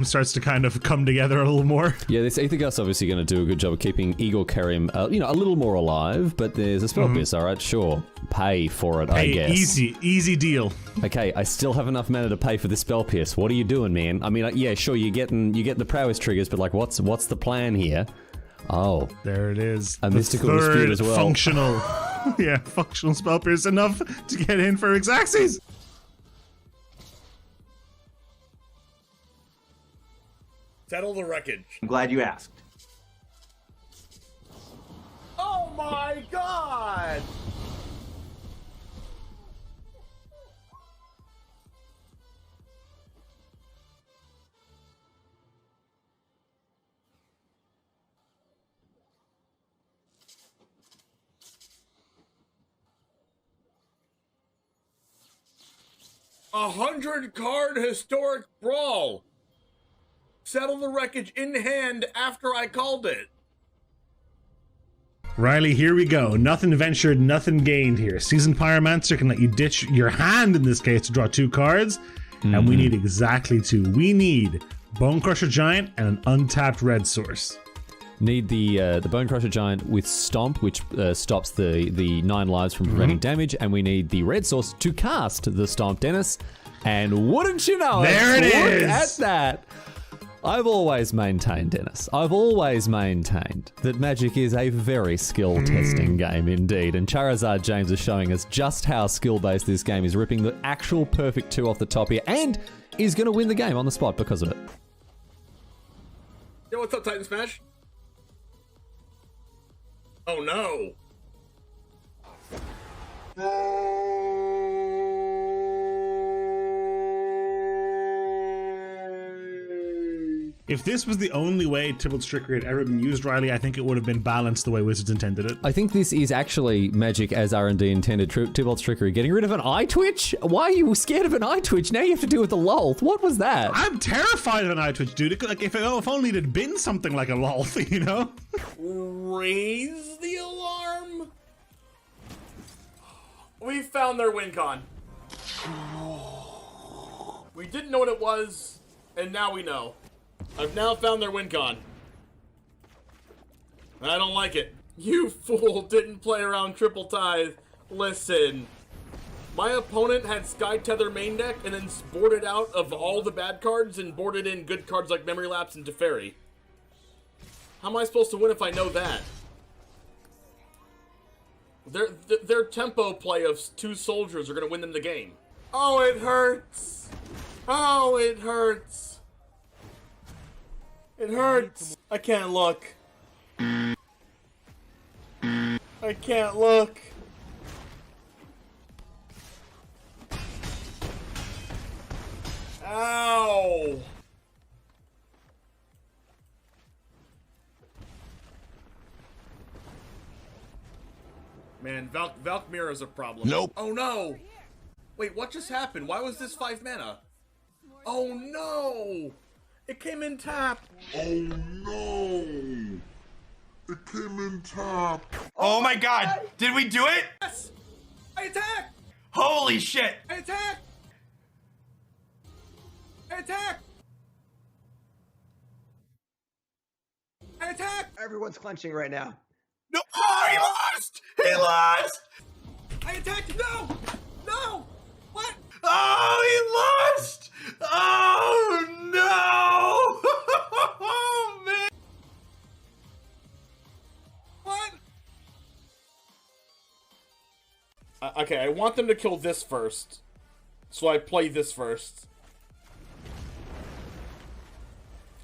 starts to kind of come together a little more. Yeah, this Aether Gust obviously going to do a good job of keeping Igor Kerim, you know, a little more alive, but there's a spell pierce, alright, sure. Pay for it, I guess. Easy deal. Okay, I still have enough mana to pay for this spell pierce. What are you doing, man? I mean, yeah, sure, you get the prowess triggers, but like, what's the plan here? Oh. There it is. A mystical dispute as well. Functional. Yeah, functional spell pierce enough to get in for Xaxes. Settle the wreckage. I'm glad you asked. Oh my god! A 100-card historic brawl. Settle the wreckage in hand after I called it. Riley, here we go. Nothing ventured, nothing gained here. Seasoned Pyromancer can let you ditch your hand in this case to draw 2 cards, and we need exactly 2. We need Bone Crusher Giant and an untapped red source. Need the Bone Crusher Giant with Stomp, which stops the 9 lives from preventing damage, and we need the red source to cast the Stomp, Dennis. And wouldn't you know there it is! Look at that! I've always maintained, Dennis, I've always maintained that Magic is a very skill-testing game indeed, and Charizard James is showing us just how skill-based this game is, ripping the actual perfect 2 off the top here, and is going to win the game on the spot because of it. Yo, what's up, Titan Smash? Oh no! If this was the only way Tybalt's Trickery had ever been used, Riley, I think it would have been balanced the way Wizards intended it. I think this is actually Magic as R&D intended. Tybalt's Trickery. Getting rid of an eye twitch? Why are you scared of an eye twitch? Now you have to deal with the Lolth. What was that? I'm terrified of an eye twitch, dude. Like, if only it had been something like a Lolth, you know? Raise the alarm. We found their win con. We didn't know what it was, and now we know. I've now found their win con. I don't like it. You fool didn't play around Triple Tithe. Listen. My opponent had Sky Tether main deck and then boarded out of all the bad cards and boarded in good cards like Memory Lapse and Teferi. How am I supposed to win if I know that? Their tempo play of 2 soldiers are going to win them the game. Oh, it hurts. Oh, it hurts. It hurts. I can't look. I can't look. Ow. Man, Valkmir is a problem. Nope. Oh no. Wait, what just happened? Why was this 5 mana? Oh no. It came in tapped. Oh no! It came in tapped. Oh my god! Did we do it? Yes! I attack! Holy shit! I attack! I attack! I attack! Everyone's clenching right now. No! Oh, he lost! He lost! I attacked! No! No! What? Oh, he lost! Oh no! Oh man! What? Okay, I want them to kill this first. So I play this first.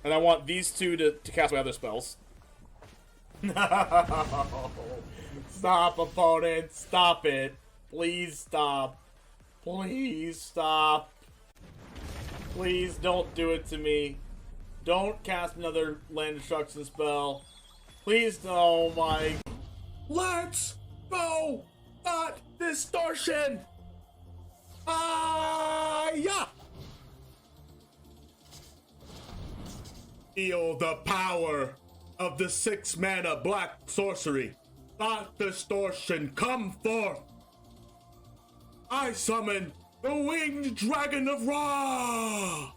And I want these 2 to cast my other spells. No! Stop, opponent! Stop it! Please stop. Please stop. Please don't do it to me. Don't cast another land destruction spell. Please, oh my. Let's go! Not distortion! Yeah! Feel the power of the 6 mana black sorcery. Thought distortion, come forth! I summon the winged dragon of Ra!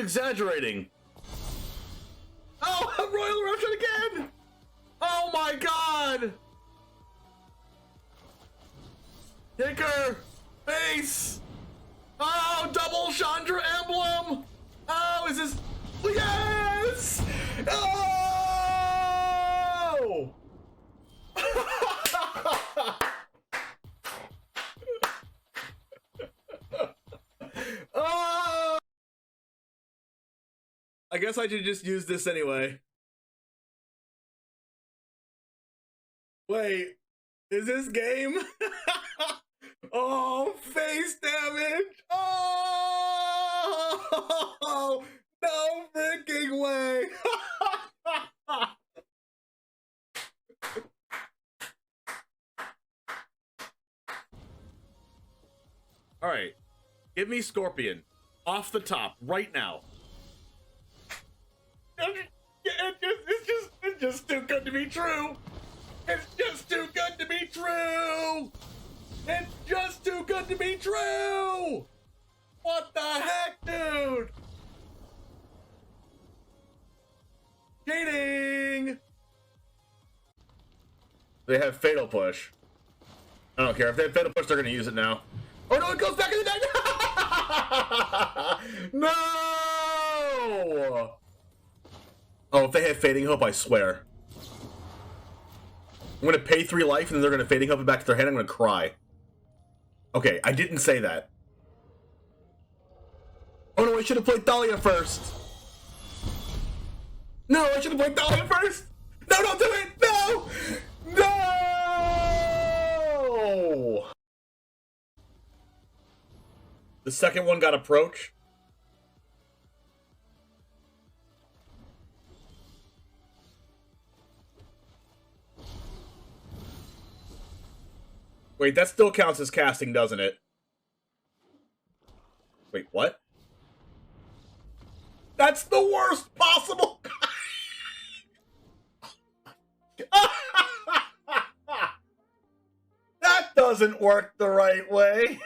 exaggerating. Oh, Royal Eruption again! Oh my god! Kicker! Base! Oh, double Chandra emblem! Oh, is this... Yes! Oh! Oh! I guess I should just use this anyway. Wait, is this game? Oh, face damage! Oh! No freaking way! Alright, give me Scorpion. Off the top, right now. It's just too good to be true! It's just too good to be true! It's just too good to be true! What the heck, dude? Cheating! They have Fatal Push. I don't care. If they have Fatal Push, they're gonna use it now. Oh no, it goes back in the deck! No! Oh, if they have Fading Hope, I swear. I'm gonna pay 3 life and then they're gonna Fading Hope it back to their hand. I'm gonna cry. Okay, I didn't say that. Oh no, I should have played Thalia first. No, I should have played Thalia first. No, don't do it. No, no. The second one got Approach. Wait, that still counts as casting, doesn't it? Wait, what? That's the worst possible. That doesn't work the right way.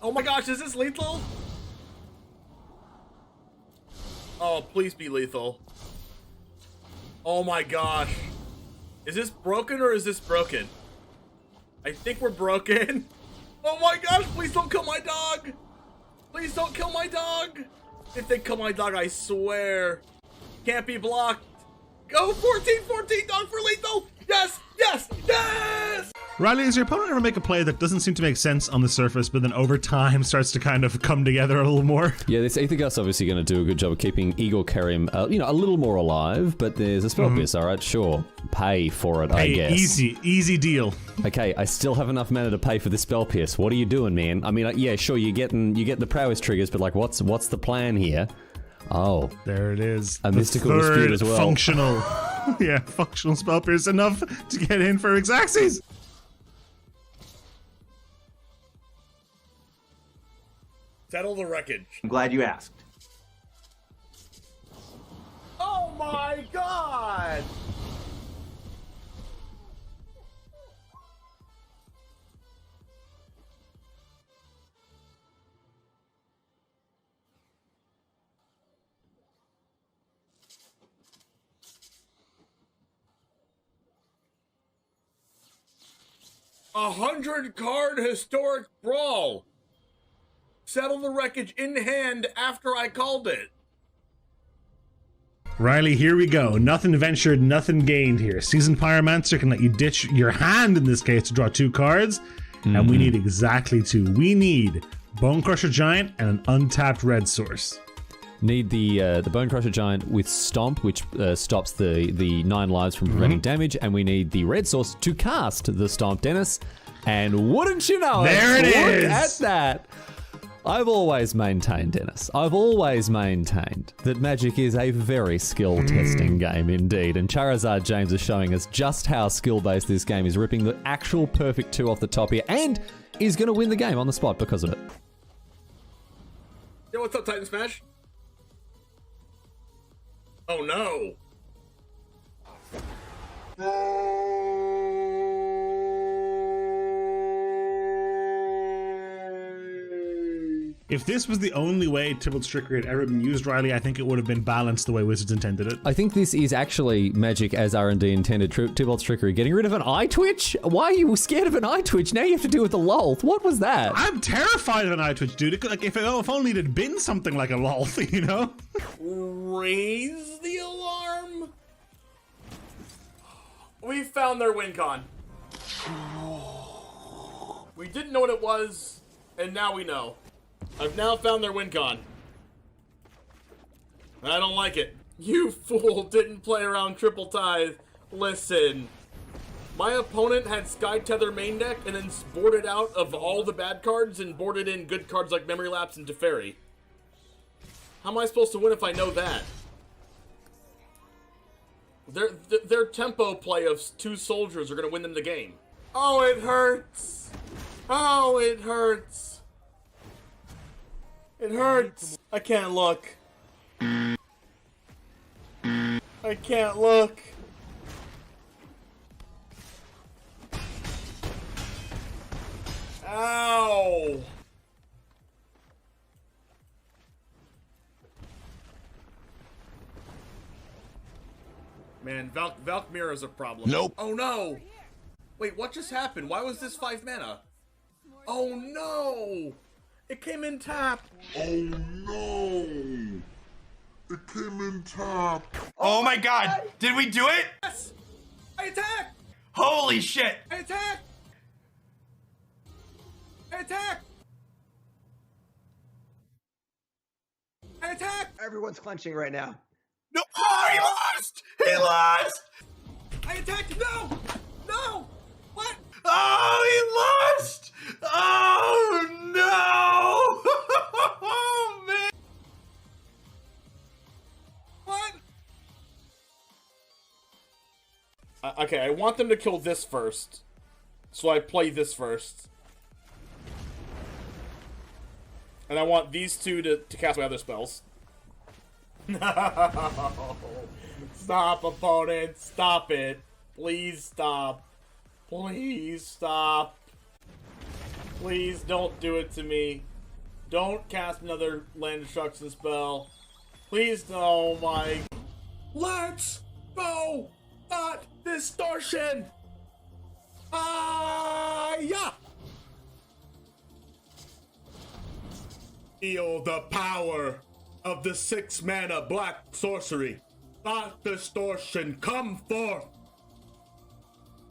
Oh my gosh, is this lethal? Oh, please be lethal. Oh my gosh. Is this broken or is this broken? I think we're broken. Oh my gosh, please don't kill my dog. Please don't kill my dog. If they kill my dog, I swear. Can't be blocked. Go 14-14 dog for lethal. Yes, yes, yes. Riley, does your opponent ever make a play that doesn't seem to make sense on the surface, but then over time starts to kind of come together a little more? Yeah, this Aethergust obviously going to do a good job of keeping Eagle Karim, you know, a little more alive, but there's a Spell Pierce, alright, sure. Pay for it, I guess. Easy deal. Okay, I still have enough mana to pay for this Spell Pierce. What are you doing, man? I mean, yeah, sure, you get the prowess triggers, but like, what's the plan here? Oh. There it is. A Mystical Dispute as well. Functional. Yeah, functional Spell Pierce enough to get in for Xaxes. Settle the wreckage. I'm glad you asked. Oh my god! A 100-card historic brawl. Settle the wreckage in hand after I called it. Riley, here we go. Nothing ventured, nothing gained here. Seasoned Pyromancer can let you ditch your hand in this case to draw 2 cards, and we need exactly 2. We need Bone Crusher Giant and an untapped red source. Need the Bone Crusher Giant with Stomp, which stops the 9 lives from preventing damage, and we need the red source to cast the Stomp, Dennis. And wouldn't you know there it is! Look at that! I've always maintained, Dennis, I've always maintained that Magic is a very skill-testing game indeed, and Charizard James is showing us just how skill-based this game is, ripping the actual perfect 2 off the top here, and is going to win the game on the spot because of it. Yo, what's up, Titan Smash? Oh no. If this was the only way Tybalt's Trickery had ever been used, Riley, I think it would have been balanced the way Wizards intended it. I think this is actually Magic as R&D intended. Tybalt's Trickery. Getting rid of an eye twitch? Why are you scared of an eye twitch? Now you have to deal with the lolth. What was that? I'm terrified of an eye twitch, dude. Like, if only it had been something like a lolth, you know? Raise the alarm. We found their win con. We didn't know what it was, and now we know. I've now found their win con. I don't like it. You fool didn't play around Triple Tithe. Listen. My opponent had Sky Tether main deck and then boarded out of all the bad cards and boarded in good cards like Memory Lapse and Teferi. How am I supposed to win if I know that? Their tempo play of 2 soldiers are going to win them the game. Oh, it hurts. Oh, it hurts. It hurts. I can't look. I can't look. Ow. Man, Valkmir is a problem. Nope. Oh no! Wait, what just happened? Why was this 5 mana? Oh no! It came in tap. Oh no! It came in tap. Oh my god, did we do it? Yes! I attack! Holy shit! I attack! I attack! I attack! Everyone's clenching right now. No! Oh, he lost! He lost! I attacked! No! No! What? Oh, he lost! Oh no! Oh man! What? Okay, I want them to kill this first. So I play this first. And I want these 2 to cast my other spells. No! Stop, opponent! Stop it! Please stop! Please stop! Please don't do it to me! Don't cast another land destruction spell! Please, oh my... Let's go! Not distortion! Yeah! Feel the power of the 6 mana black sorcery. Thought distortion, come forth.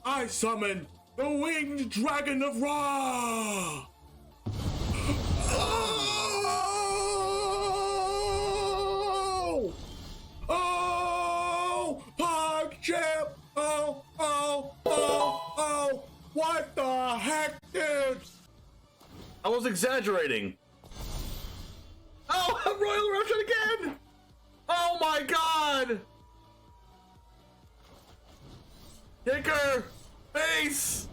I summon the winged dragon of Ra. Oh! Oh! PogChamp! Oh! Oh! Oh! Oh! What the heck, dude? I was exaggerating. Oh, Royal Eruption again! Oh my god! Kicker! Base!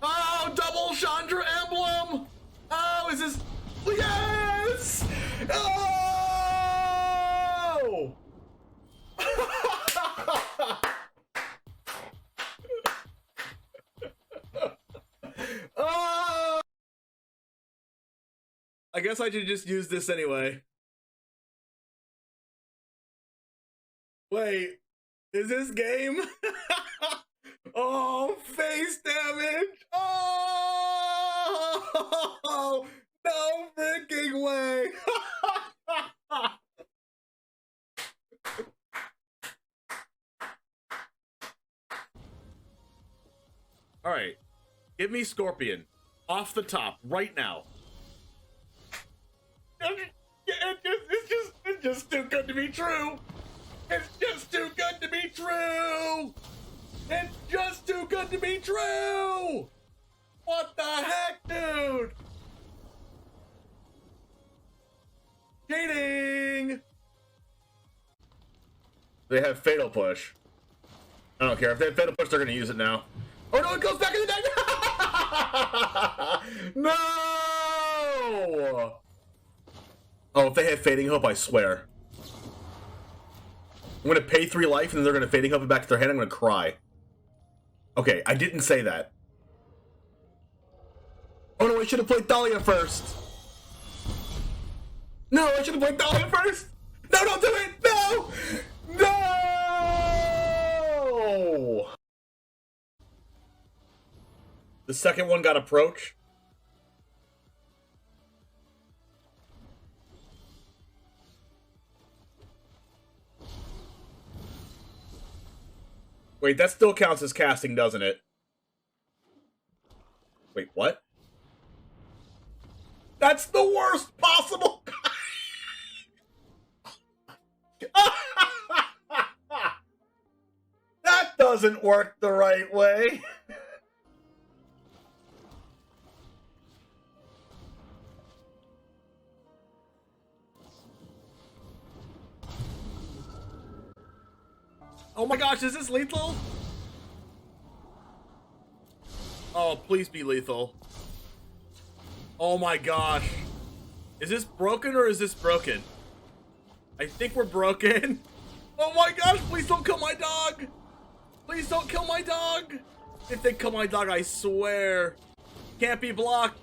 Oh, double Chandra emblem! Oh, is this... Yes! Oh! Oh! I guess I should just use this anyway. Wait, is this game? Oh, face damage! Oh, no freaking way! All right, give me Scorpion off the top right now. It's just too good to be true. It's just too good to be true. It's just too good to be true. What the heck, dude? Cheating. They have Fatal Push. I don't care. If they have Fatal Push, they're going to use it now. Oh no, it goes back in the deck. No. Oh, if they have Fading Hope, I swear. I'm gonna pay 3 life and then they're gonna Fading Hope it back to their hand. I'm gonna cry. Okay, I didn't say that. Oh no, I should have played Thalia first. No, I should have played Dahlia first! No, don't do it! No! No! The second one got approach. Wait, that still counts as casting, doesn't it? Wait, what? That's the worst possible. That doesn't work the right way. Oh my gosh, is this lethal? Oh, please be lethal. Oh my gosh. Is this broken or is this broken? I think we're broken. Oh my gosh, please don't kill my dog. Please don't kill my dog. If they kill my dog, I swear. Can't be blocked.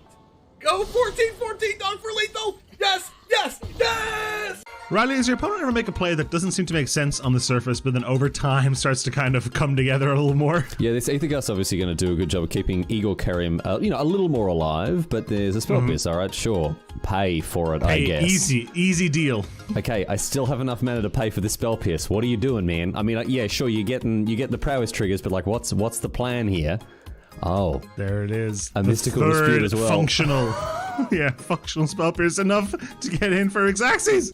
Go 14-14, dog for lethal. Yes, yes, yes. Riley, does your opponent ever make a play that doesn't seem to make sense on the surface, but then over time starts to kind of come together a little more? Yeah, this Aethergust obviously going to do a good job of keeping Igor Kerim, a little more alive, but there's a spell pierce, alright, sure. Pay for it, I guess. Easy deal. Okay, I still have enough mana to pay for this spell pierce. What are you doing, man? I mean, yeah, sure, you get the prowess triggers, but like, what's the plan here? Oh. There it is. A mystical dispute as well. Functional. Yeah, functional spell pierce enough to get in for Xaxes.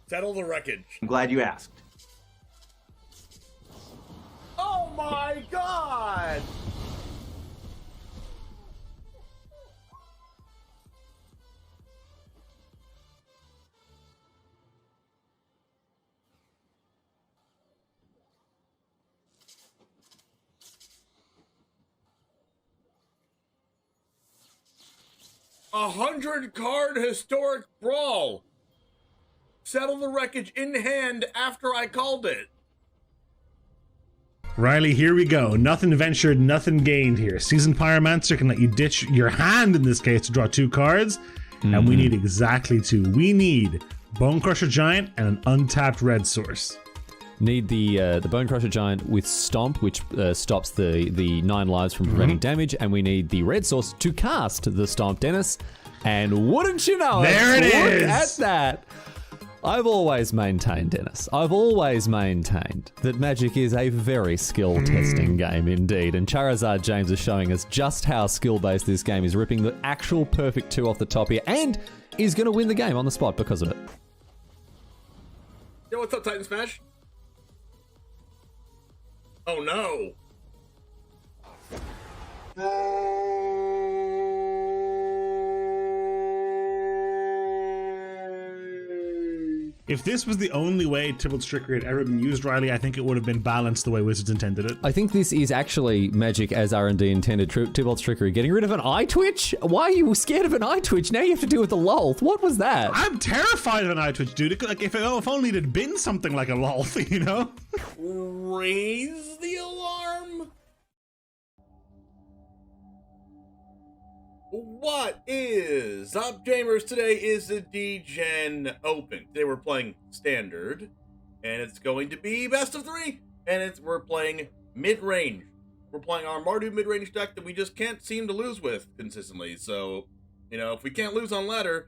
Settle the wreckage. I'm glad you asked. Oh my god! A 100-card historic brawl. Settle the wreckage in hand after I called it. Riley, here we go. Nothing ventured, nothing gained here. Seasoned Pyromancer can let you ditch your hand in this case to draw 2 cards, and we need exactly 2. We need Bone Crusher Giant and an untapped red source. Need the Bone Crusher Giant with Stomp, which stops the 9 lives from preventing damage, and we need the red source to cast the Stomp, Dennis. And wouldn't you know there it is! Look at that! I've always maintained, Dennis, I've always maintained that Magic is a very skill-testing game indeed, and Charizard James is showing us just how skill-based this game is, ripping the actual perfect 2 off the top here, and is going to win the game on the spot because of it. Yo, what's up, Titan Smash? Oh no! If this was the only way Tybalt's Trickery had ever been used, Riley, I think it would have been balanced the way Wizards intended it. I think this is actually Magic as R&D intended. Tybalt's Trickery. Getting rid of an eye twitch? Why are you scared of an eye twitch? Now you have to deal with the lolth. What was that? I'm terrified of an eye twitch, dude. Like, if only it had been something like a lolth, you know? Raise the alarm? What is up, gamers? Today is the DEGEN Open. Today we're playing Standard, and it's going to be best of 3, and we're playing mid-range. We're playing our MARDU mid-range deck that we just can't seem to lose with consistently. So, if we can't lose on ladder,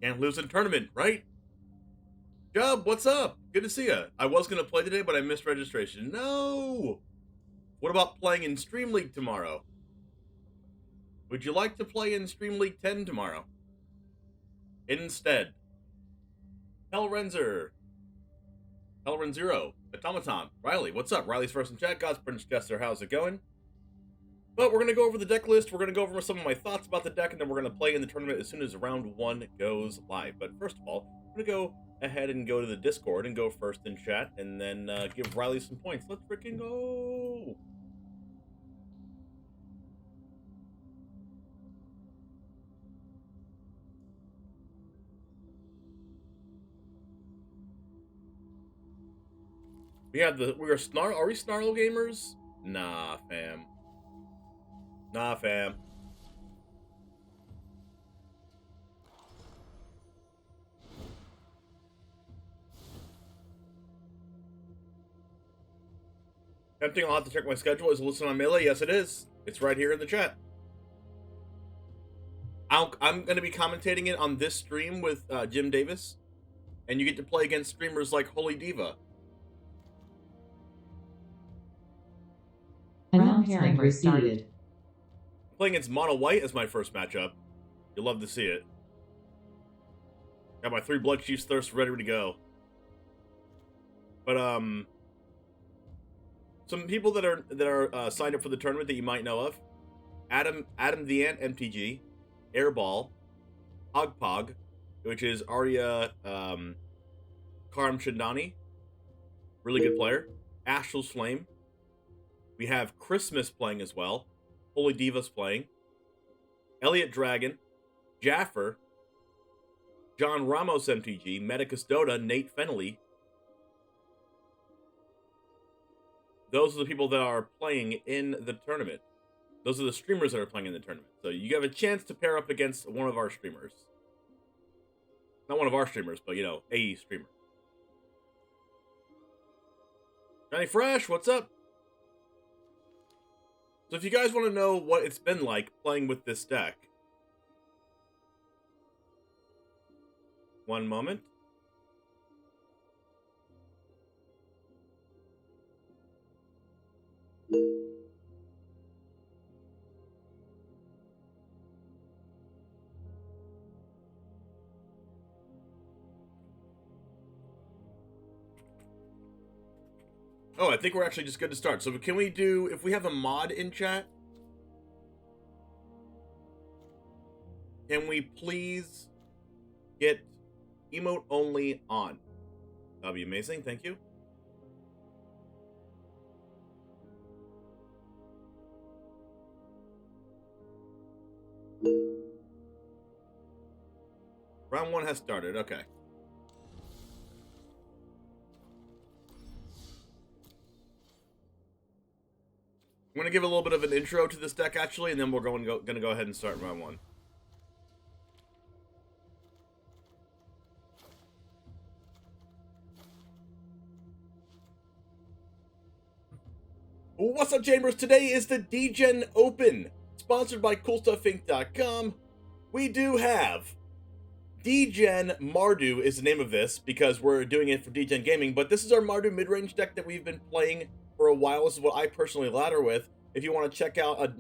can't lose in tournament, right? Jub, what's up? Good to see ya. I was going to play today, but I missed registration. No! What about playing in Stream League tomorrow? Would you like to play in Stream League 10 tomorrow? Instead. Hellrenzero, Automaton, Riley, what's up? Riley's first in chat. God's Prince Jester, how's it going? But we're going to go over the deck list. We're going to go over some of my thoughts about the deck, and then we're going to play in the tournament as soon as round 1 goes live. But first of all, we're going to go ahead and go to the Discord and go first in chat, and then give Riley some points. Let's freaking go! Are we Snarl gamers? Nah, fam. Tempting, I'll have to check my schedule. Is it listed on Melee? Yes, it is. It's right here in the chat. I'm going to be commentating it on this stream with Jim Davis, and you get to play against streamers like Holy Diva. Round pairing restarted. Playing against Mono White as my first matchup. You'll love to see it. Got my 3 Blood Chiefs Thirst ready to go. But some people that are signed up for the tournament that you might know of: Adam the Ant MTG, Airball, Hogpog, which is Arya Karam Shindani, really good player. Astral's Flame. We have Christmas playing as well. Holy Diva's playing. Elliot Dragon, Jaffer, John Ramos MTG, Medicus Dota, Nate Fennelly. Those are the people that are playing in the tournament. Those are the streamers that are playing in the tournament. So you have a chance to pair up against one of our streamers. Not one of our streamers, but, you know, AE streamer. Johnny Fresh, what's up? So if you guys want to know what it's been like playing with this deck, one moment. Oh, I think we're actually just good to start. So can we do, if we have a mod in chat, can we please get emote only on? That'll be amazing. Thank you. Round 1 has started. Okay. I'm going to give a little bit of an intro to this deck, actually, and then we're going to go ahead and start round 1. What's up, Chambers? Today is the DEGEN Open, sponsored by CoolStuffInc.com. We do have DEGEN MARDU is the name of this, because we're doing it for DEGEN Gaming, but this is our MARDU mid-range deck that we've been playing for a while. This is what I personally ladder with. If you want to check out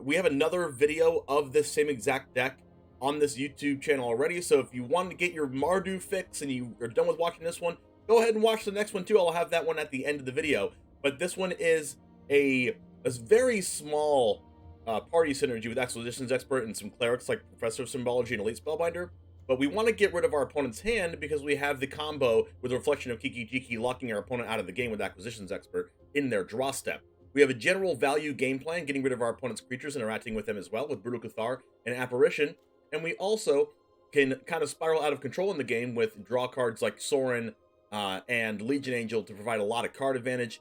we have another video of this same exact deck on this YouTube channel already. So if you want to get your Mardu fix and you are done with watching this one, go ahead and watch the next one too. I'll have that one at the end of the video. But this one is a very small party synergy with Acquisitions Expert and some clerics like Professor of Symbology and Elite Spellbinder. But we want to get rid of our opponent's hand because we have the combo with the Reflection of Kiki Jiki locking our opponent out of the game with Acquisitions Expert in their draw step. We have a general value game plan, getting rid of our opponent's creatures, interacting with them as well with Brutal Cathar and Apparition. And we also can kind of spiral out of control in the game with draw cards like Sorin and Legion Angel to provide a lot of card advantage.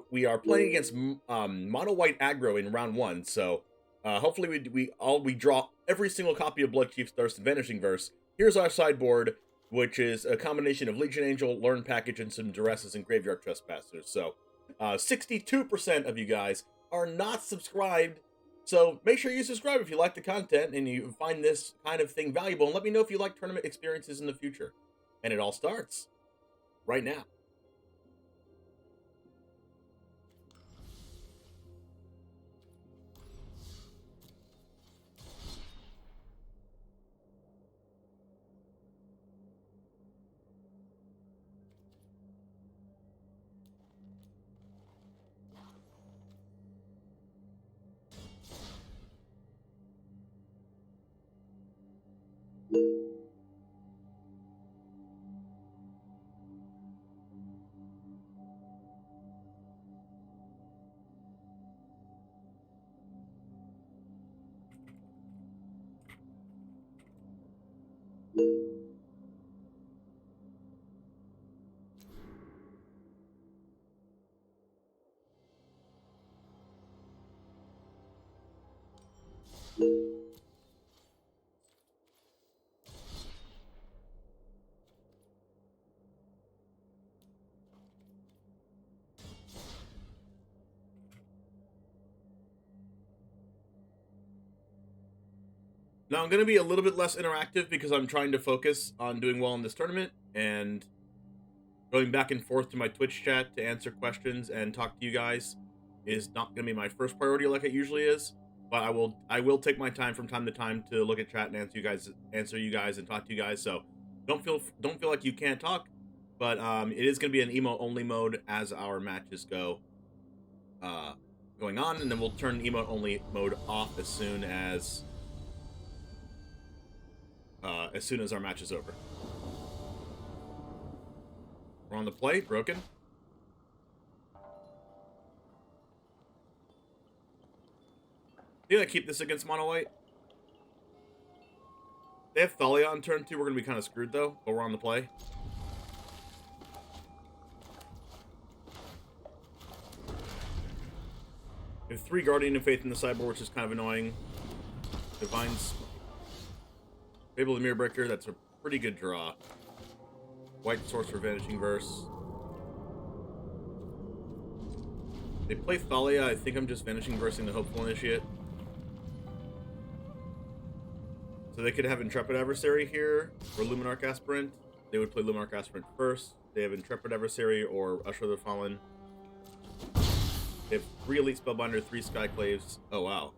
We are playing against Mono White aggro in round 1, so hopefully we draw every single copy of Blood Chief's Thirst and Vanishing Verse. Here's our sideboard, which is a combination of Legion Angel, Learn Package, and some Duresses and Graveyard Trespassers. So 62% of you guys are not subscribed, so make sure you subscribe if you like the content and you find this kind of thing valuable, and let me know if you like tournament experiences in the future. And it all starts right now. Now I'm going to be a little bit less interactive because I'm trying to focus on doing well in this tournament, and going back and forth to my Twitch chat to answer questions and talk to you guys is not going to be my first priority like it usually is. But I will take my time from time to time to look at chat and answer you guys and talk to you guys. So don't feel like you can't talk, but it is going to be an emote only mode as our matches going on, and then we'll turn emote only mode off as soon as our match is over. We're on the play, broken. I think I keep this against mono white. They have Thalia on turn 2. We're going to be kind of screwed, though, but we're on the play. We have 3 Guardian of Faith in the sideboard, which is kind of annoying. Divine's Fable of the Mirror Breaker, that's a pretty good draw. White Source for Vanishing Verse. They play Thalia. I think I'm just Vanishing Versing the Hopeful Initiate. So they could have Intrepid Adversary here, or Luminarch Aspirant. They would play Luminarch Aspirant first. They have Intrepid Adversary or Usher the Fallen. They have 3 Elite Spellbinder, 3 Skyclaves. Oh, wow.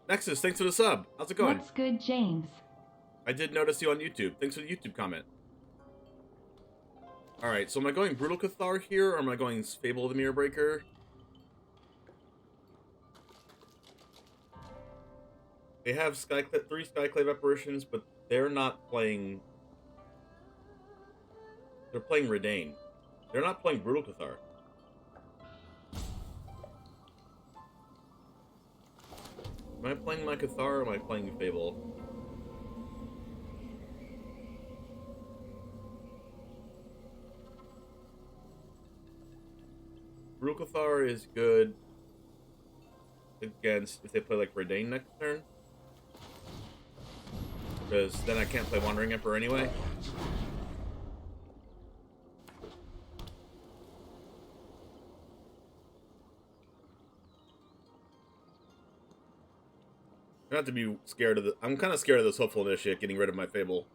Nexus, thanks for the sub. How's it going? What's good, James? I did notice you on YouTube. Thanks for the YouTube comment. Alright, so am I going Brutal Cathar here, or am I going Fable of the Mirror Breaker? They have 3 Skyclave Apparitions, but they're not playing... They're playing Redain. They're not playing Brutal Cathar. Am I playing my Cathar or am I playing Fable? Brutal Cathar is good against if they play like Redain next turn. Because then I can't play Wandering Emperor anyway. I have to be scared of I'm kind of scared of this Hopeful Initiate getting rid of my Fable.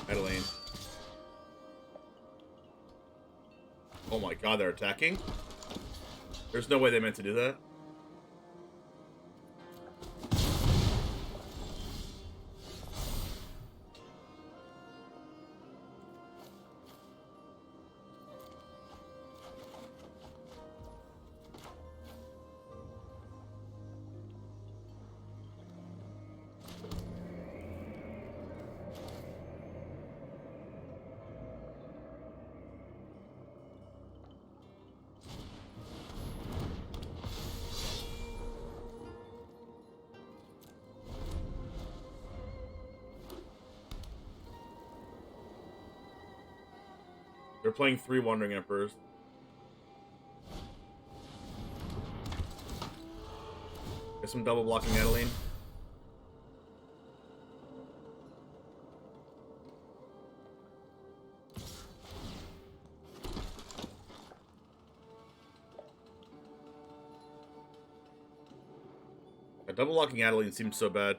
Adeline. Oh my god, they're attacking? There's no way they meant to do that. They're playing 3 Wandering Emperors. Guess I'm double blocking Adeline. Double blocking Adeline seems so bad.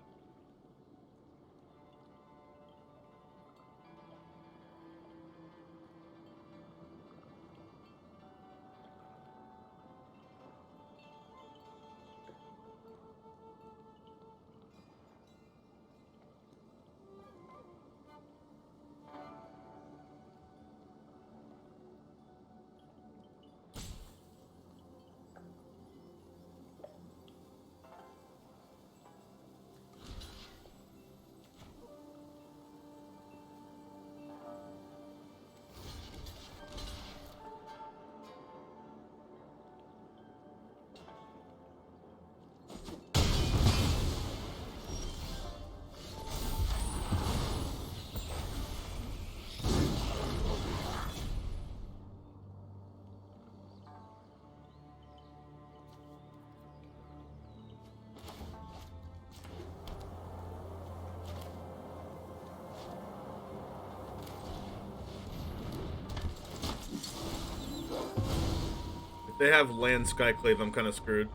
They have land Skyclave, I'm kind of screwed.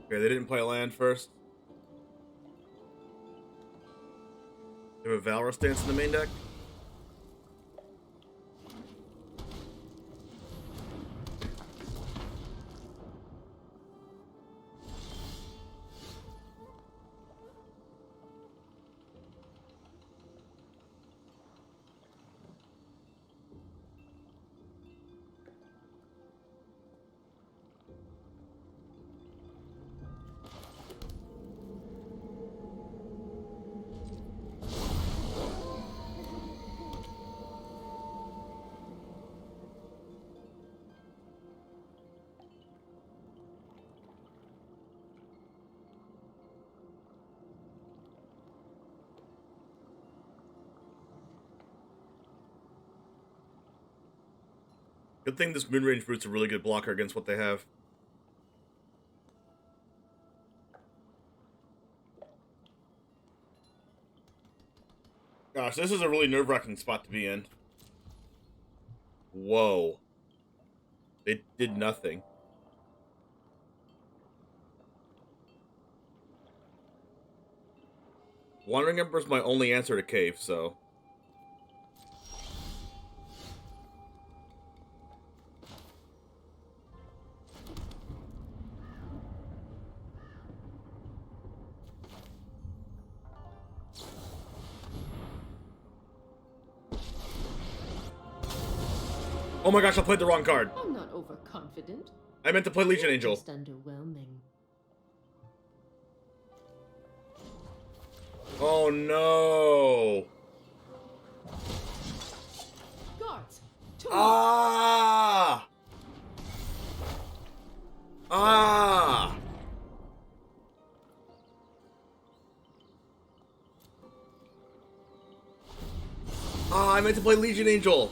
Okay, they didn't play land first. They have a Valorous stance in the main deck. Good thing this Moonrange Brute's a really good blocker against what they have. Gosh, this is a really nerve-wracking spot to be in. Whoa. It did nothing. Wandering Emperor's my only answer to Cave, so... Oh my gosh, I played the wrong card. I'm not overconfident. I meant to play Legion Angel. Just underwhelming. Oh no. Guards. Ah! Ah! Ah, I meant to play Legion Angel.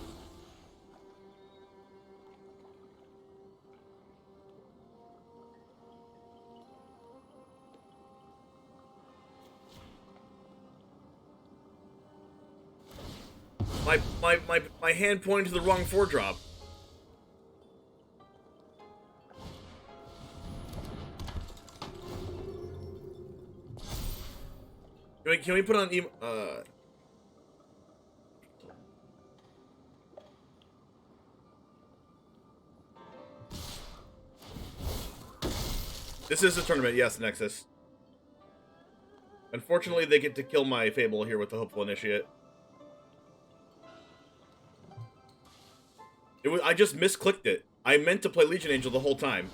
My hand pointed to the wrong 4-drop. Can we put on This is a tournament, yes, Nexus. Unfortunately, they get to kill my Fable here with the Hopeful Initiate. I just misclicked it. I meant to play Legion Angel the whole time.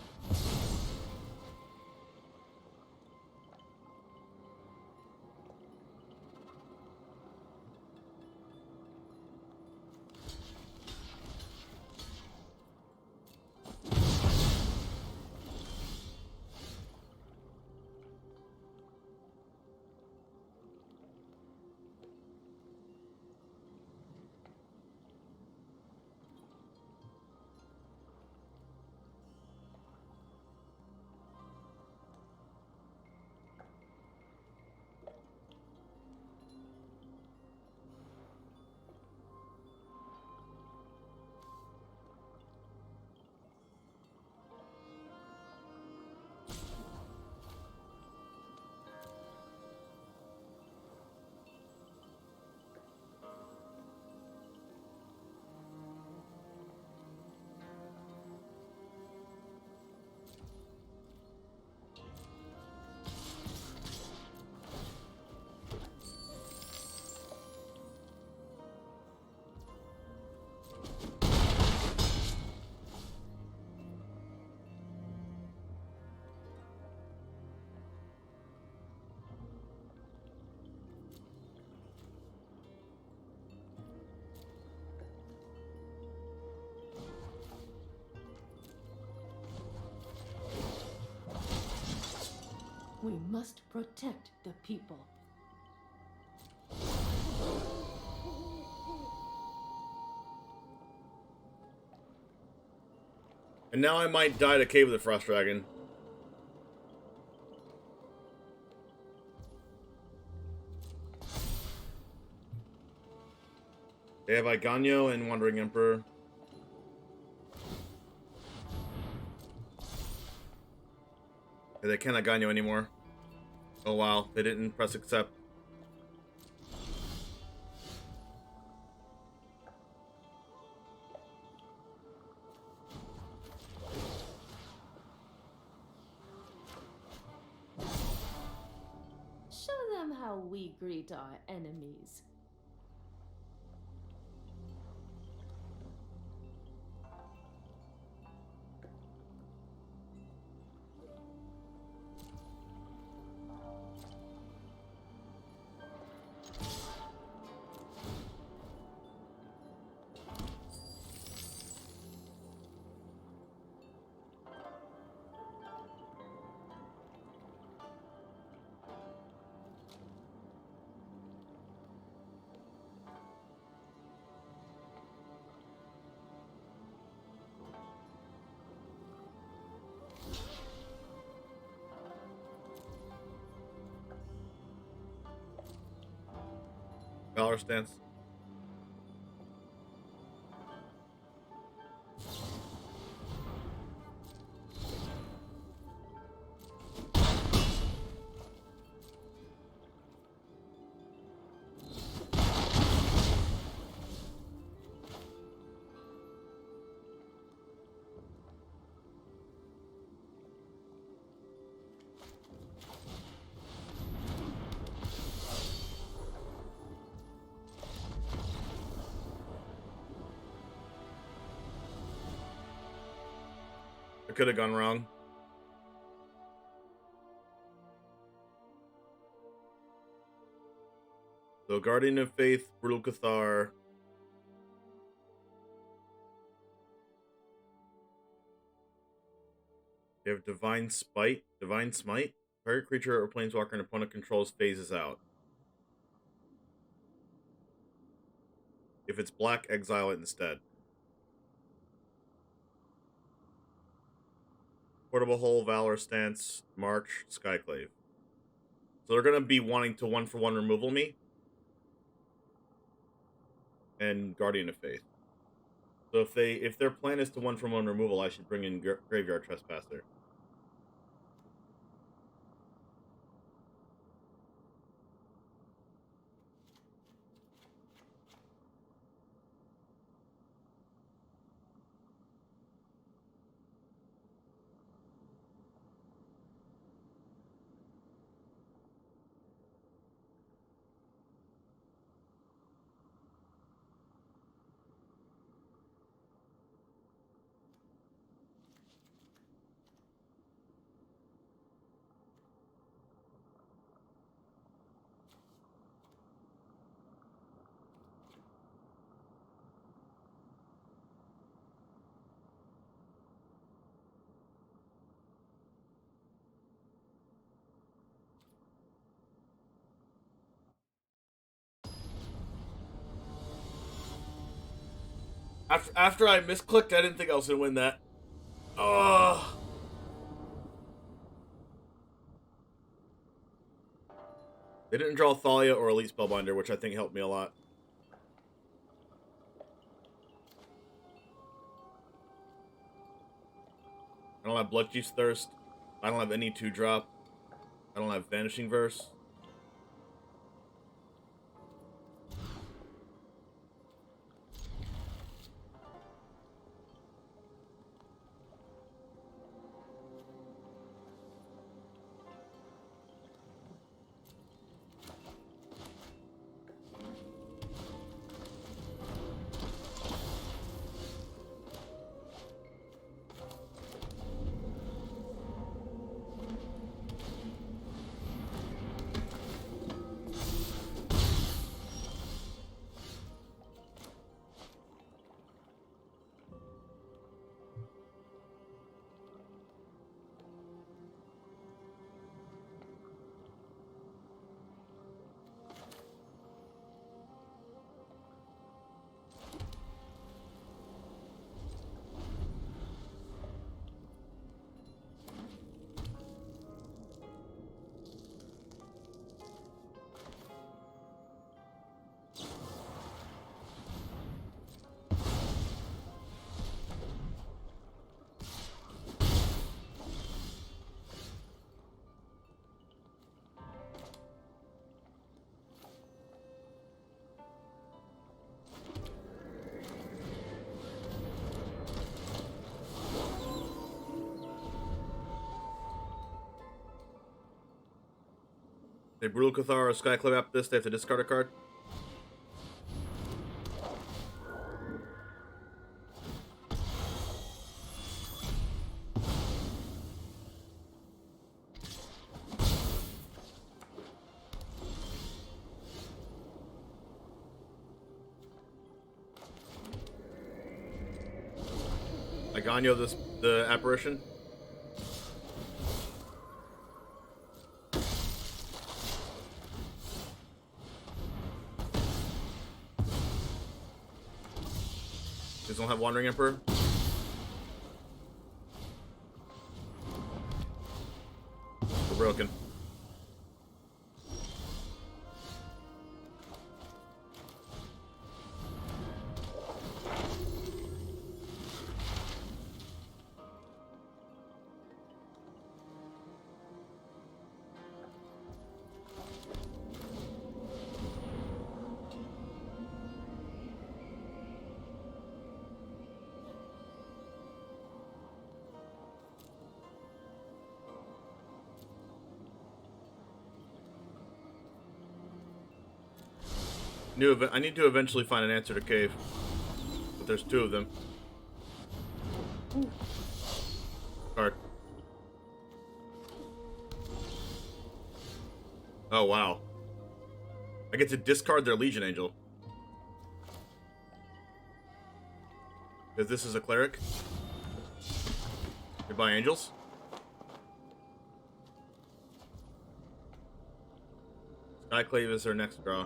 We must protect the people. And now I might die to Cave of the Frost Dragon. They have Iganyo and Wandering Emperor. They can't Iganyo anymore. Oh wow, they didn't press accept. Show them how we greet our enemies. Valor stance. It could have gone wrong. So Guardian of Faith, Brutal Cathar. You have Divine Smite. Target creature or planeswalker an opponent controls phases out. If it's black, exile it instead. Portable Hole, Valor Stance, March, Skyclave. So they're going to be wanting to 1-for-1 removal me. And Guardian of Faith. So if their plan is to 1-for-1 removal, I should bring in Graveyard Trespasser. After I misclicked, I didn't think I was going to win that. Ugh. They didn't draw Thalia or Elite Spellbinder, which I think helped me a lot. I don't have Bloodchief's Thirst. I don't have any 2-drop. I don't have Vanishing Verse. They Brutal Cathar or Skyclave after this, they have to discard a card. I Ganyo the apparition. These don't have Wandering Emperor. We're broken. I need to eventually find an answer to Cave. But there's two of them. Card. Oh, wow. I get to discard their Legion Angel. Because this is a cleric. Goodbye, angels. Skyclave is her next draw.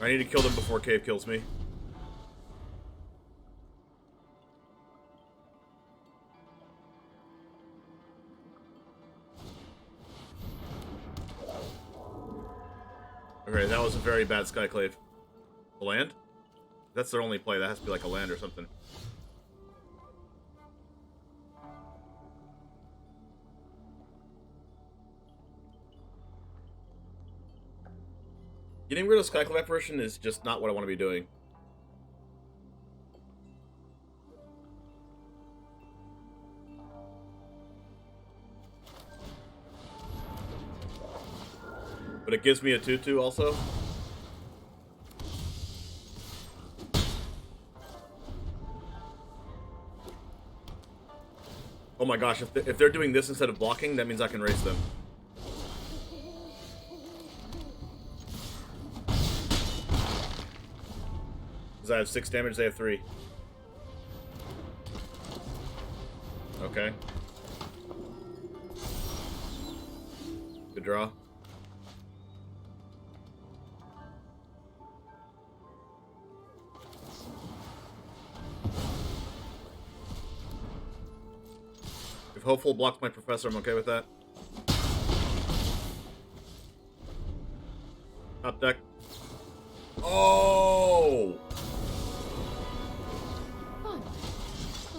I need to kill them before Cave kills me. Okay, that was a very bad Skyclave. A land? That's their only play. That has to be like a land or something. Getting rid of Skyclave Apparition is just not what I want to be doing. But it gives me a 2/2 also. Oh my gosh, if they're doing this instead of blocking, that means I can race them. I have 6 damage, they have 3. Okay. Good draw. If Hopeful blocks my Professor, I'm okay with that. Top deck. Oh!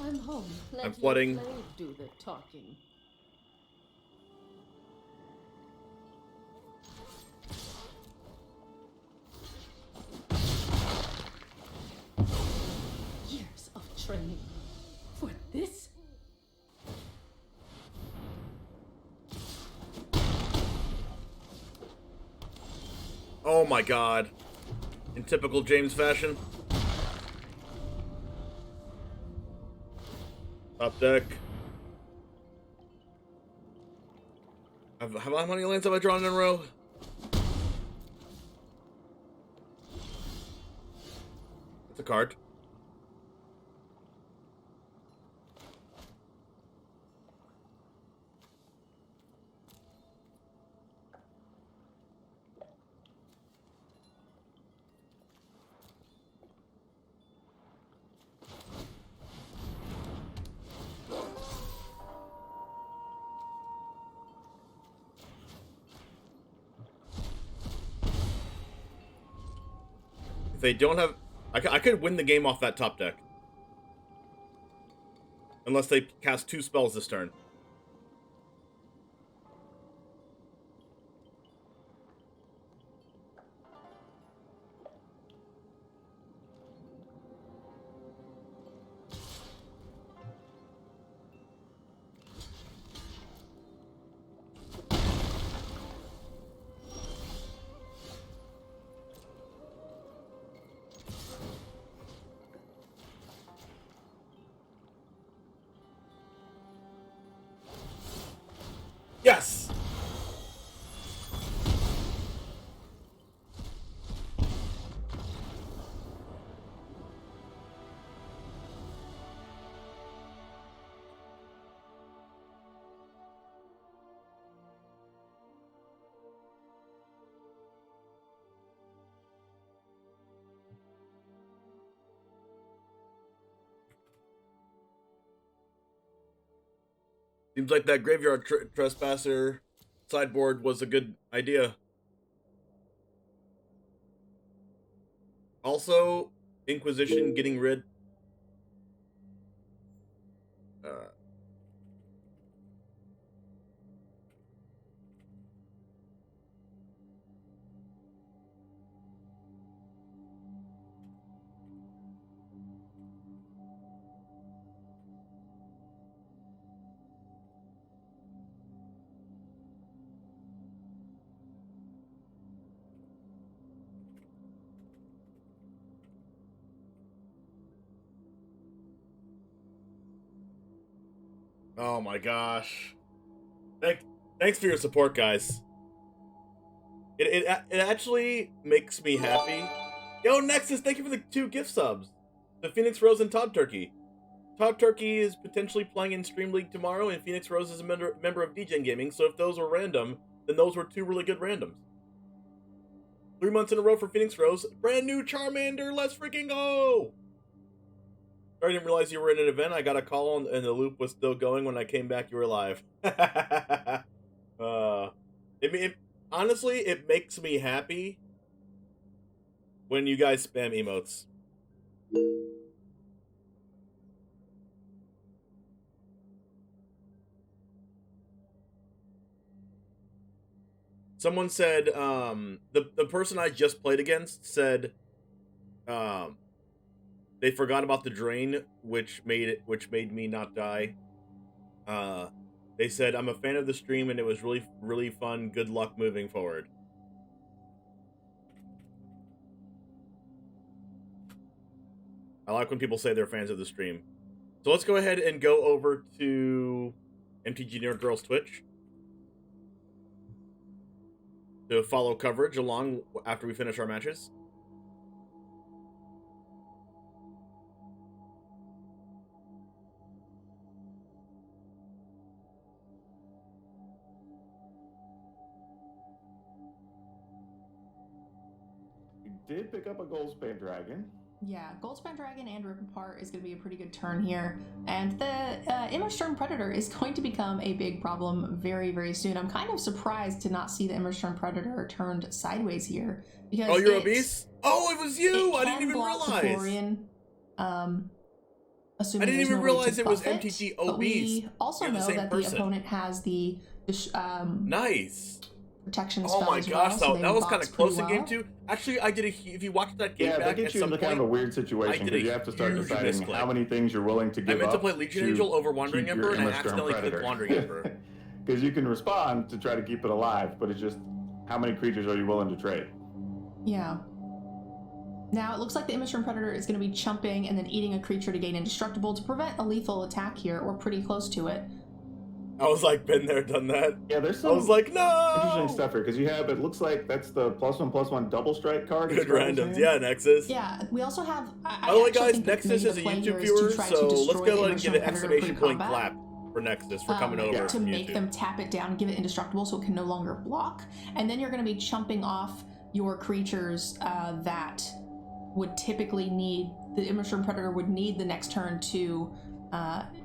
I'm home. Let I'm flooding. your blade do the talking. Years of training for this. Oh my god. In typical James fashion. Top deck. How many lands have I drawn in a row? That's a card. If they don't have... I could win the game off that top deck. Unless they cast 2 spells this turn. Seems like that graveyard trespasser sideboard was a good idea. Also, Inquisition getting rid. Oh my gosh. Thanks for your support, guys. It actually makes me happy. Yo, Nexus, thank you for the 2 gift subs. The Phoenix Rose and Todd Turkey. Todd Turkey is potentially playing in Stream League tomorrow, and Phoenix Rose is a member of DEGEN Gaming, so if those were random, then those were 2 really good randoms. 3 months in a row for Phoenix Rose. Brand new Charmander, let's freaking go! I didn't realize you were in an event. I got a call and the loop was still going. When I came back, you were live. Honestly, it makes me happy when you guys spam emotes. Someone said, the person I just played against said, they forgot about the drain, which made me not die. They said, I'm a fan of the stream and it was really, really fun. Good luck moving forward. I like when people say they're fans of the stream. So let's go ahead and go over to MTG Nerd Girls Twitch to follow coverage along after we finish our matches. Did pick up a Goldspan Dragon. Yeah, Goldspan Dragon and Rip Apart is going to be a pretty good turn here. And the Image Storm Predator is going to become a big problem very, very soon. I'm kind of surprised to not see the Image Storm Predator turned sideways here. Because oh, you're obese? Oh, it was you! I didn't even realize. Florian, I didn't even realize it was MTG obese. We also know that the opponent has the nice protection spell. Oh my gosh, well, that was kind of close in game 2. Actually, I did if you watch that game back, that gets you into kind of a weird situation because you have to start deciding how many things you're willing to give up. I meant to play Legion Angel over Wandering Emperor, and I accidentally clicked Wandering Emperor. Because you can respond to try to keep it alive, but it's just how many creatures are you willing to trade? Yeah. Now, it looks like the Image Storm Predator is going to be chumping and then eating a creature to gain Indestructible to prevent a lethal attack here, or pretty close to it. I was like, been there, done that. Yeah, there's some I was like, no! interesting stuff here, because you have, it looks like that's the +1/+1 double strike card. Good randoms, yeah, Nexus. Yeah, we also have... By the way, guys, Nexus is a YouTube viewer, so let's go ahead and get an exclamation point clap for Nexus for coming over to from make YouTube. them tap it down and give it Indestructible so it can no longer block. And then you're going to be chumping off your creatures that would typically need, the Image Storm Predator would need the next turn to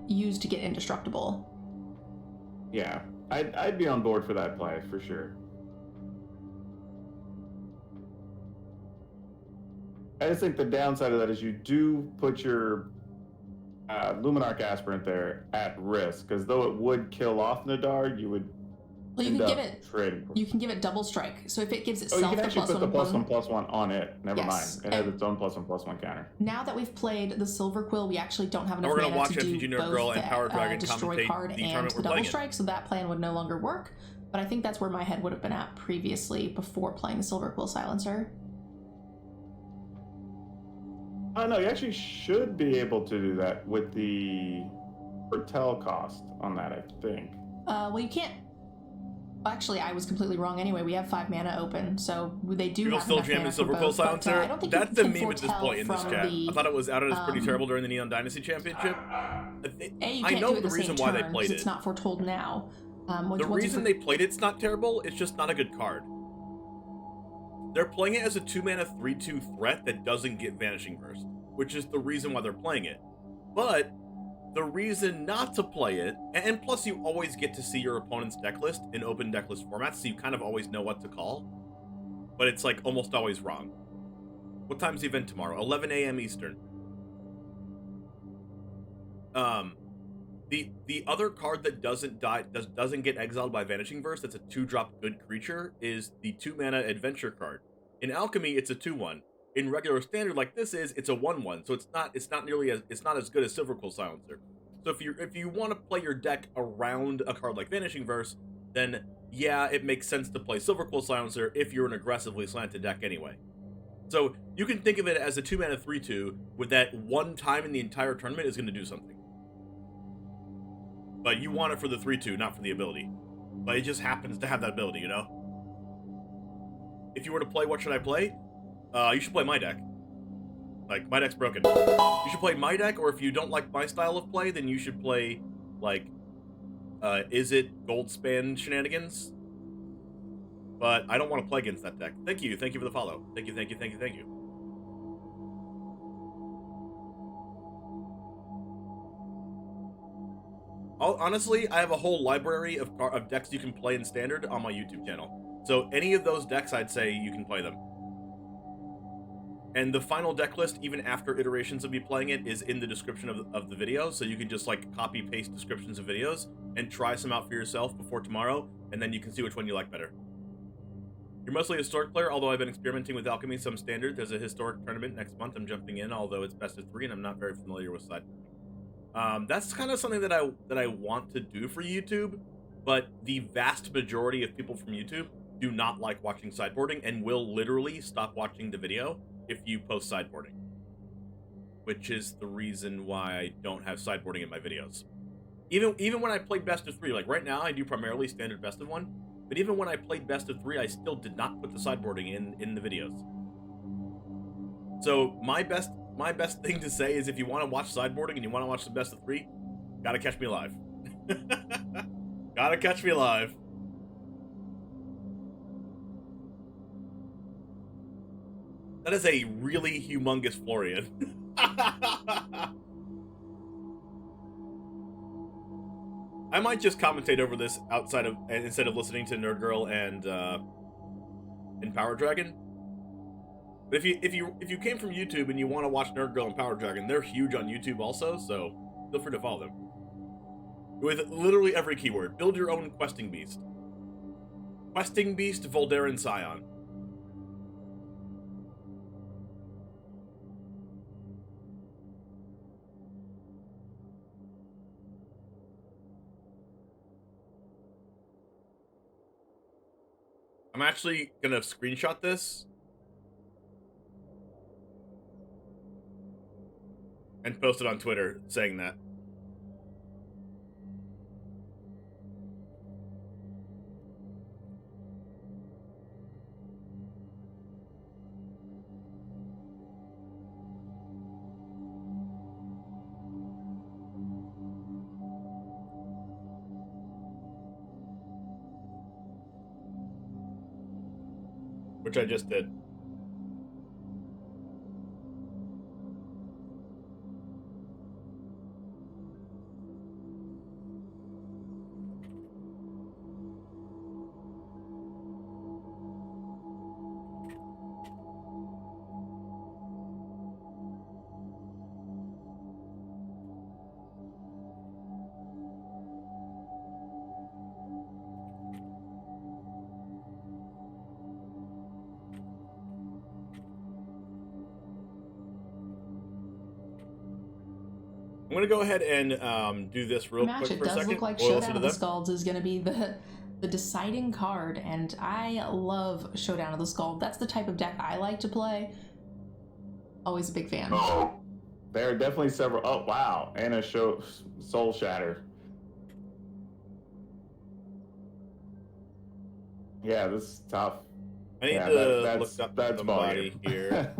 use to get Indestructible. Yeah, I'd be on board for that play, for sure. I just think the downside of that is you do put your Luminarch Aspirant there at risk, because though it would kill off Nadar, you would well, you can give it trading. You can give it double strike. So if it gives itself you can actually put the +1/+1 on it. Never Yes. mind. It has its own +1/+1 counter. Now that we've played the Silver Quill, we actually don't have enough We're gonna mana watch to MTG do Nerd both Girl and Power the Dragon destroy commentate card the and tournament the we're double playing strike, so that plan would no longer work. But I think that's where my head would have been at previously before playing the Silver Quill Silencer. No, you actually should be able to do that with the Foretell cost on that, I think. Well, you can't. Actually, I was completely wrong anyway. We have 5 mana open, so they do People have still enough mana jamming for Silver Quill both, but, Silencer. I don't think That's you the can meme at this point in this foretell chat. from I thought it was outed as pretty terrible during the Neon Dynasty Championship. You I can't know do it the the reason same why they turn, played 'cause it. It's not foretold now. The reason they played it's not terrible, it's just not a good card. They're playing it as a 2-mana 3/2 threat that doesn't get Vanishing Burst, which is the reason why they're playing it. But the reason not to play it, and plus you always get to see your opponent's deck list in open deck list formats, so you kind of always know what to call, but it's like almost always wrong. What time's the event tomorrow? 11 a.m. Eastern. The other card that doesn't get exiled by Vanishing Verse, that's a 2-drop good creature, is the 2-mana Adventure card. In Alchemy, it's a 2/1. In regular standard like this it's a 1/1, so it's not as good as Silverquill Silencer. So if you want to play your deck around a card like Vanishing Verse, then yeah, it makes sense to play Silverquill Silencer if you're an aggressively slanted deck anyway. So you can think of it as a 2-mana 3/2 with that one time in the entire tournament is going to do something. But you want it for the 3/2, not for the ability. But it just happens to have that ability, you know? If you were to play What Should I Play? You should play my deck. Like, my deck's broken. You should play my deck, or if you don't like my style of play, then you should play, like, Is It Goldspan Shenanigans? But I don't want to play against that deck. Thank you for the follow. Thank you. Honestly, I have a whole library of decks you can play in Standard on my YouTube channel. So any of those decks, I'd say you can play them. And the final deck list, even after iterations of me playing it, is in the description of the video, so you can just like copy-paste descriptions of videos and try some out for yourself before tomorrow, and then you can see which one you like better. You're mostly a Historic player, although I've been experimenting with Alchemy some Standard. There's a Historic tournament next month I'm jumping in, although it's best of 3, and I'm not very familiar with sideboarding. That's kind of something that I want to do for YouTube, but the vast majority of people from YouTube do not like watching sideboarding and will literally stop watching the video if you post sideboarding, which is the reason why I don't have sideboarding in my videos. Even when I played best of 3, like right now I do primarily Standard best of 1, but even when I played best of 3, I still did not put the sideboarding in the videos. So my best thing to say is if you want to watch sideboarding and you want to watch the best of 3, gotta catch me live. Gotta catch me live. That is a really humongous Florian. I might just commentate over this instead of listening to Nerd Girl and Power Dragon. But if you came from YouTube and you want to watch Nerd Girl and Power Dragon, they're huge on YouTube also, so feel free to follow them. With literally every keyword. Build your own Questing Beast. Questing Beast, Voldaran Scion. I'm actually gonna screenshot this and post it on Twitter saying that. Which I just did. I'm gonna go ahead and do this real quick for a second. It does look like Showdown of the Skalds is gonna be the deciding card, and I love Showdown of the Skald. That's the type of deck I like to play. Always a big fan. Oh, there are definitely several. Oh wow, and a Soul Shatter. Yeah, this is tough. I need to look up that's somebody here.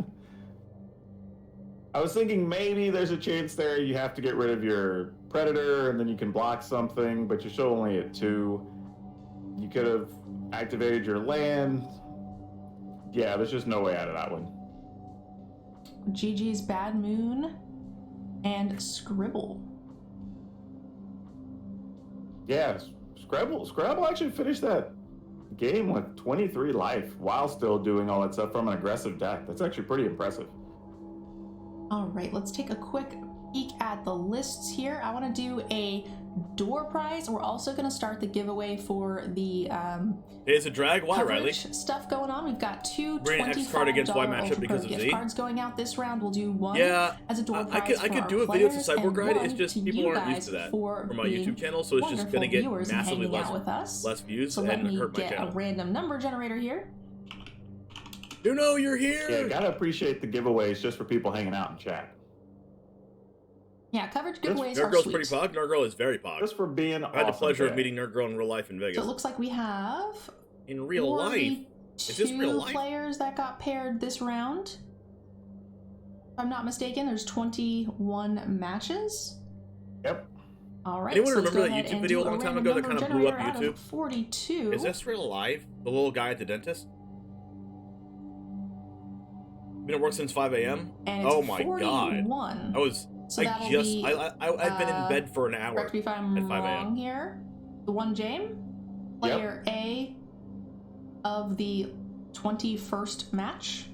I was thinking maybe there's a chance there you have to get rid of your Predator and then you can block something, but you're still only at 2. You could have activated your land. Yeah, there's just no way out of that one. GG's Bad Moon and Scribble. Yeah, Scrabble actually finished that game with 23 life while still doing all that stuff from an aggressive deck. That's actually pretty impressive. All right, let's take a quick peek at the lists here. I want to do a door prize. We're also going to start the giveaway for the It's a drag. Why, coverage Riley? stuff going on. We've got two Bring an X card $25 against Y matchup Ultra because Pro of gift Z. cards going out this round. We'll do one as a door I prize could for do our a video to players Cyborg and Guide. one It's just to people you aren't used guys to that for from my being YouTube channel, so it's just wonderful gonna get viewers and massively hanging out with us. less views So and let me hurt my get a channel. random number generator here. You know you're here. Yeah, gotta appreciate the giveaways just for people hanging out in chat. Yeah, coverage giveaways Nerd are Girl's sweet. pretty pog. Nerd Girl is very pog. Just for being I had the awesome pleasure of today. meeting Nerd Girl in real life in So Vegas. it looks like we have In real life? Is this real two life? players that got paired this round. If I'm not mistaken, there's 21 matches. Yep. All right. Anyone so let's remember go that ahead YouTube and video do a long time random ago that number kind of blew up generator out of YouTube? 42. Is this real life? The little guy at the dentist? Been at work since 5 a.m. And it's Oh my god! 41. I was. So I that'll just. be, I've been in bed for an hour. Correct me if I'm at 5 a.m. wrong here. The one James, player A of the 21st match.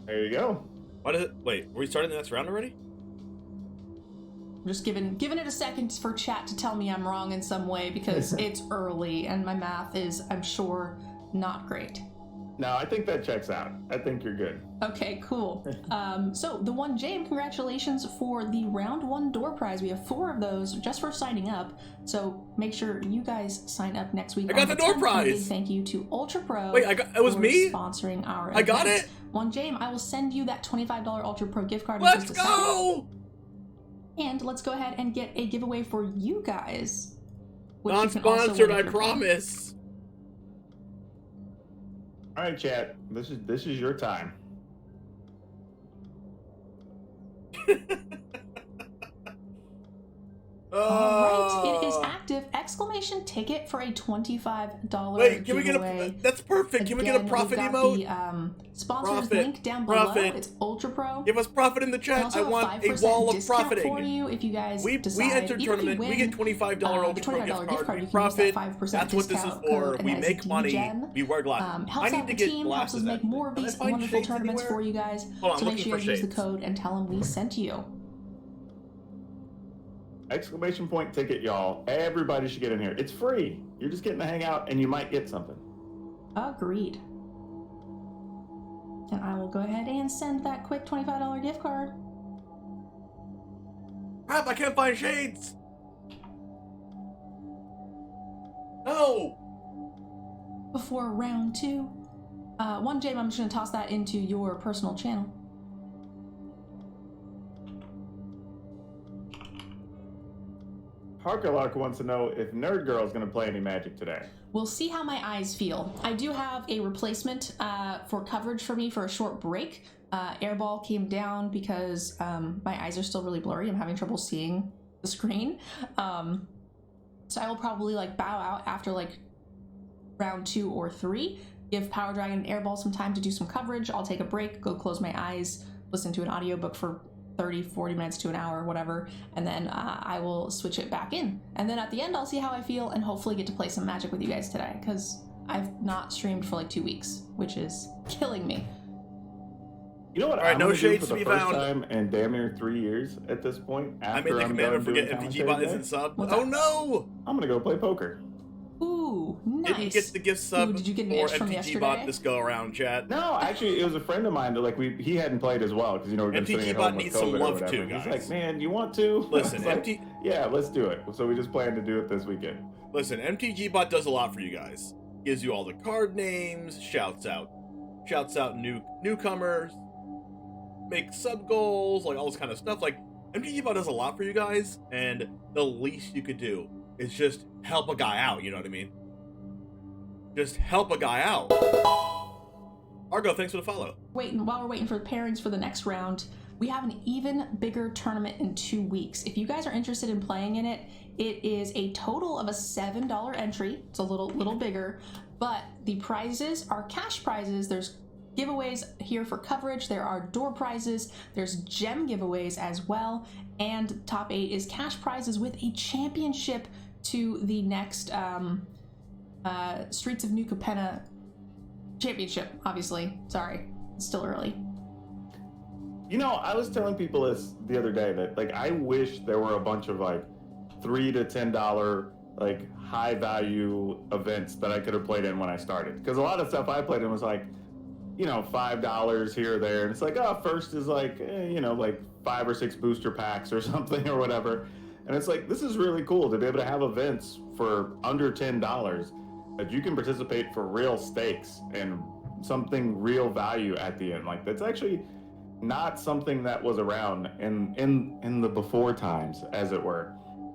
There you go. Why does it? Wait, were we starting the next round already? I'm just giving it a second for chat to tell me I'm wrong in some way because it's early and my math is, I'm sure, not great. No, I think that checks out. I think you're good. Okay, cool. So the one James, congratulations for the round 1 door prize. We have 4 of those just for signing up. So make sure you guys sign up next week. I got the door 10th. And a prize! big thank you to Ultra Pro. Wait, it was for me? sponsoring our I got event. it? One James, I will send you that $25 Ultra Pro gift card. in Let's just a second. go! And let's go ahead and get a giveaway for you guys. which you can also Non-sponsored, win I if you're playing. promise. All right, chat. This is your time. All right, it is active! Exclamation ticket for a $25 Wait, can we get giveaway. a? That's perfect. Can we get a Again, profit we've got emote? The sponsors Profit. link down below. Profit. It's Ultra Pro. Give us profit in the And chat. also I a want a 5% wall of discount profiting. for you if you guys We decide, enter even if you tournament. We win, get $25 Ultra Pro $25 gift card. We you can profit. use that 5% That's what this is discount for. code, We and as make money. DEGEN, We wear glasses. helps I need out to the get team, helps glasses. us make more of Can I these find wonderful shades tournaments anywhere? for you guys. Hold on, So I'm make looking sure for you use the shades. code and tell them we sent you. Exclamation point ticket, y'all. Everybody should get in here. It's free. You're just getting to hang out, and you might get something. Agreed. And I will go ahead and send that quick $25 gift card. Crap, I can't find shades. No. Before round 2. One James, I'm just going to toss that into your personal channel. Harkalark wants to know if Nerd Girl is going to play any Magic today. We'll see how my eyes feel. I do have a replacement for coverage for me for a short break. Airball came down because my eyes are still really blurry. I'm having trouble seeing the screen. So I will probably bow out after round 2 or 3. Give Power Dragon and Airball some time to do some coverage. I'll take a break, go close my eyes, listen to an audiobook for 30, 40 minutes to an hour, whatever, and then I will switch it back in. And then at the end, I'll see how I feel and hopefully get to play some Magic with you guys today, because I've not streamed for 2 weeks, which is killing me. You know what? All right, I'm no gonna do shades for to the be first found. time in damn near 3 years at this point. I made After the I'm commander done forget doing MTG commentary bot today, isn't sub. What's Oh that? no! I'm gonna go play poker. Ooh, nice. Did you get the gift sub Ooh, did you get an or itch from MTG yesterday? bot this go around, chat? No, actually, it was a friend of mine that he hadn't played as well because we're going to MTG sitting at bot home with needs some COVID or love whatever. too, He's guys. like, man, you want to? Listen, I was like, yeah, let's do it. So we just plan to do it this weekend. Listen, MTG bot does a lot for you guys. Gives you all the card names, shouts out newcomers, makes sub goals, all this kind of stuff. MTG bot does a lot for you guys, and the least you could do is just help a guy out. You know what I mean? Just help a guy out. Argo, thanks for the follow. While we're waiting for the pairings for the next round, we have an even bigger tournament in 2 weeks. If you guys are interested in playing in it, it is a total of a $7 entry. It's a little bigger, but the prizes are cash prizes. There's giveaways here for coverage. There are door prizes. There's gem giveaways as well. And top 8 is cash prizes with a championship to the next Streets of New Capenna championship, obviously. Sorry, it's still early. You know, I was telling people this the other day that, like, I wish there were a bunch of, like, $3 to $10, like, high value events that I could have played in when I started. Because a lot of stuff I played in was, like, you know, $5 here or there. And it's like, oh, first is, like, you know, like 5 or 6 booster packs or something or whatever. And it's like, this is really cool to be able to have events for under $10 that you can participate for real stakes and something real value at the end. Like, that's actually not something that was around in the before times, as it were.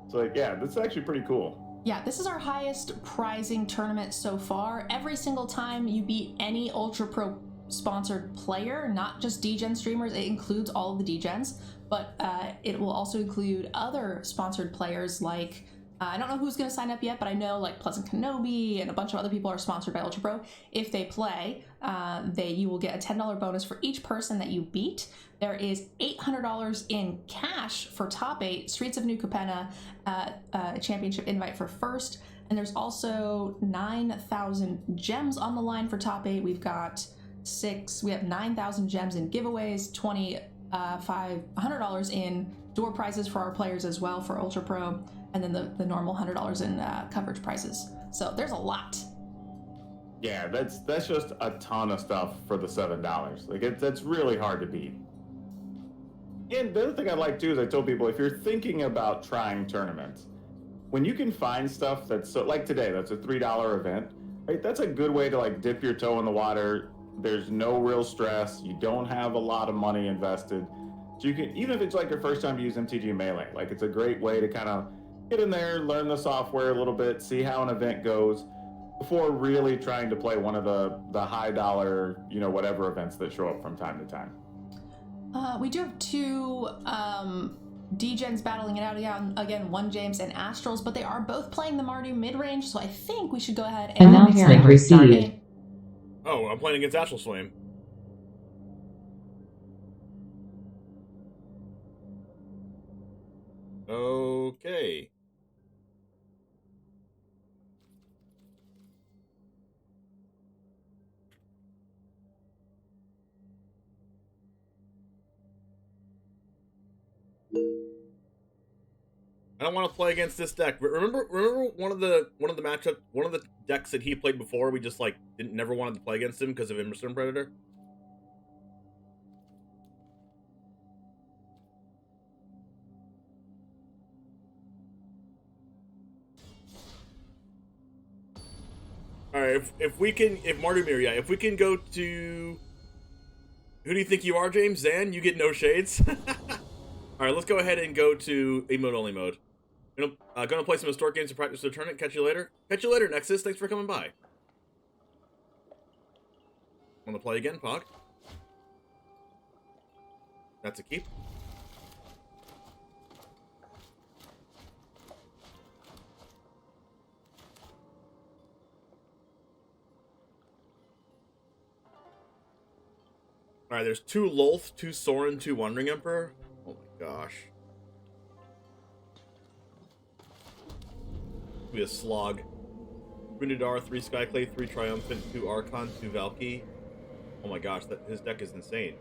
So, like, yeah, this is actually pretty cool. Yeah, this is our highest prizing tournament so far. Every single time you beat any Ultra Pro sponsored player, not just DEGEN streamers, it includes all of the DEGENs, but it will also include other sponsored players like, I don't know who's going to sign up yet, but I know like Pleasant Kenobi and a bunch of other people are sponsored by Ultra Pro. If they play, you will get a $10 bonus for each person that you beat. There is $800 in cash for top 8, Streets of New Capenna championship invite for first, and there's also 9,000 gems on the line for top 8. We have 9,000 gems in giveaways, $100 in door prizes for our players as well for Ultra Pro, and then the normal $100 in coverage prizes. So there's a lot. Yeah, that's just a ton of stuff for the $7. Like, that's really hard to beat. And the other thing I like too is I told people, if you're thinking about trying tournaments, when you can find stuff that's so, like today, that's a $3 event, right? That's a good way to like dip your toe in the water. There's no real stress. You don't have a lot of money invested. So you can, even if it's like your first time to use MTG Melee, like it's a great way to kind of get in there, learn the software a little bit, see how an event goes before really trying to play one of the high dollar, you know, whatever events that show up from time to time. We do have 2 DEGENs battling it out again, One James and Astrals, but they are both playing the MARDU mid-range, so I think we should go ahead and Announcement received. Oh, I'm playing against Astral's Flame. Okay. I don't want to play against this deck. Remember one of the decks that he played before, we just like never wanted to play against him because of Immersion Predator? Alright, if MARDU Mirror, yeah, if we can go to... Who do you think you are, James? Zan? You get no shades? Alright, let's go ahead and go to emote-only mode. Gonna play some historic games to practice the tournament. Catch you later. Catch you later, Nexus. Thanks for coming by. Wanna play again, Pog? That's a keep. Alright, there's 2 Lolth, 2 Sorin, 2 Wandering Emperor. Oh my gosh. Be a slog. 3 Nidar, 3 Skyclave, 3 Triumphant, 2 Archon, 2 Valky. Oh my gosh, his deck is insane.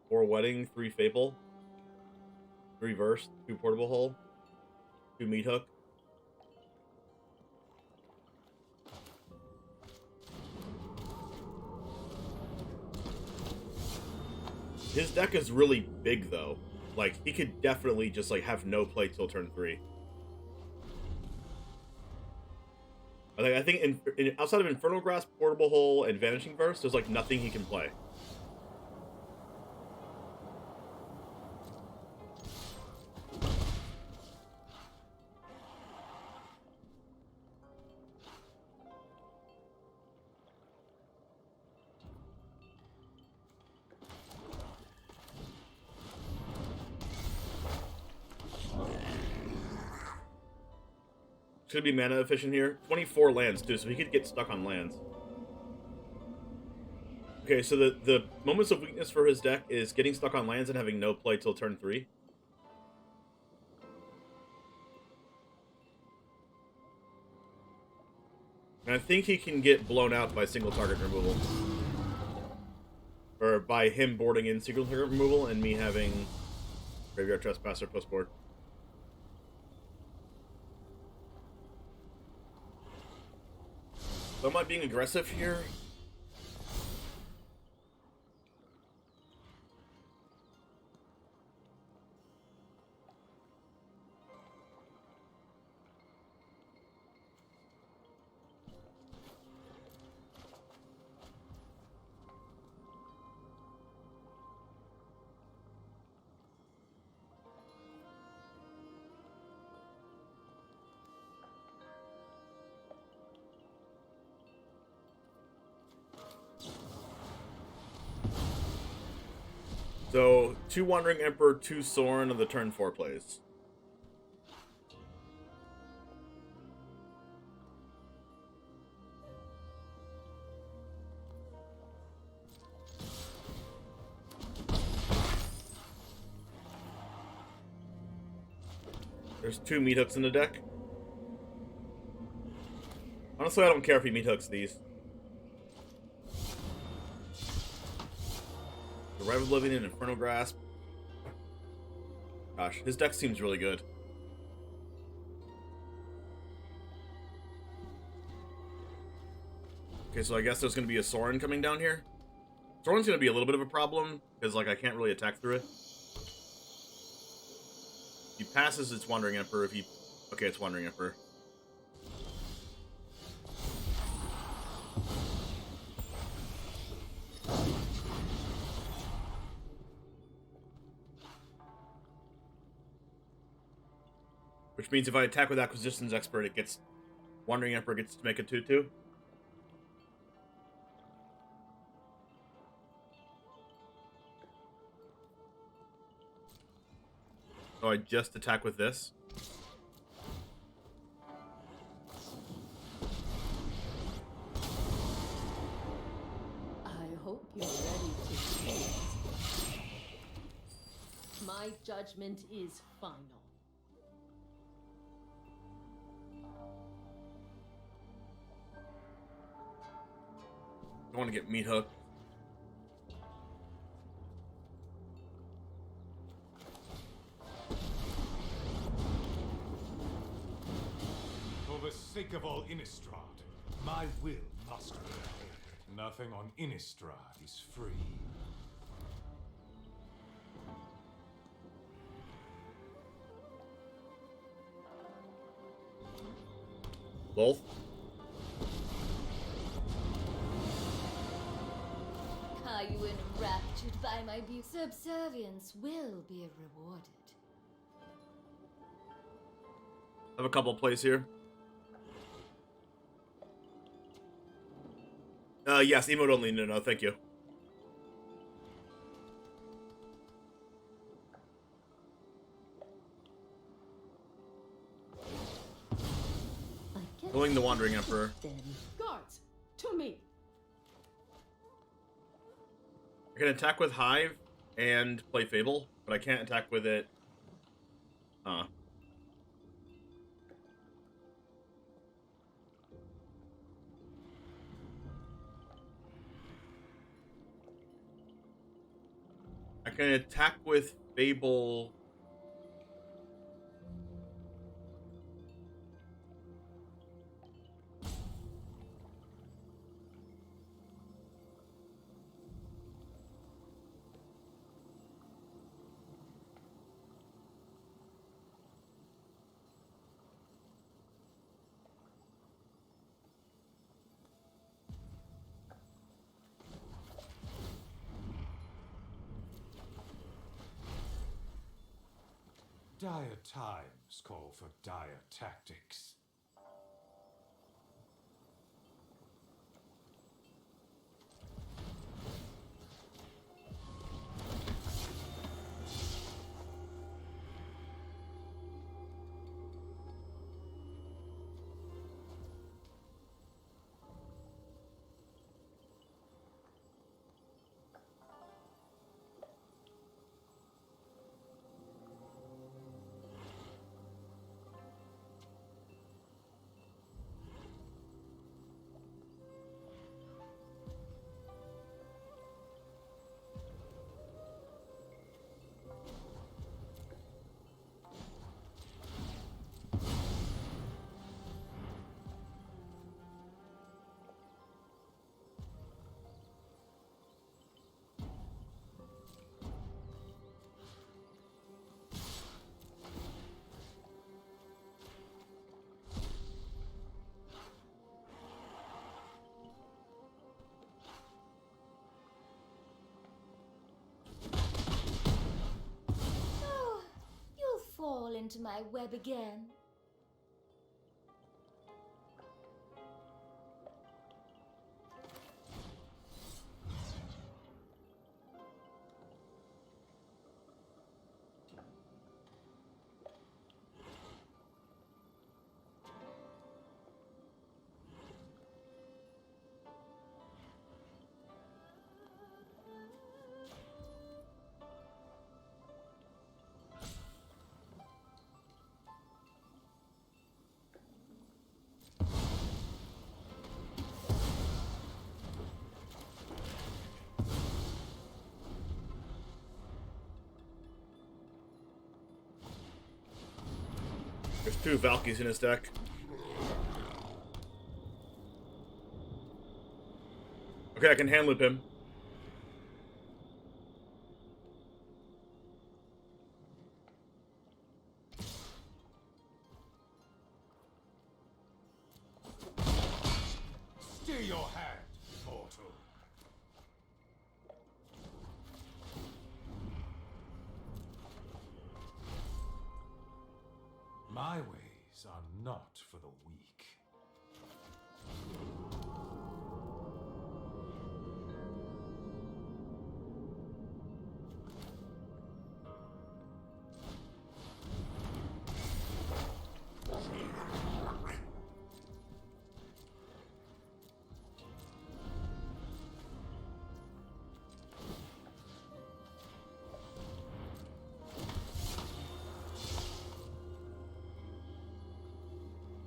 4 Wedding, 3 Fable, 3 Verse, 2 Portable Hull, 2 Meat Hook. His deck is really big though. Like, he could definitely just, like, have no play till turn 3. I think outside of Infernal Grasp, Portable Hole, and Vanishing Verse, there's, like, nothing he can play. Should be mana efficient here. 24 lands, too, so he could get stuck on lands. Okay, so the moments of weakness for his deck is getting stuck on lands and having no play till turn 3. And I think he can get blown out by single target removal. Or by him boarding in single target removal and me having Graveyard Trespasser post board. So am I being aggressive here? So, 2 Wandering Emperor, 2 Sorin of the turn 4 plays. There's 2 meat hooks in the deck. Honestly, I don't care if he meat hooks these. The Red Oblivion and Infernal Grasp. Gosh, his deck seems really good. Okay, so I guess there's going to be a Sorin coming down here. Sorin's going to be a little bit of a problem, because, like, I can't really attack through it. If he passes, it's Wandering Emperor. If he... Okay, it's Wandering Emperor. Which means if I attack with Acquisitions Expert, it gets... Wandering Emperor gets to make a 2/2. So I just attack with this. I hope you're ready to see it. My judgment is final. I want to get meat hook. For the sake of all Innistrad, my will must prevail. Nothing on Innistrad is free. Both? Are you enraptured by my beauty? Subservience will be rewarded. I have a couple plays here. Yes, emote only. No, thank you. Pulling the Wandering Emperor. Guards, to me. I can attack with Hive and play Fable, but I can't attack with it. I can attack with Fable. Dire times call for dire tactics. into my web again. There's 2 Valkyries in his deck. Okay, I can hand loop him. Stay your hand, mortal. My ways are not for the weak.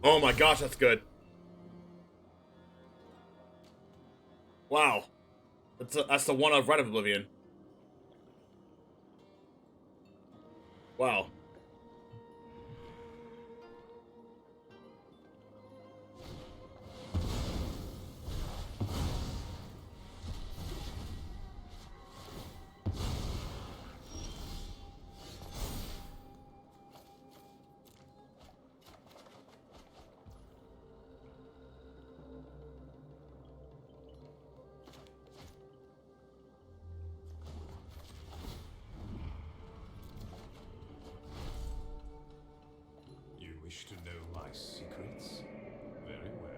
Oh my gosh, that's good. Wow. That's the one of Rite of Oblivion. Wow. Wish to know my secrets? Very well.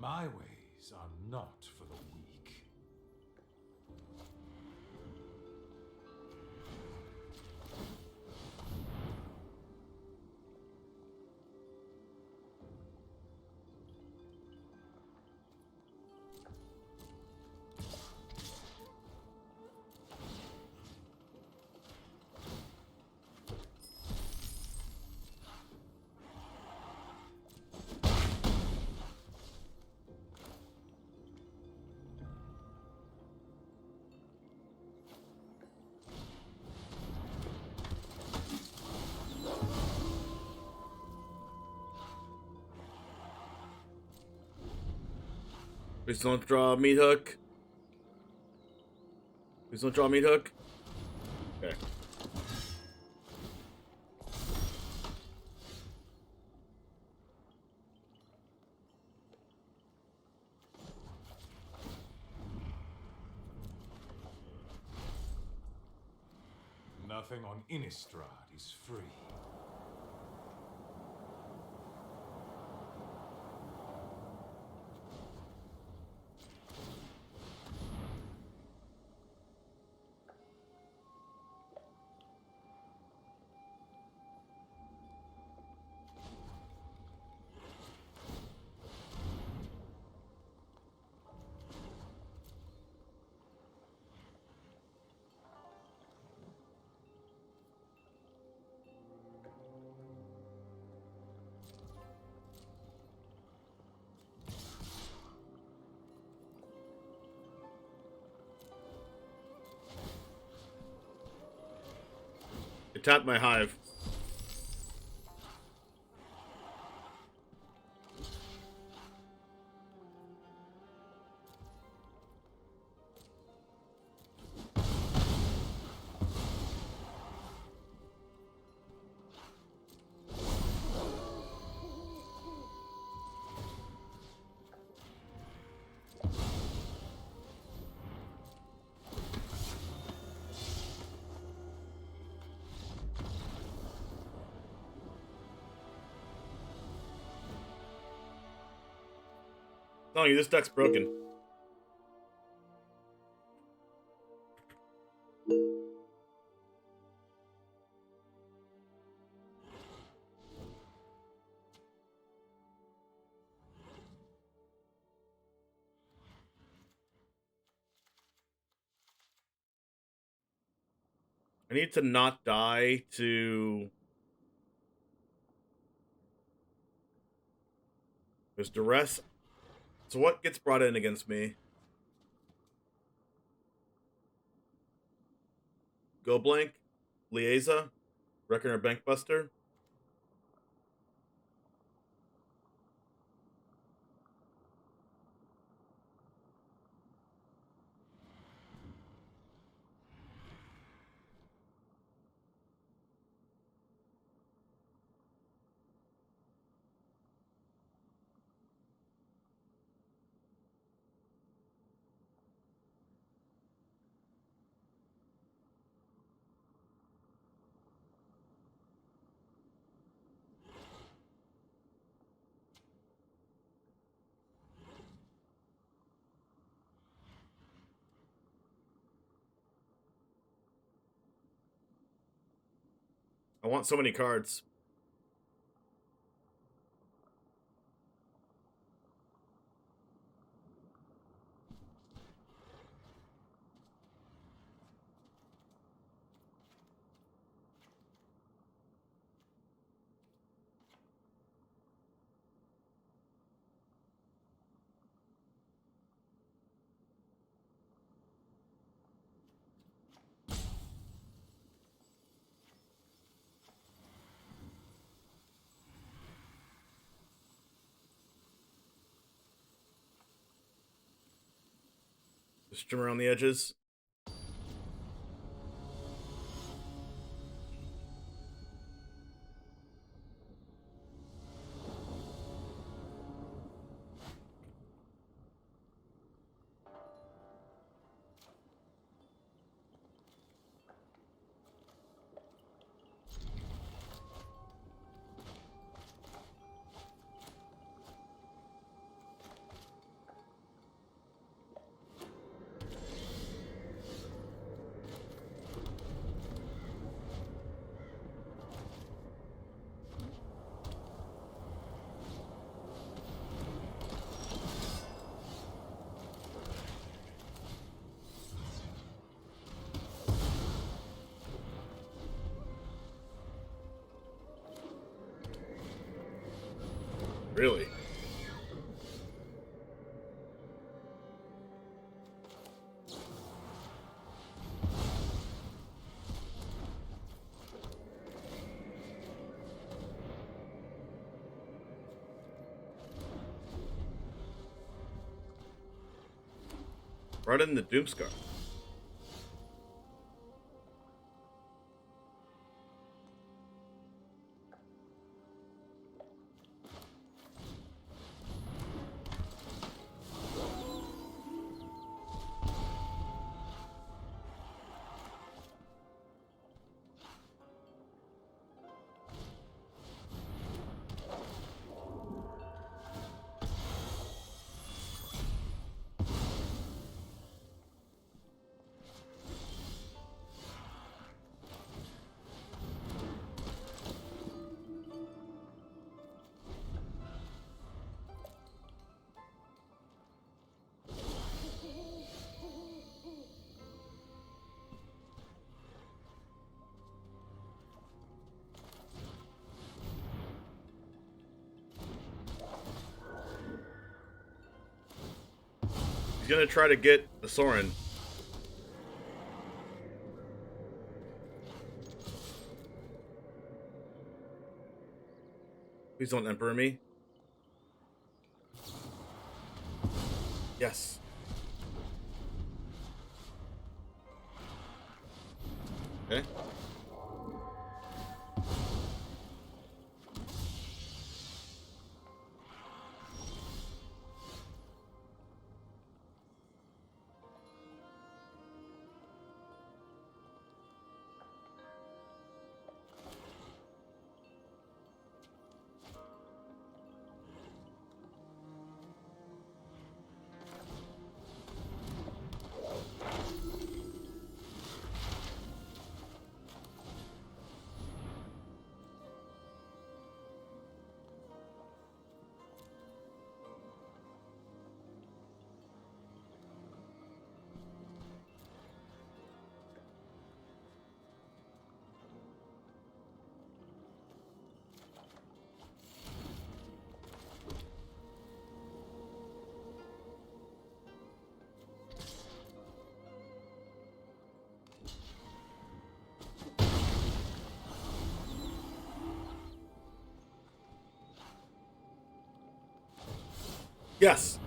My ways are not for the weak. Please don't draw a meat hook. Please don't draw a meat hook. Okay. Nothing on Innistrad is free. It tapped my hive. Telling you, this deck's broken. I need to not die to... There's duress. So what gets brought in against me? Go Blank, Liaisa, Reckoner Bankbuster. I want so many cards. Just trim around the edges. Really? Brought in the Doomscar. gonna try to get the Soren. Please don't Emperor me. Yes. Okay. Yes.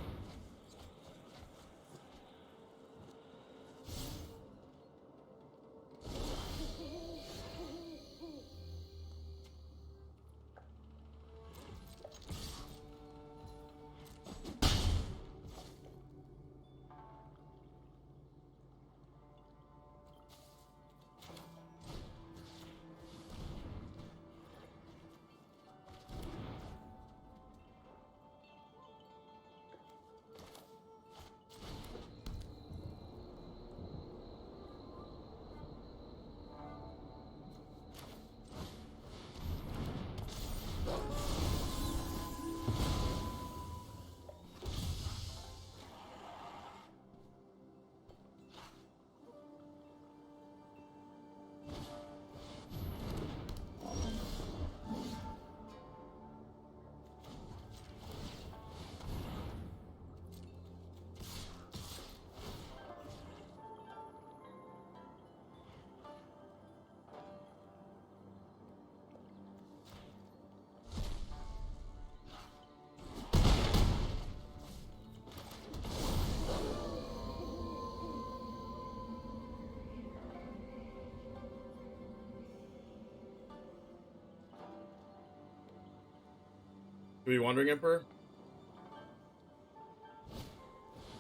Are we Wandering Emperor?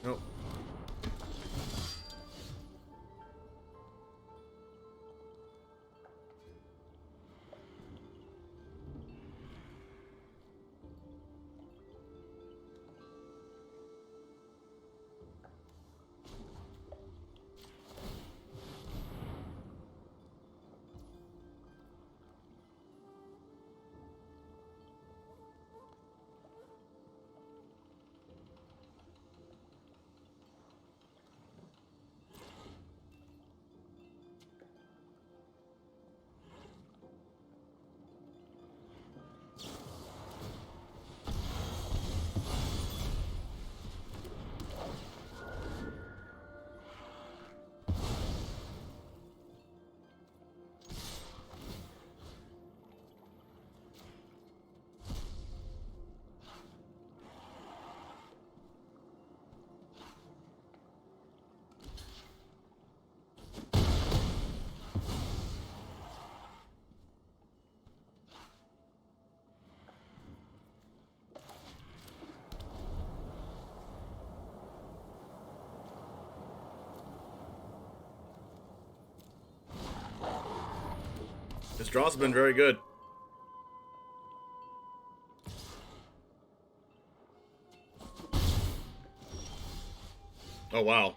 Nope. This draw's been very good. Oh, wow.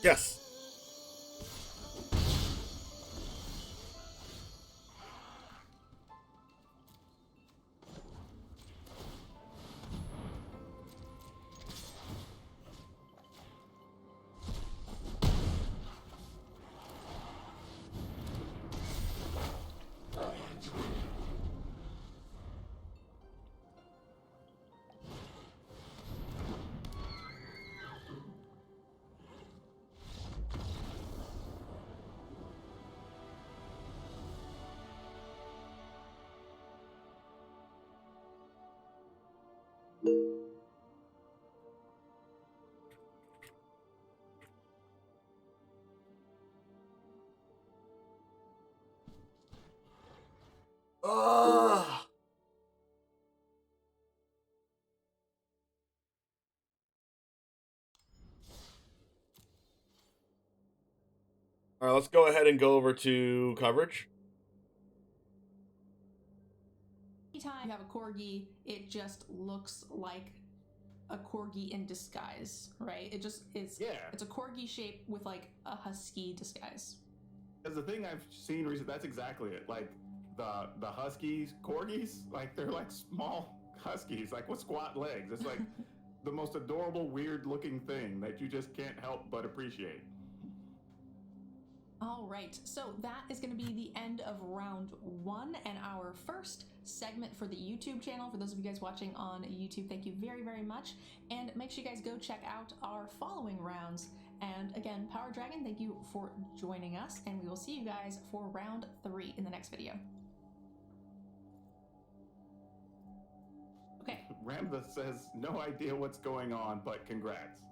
Yes. All right, let's go ahead and go over to coverage. Anytime you have a corgi, it just looks like a corgi in disguise, right? It just is. Yeah. It's a corgi shape with like a husky disguise. Because the thing I've seen recently, that's exactly it. Like the huskies, corgis, like they're like small huskies, like with squat legs. It's like the most adorable, weird-looking thing that you just can't help but appreciate. All right, so that is going to be the end of round 1 and our first segment for the YouTube channel. For those of you guys watching on YouTube, thank you very, very much. And make sure you guys go check out our following rounds. And again, Power Dragon, thank you for joining us, and we will see you guys for round 3 in the next video. Okay. Ramtha says, no idea what's going on, but congrats.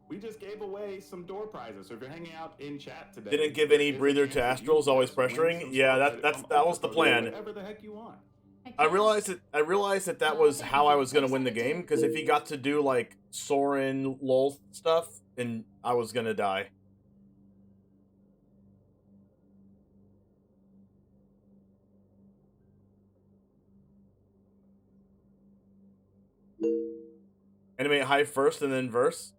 We just gave away some door prizes, so if you're hanging out in chat today... Didn't give any breather to Astrals, always pressuring. Yeah, that was the plan. Whatever the heck you want. I realized that was how I was gonna win the game, because if he got to do like Sorin lol stuff, then I was gonna die. Animate high first and then verse.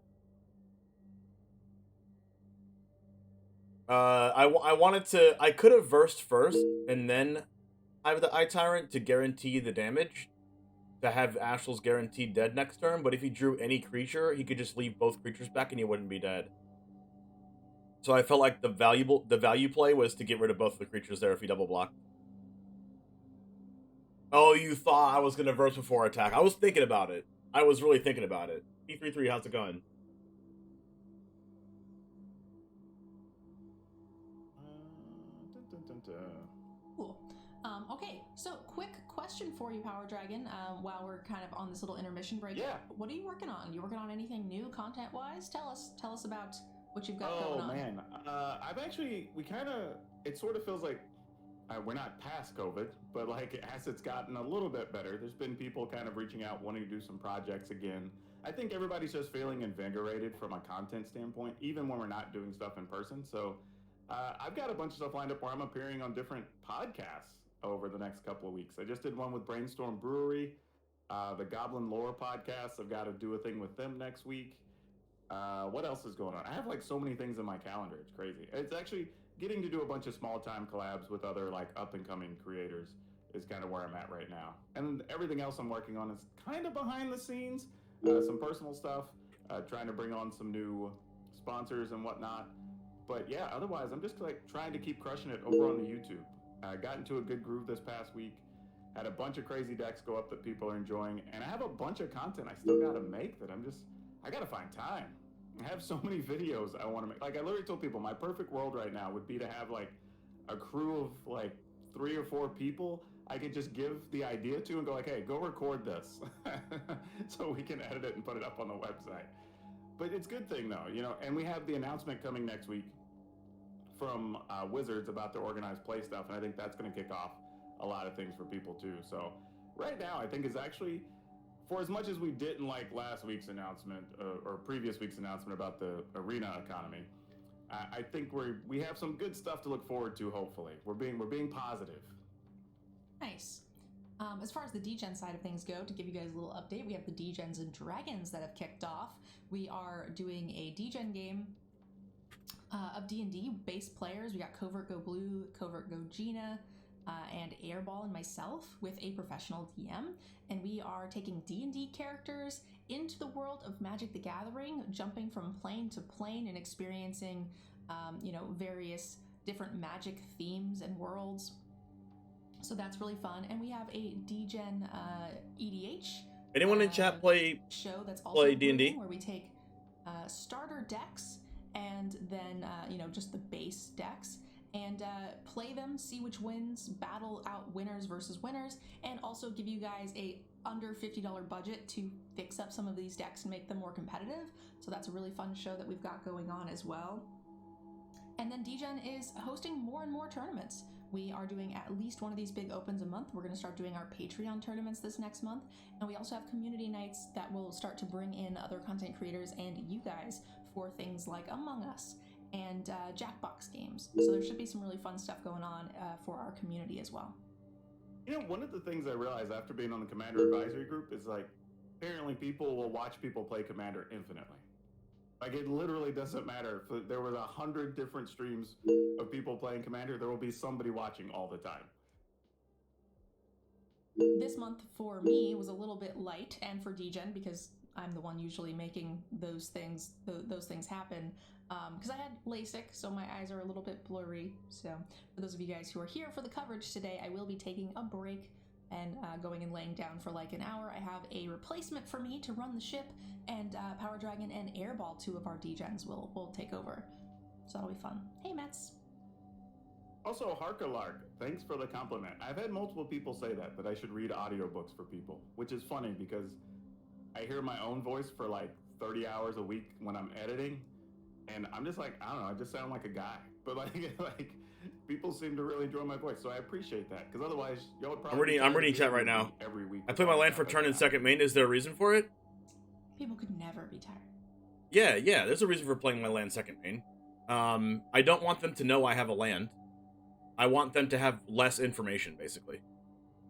I could have versed first and then have the Eye Tyrant to guarantee the damage, to have Astrals guaranteed dead next turn, but if he drew any creature, he could just leave both creatures back and he wouldn't be dead. So I felt like the value play was to get rid of both of the creatures there if he double blocked. Oh, you thought I was gonna verse before attack. I was thinking about it. I was really thinking about it. P33, how's it going? Cool. Okay, so quick question for you, Power Dragon, while we're kind of on this little intermission break. Yeah. What are you working on? You working on anything new content-wise? Tell us about what you've got going on. Oh, man. It sort of feels like we're not past COVID, but like as it's gotten a little bit better, there's been people kind of reaching out, wanting to do some projects again. I think everybody's just feeling invigorated from a content standpoint, even when we're not doing stuff in person. So I've got a bunch of stuff lined up where I'm appearing on different podcasts over the next couple of weeks. I just did one with Brainstorm Brewery, the Goblin Lore podcast. I've got to do a thing with them next week. What else is going on? I have like so many things in my calendar. It's crazy. It's actually getting to do a bunch of small time collabs with other like up and coming creators is kind of where I'm at right now. And everything else I'm working on is kind of behind the scenes, some personal stuff, trying to bring on some new sponsors and whatnot. But yeah, otherwise I'm just like trying to keep crushing it over on the YouTube. I got into a good groove this past week, had a bunch of crazy decks go up that people are enjoying, and I have a bunch of content I still gotta make that I gotta find time. I have so many videos I want to make. Like I literally told people my perfect world right now would be to have like a crew of like 3 or 4 people I could just give the idea to and go like, hey, go record this. So we can edit it and put it up on the website. But it's a good thing though, you know, and we have the announcement coming next week from Wizards about their organized play stuff, and I think that's going to kick off a lot of things for people too. So right now I think is actually, for as much as we didn't like last week's announcement or previous week's announcement about the arena economy, I think we have some good stuff to look forward to. Hopefully, we're being positive. Nice. As far as the DEGEN side of things go, to give you guys a little update, we have the DEGENs and Dragons that have kicked off. We are doing a DEGEN game of D&D base players. We got CovertGoBlue, CovertGoGina, and Airball and myself with a professional DM, and we are taking D&D characters into the world of Magic the Gathering, jumping from plane to plane and experiencing, various different Magic themes and worlds. So that's really fun, and we have a DEGEN EDH. Anyone in chat play show that's also play D&D? where we take starter decks and then just the base decks and play them, see which wins, battle out winners versus winners, and also give you guys a under $50 budget to fix up some of these decks and make them more competitive. So that's a really fun show that we've got going on as well. And then DEGEN is hosting more and more tournaments. We are doing at least one of these big opens a month. We're going to start doing our Patreon tournaments this next month. And we also have community nights that will start to bring in other content creators and you guys for things like Among Us and Jackbox games. So there should be some really fun stuff going on for our community as well. One of the things I realized after being on the Commander Advisory Group is like, apparently people will watch people play Commander infinitely. Like, it literally doesn't matter. If there was 100 different streams of people playing Commander, there will be somebody watching all the time. This month for me was a little bit light, and for DEGEN, because I'm the one usually making those things happen. Because I had LASIK, so my eyes are a little bit blurry. So for those of you guys who are here for the coverage today, I will be taking a break and going and laying down for like an hour. I have a replacement for me to run the ship, and Power Dragon and Airball, two of our DEGENs, will take over. So that'll be fun. Hey, Mets. Also, Harkalark, thanks for the compliment. I've had multiple people say that I should read audiobooks for people, which is funny because I hear my own voice for like 30 hours a week when I'm editing, and I'm just like, I don't know, I just sound like a guy. But like people seem to really enjoy my voice, so I appreciate that, because otherwise y'all would probably... I'm reading chat right now. Every week. I play my land for turn in second main. Is there a reason for it? People could never be tired. Yeah, there's a reason for playing my land second main. I don't want them to know I have a land. I want them to have less information, basically.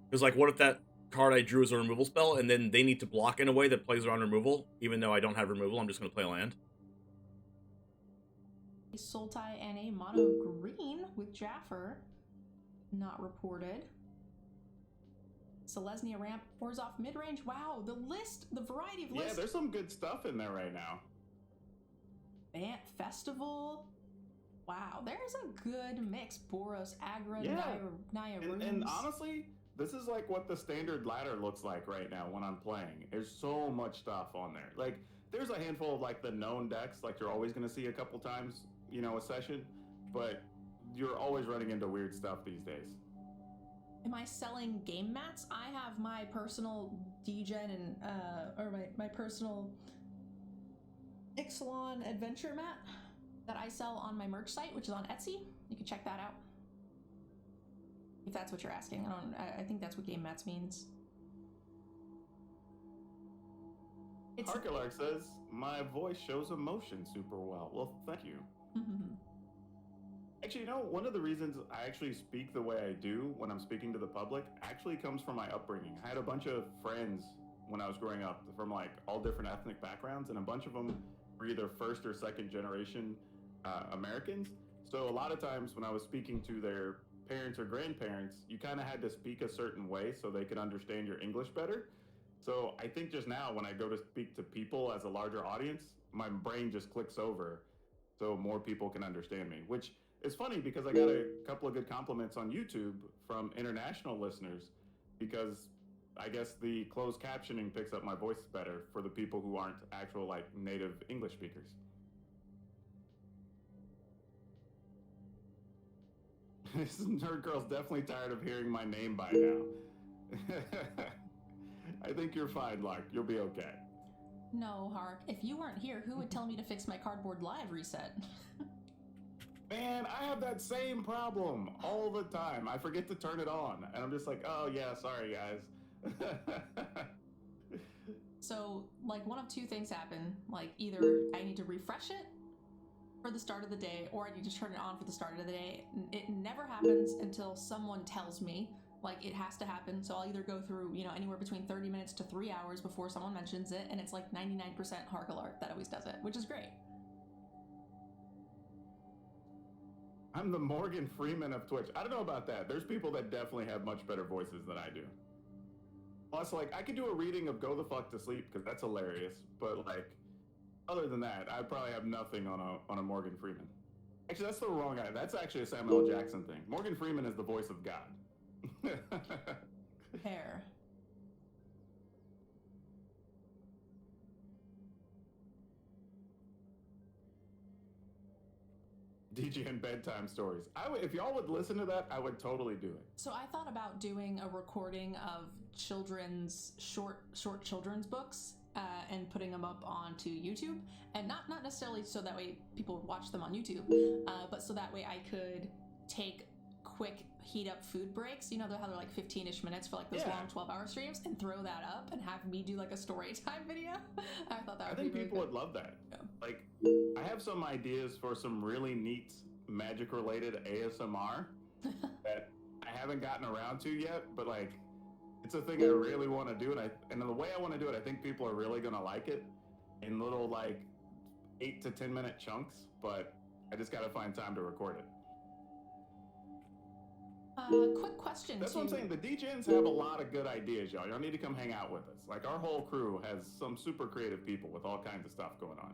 Because, like, what if that card I drew is a removal spell, and then they need to block in a way that plays around removal, even though I don't have removal, I'm just going to play a land? A Sultai and a mono green with Jaffer. Not reported. Selesnya ramp pours off mid-range. Wow, the variety of lists. Yeah, there's some good stuff in there right now. Bant Festival. Wow, there's a good mix. Boros, Agra, Yeah. Naya Runes. And honestly, this is like what the standard ladder looks like right now when I'm playing. There's so much stuff on there. Like, there's a handful of like the known decks, like you're always going to see a couple times, a session, but you're always running into weird stuff these days. Am I selling game mats? I have my personal DEGEN and or my personal Ixalan adventure mat that I sell on my merch site, which is on Etsy. You can check that out if that's what you're asking. I think that's what game mats means. Harkalark says, my voice shows emotion super well. Well, thank you. Actually, one of the reasons I actually speak the way I do when I'm speaking to the public actually comes from my upbringing. I had a bunch of friends when I was growing up from like all different ethnic backgrounds, and a bunch of them were either first or second generation Americans. So a lot of times when I was speaking to their parents or grandparents, you kind of had to speak a certain way so they could understand your English better. So I think just now when I go to speak to people as a larger audience, my brain just clicks over so more people can understand me, which is funny because I got a couple of good compliments on YouTube from international listeners, because I guess the closed captioning picks up my voice better for the people who aren't actual like native English speakers. This nerd girl's definitely tired of hearing my name by now. I think you're fine, Lark. You'll be okay. No, Hark. If you weren't here, who would tell me to fix my cardboard live reset? Man, I have that same problem all the time. I forget to turn it on, and I'm just like, oh yeah, sorry guys. So, like, one of two things happen. Like, either I need to refresh it for the start of the day, or I need to turn it on for the start of the day. It never happens until someone tells me, like, it has to happen. So I'll either go through, anywhere between 30 minutes to 3 hours before someone mentions it, and it's like 99% Harkalark that always does it, which is great. I'm the Morgan Freeman of Twitch. I don't know about that. There's people that definitely have much better voices than I do. Plus, like, I could do a reading of Go the Fuck to Sleep because that's hilarious. But, like, other than that, I probably have nothing on a Morgan Freeman. Actually, that's the wrong guy. That's actually a Samuel L. Jackson thing. Morgan Freeman is the voice of God. Hair. DGN bedtime stories. If y'all would listen to that, I would totally do it. So I thought about doing a recording of children's short children's books and putting them up onto YouTube, and not necessarily so that way people would watch them on YouTube, but so that way I could take quick heat up food breaks. You know how they're like 15-ish minutes for like those long 12-hour streams, and throw that up and have me do like a story time video. I thought that would be really people good. would love that. Yeah. Like, I have some ideas for some really neat magic-related ASMR that I haven't gotten around to yet, but like, it's a thing I really want to do, and the way I want to do it, I think people are really gonna like it in little like 8 to 10 minute chunks. But I just gotta find time to record it. Quick question. That's what I'm saying. The DGens have a lot of good ideas, y'all. Y'all need to come hang out with us. Like, our whole crew has some super creative people with all kinds of stuff going on.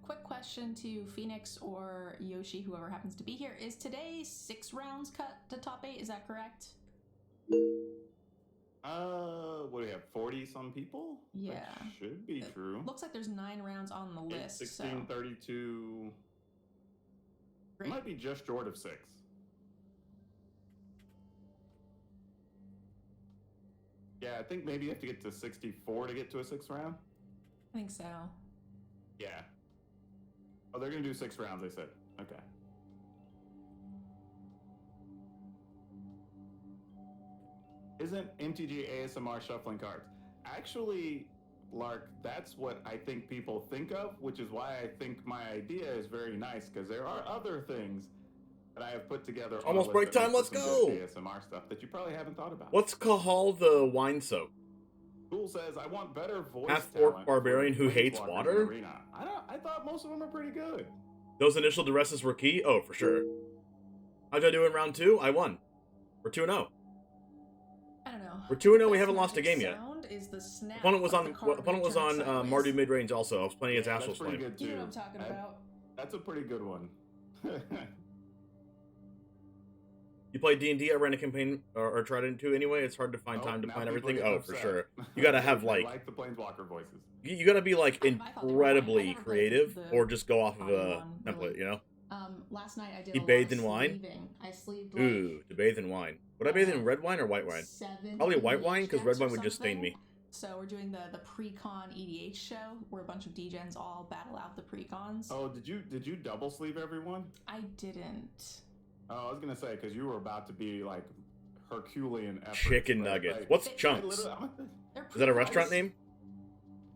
Quick question to Phoenix or Yoshi, whoever happens to be here. Is today 6 rounds cut to top 8? Is that correct? What do we have? 40 some people? Yeah. That should be true. Looks like there's 9 rounds on the list. 16, 32. Great. Might be just short of 6. Yeah, I think maybe you have to get to 64 to get to a 6th round. I think so. Yeah. Oh, they're gonna do 6 rounds, they said. Okay. Isn't MTG ASMR shuffling cards? Actually, Lark, that's what I think people think of, which is why I think my idea is very nice, because there are other things that I have put together. Almost break time, let's go! ASMR stuff that you probably haven't thought about. What's Cahal the wine soap? Cool says, I want better voice Half-orc barbarian who hates water? I thought most of them are pretty good. Those initial duresses were key? Oh, for sure. How'd I do in round 2? I won. We're 2-0. I don't know. We're 2-0, we haven't lost a game yet. Is the snap Opponent was on MARDU midrange also. I was playing against Astral That's pretty Flame. good too. You know what I'm talking about. That's a pretty good one. You play D&D? I ran a campaign, or tried it too anyway. It's hard to find time to plan everything. Oh, for sure. You gotta have like the Planeswalker voices. You gotta be like incredibly creative, or just go off of a template, you know? Last night I did He bathed in wine? I sleeved Ooh, to bathe in wine. Would I bathe in red wine or white wine? 7 Probably white wine, because red EDH wine or would just stain me. So we're doing the pre-con EDH show, where a bunch of DGens all battle out the pre-cons. Oh, did you double sleeve everyone? I didn't. Oh, I was gonna say, because you were about to be like Herculean efforts. Chicken nuggets. What's Chunks? Is that a restaurant name?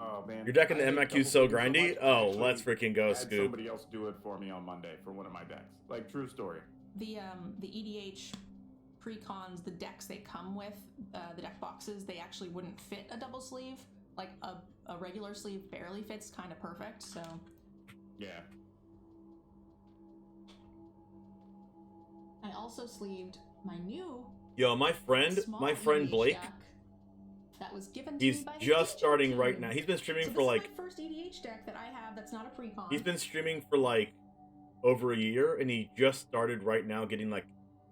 Oh man. Your deck in the MIQ so grindy? Oh, let's freaking go, I had Scoop. somebody else do it for me on Monday for one of my decks. Like, true story. The EDH pre-cons, the decks they come with, the deck boxes, they actually wouldn't fit a double sleeve. Like a regular sleeve barely fits, kind of perfect. So yeah. I also sleeved my new my friend EDH Blake. deck that was given to He's me by the just DEGEN starting team. right now. He's been streaming So for this like is my first EDH deck that I have that's not a pre-con. he's been streaming for like over a year, and he just started right now getting like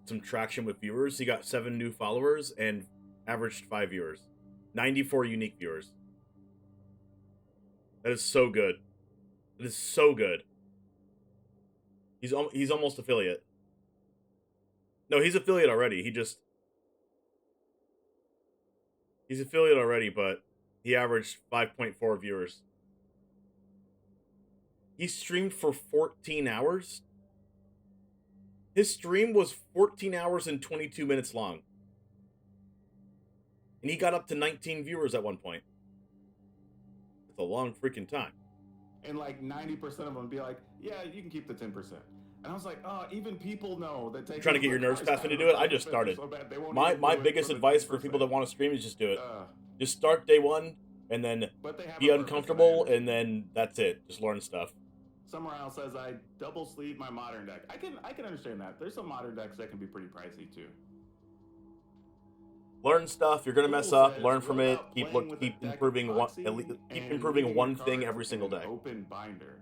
some traction with viewers. He got 7 new followers and averaged 5 viewers, 94 unique viewers. That is so good. It is so good. He's almost affiliate. No, he's affiliate already. He's affiliate already, but he averaged 5.4 viewers. He streamed for 14 hours. His stream was 14 hours and 22 minutes long. And he got up to 19 viewers at one point. That's a long freaking time. And like 90% of them would be like, yeah, you can keep the 10%. And I was like, oh, even people know that Trying to get your nerves passed when you do it? I just started. My biggest advice for people that want to stream is just do it. Just start day one, and then be uncomfortable, and then that's it. Just learn stuff. Summer Isle says I double sleeve my modern deck. I can understand that. There's some modern decks that can be pretty pricey too. Learn stuff. You're gonna mess up. Learn from it. Keep improving one. Keep improving one thing every single day. Open binder.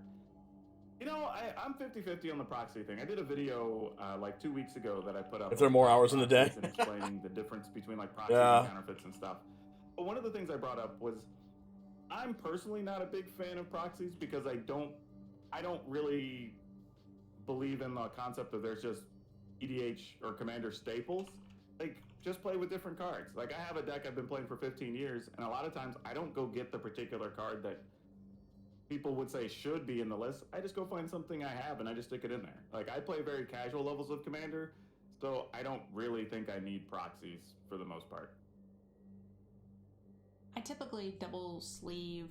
You know, I'm 50-50 on the proxy thing. I did a video like 2 weeks ago that I put up. If there are more hours in the day. And explaining the difference between like proxies and counterfeits and stuff. But one of the things I brought up was I'm personally not a big fan of proxies because I don't really believe in the concept of there's just EDH or Commander staples. Like, just play with different cards. Like, I have a deck I've been playing for 15 years, and a lot of times I don't go get the particular card that people would say should be in the list. I just go find something I have, and I just stick it in there. Like, I play very casual levels of Commander, so I don't really think I need proxies for the most part. I typically double sleeve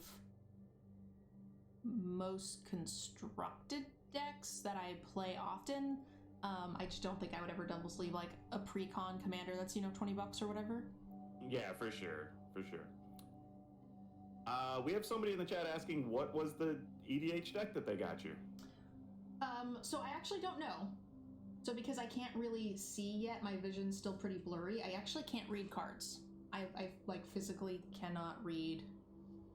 most constructed decks that I play often. I just don't think I would ever double sleeve like a pre-con commander that's, you know, $20 or whatever. Yeah, for sure. We have somebody in the chat asking what was the EDH deck that they got you? So I actually don't know. So because I can't really see yet, my vision's still pretty blurry, I actually can't read cards. I like physically cannot read.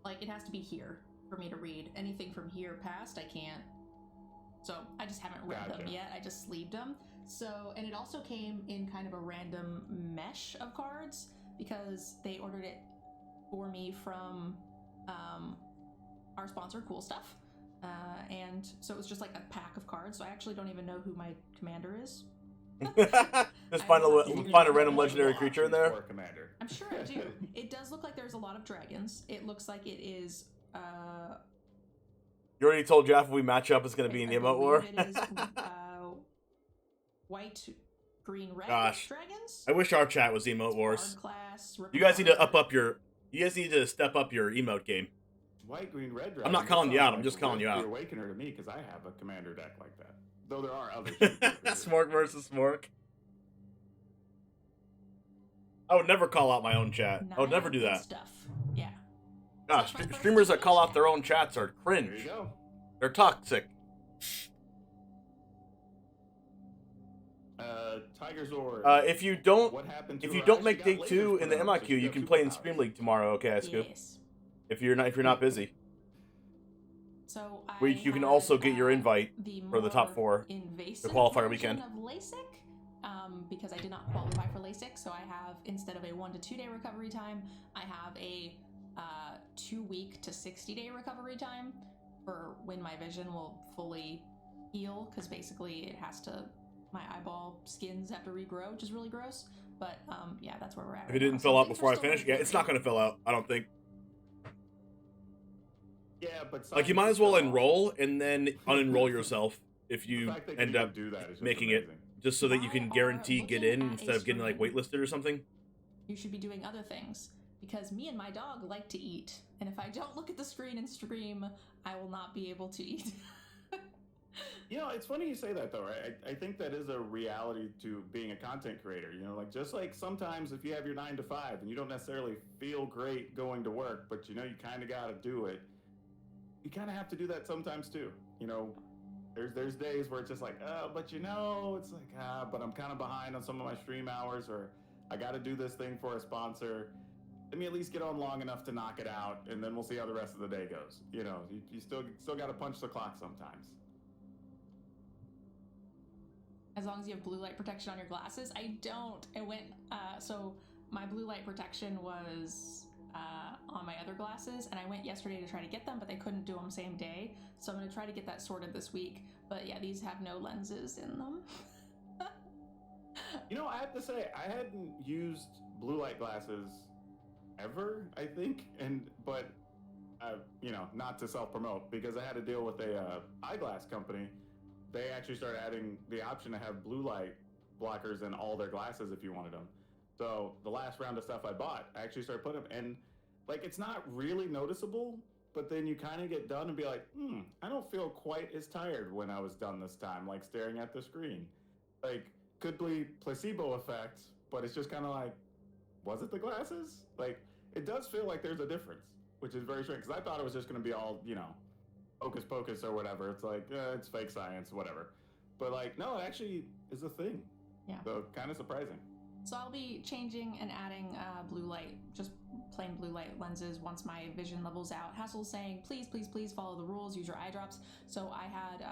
Like, it has to be here for me to read. Anything from here past, I can't. So I just haven't read them yet. I just sleeved them. So, and it also came in kind of a random mesh of cards because they ordered it for me from our sponsor, Cool Stuff. And so it was just like a pack of cards. So I actually don't even know who my commander is. Just find a random legendary creature in there. I'm sure I do. It does look like there's a lot of dragons. It looks like it is. You already told Jeff if we match up, it's going to be in the emote war. It is white, green, red dragons. I wish our chat was emote wars. Class, you guys need to You guys need to step up your emote game. White, green, red dragon. I'm not calling you out. I'm just calling you out. Awakener to me because I have a commander deck like that. Though there are others. Smork versus Smork. I would never call out my own chat. I would never do that. Stuff. Yeah. Gosh, streamers that call out their own chats are cringe. There you go. They're toxic. Tiger Zord. If you don't make day 2 in the MIQ, you can play in Stream League tomorrow. Okay, Scoop. Yes. If you're not busy. So You can also get your invite for the top 4, the qualifier weekend. Of LASIK, because I did not qualify for LASIK, so I have, instead of a 1 to 2 day recovery time, I have a 2 week to 60 day recovery time for when my vision will fully heal, because basically it has to, my eyeball skins have to regrow, which is really gross. But yeah, that's where we're at. If it didn't fill out before I finish, yeah, it's not going to fill out, I don't think. Yeah, but like, you might as well enroll and then unenroll yourself if you end up making it, just so that you can guarantee get in instead of getting like waitlisted or something. You should be doing other things, because me and my dog like to eat, and if I don't look at the screen and stream, I will not be able to eat. You know, it's funny you say that, though, right? I think that is a reality to being a content creator. You know, like, just like sometimes if you have your 9 to 5 and you don't necessarily feel great going to work, but you know you kind of got to do it, you kind of have to do that sometimes too. You know, there's days where it's just like, but you know, it's like, but I'm kind of behind on some of my stream hours, or I got to do this thing for a sponsor. Let me at least get on long enough to knock it out, and then we'll see how the rest of the day goes. You know, you still got to punch the clock sometimes. As long as you have blue light protection on your glasses. I don't. I went, so my blue light protection was on my other glasses, and I went yesterday to try to get them, but they couldn't do them same day. So I'm going to try to get that sorted this week. But yeah, these have no lenses in them. You know, I have to say, I hadn't used blue light glasses ever, I think, but you know, not to self-promote, because I had to deal with a eyeglass company. They actually started adding the option to have blue light blockers in all their glasses if you wanted them. So the last round of stuff I bought, I actually started putting them, and like, it's not really noticeable, but then you kind of get done and be like, I don't feel quite as tired when I was done this time, like staring at the screen. Like, could be placebo effect, but it's just kind of like, was it the glasses? Like, it does feel like there's a difference, which is very strange, because I thought it was just going to be all, you know, hocus pocus or whatever. It's like, it's fake science, whatever. But like, no, it actually is a thing. Yeah. So kind of surprising. So I'll be changing and adding blue light, just plain blue light lenses once my vision levels out. Hassel's saying, please, please, please follow the rules, use your eye drops. So I had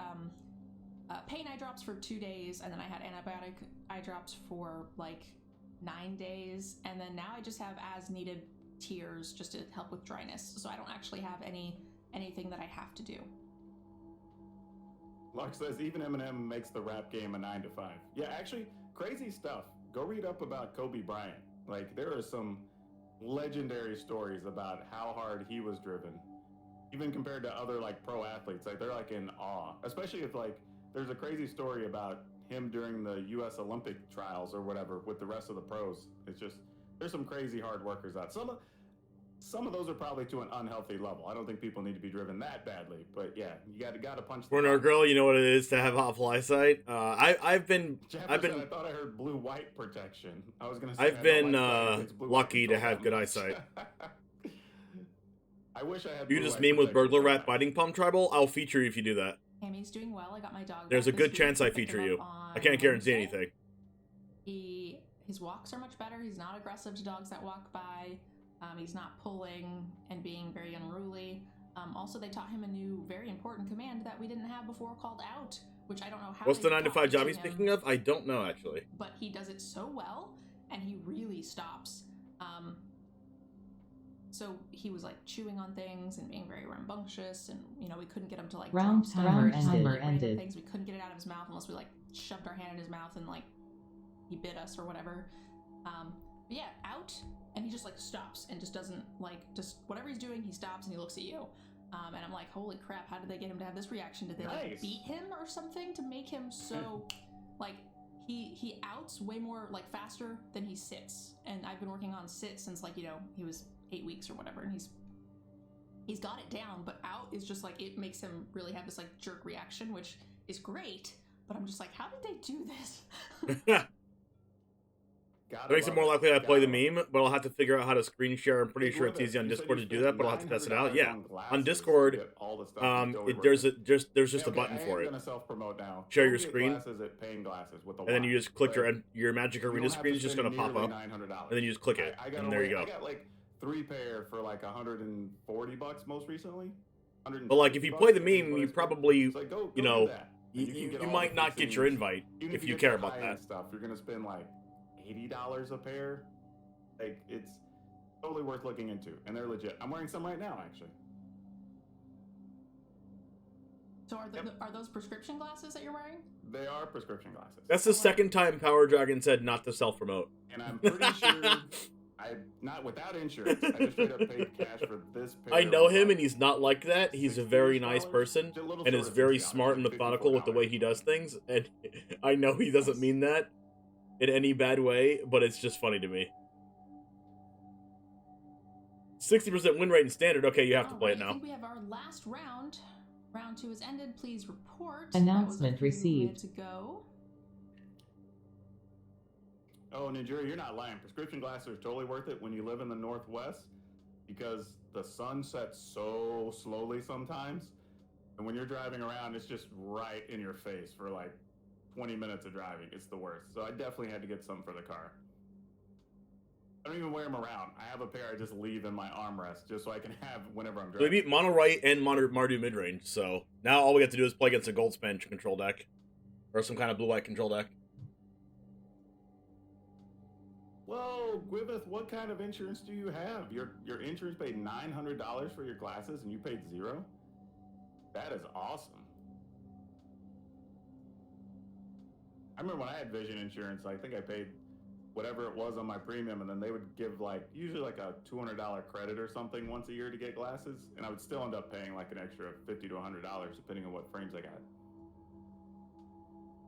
pain eye drops for 2 days, and then I had antibiotic eye drops for like 9 days, and then now I just have as needed tears just to help with dryness. So I don't actually have anything that I have to do. Lark says even Eminem makes the rap game a 9 to 5. Yeah, actually, crazy stuff. Go read up about Kobe Bryant. Like, there are some legendary stories about how hard he was driven, even compared to other like pro athletes. Like, they're like in awe, especially if like there's a crazy story about him during the U.S. Olympic trials or whatever with the rest of the pros. It's just, there's some crazy hard workers out. Some of those are probably to an unhealthy level. I don't think people need to be driven that badly, but yeah, you got to punch. Corner girl, you know what it is to have awful eyesight. I've been I thought I heard blue-white protection. I was gonna say I've been lucky to have good eyesight. I wish I had. You just meme with burglar rat biting palm tribal. I'll feature you if you do that. Tammy's doing well. I got my dog. There's a good chance I feature you. I can't guarantee anything. His walks are much better. He's not aggressive to dogs that walk by. He's not pulling and being very unruly. Also, they taught him a new, very important command that we didn't have before called out, which I don't know how. What's the 9 to 5 job he's speaking of? I don't know, actually. But he does it so well, and he really stops. So he was like chewing on things and being very rambunctious, and we couldn't get him to like round timer ended. Things. We couldn't get it out of his mouth unless we like shoved our hand in his mouth and like he bit us or whatever. But yeah, out. And he just like stops and just doesn't like, just whatever he's doing, he stops and he looks at you. And I'm like, holy crap, how did they get him to have this reaction? Did they like beat him or something to make him so like he outs way more like faster than he sits. And I've been working on sit since like, he was 8 weeks or whatever, and he's got it down, but out is just like, it makes him really have this like jerk reaction, which is great. But I'm just like, how did they do this? That makes it more likely I play the meme, but I'll have to figure out how to screen share. I'm pretty sure it's easy on Discord to do that, but I'll have to test it out. Yeah, on Discord, there's just a button for it. Share your screen, and then you just click your Magic Arena screen is just going to pop up, and then you just click it, and there you go. I got like 3 pair for like $140 most recently. But like, if you play the meme, you probably, you might not get your invite if you care about that. You're gonna spend like $80 a pair. Like, it's totally worth looking into, and they're legit. I'm wearing some right now, actually. So are those prescription glasses that you're wearing? They are prescription glasses. That's the second time Power Dragon said not to self-promote. And I'm pretty sure not without insurance. I just straight up paid cash for this pair. I know him, and he's not like that. He's a very nice person, and is very smart and methodical with the way he does things. And I know he doesn't mean that in any bad way, but it's just funny to me. 60% win rate in standard. Okay, you have to play it now. I think we have our last round. Round 2 has ended. Please report. Announcement received. To go. Oh, Ninjura, you're not lying. Prescription glasses are totally worth it when you live in the Northwest, because the sun sets so slowly sometimes, and when you're driving around, it's just right in your face for like 20 minutes of driving. It's the worst. So I definitely had to get some for the car. I don't even wear them around. I have a pair I just leave in my armrest just so I can have whenever I'm driving. We beat Mono Right and MARDU midrange, so now all we have to do is play against a Goldspan control deck, or some kind of blue-white control deck. Whoa, Gwyneth, what kind of insurance do you have? Your insurance paid $900 for your glasses and you paid $0? That is awesome. I remember when I had vision insurance, I think I paid whatever it was on my premium, and then they would give like usually like a $200 credit or something once a year to get glasses, and I would still end up paying like an extra $50 to $100 depending on what frames I got.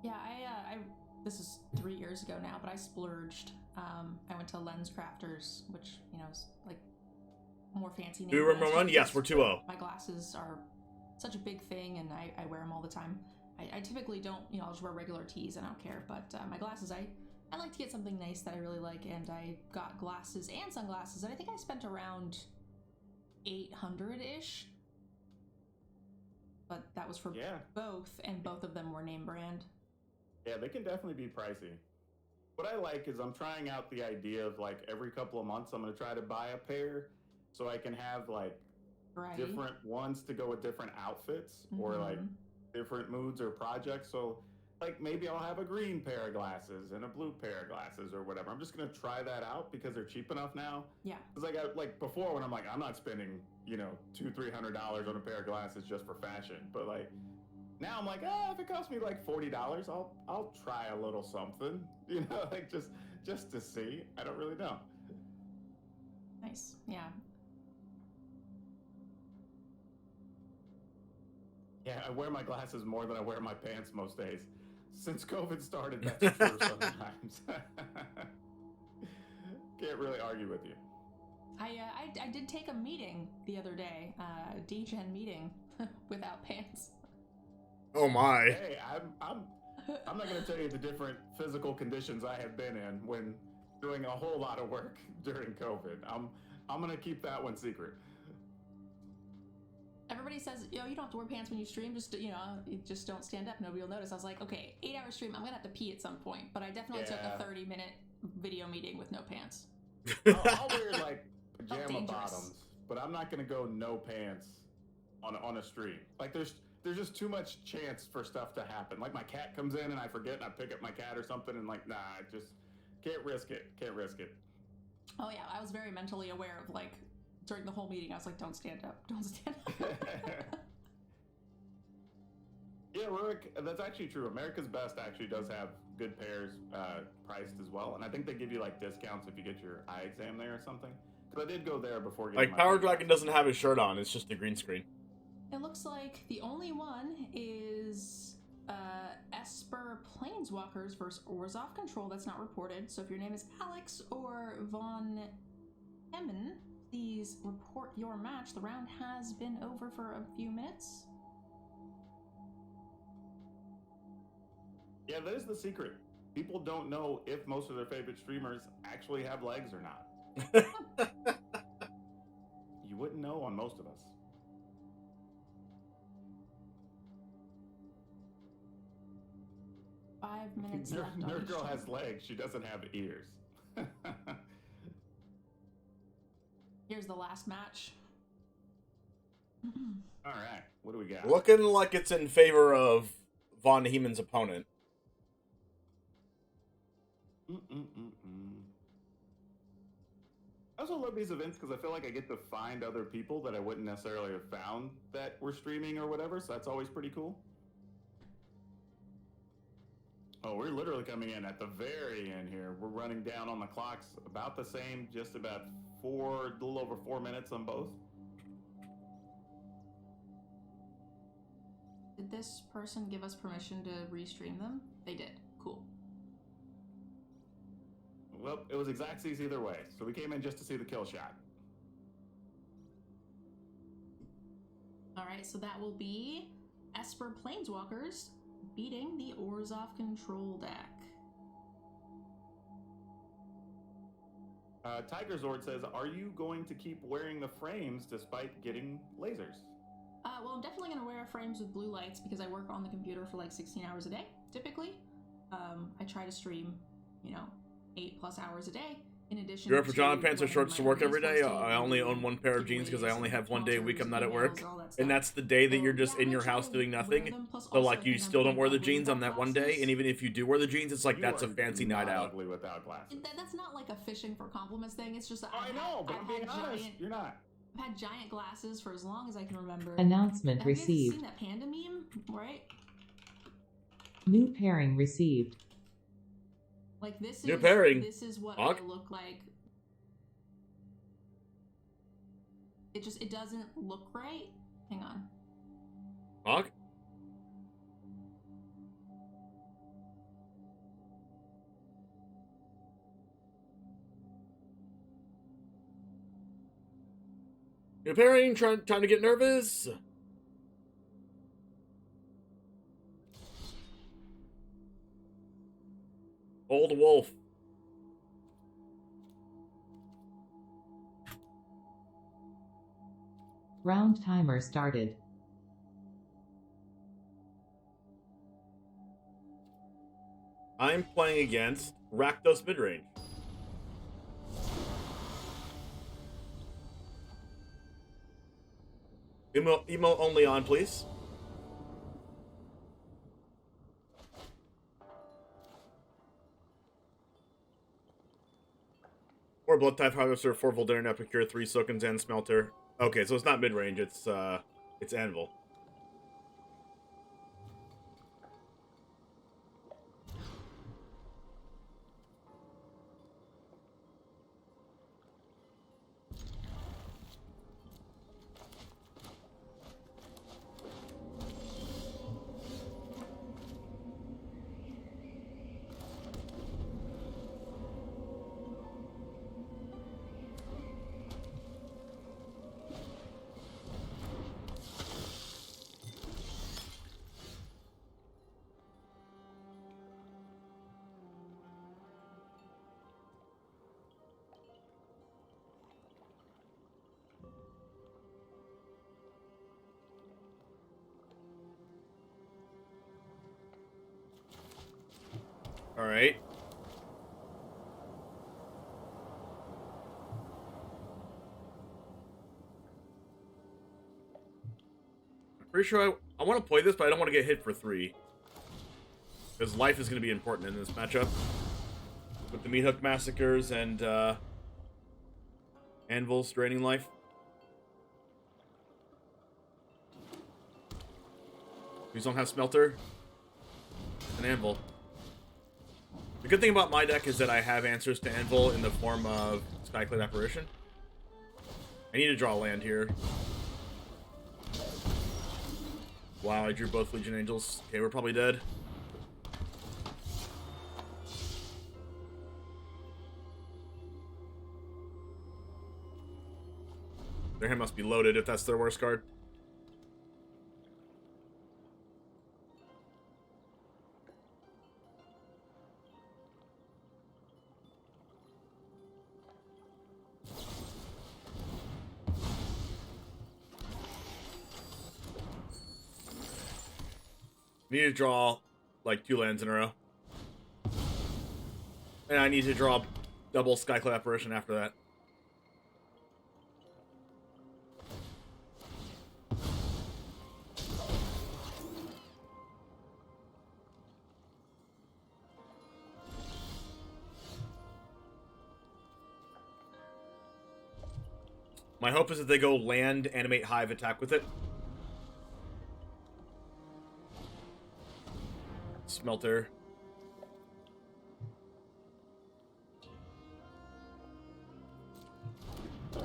Yeah, I this is 3 years ago now, but I splurged. I went to Lens Crafters, which is like more fancy name. Do you remember one? Yes, we're 2-0. My glasses are such a big thing, and I wear them all the time. I typically don't, I'll just wear regular tees and I don't care, but my glasses, I like to get something nice that I really like, and I got glasses and sunglasses, and I think I spent around $800-ish. but that was for Yeah. both, and both of them were name brand. Yeah, they can definitely be pricey. What I like is I'm trying out the idea of like every couple of months I'm going to try to buy a pair so I can have like different ones to go with different outfits or like different moods or projects. So like maybe I'll have a green pair of glasses and a blue pair of glasses or whatever. I'm just going to try that out because they're cheap enough now. Yeah. Because I got like before when I'm like, I'm not spending, you know, $200-300 on a pair of glasses just for fashion. But like now I'm like, if it costs me like $40, I'll try a little something, you know, like just to see. I don't really know. Nice. Yeah. Yeah, I wear my glasses more than I wear my pants most days. Since COVID started, that's true sometimes. Can't really argue with you. I did take a meeting the other day, a DEGEN meeting without pants. Oh my. Hey, I'm not going to tell you the different physical conditions I have been in when doing a whole lot of work during COVID. I'm going to keep that one secret. Everybody says, you don't have to wear pants when you stream. Just, you just don't stand up. Nobody will notice. I was like, okay, 8-hour stream. I'm going to have to pee at some point. But I definitely took a 30-minute video meeting with no pants. I'll wear like pajama bottoms, but I'm not going to go no pants on a stream. Like there's just too much chance for stuff to happen. Like my cat comes in and I forget and I pick up my cat or something and like, nah, I just can't risk it. Can't risk it. Oh yeah, I was very mentally aware of like during the whole meeting, I was like, don't stand up. Don't stand up. Yeah, Rurik, that's actually true. America's Best actually does have good pairs priced as well. And I think they give you like discounts if you get your eye exam there or something. Because I did go there before getting Like Power Dragon doesn't have his shirt on, it's just a green screen. It looks like the only one is Esper Planeswalkers versus Orzhov Control. That's not reported. So if your name is Alex or Von Emmen, please report your match. The round has been over for a few minutes. Yeah, that is the secret. People don't know if most of their favorite streamers actually have legs or not. You wouldn't know on most of us. Five minutes left. Nerd Girl has legs. She doesn't have ears. Here's the last match. All right, what do we got? Looking like it's in favor of Von Heeman's opponent. I also love these events because I feel like I get to find other people that I wouldn't necessarily have found that were streaming or whatever, so that's always pretty cool. Oh, we're literally coming in at the very end here. We're running down on the clocks about the same, just about a little over 4 minutes on both. Did this person give us permission to restream them? They did. Cool. Well, it was exactsies either way, so we came in just to see the kill shot. Alright, so that will be Esper Planeswalkers beating the Orzhov Control deck. Tiger Zord says, are you going to keep wearing the frames despite getting lasers? Well, I'm definitely going to wear frames with blue lights because I work on the computer for like 16 hours a day, typically. I try to stream, 8+ hours a day. In addition, You wear pajama pants or shorts to work every day? I only own one pair of jeans because I only have one day a week I'm not at work. And that's the day that you're just in your house doing nothing. So like you still don't wear the jeans on that one day. And even if you do wear the jeans, it's like that's a fancy night out. Without glasses. That's not like a fishing for compliments thing. It's just that I know, but I'm being honest. You're not. I've had giant glasses for as long as I can remember. Announcement Have you guys received. seen that panda meme? Right? New pairing received. Like this New is pairing. This is what Hawk? I look like. It doesn't look right. Hang on. Hawk? New pairing, trying to get nervous. Old wolf. Round timer started. I'm playing against Rakdos Midrange. Emo only on, please. Four Blood Type Harvester, 4 Voldaren Epicure, 3 Sokens and Smelter. Okay, so it's not mid-range, it's Anvil. All right. I'm pretty sure I want to play this, but I don't want to get hit for 3. Because life is going to be important in this matchup. With the Meat Hook Massacres and Anvil's draining life. Please don't have Smelter. And Anvil. The good thing about my deck is that I have answers to Anvil in the form of Skyclad Apparition. I need to draw land here. Wow, I drew both Legion Angels. Okay, we're probably dead. Their hand must be loaded if that's their worst card. Need to draw like 2 lands in a row. And I need to draw double Skyclad Apparition after that. My hope is that they go land, animate, hive, attack with it. Smelter. I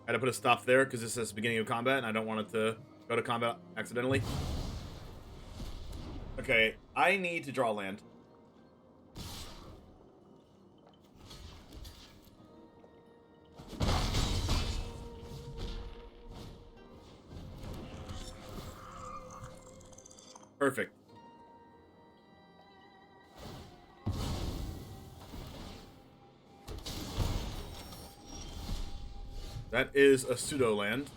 had to put a stop there because this is the beginning of combat and I don't want it to go to combat accidentally. Okay, I need to draw land. Perfect. That is a pseudo land.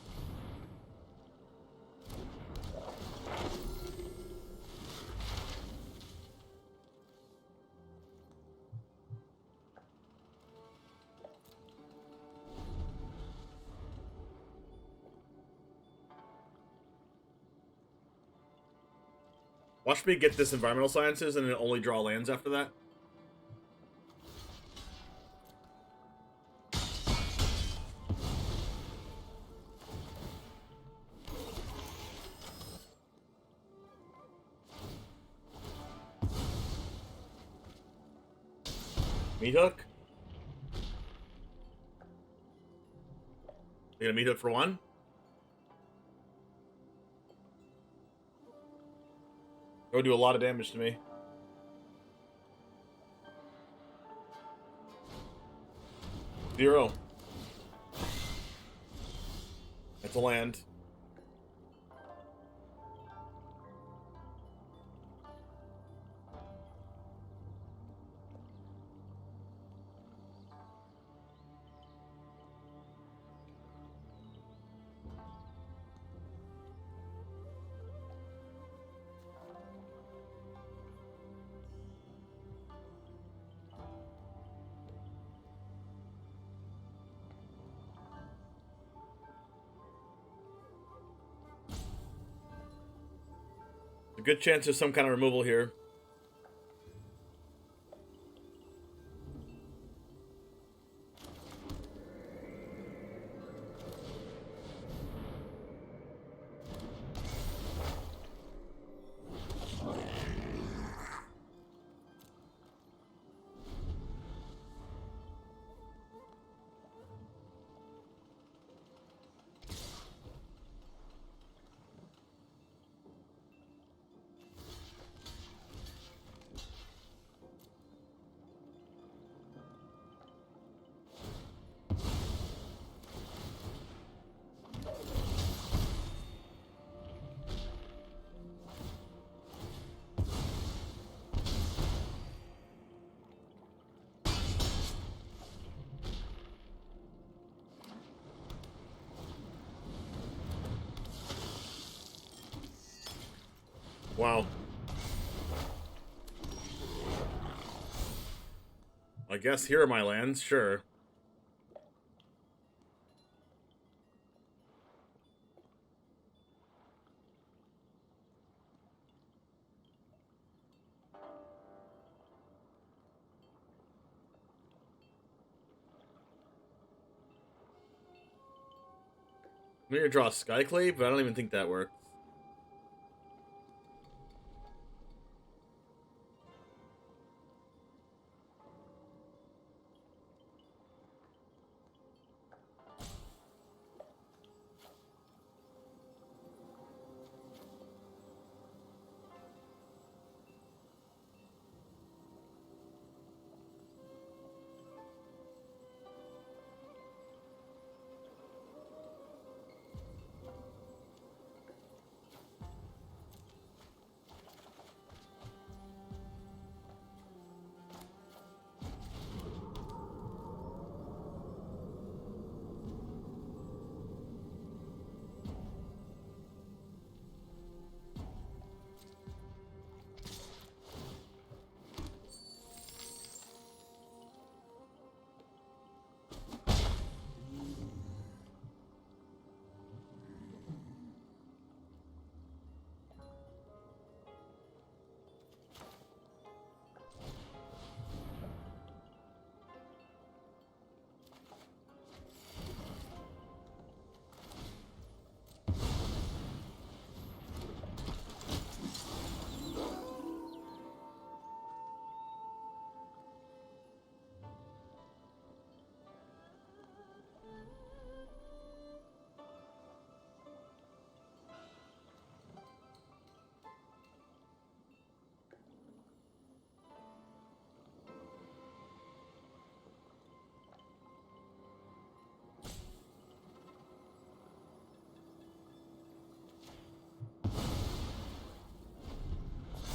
Watch me get this environmental sciences and then only draw lands after that. Meat Hook. You got a Meat Hook for 1? That would do a lot of damage to me. Zero. That's a land. Good chance there's some kind of removal here. Wow. I guess here are my lands, sure. I'm gonna draw Skyclave, but I don't even think that works.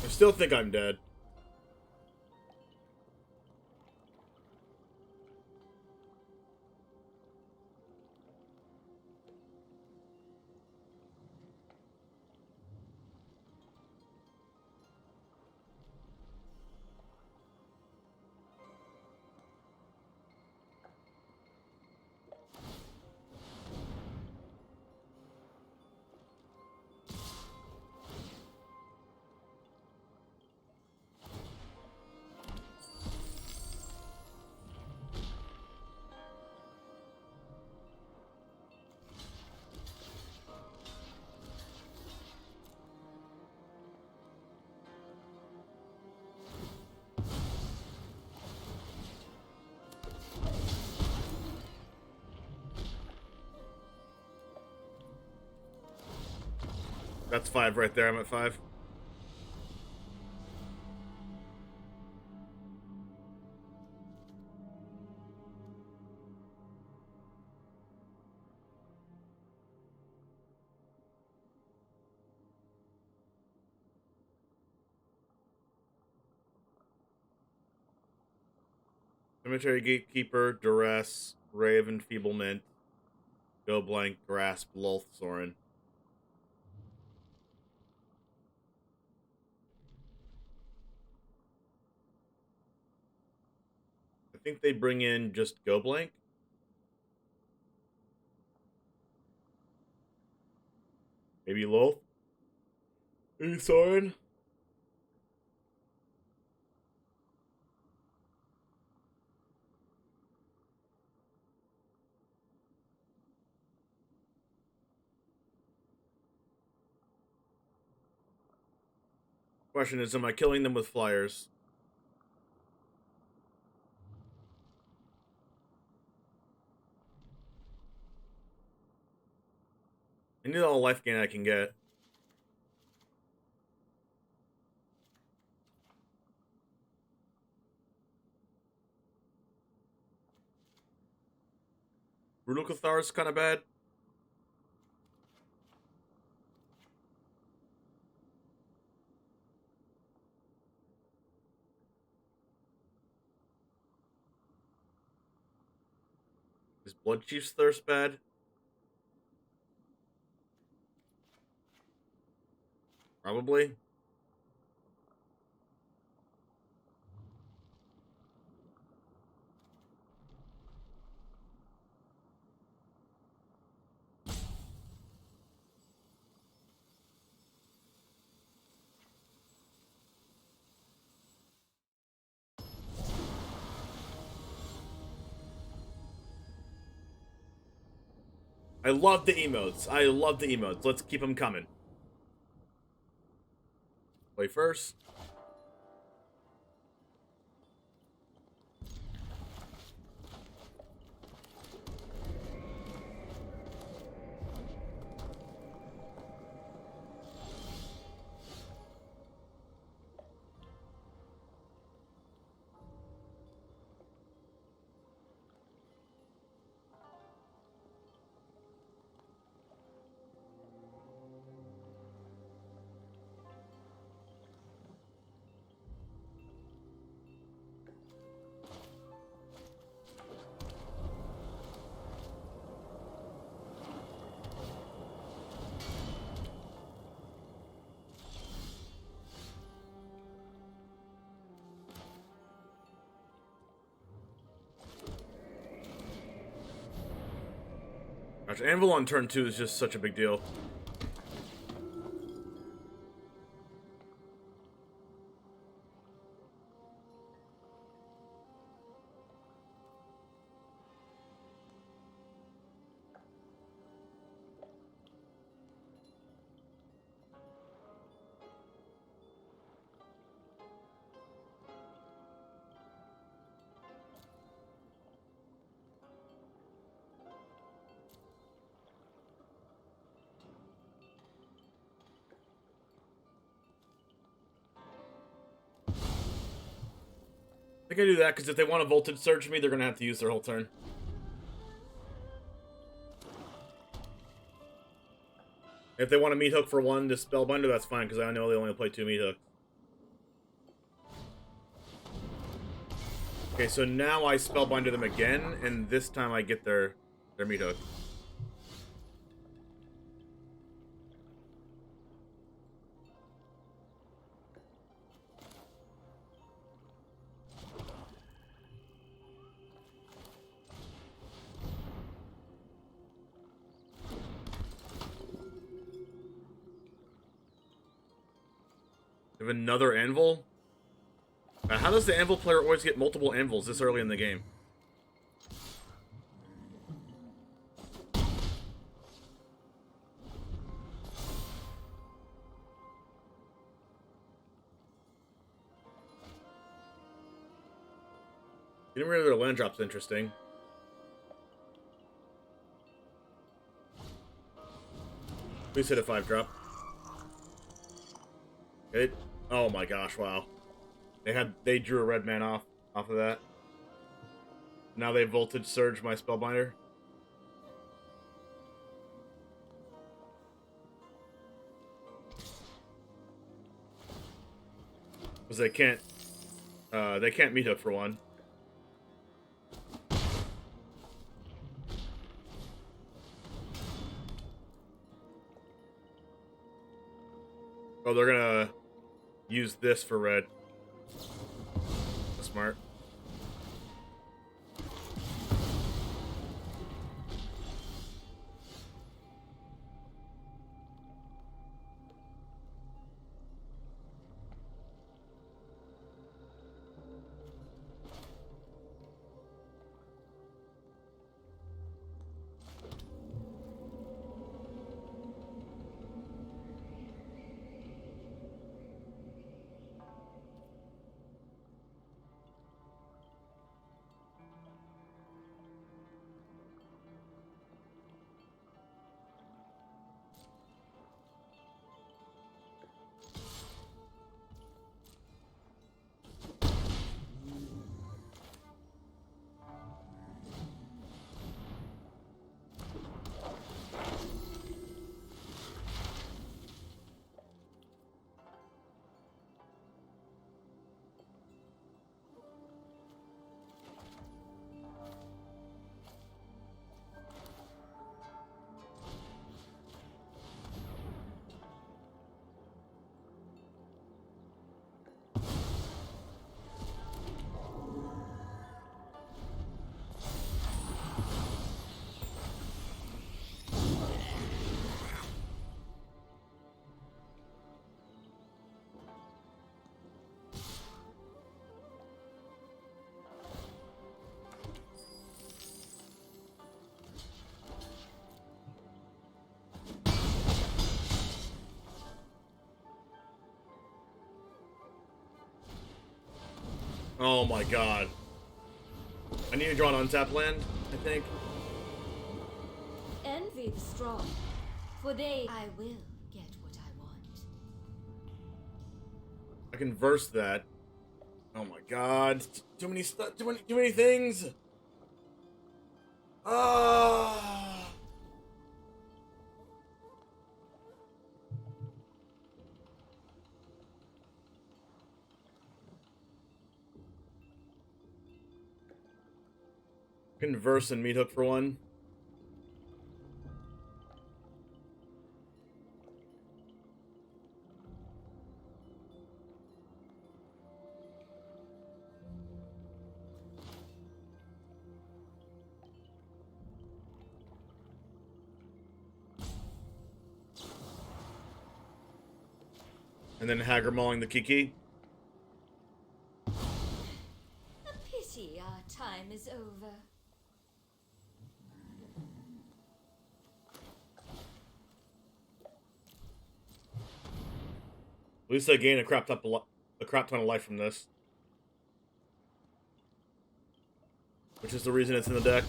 I still think I'm dead. That's 5 right there. I'm at 5. Cemetery Gatekeeper, Duress, Rave, Enfeeblement, Go Blank, Grasp, Lulth, Sorin. I think they bring in just Go Blank. Maybe Lulth. Maybe Sorin. Question is, am I killing them with flyers? I need all the life gain I can get. Brutal Cathar is kind of bad. Is Blood Chief's Thirst bad? Probably. I love the emotes. I love the emotes. Let's keep them coming. Play first. Gosh, Anvil on turn 2 is just such a big deal. I think I do that because if they want to voltage surge me, they're going to have to use their whole turn. If they want to meat hook for one to Spellbinder, that's fine because I know they only play 2 meat hooks. Okay, so now I Spellbinder them again, and this time I get their meat hook. Have another anvil? How does the anvil player always get multiple anvils this early in the game? Getting rid of their land drop's interesting. Please hit a 5-drop. Oh my gosh, wow. They drew a red man off of that. Now they voltage surge my Spellbinder. Because they can't meet up for one. Oh, they're gonna use this for red. Smart. Oh my god. I need to draw an untapped land, I think. Envy the strong, for I will get what I want. I can verse that. Oh my god. Too many things. Ah. Converse and meat hook for one. And then Hagger mauling the Kiki. A pity our time is over. At least I gain a crap ton of life from this. Which is the reason it's in the deck.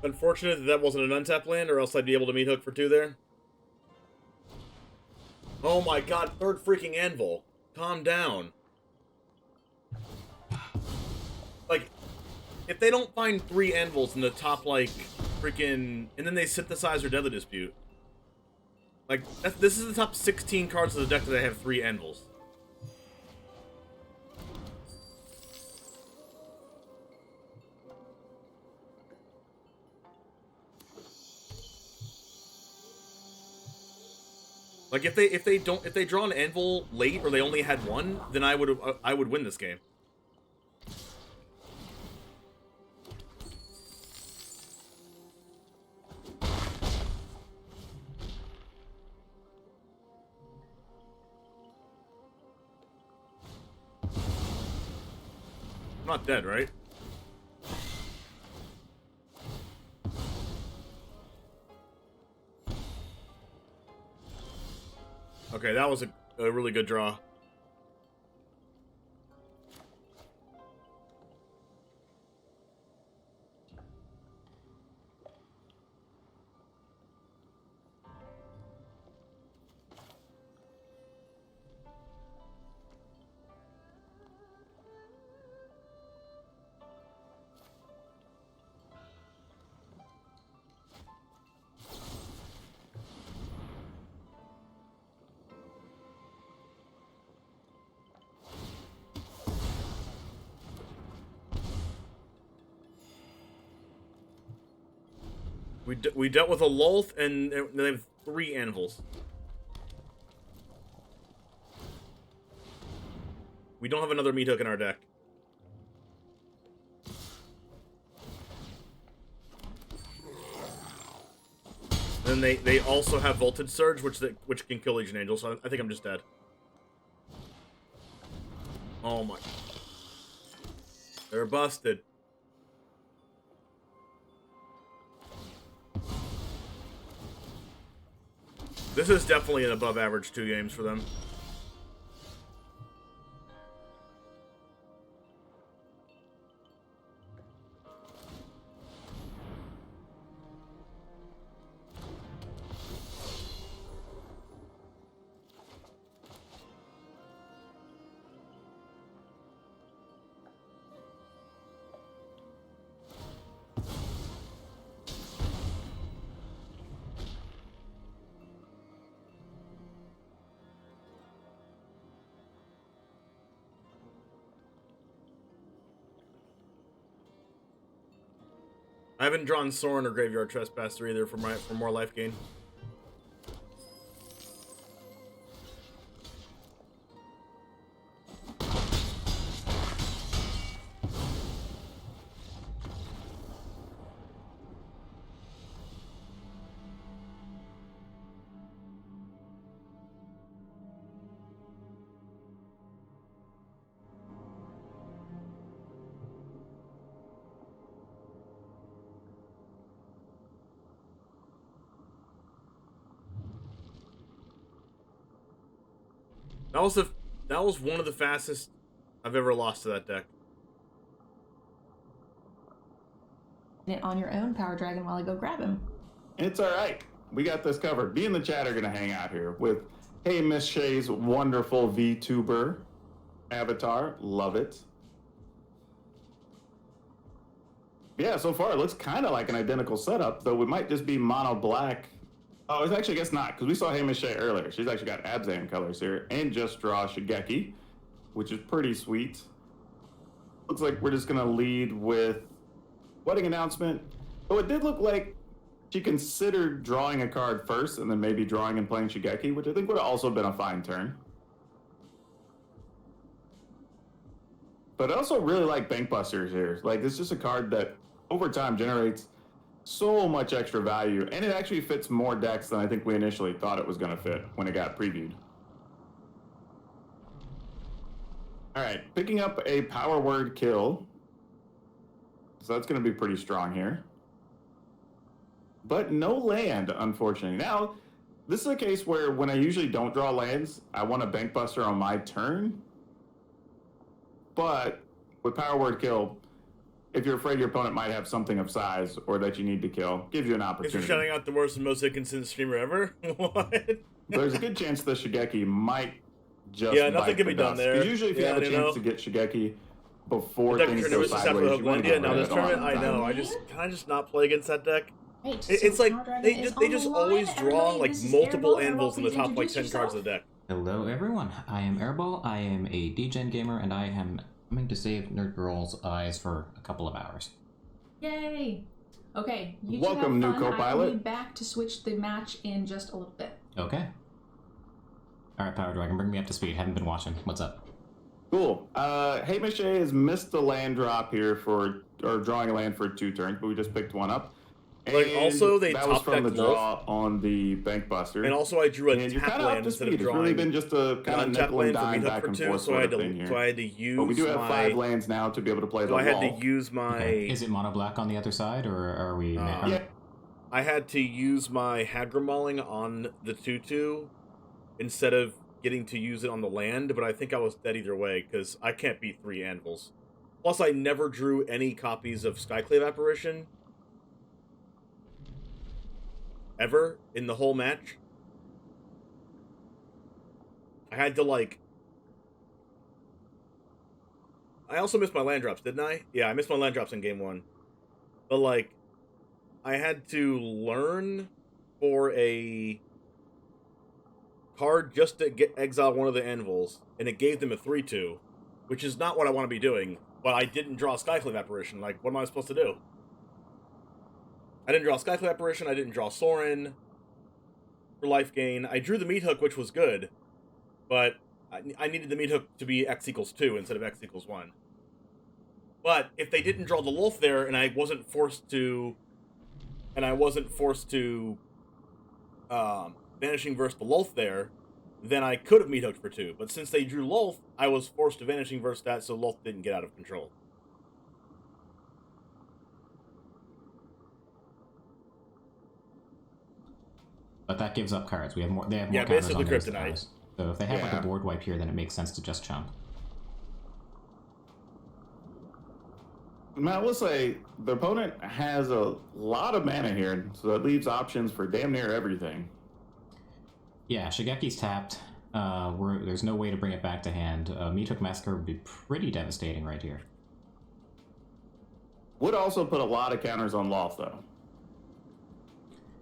Unfortunate that wasn't an untapped land, or else I'd be able to meat hook for 2 there. Oh my god, 3rd freaking anvil. Calm down. Like, if they don't find 3 anvils in the top, like, freaking... And then they synthesize or Deadly Dispute. Like, this is the top 16 cards of the deck that have 3 anvils. Like if they draw an anvil late or they only had 1, then I would win this game. I'm not dead, right? Okay, that was a really good draw. We dealt with a Lolth, and they have 3 anvils. We don't have another meat hook in our deck. Then they also have Voltage Surge, which can kill Legion Angel, so I think I'm just dead. Oh my. They're busted. This is definitely an above average 2 games for them. I haven't drawn Sorin or Graveyard Trespasser either for more life gain. That was one of the fastest I've ever lost to that deck. It on your own, Power Dragon, while I go grab him. It's all right. We got this covered. Me and the chat are going to hang out here with Hey Miss Shay's wonderful VTuber avatar. Love it. Yeah, so far it looks kind of like an identical setup, though it might just be mono black. Oh, it's actually, I guess not, because we saw Hey Miss Shay earlier. She's actually got Abzan colors here, and just draw Shigeki, which is pretty sweet. Looks like we're just going to lead with wedding announcement. Oh, it did look like she considered drawing a card first and then maybe drawing and playing Shigeki, which I think would have also been a fine turn. But I also really like Bank Busters here. Like, it's just a card that over time generates so much extra value, and it actually fits more decks than I think we initially thought it was going to fit when it got previewed. All right, picking up a power word kill. So that's going to be pretty strong here. But no land, unfortunately. Now, this is a case where when I usually don't draw lands, I want a Bank Buster on my turn. But with power word kill, if you're afraid your opponent might have something of size or that you need to kill, gives you an opportunity. Is you're shouting out the worst and most inconsistent streamer ever? What? There's a good chance the Shigeki might just nothing can be done there. Because usually if you have a chance to get Shigeki before things go sideways, you want to get now this tournament, I know. Can I just not play against that deck? It's like they just always draw like multiple anvils in the top like 10 cards of the deck. Hello everyone, I am Airball, I am a DEGEN gamer, and I am coming to save Nerd Girl's eyes for a couple of hours. Yay! Okay, you welcome, two have new fun. co-pilot. I'll be back to switch the match in just a little bit. Okay. Alright, Power Dragon, bring me up to speed. Haven't been watching. What's up? Cool. Hey Miche has missed the land drop here for, or drawing a land for 2 turns, but we just picked one up. Like, also, they that was top from the decked draw on the Bank Buster. And also, I drew a and tap land instead of drawing. It's really been just a kind of nickel and dime back and forth so I had thing here. So I had to use. But we do have 5 lands now to be able to play the wall. I had to use my. Okay. Is it mono black on the other side, or are we? Yeah. I had to use my Hadra Mauling on the 2/2 instead of getting to use it on the land, but I think I was dead either way because I can't beat 3 anvils. Plus, I never drew any copies of Skyclave Apparition ever in the whole match. I had to, like... I also missed my land drops, didn't I? Yeah, I missed my land drops in game 1. But, like, I had to learn for a card just to exile one of the anvils, and it gave them a 3/2, which is not what I want to be doing, but I didn't draw Skyclave Apparition. Like, what am I supposed to do? I didn't draw Skyclave Apparition, I didn't draw Sorin for life gain. I drew the Meat Hook, which was good, but I needed the Meat Hook to be X=2 instead of X=1. But if they didn't draw the Lolth there, and I wasn't forced to... Vanishing verse the Lolth there, then I could have Meat Hooked for 2. But since they drew Lolth, I was forced to Vanishing verse that, so Lolth didn't get out of control. But that gives up cards. They have more yeah, counters basically on those Kryptonite. guys. So if they have like a board wipe here, then it makes sense to just chump. Now, I will say, the opponent has a lot of mana here, so it leaves options for damn near everything. Yeah, Shigeki's tapped. There's no way to bring it back to hand. Meat Hook Massacre would be pretty devastating right here. Would also put a lot of counters on Lolth, though.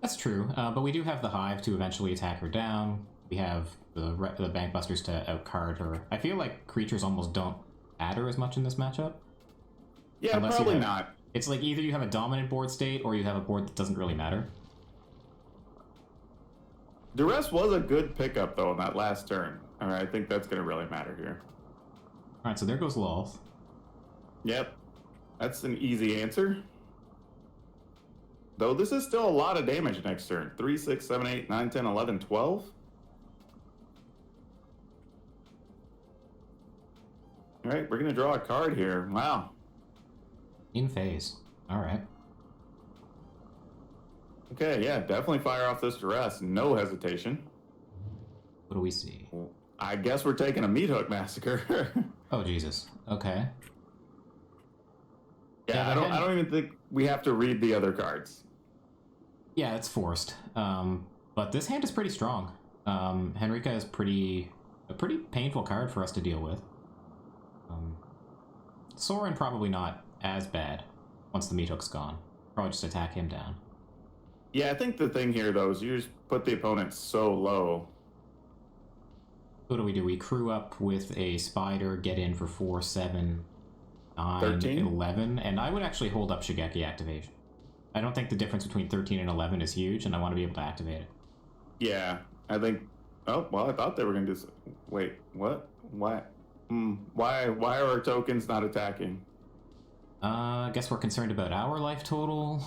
That's true, but we do have the Hive to eventually attack her down. We have the Bank Busters to outcard her. I feel like creatures almost don't add her as much in this matchup. Yeah, probably not. It's like either you have a dominant board state or you have a board that doesn't really matter. Duress was a good pickup, though, on that last turn. All right, I think that's going to really matter here. All right, so there goes Lolth. Yep, that's an easy answer. Though this is still a lot of damage next turn. 3, 6, 7, 8, 9, 10, 11, 12. All right, we're going to draw a card here. Wow. In phase. All right. Okay, yeah, definitely fire off this Duress. No hesitation. What do we see? I guess we're taking a meat hook massacre. Oh, Jesus. Okay. Yeah, I don't even think we have to read the other cards. Yeah, it's forced. But this hand is pretty strong. Henrika is a pretty painful card for us to deal with. Soren probably not as bad once the meat hook's gone. Probably just attack him down. Yeah, I think the thing here, though, is you just put the opponent so low. What do? We crew up with a spider, get in for 4, 7, 9, 13? 11, and I would actually hold up Shigeki activation. I don't think the difference between 13 and 11 is huge, and I want to be able to activate it. Yeah, I think... Oh, well, I thought they were going to do... Wait, what? Why? Why are our tokens not attacking? I guess we're concerned about our life total.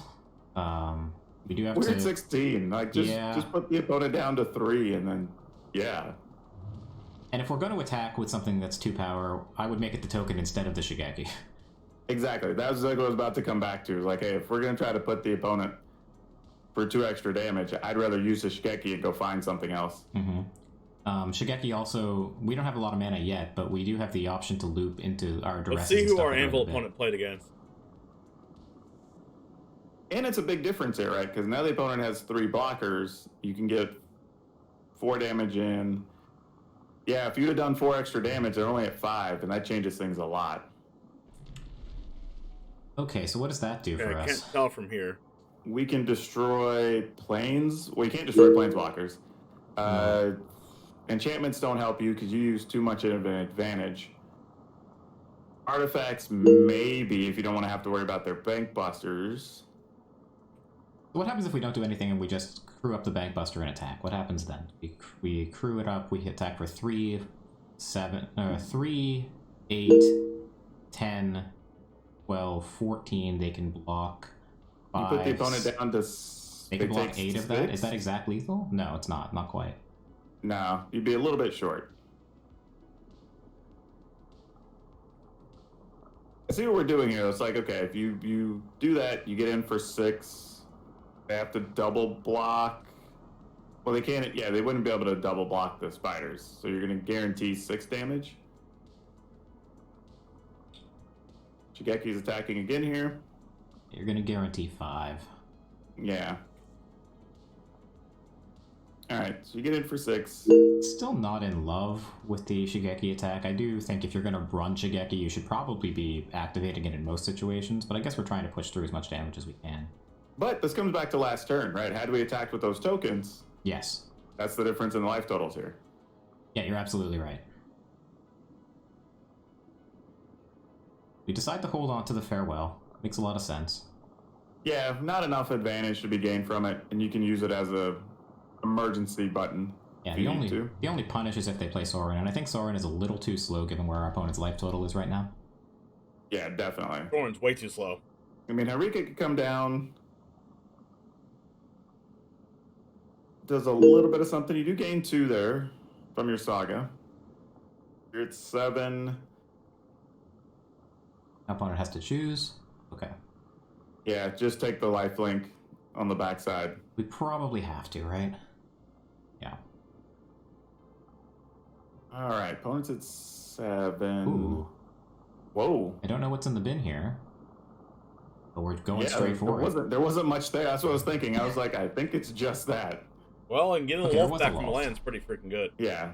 We do have We're to... at 16. Like, just put the opponent down to 3, and then... Yeah. And if we're going to attack with something that's 2 power, I would make it the token instead of the Shigeki. Exactly. That was like what I was about to come back to. Like, hey, if we're going to try to put the opponent for 2 extra damage, I'd rather use the Shigeki and go find something else. Mm-hmm. Shigeki also, we don't have a lot of mana yet, but we do have the option to loop into our duress. Let's see who our Anvil opponent played against. And it's a big difference here, right? Because now the opponent has 3 blockers. You can get 4 damage in. Yeah, if you'd have done 4 extra damage, they're only at 5, and that changes things a lot. Okay, so what does that do for us? I can't tell from here. We can destroy planes. Well, you can't destroy planeswalkers. Enchantments don't help you because you use too much of an advantage. Artifacts, maybe, if you don't want to have to worry about their bank busters. What happens if we don't do anything and we just crew up the bank buster and attack? What happens then? We crew it up, we attack for 3, 8, 10, 12, 14. They can block 5. You put the opponent down to... They can block 8 of that? Is that exact lethal? No, it's not. Not quite. No, you'd be a little bit short. I see what we're doing here. It's like, okay, if you do that, you get in for 6. They have to double block. Well, they can't. Yeah, they wouldn't be able to double block the spiders. So you're going to guarantee 6 damage. Shigeki's attacking again here. You're going to guarantee 5. Yeah. Alright, so you get in for 6. Still not in love with the Shigeki attack. I do think if you're going to run Shigeki, you should probably be activating it in most situations, but I guess we're trying to push through as much damage as we can. But this comes back to last turn, right? Had we attacked with those tokens... Yes. That's the difference in the life totals here. Yeah, you're absolutely right. We decide to hold on to the farewell. Makes a lot of sense. Yeah, not enough advantage to be gained from it, and you can use it as a emergency button. Yeah, the only punish is if they play Soren, and I think Soren is a little too slow given where our opponent's life total is right now. Yeah, definitely. Soren's way too slow. I mean, Henrika could come down, does a little bit of something. You do gain 2 there from your Saga. You're at 7. Opponent has to choose. Okay. Yeah, just take the lifelink on the backside. We probably have to, right? Yeah. Alright, opponent's at 7. Ooh. Whoa. I don't know what's in the bin here. But we're going straight for it. There wasn't much there. That's what I was thinking. I was like, I think it's just that. Well, and getting a wolf back from the land's pretty freaking good. Yeah.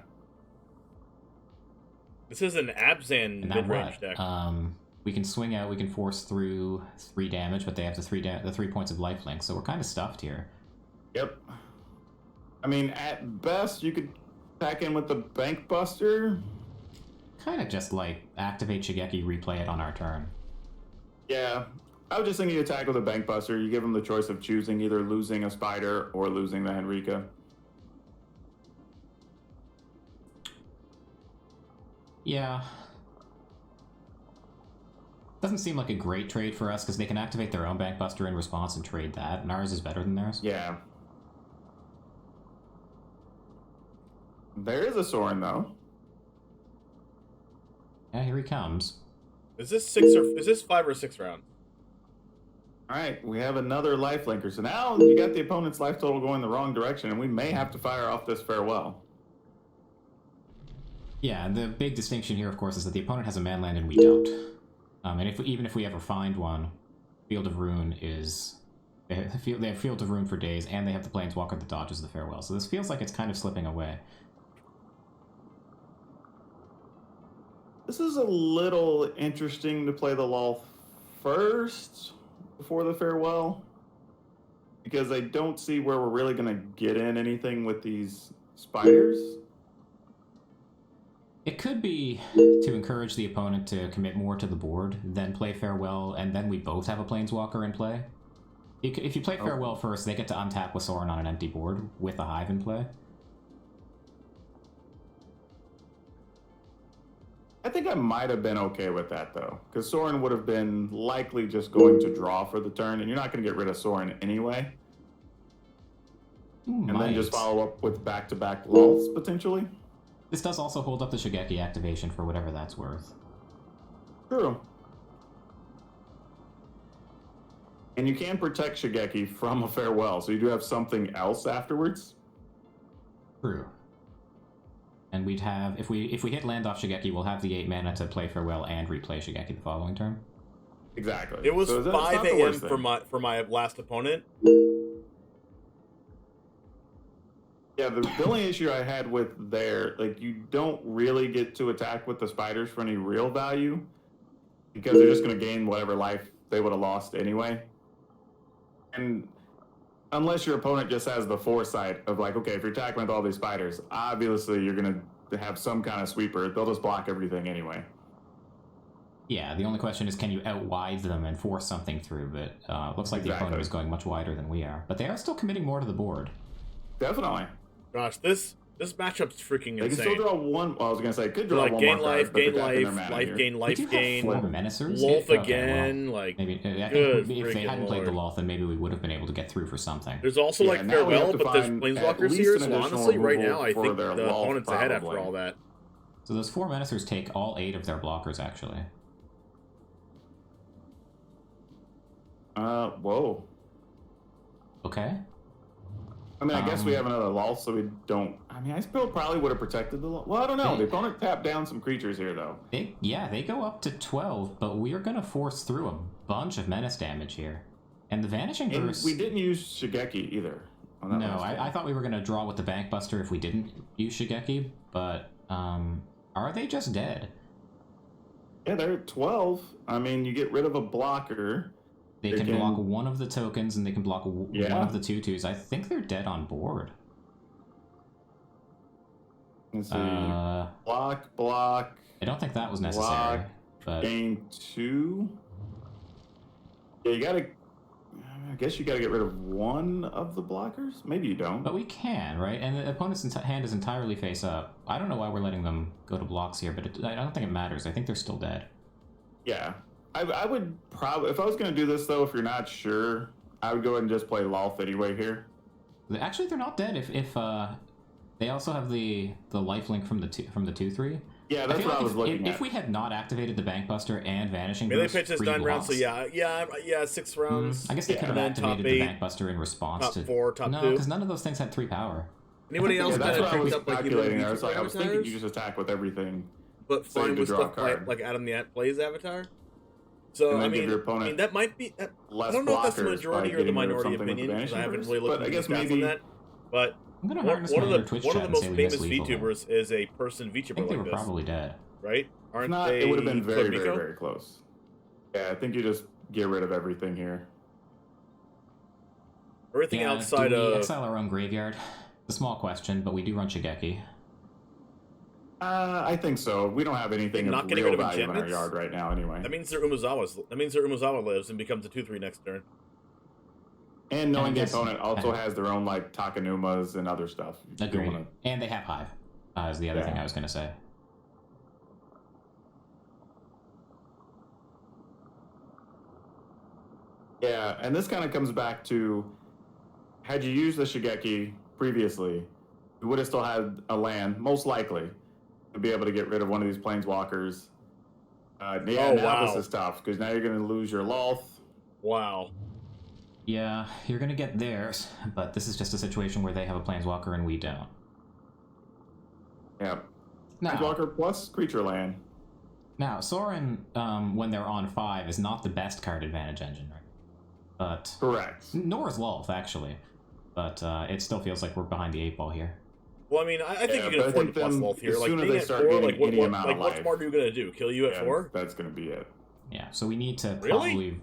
This is an Abzan mid-range deck. We can swing out, we can force through 3 damage, but they have the 3 points of lifelink, so we're kind of stuffed here. Yep. I mean, at best, you could pack in with the Bank Buster. Kind of just, like, activate Shigeki, replay it on our turn. Yeah. I was just thinking you attack with a Bank Buster. You give them the choice of choosing either losing a Spider or losing the Henrika. Yeah. Doesn't seem like a great trade for us, because they can activate their own Bank Buster in response and trade that, and ours is better than theirs. Yeah. There is a Soren, though. Yeah, here he comes. Is this 5 or 6 round? Alright, we have another lifelinker. So now you got the opponent's life total going the wrong direction, and we may have to fire off this farewell. Yeah, the big distinction here, of course, is that the opponent has a man land and we don't. And even if we ever find one, Field of Ruin is... They have Field of Ruin for days, and they have the Planeswalker that dodges the Farewell. So this feels like it's kind of slipping away. This is a little interesting to play the Lolth first before the Farewell, because I don't see where we're really going to get in anything with these spiders. It could be to encourage the opponent to commit more to the board, then play Farewell, and then we both have a Planeswalker in play. If you play Farewell first, they get to untap with Sorin on an empty board with a Hive in play. I think I might have been okay with that, though, because Sorin would have been likely just going to draw for the turn, and you're not going to get rid of Sorin anyway. And then just follow up with back-to-back Lulths, potentially. This does also hold up the Shigeki activation for whatever that's worth. True. And you can protect Shigeki from a Farewell, so you do have something else afterwards. True. And we'd have, if we hit land off Shigeki, we'll have the 8 mana to play Farewell and replay Shigeki the following turn. Exactly. It was 5 a.m. for my last opponent. Yeah, the only issue I had with there, like, you don't really get to attack with the spiders for any real value, because they're just going to gain whatever life they would have lost anyway. And unless your opponent just has the foresight of, like, okay, if you're attacking with all these spiders, obviously you're going to have some kind of sweeper. They'll just block everything anyway. Yeah, the only question is, can you outwide them and force something through? But looks like the opponent is going much wider than we are. But they are still committing more to the board. Definitely. Gosh, this matchup's freaking insane. They can still draw one. Well, I was gonna say, could draw like one gain more life, card, gain life, life gain, life gain. Lolth again, like maybe good. If they hadn't played the Lolth, then maybe we would have been able to get through for something. There's also like Farewell, but there's Planeswalkers here. So honestly, right now, I think the opponent's ahead after all that. So those 4 Menacers take all 8 of their blockers, actually. Whoa. Okay. I mean, I guess we have another Lolth, so we don't... I mean, I still probably would have protected the Lolth. Well, I don't know. The opponent tapped down some creatures here, though. They go up to 12, but we are going to force through a bunch of menace damage here. And the Vanishing Verse... We didn't use Shigeki, either. No, I thought we were going to draw with the Bankbuster if we didn't use Shigeki, but are they just dead? Yeah, they're at 12. I mean, you get rid of a blocker... They can block one of the tokens, and they can block one of the 2/2s. I think they're dead on board. Let's see. Block. I don't think that was necessary. But gain 2. Yeah, you gotta... I guess you gotta get rid of one of the blockers? Maybe you don't. But we can, right? And the opponent's hand is entirely face up. I don't know why we're letting them go to blocks here, but I don't think it matters. I think they're still dead. Yeah. I would probably, if I was going to do this, though, if you're not sure, I would go ahead and just play Lolth anyway here. Actually, they're not dead. If they also have the lifelink from the 2/3. Yeah, that's what I was looking at. If we had not activated the Bankbuster and Vanishing Melee pitch is 9 rounds, so yeah, 6 rounds. I guess they could have activated the Bankbuster in response to... Top 4, top 2. No, because none of those things had 3 power. Anybody else that's what I was up, calculating. I was thinking you just attack with everything. But fine with stuff like Adam the Plays Avatar. So, I mean, that might be... I don't know if that's the majority or the minority opinion, because I haven't really looked at the stats on that. But one of the most famous VTubers is a person VTuber like this. I think they were probably dead. Right? Aren't they? It would have been very, very, very close. Yeah, I think you just get rid of everything here. Everything outside of... Do we exile our own graveyard? It's a small question, but we do run Shigeki. I think so. We don't have anything of real value in our yard right now, anyway. That means their Umezawa lives and becomes a 2/3 next turn. And knowing the opponent also has their own like Takanumas and other stuff. Agreed. And they have Hive. Is the other thing I was going to say. Yeah, and this kind of comes back to, had you used the Shigeki previously, you would have still had a land, most likely, to be able to get rid of one of these Planeswalkers. This is tough, because now you're going to lose your Lolth. Wow. Yeah, you're going to get theirs, but this is just a situation where they have a Planeswalker and we don't. Yep. Planeswalker plus creature land. Now, Sorin, when they're on 5, is not the best card advantage engine, right? But correct. Nor is Lolth, actually. But it still feels like we're behind the 8 ball here. Well, I mean, I think you can afford to plus Wolf here. As Like, soon as being they at start 4, getting like, what, any amount of what's life, Mardu gonna do? Kill you at 4? That's gonna be it. Yeah, so we need to Really? probably...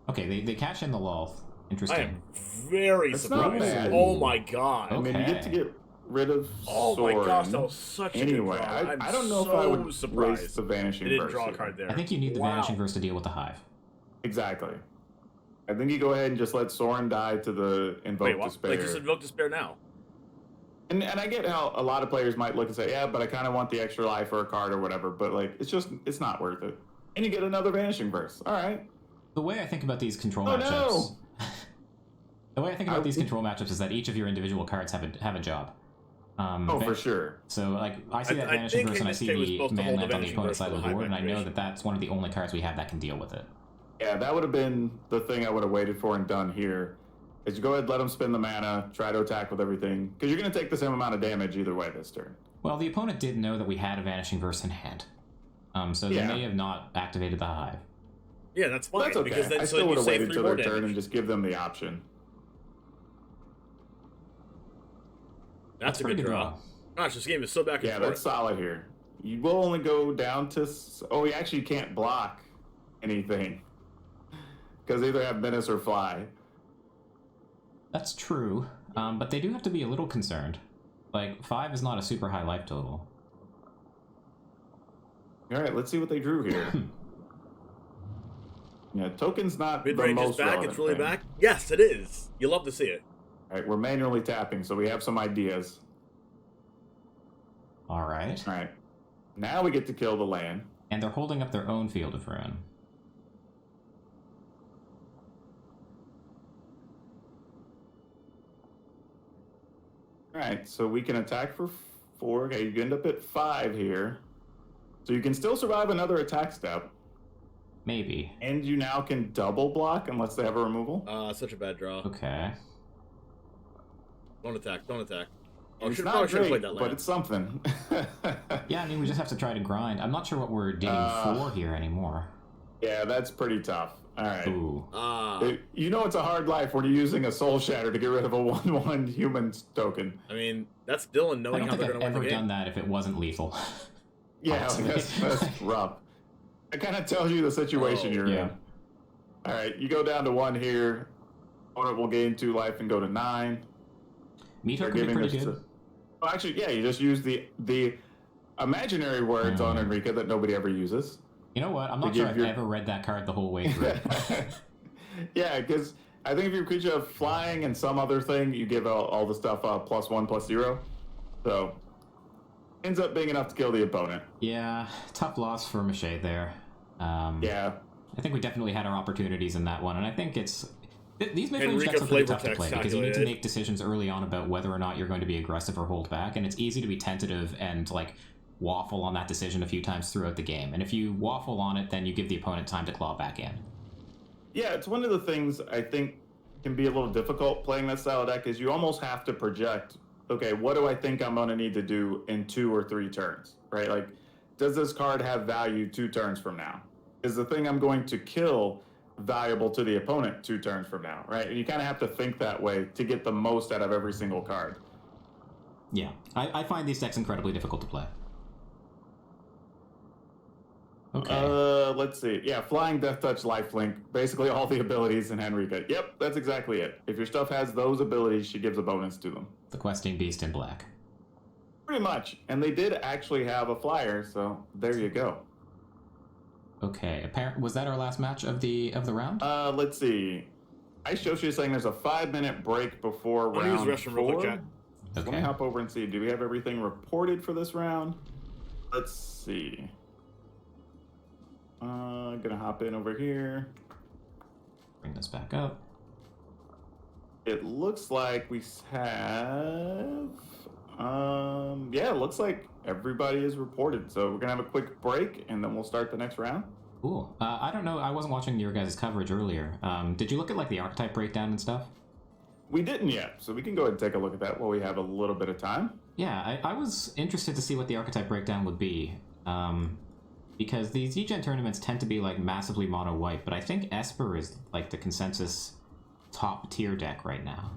Okay, they cash in the Lolth. Interesting. I am very That's not surprised. bad. Oh my god. I mean, you get to get rid of Oh my Sorin. gosh, that was such a anyway, good draw. I don't know so if I would surprised waste the Vanishing they didn't Verse draw a here. card there. I think you need the Vanishing Verse to deal with the Hive. Exactly. I think you go ahead and just let Sorin die to the Invoke Wait, what? Despair. Like, just Invoke Despair now. And I get how a lot of players might look and say, yeah, but I kind of want the extra life or a card or whatever, but like, it's not worth it. And you get another Vanishing Verse. All right. The way I think about these control matchups... No. The way I think about these control matchups is that each of your individual cards have a job. For sure. So, like, I see that Vanishing Verse and I see the man land on the opponent's side of the board, and I know that that's one of the only cards we have that can deal with it. Yeah, that would have been the thing I would have waited for and done here. Is you go ahead, let them spend the mana, try to attack with everything, because you're going to take the same amount of damage either way this turn. Well, the opponent did know that we had a Vanishing Verse in hand. So they may have not activated the Hive. Yeah, that's fine. Well, that's okay. Because then, I so still you would have save waited 3 till more their turn damage. and just give them the option. That's a good draw. Gosh, this game is so back and forth. That's solid here. You will only go down to... Oh, you actually can't block anything. Because they either have Menace or Fly. That's true, but they do have to be a little concerned. Like, 5 is not a super high life total. Alright, let's see what they drew here. Yeah, token's not the Mid-range is most back. relevant It's really thing. back. Yes, it is. You love to see it. Alright, we're manually tapping, so we have some ideas. Alright. Alright. Now we get to kill the land. And they're holding up their own Field of Ruin. Alright, so we can attack for 4. Okay, you end up at 5 here. So you can still survive another attack step. Maybe. And you now can double block unless they have a removal. Such a bad draw. Okay. Don't attack. Don't attack. Oh, It's probably not should have great, played that but land. it's something. Yeah, I mean, we just have to try to grind. I'm not sure what we're digging for here anymore. Yeah, that's pretty tough. Alright. Ooh. You know it's a hard life when you're using a Soul Shatter to get rid of a 1/1 human token. I mean, that's Dylan I knowing don't how think they're I've going to win ever the game. done that if it wasn't lethal. Yeah, Honestly. that's rough. It kind of tells you the situation you're in. Alright, you go down to 1 here. Opponent will gain 2 life and go to 9. Meter could be pretty good. Well, actually, yeah, you just use the imaginary words on Enrica that nobody ever uses. You know what? I'm not sure I've ever read that card the whole way through. Yeah, because I think if your creature have flying and some other thing, you give all the stuff +1/+0. So, ends up being enough to kill the opponent. Yeah, tough loss for Mache there. Yeah. I think we definitely had our opportunities in that one, and I think it's... These mid-range Enrica decks are pretty flavor tough to text play because you need to calculated. make decisions early on about whether or not you're going to be aggressive or hold back, and it's easy to be tentative and, like, waffle on that decision a few times throughout the game. And if you waffle on it, then you give the opponent time to claw back in. Yeah, it's one of the things I think can be a little difficult playing that style deck is you almost have to project, okay, what do I think I'm going to need to do in 2 or 3 turns, right? Like, does this card have value 2 turns from now? Is the thing I'm going to kill valuable to the opponent 2 turns from now, right? And you kind of have to think that way to get the most out of every single card. Yeah, I find these decks incredibly difficult to play. Okay. Let's see. Yeah, Flying, Death Touch, Lifelink, basically all the abilities in Henrika. Yep, that's exactly it. If your stuff has those abilities, she gives a bonus to them. The Questing Beast in black. Pretty much. And they did actually have a flyer, so there you go. Okay, was that our last match of the round? Let's see. Ice Yoshi is saying there's a 5-minute break before I'll use round restroom real quick, 4. chat. Let me hop over and see. Do we have everything reported for this round? Let's see. Gonna hop in over here. Bring this back up. It looks like we have... yeah, it looks like everybody is reported. So we're gonna have a quick break, and then we'll start the next round. Cool. I don't know. I wasn't watching your guys' coverage earlier. Did you look at like the archetype breakdown and stuff? We didn't yet, so we can go ahead and take a look at that while we have a little bit of time. Yeah, I was interested to see what the archetype breakdown would be, because these DEGEN tournaments tend to be like massively mono white, but I think Esper is like the consensus top tier deck right now.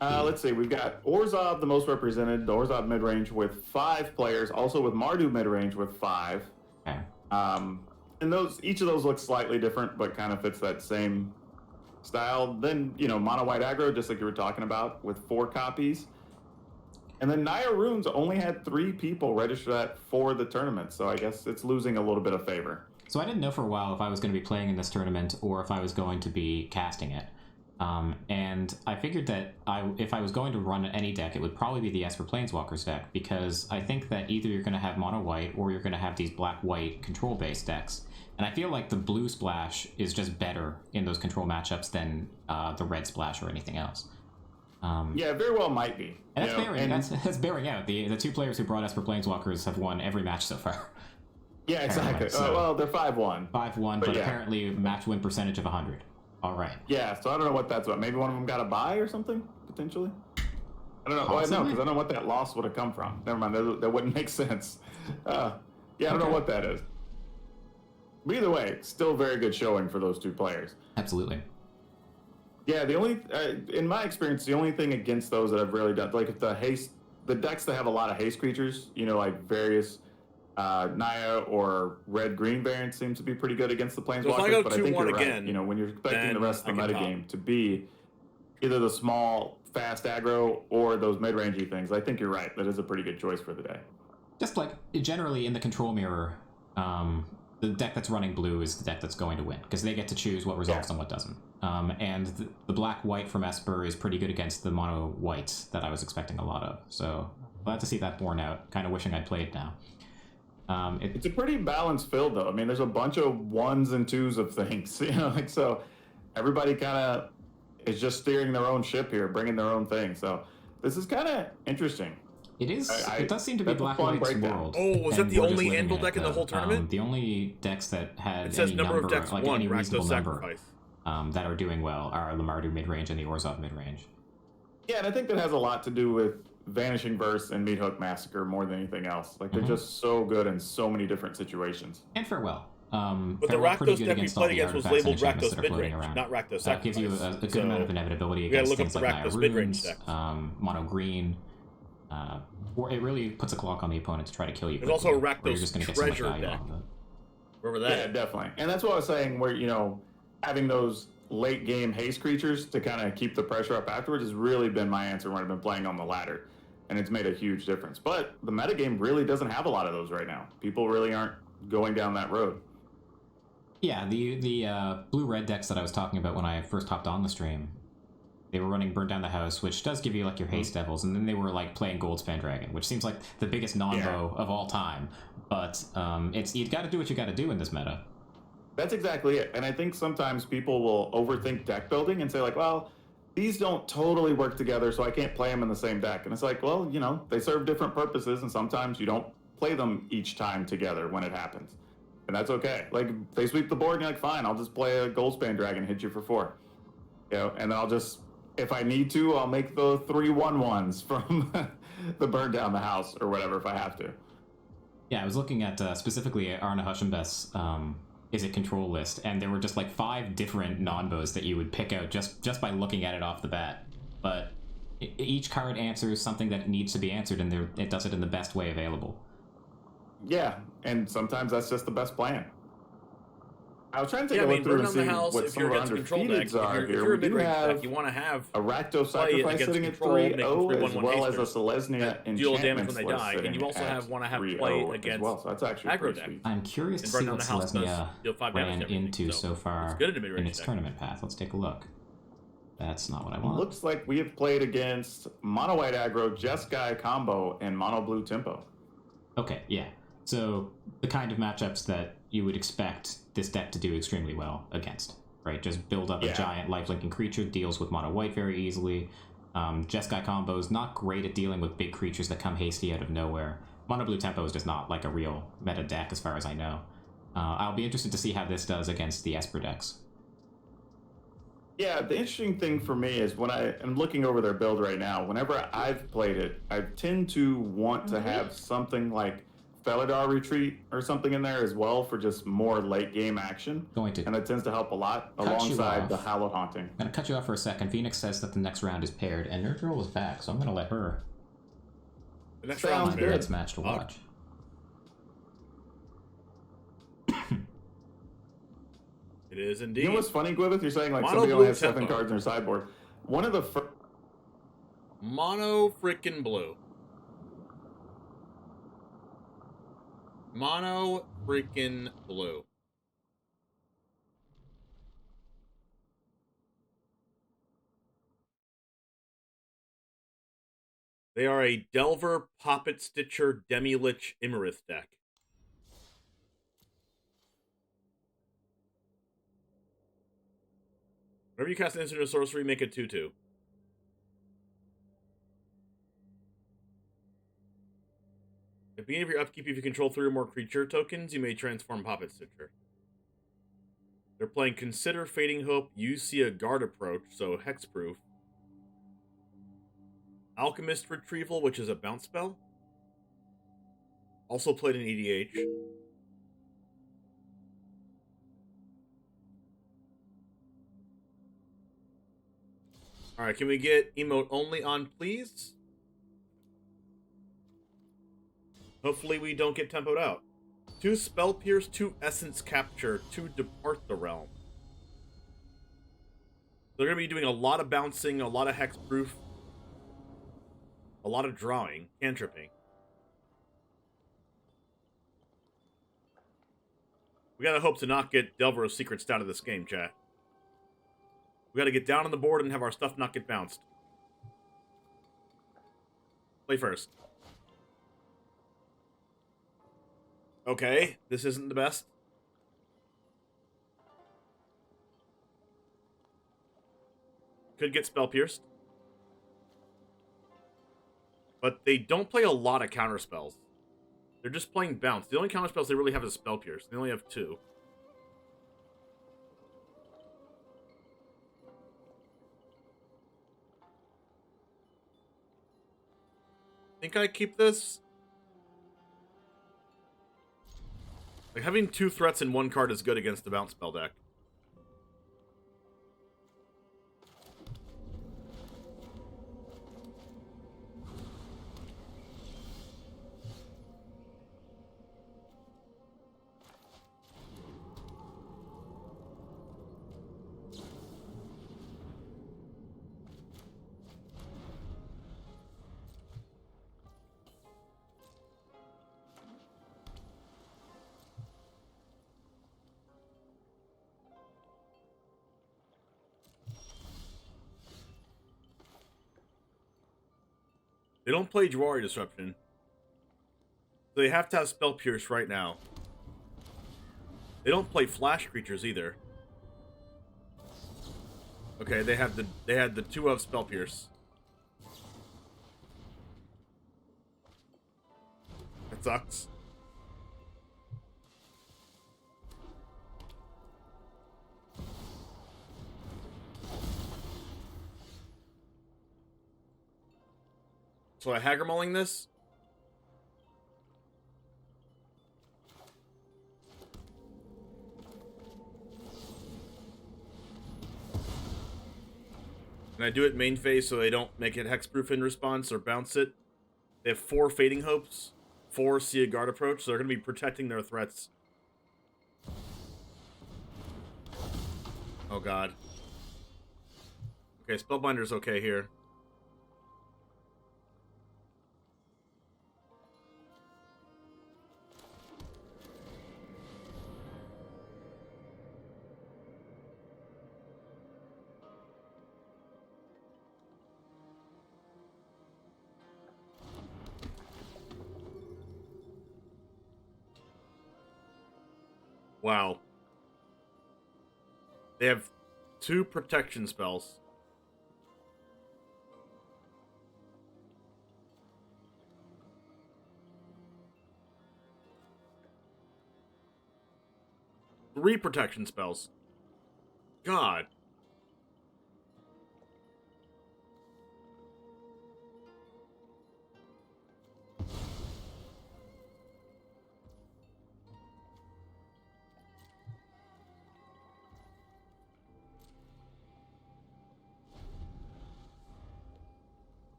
Let's see, we've got Orzhov, the most represented, the Orzhov mid-range with 5 players, also with Mardu mid-range with 5. Okay. And each of those looks slightly different, but kind of fits that same style. Then, mono white aggro, just like you were talking about, with 4 copies. And then Naya Runes only had 3 people register that for the tournament, so I guess it's losing a little bit of favor. So I didn't know for a while if I was going to be playing in this tournament or if I was going to be casting it. And I figured that if I was going to run any deck, it would probably be the Esper Planeswalkers deck, because I think that either you're going to have mono white or you're going to have these black-white control-based decks. And I feel like the blue splash is just better in those control matchups than the red splash or anything else. Yeah, it very well might be. And that's bearing out. The 2 players who brought Esper Planeswalkers have won every match so far. Yeah, exactly. So, well, they're 5-1. 5-1, but apparently match win percentage of 100. All right. Yeah, so I don't know what that's about. Maybe one of them got a bye or something, potentially? I don't know. Well, no, because I don't know what that loss would have come from. Never mind, that wouldn't make sense. I don't know what that is. But either way, still very good showing for those 2 players. Absolutely. Yeah, the only, in my experience, the only thing against those that I've really done, like if the decks that have a lot of haste creatures, like various Naya or red-green variants seems to be pretty good against the Planeswalkers, but I think you're right. When you're expecting the rest of the metagame to be either the small, fast aggro or those mid-rangey things, I think you're right. That is a pretty good choice for the day. Just like, generally in the control mirror, the deck that's running blue is the deck that's going to win, because they get to choose what resolves and what doesn't. And the black-white from Esper is pretty good against the mono-whites that I was expecting a lot of. So, glad to see that borne out. Kind of wishing I'd played now. It's a pretty balanced field, though. I mean, there's a bunch of 1s and 2s of things, so everybody kind of is just steering their own ship here, bringing their own thing. So this is kind of interesting. It is. It does seem to be black-white's world. Oh, was that the only Anvil deck in the whole tournament? The only decks that had it says any number of decks like won, any reasonable number that are doing well are the Mardu mid-range and the Orzhov mid-range. Yeah, and I think that has a lot to do with Vanishing Verse and Meathook Massacre more than anything else. Like, they're just so good in so many different situations. And Farewell. But the Rakdos deck we played against was labeled Rakdos midrange, not Rakdos Sacrifice. That gives you a good amount of inevitability against things like Rakdos midrange deck. Mono green. Or it really puts a clock on the opponent to try to kill you. There's also a Rakdos just get so treasure deck. Wherever that Yeah, definitely. And that's what I was saying, where, having those late game haste creatures to kind of keep the pressure up afterwards has really been my answer when I've been playing on the ladder. And it's made a huge difference. But the metagame really doesn't have a lot of those right now. People really aren't going down that road. Yeah, the blue-red decks that I was talking about when I first hopped on the stream, they were running Burn Down the House, which does give you like your haste devils, and then they were like playing Goldspan Dragon, which seems like the biggest non-bow of all time. But you got to do what you got to do in this meta. That's exactly it. And I think sometimes people will overthink deck building and say like, well, these don't totally work together, so I can't play them in the same deck. And it's like, well, they serve different purposes, and sometimes you don't play them each time together when it happens. And that's okay. Like, they sweep the board, and you're like, fine, I'll just play a Goldspan Dragon and hit you for 4. And then I'll just, if I need to, I'll make the 3 1/1s from the Burn Down the House or whatever if I have to. Yeah, I was looking at specifically Arna Hushembeth's Is It Control list, and there were just like 5 different non-bows that you would pick out just by looking at it off the bat. But each card answers something that needs to be answered, and it does it in the best way available. Yeah, and sometimes that's just the best plan. I was trying to take a look through and see what some of our undefeateds are here. We do have you want to have a Rakdos Sacrifice sitting at 3-0, as well as a Selesnya Enchantment when they die, and you also want to have play against well. So that's actually aggro deck. I'm curious to see what Selesnya ran into so far in its tournament path. Let's take a look. That's not what I want. Looks like we have played against Mono White Aggro, Jeskai Combo, and Mono Blue Tempo. Okay, yeah. So the kind of matchups that you would expect this deck to do extremely well against, right? Just build up a giant lifelinking creature, deals with mono white very easily. Jeskai combo is not great at dealing with big creatures that come hasty out of nowhere. Mono blue tempo is just not like a real meta deck as far as I know. I'll be interested to see how this does against the Esper decks. Yeah, the interesting thing for me is when I'm looking over their build right now, whenever I've played it, I tend to want to have something like Felidar Retreat or something in there as well for just more late game action. And it tends to help a lot alongside the Hallowed Haunting. I'm going to cut you off for a second. Phoenix says that the next round is paired, and Nerd Girl is back, so I'm going to let her. The next round's good. Next match to watch. It is indeed. You know what's funny, Gwyneth? You're saying like Mono somebody only blue has 7 tempo. cards in their sideboard. One of the Mono freaking blue. Mono freaking blue. They are a Delver, Poppet Stitcher, Demi-Lich, Imarith deck. Whenever you cast an instant or sorcery, make it 2/2. At the beginning of your upkeep, if you control 3 or more creature tokens, you may transform Poppet Stitcher. They're playing Consider Fading Hope, You See a Guard Approach, so hexproof. Alchemist Retrieval, which is a bounce spell. Also played in EDH. Alright, can we get emote only on, please? Hopefully we don't get tempoed out. 2 Spell Pierce, 2 Essence Capture, 2 Depart the Realm. They're going to be doing a lot of bouncing, a lot of hexproof, a lot of drawing, cantripping. We gotta hope to not get Delver of Secrets out of this game, chat. We gotta get down on the board and have our stuff not get bounced. Play first. Okay, this isn't the best. Could get Spell Pierced. But they don't play a lot of counterspells. They're just playing bounce. The only counterspells they really have is Spell Pierce. They only have 2. Think I keep this? Like, having 2 threats in 1 card is good against the bounce spell deck. They don't play Jawari Disruption. So they have to have Spell Pierce right now. They don't play Flash creatures either. Okay, they had the 2 of Spell Pierce. That sucks. So I Hagermulling this. And I do it main phase so they don't make it hexproof in response or bounce it. They have 4 Fading Hopes, 4 See a Guard Approach, so they're going to be protecting their threats. Oh god. Okay, Spellbinder's okay here. Wow. They have 2 protection spells. Three protection spells. God.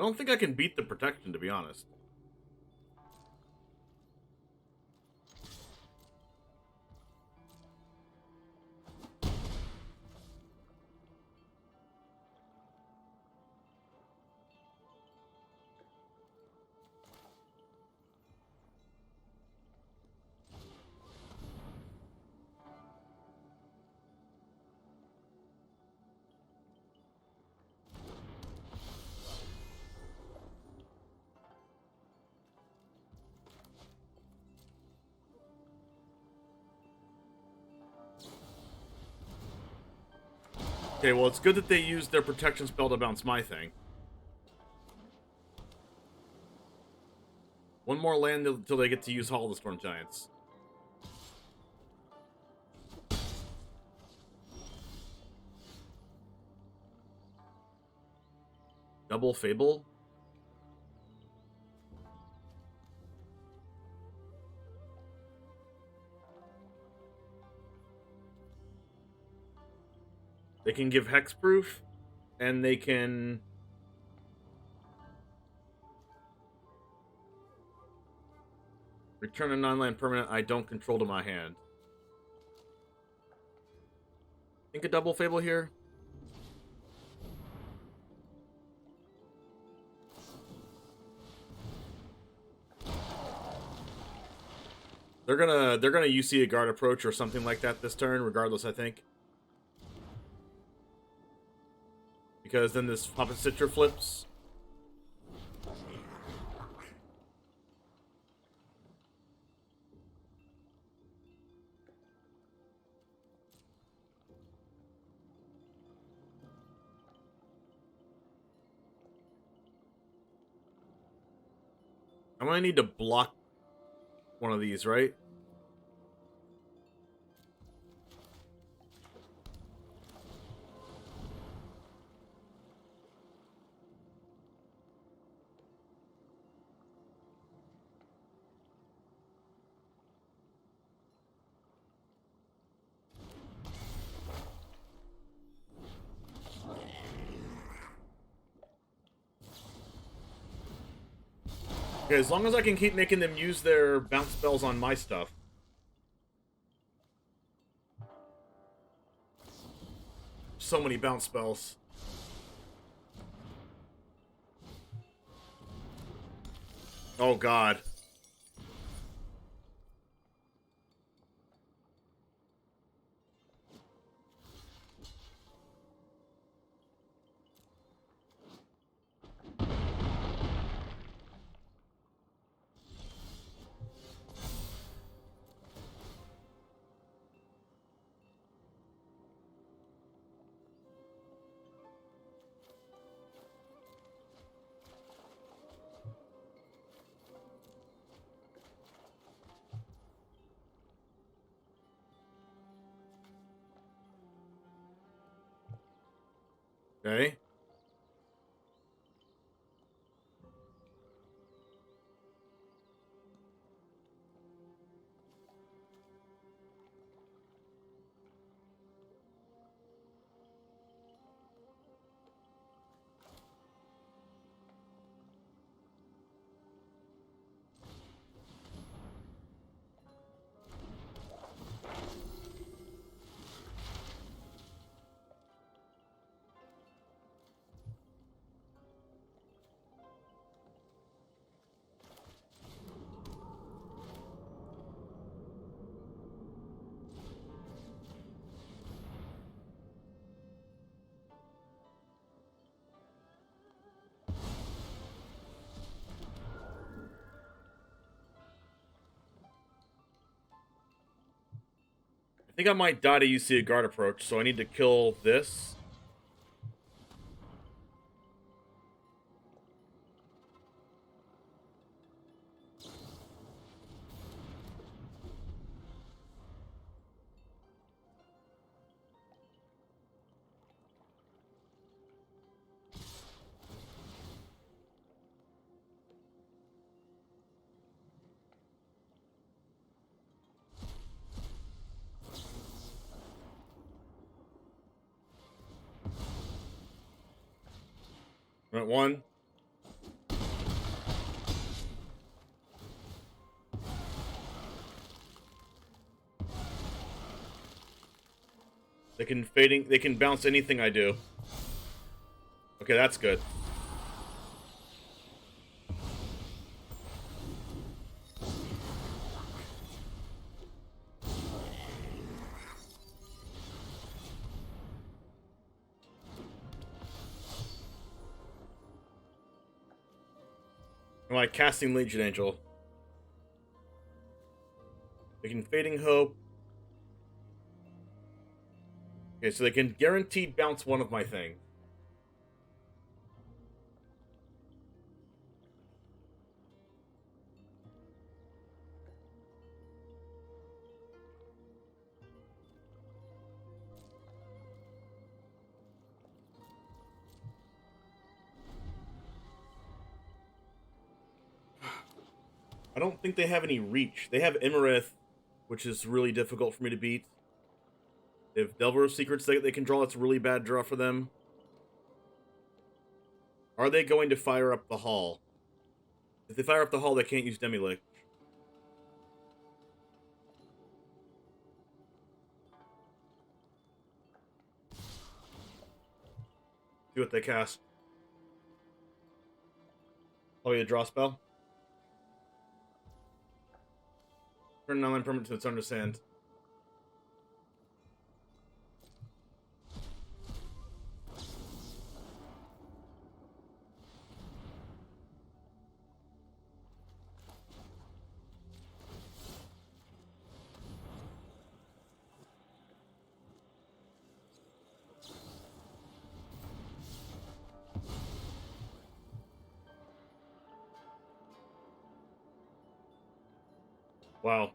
don't think I can beat the protection, to be honest. Okay, well, it's good that they used their protection spell to bounce my thing. One more land until they get to use Hall of the Storm Giants. Double Fable? They can give hexproof, and they can... return a non-land permanent I don't control to my hand. Think a double Fable here? They're gonna UC a guard approach or something like that this turn, regardless, I think. Because then this Puppet Stitcher flips. I'm gonna need to block one of these, right? Okay, as long as I can keep making them use their bounce spells on my stuff. So many bounce spells. Oh god. Okay. I think I might die to UC a guard approach, so I need to kill this. Right, one. They can bounce anything I do. Okay, that's good. Am I casting Legion Angel? They can Fading Hope. Okay, so they can guaranteed bounce one of my things. I don't think they have any reach. They have Imarith, which is really difficult for me to beat. They have Delver of Secrets they can draw. That's a really bad draw for them. Are they going to fire up the hall? If they fire up the hall, they can't use Demilich. See what they cast. Probably a draw spell. Turn an online permanent to its under sand. Wow.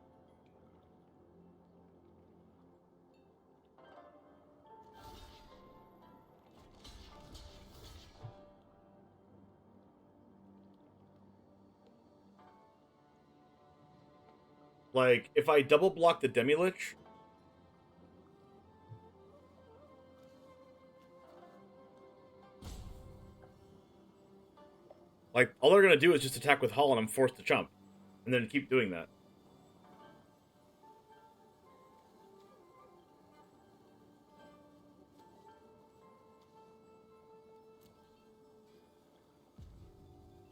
Like, if I double block the Demilich, like, all they're gonna do is just attack with Hull and I'm forced to jump. And then keep doing that.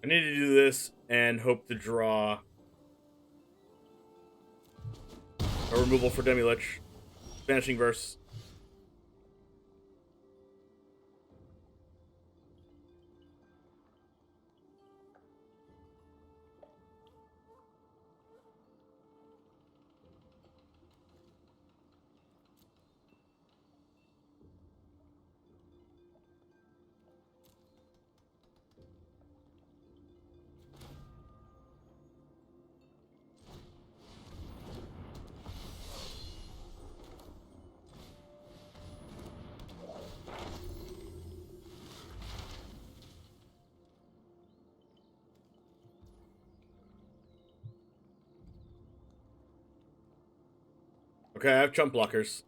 I need to do this and hope to draw a removal for Demilich. Vanishing Verse. Okay, I have chump blockers.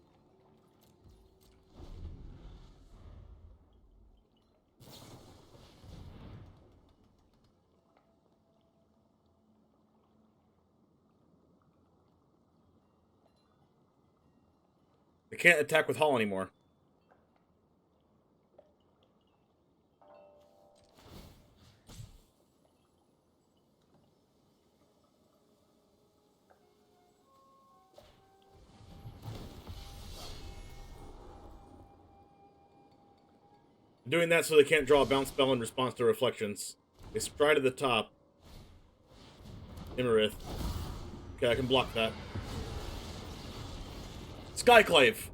They can't attack with Hull anymore. Doing that so they can't draw a bounce spell in response to reflections. They stride to the top. Imarith. Okay, I can block that. Skyclave!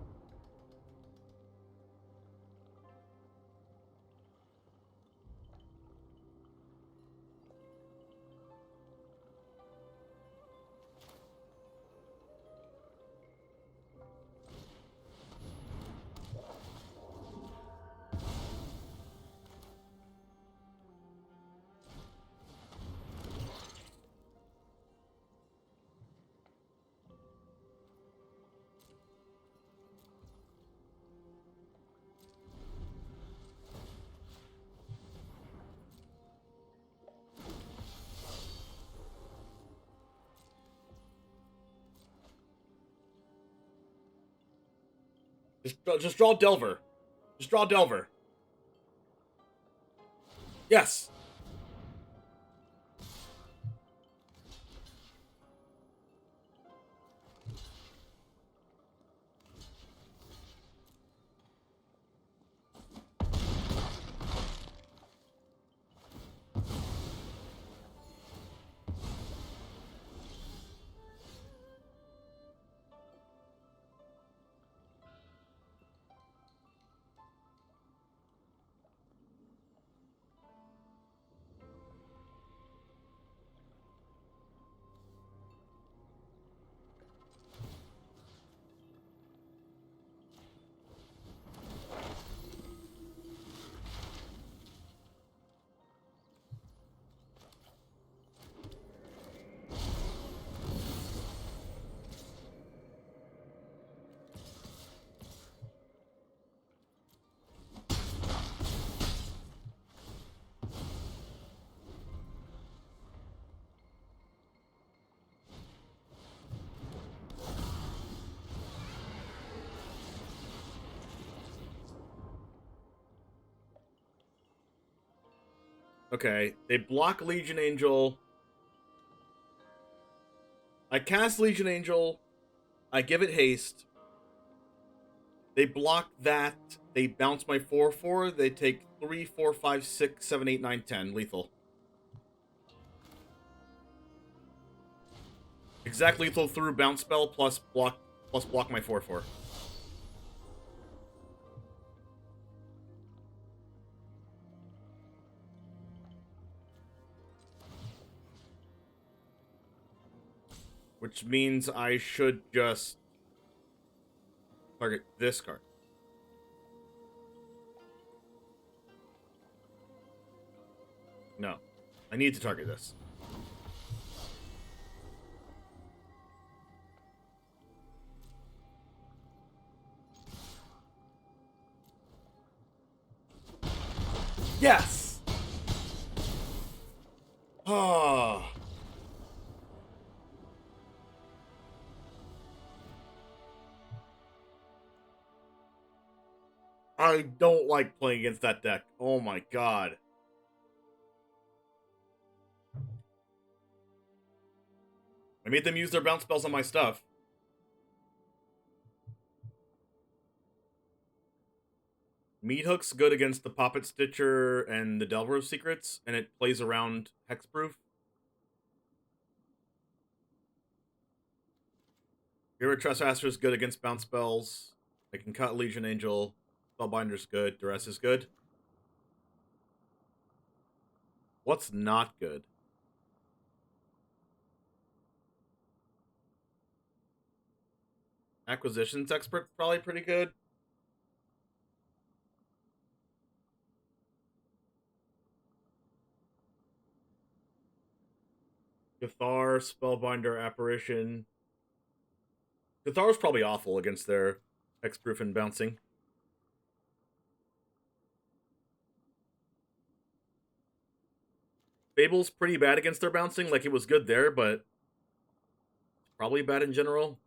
Just draw Delver. Just draw Delver. Yes. Okay, they block Legion Angel. I cast Legion Angel. I give it haste. They block that. They bounce my 4/4. They take 3, 4, 5, 6, 7, 8, 9, 10. Lethal. Exact lethal through bounce spell plus block my 4/4. Which means I should just target this card. No. I need to target this. Yes! Ah. I don't like playing against that deck. Oh my god. I made them use their bounce spells on my stuff. Meat Hook's good against the Poppet Stitcher and the Delver of Secrets, and it plays around Hexproof. Hero Trespasser is good against bounce spells. I can cut Legion Angel. Spellbinder's good. Duress is good. What's not good? Acquisitions Expert's probably pretty good. Cathar, Spellbinder, Apparition. Cathar's probably awful against their Hexproof and bouncing. Fable's pretty bad against their bouncing. Like, it was good there, but probably bad in general.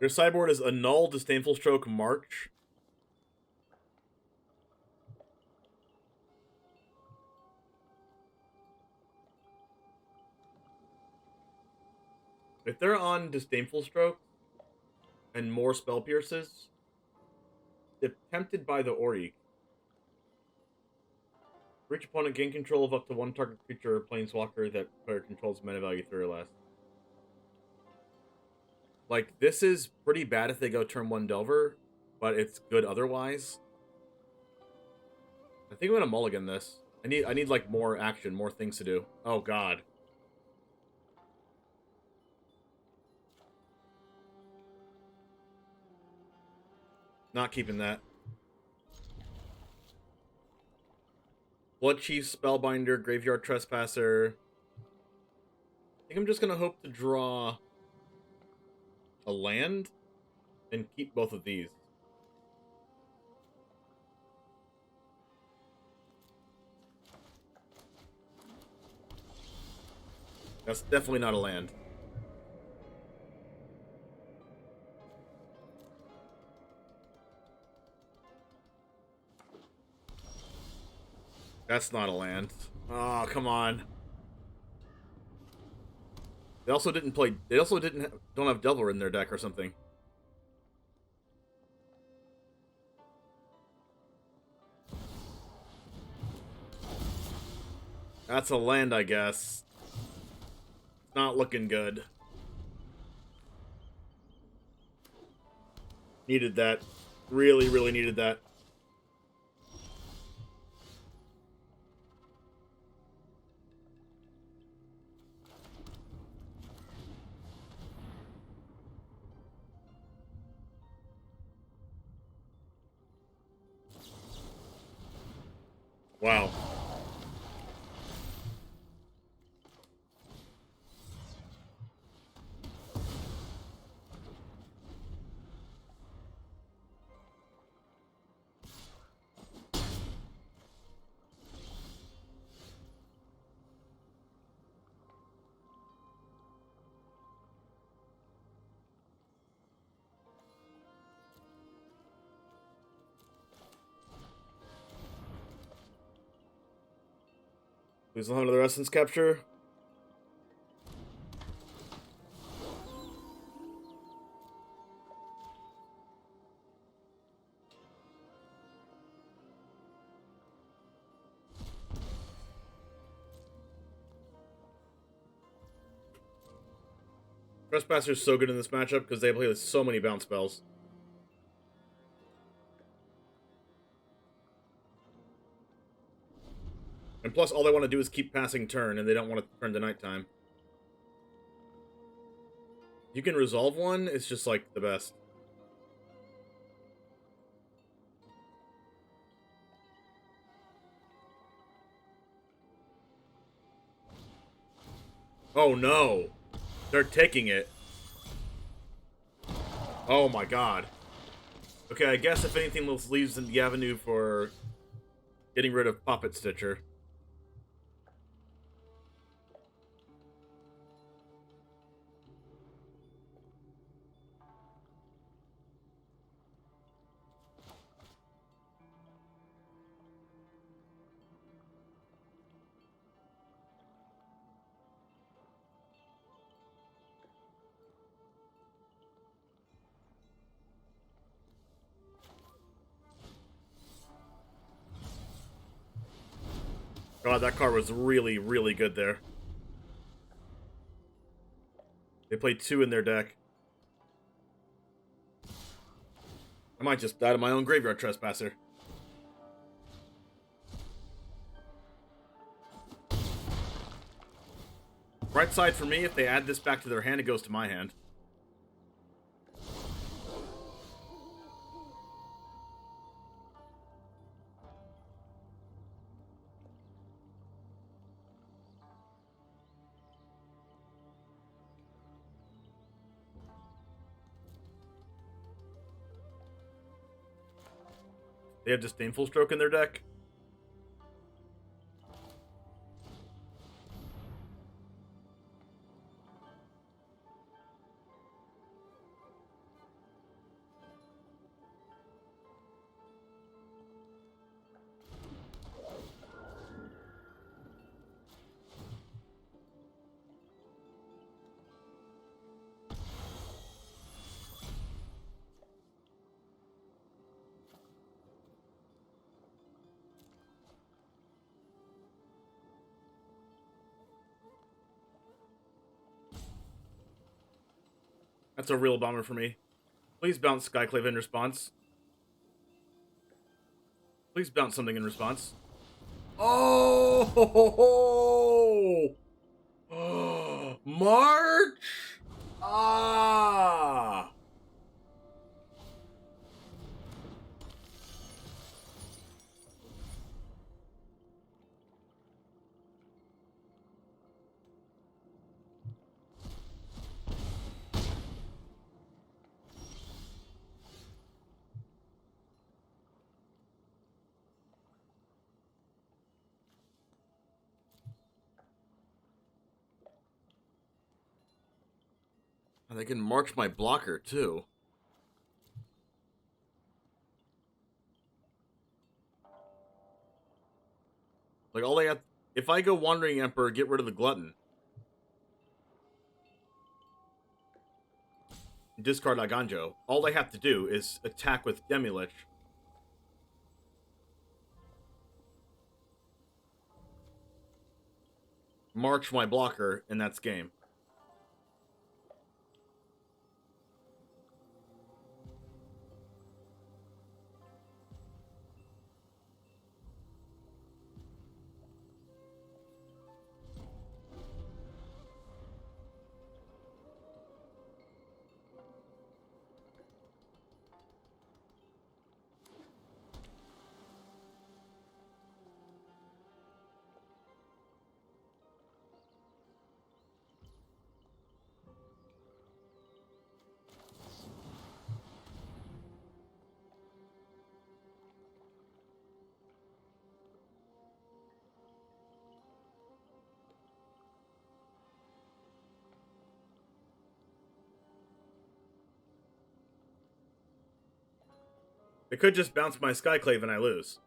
Their sideboard is Annul, Disdainful Stroke, March. If they're on Disdainful Stroke and more Spell Pierces, they're tempted by the Oriq. For each opponent, gain control of up to one target creature or planeswalker that player controls mana value 3 or less. Like, this is pretty bad if they go turn 1 Delver, but it's good otherwise. I think I'm gonna mulligan this. I need like more action, more things to do. Oh god. Not keeping that. Blood Chief, Spellbinder, Graveyard Trespasser. I think I'm just gonna hope to draw a land and keep both of these. That's definitely not a land. That's not a land. Oh, come on. They also didn't play. They also don't have Delver in their deck or something. That's a land, I guess. It's not looking good. Needed that. Really, really needed that. Wow. Please don't have another essence capture. Trespasser's so good in this matchup because they play with so many bounce spells. And plus, all they want to do is keep passing turn, and they don't want to turn to nighttime. You can resolve one, it's just, like, the best. Oh, no! They're taking it. Oh, my God. Okay, I guess if anything, this leaves the avenue for getting rid of Puppet Stitcher. God, that card was really, really good there. They played 2 in their deck. I might just die to my own Graveyard Trespasser. Right side for me, if they add this back to their hand, it goes to my hand. They have Disdainful Stroke in their deck. That's a real bummer for me. Please bounce Skyclave in response. Please bounce something in response. Oh! March! Ah! And they can march my blocker, too. Like, all they have... If I go Wandering Emperor, get rid of the Glutton. Discard Aganjo. All they have to do is attack with Demilich. March my blocker, and that's game. They could just bounce my Skyclave and I lose.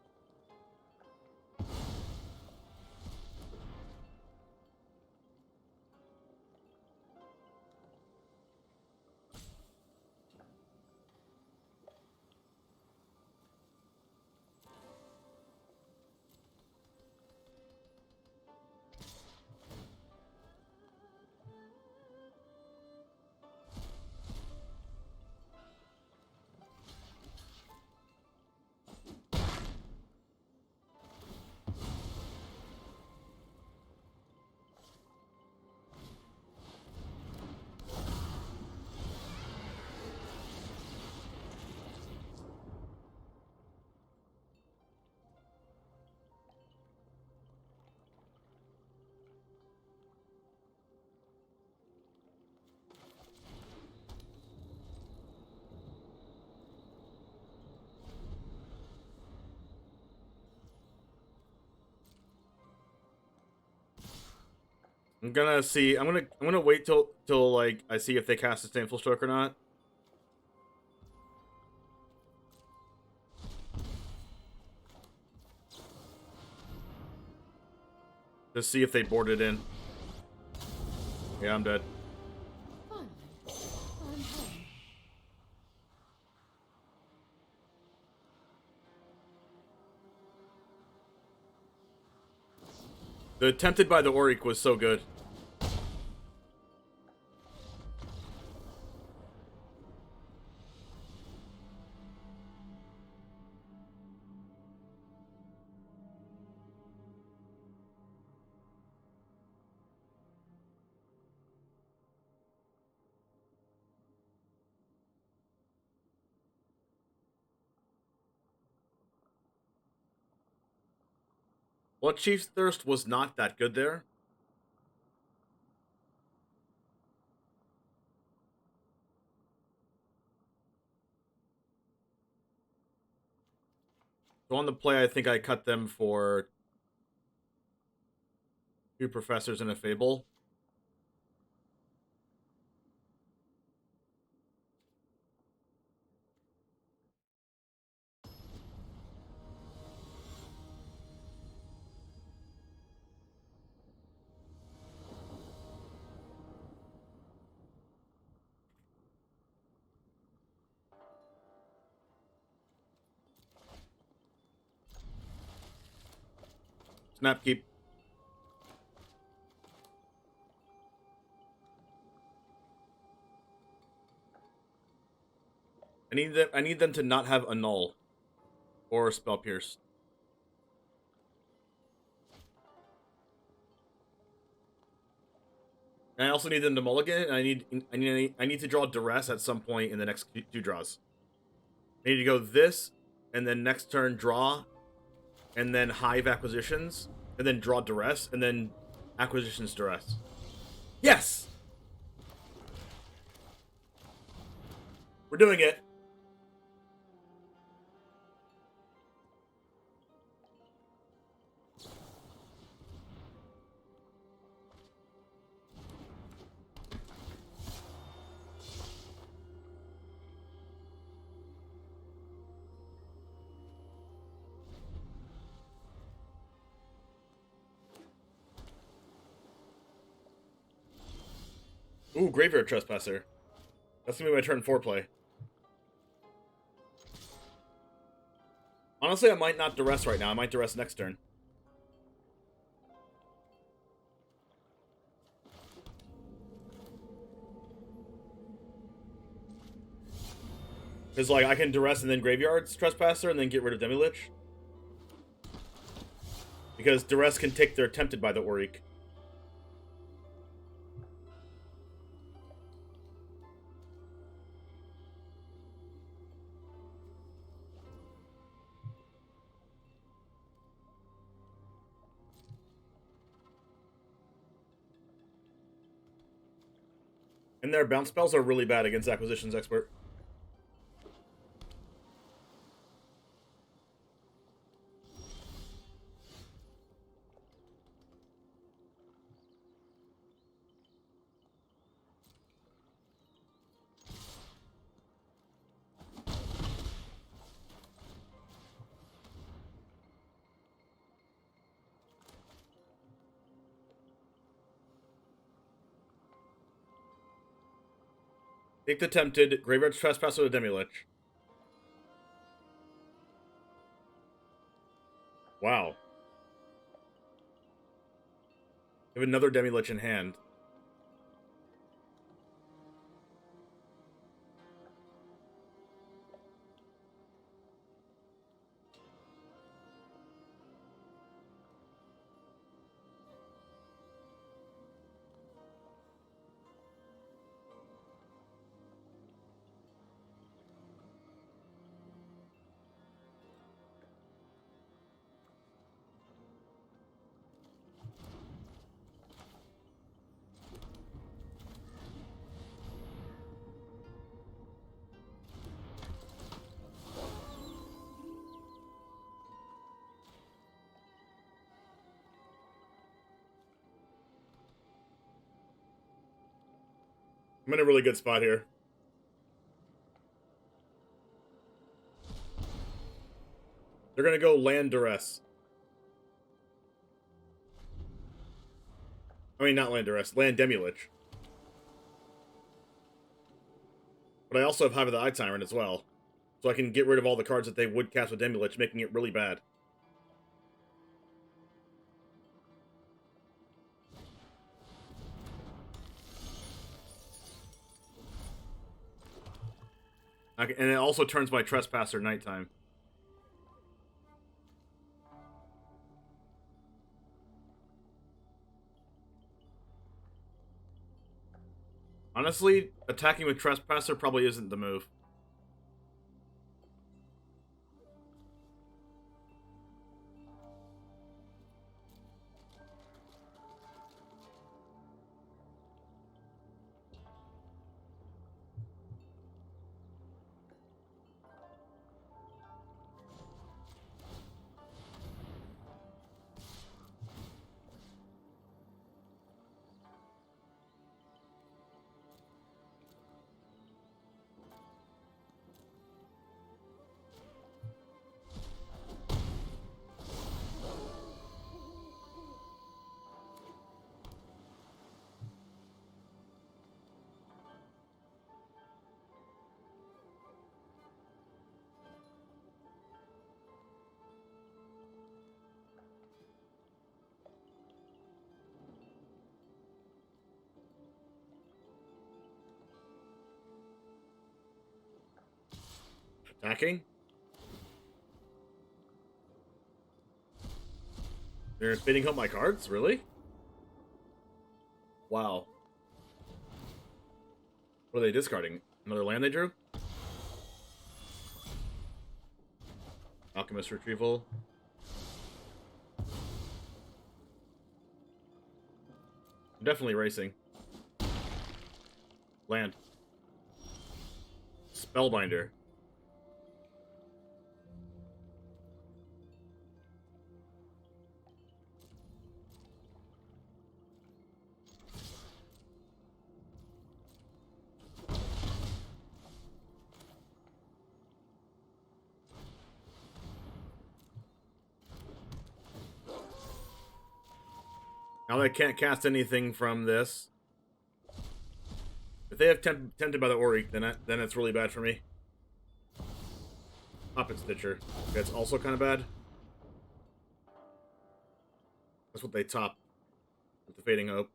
I'm gonna see. I'm gonna wait till like I see if they cast a Disdainful Stroke or not. Just see if they board it in. Yeah, I'm dead. The Tempted by the Auric was so good. Well, Chief's Thirst was not that good there. So on the play, I think I cut them for 2 Professors and a Fable. Snap keep. I need them to not have Annul or Spell Pierce. And I also need them to mulligan, and I need to draw Duress at some point in the next 2 draws. I need to go this, and then next turn draw, and then Hive Acquisitions, and then draw Duress, and then Acquisitions Duress. Yes! We're doing it. Ooh, Graveyard Trespasser. That's gonna be my turn 4 play. Honestly, I might not duress right now. I might duress next turn. Because, like, I can duress and then Graveyard's Trespasser and then get rid of Demi-Lich. Because duress can take their Tempted by the Auric. And their bounce spells are really bad against Acquisitions Expert. Take the Tempted, Graveyard Trespasser to Demi-Lich. Wow. I have another Demi-Lich in hand. I'm in a really good spot here. They're gonna go land duress. I mean, not land duress, land Demi-Lich. But I also have Hive of the Eye Tyrant as well. So I can get rid of all the cards that they would cast with Demi-Lich, making it really bad. And it also turns my Trespasser nighttime. Honestly, attacking with Trespasser probably isn't the move. Attacking? They're bidding up my cards? Really? Wow. What are they discarding? Another land they drew? Alchemist Retrieval. I'm definitely racing. Land. Spellbinder. Now I can't cast anything from this. If they have tempted by the Ori, then it's really bad for me. Puppet Stitcher. That's also kind of bad. That's what they top with the Fading Hope.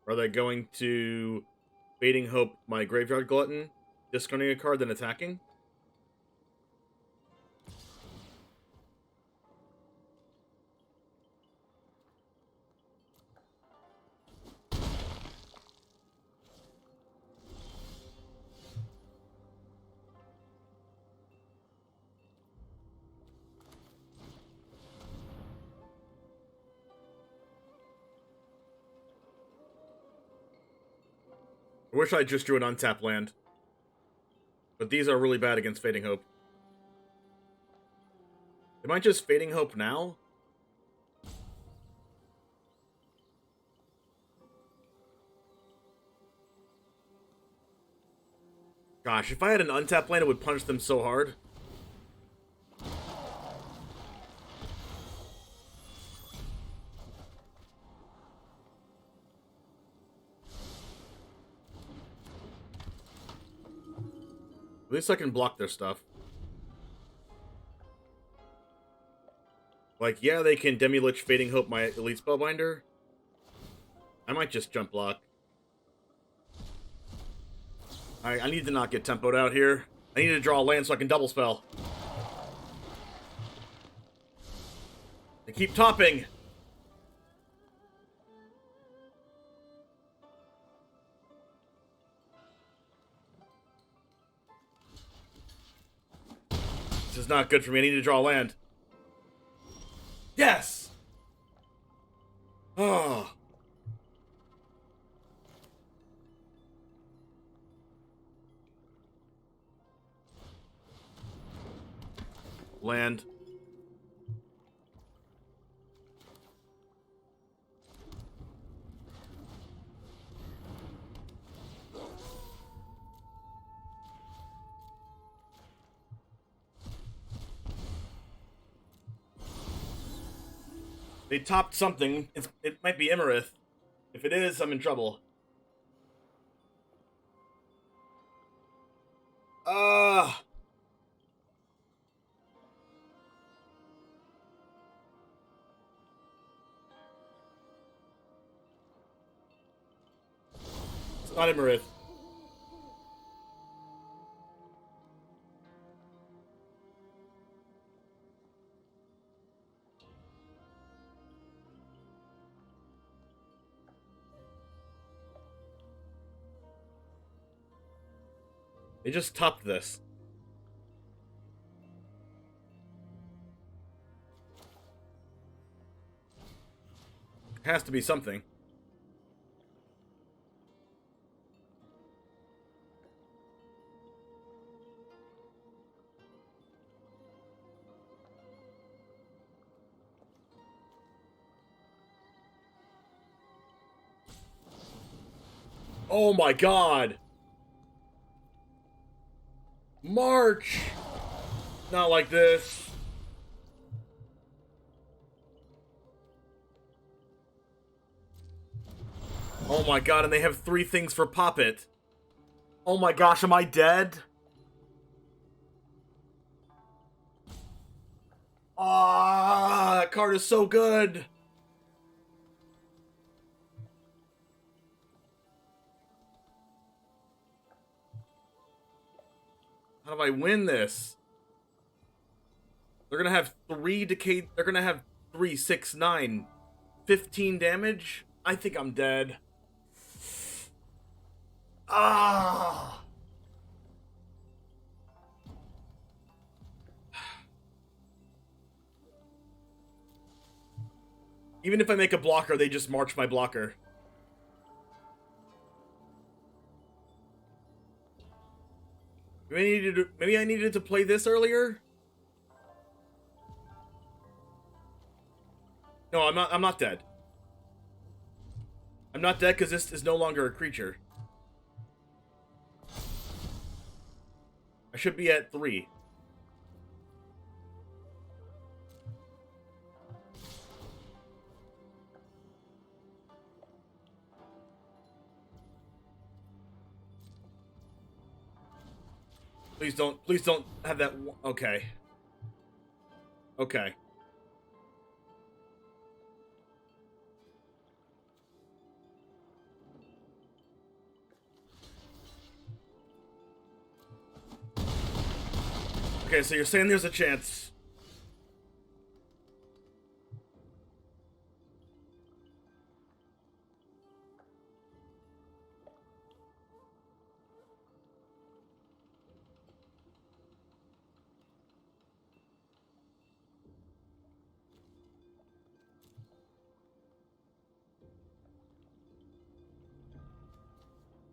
Are they going to Fading Hope my Graveyard Glutton, discarding a card, then attacking? I wish I just drew an untapped land. But these are really bad against Fading Hope. Am I just Fading Hope now? Gosh, if I had an untapped land, it would punch them so hard. At least I can block their stuff. Like, yeah, they can Demi-Lich Fading Hope my Elite Spellbinder. I might just jump block. I need to not get tempoed out here. I need to draw a land so I can double spell. And keep topping. This is not good for me. I need to draw land. Yes! Oh. Land. They topped something. It might be Emerith. If it is, I'm in trouble. It's not Emerith. They just topped this. It has to be something. Oh my god! March! Not like this. Oh my god, and they have 3 things for Pop It. Oh my gosh, am I dead? Ah, that card is so good. How do I win this? They're gonna have 3 decay. They're gonna have 3, 6, 9, 15 damage. I think I'm dead. Ah. Even if I make a blocker, they just march my blocker. Maybe I needed to play this earlier? No, I'm not dead. I'm not dead because this is no longer a creature. I should be at 3. Please don't have that. Okay. Okay. Okay, so you're saying there's a chance.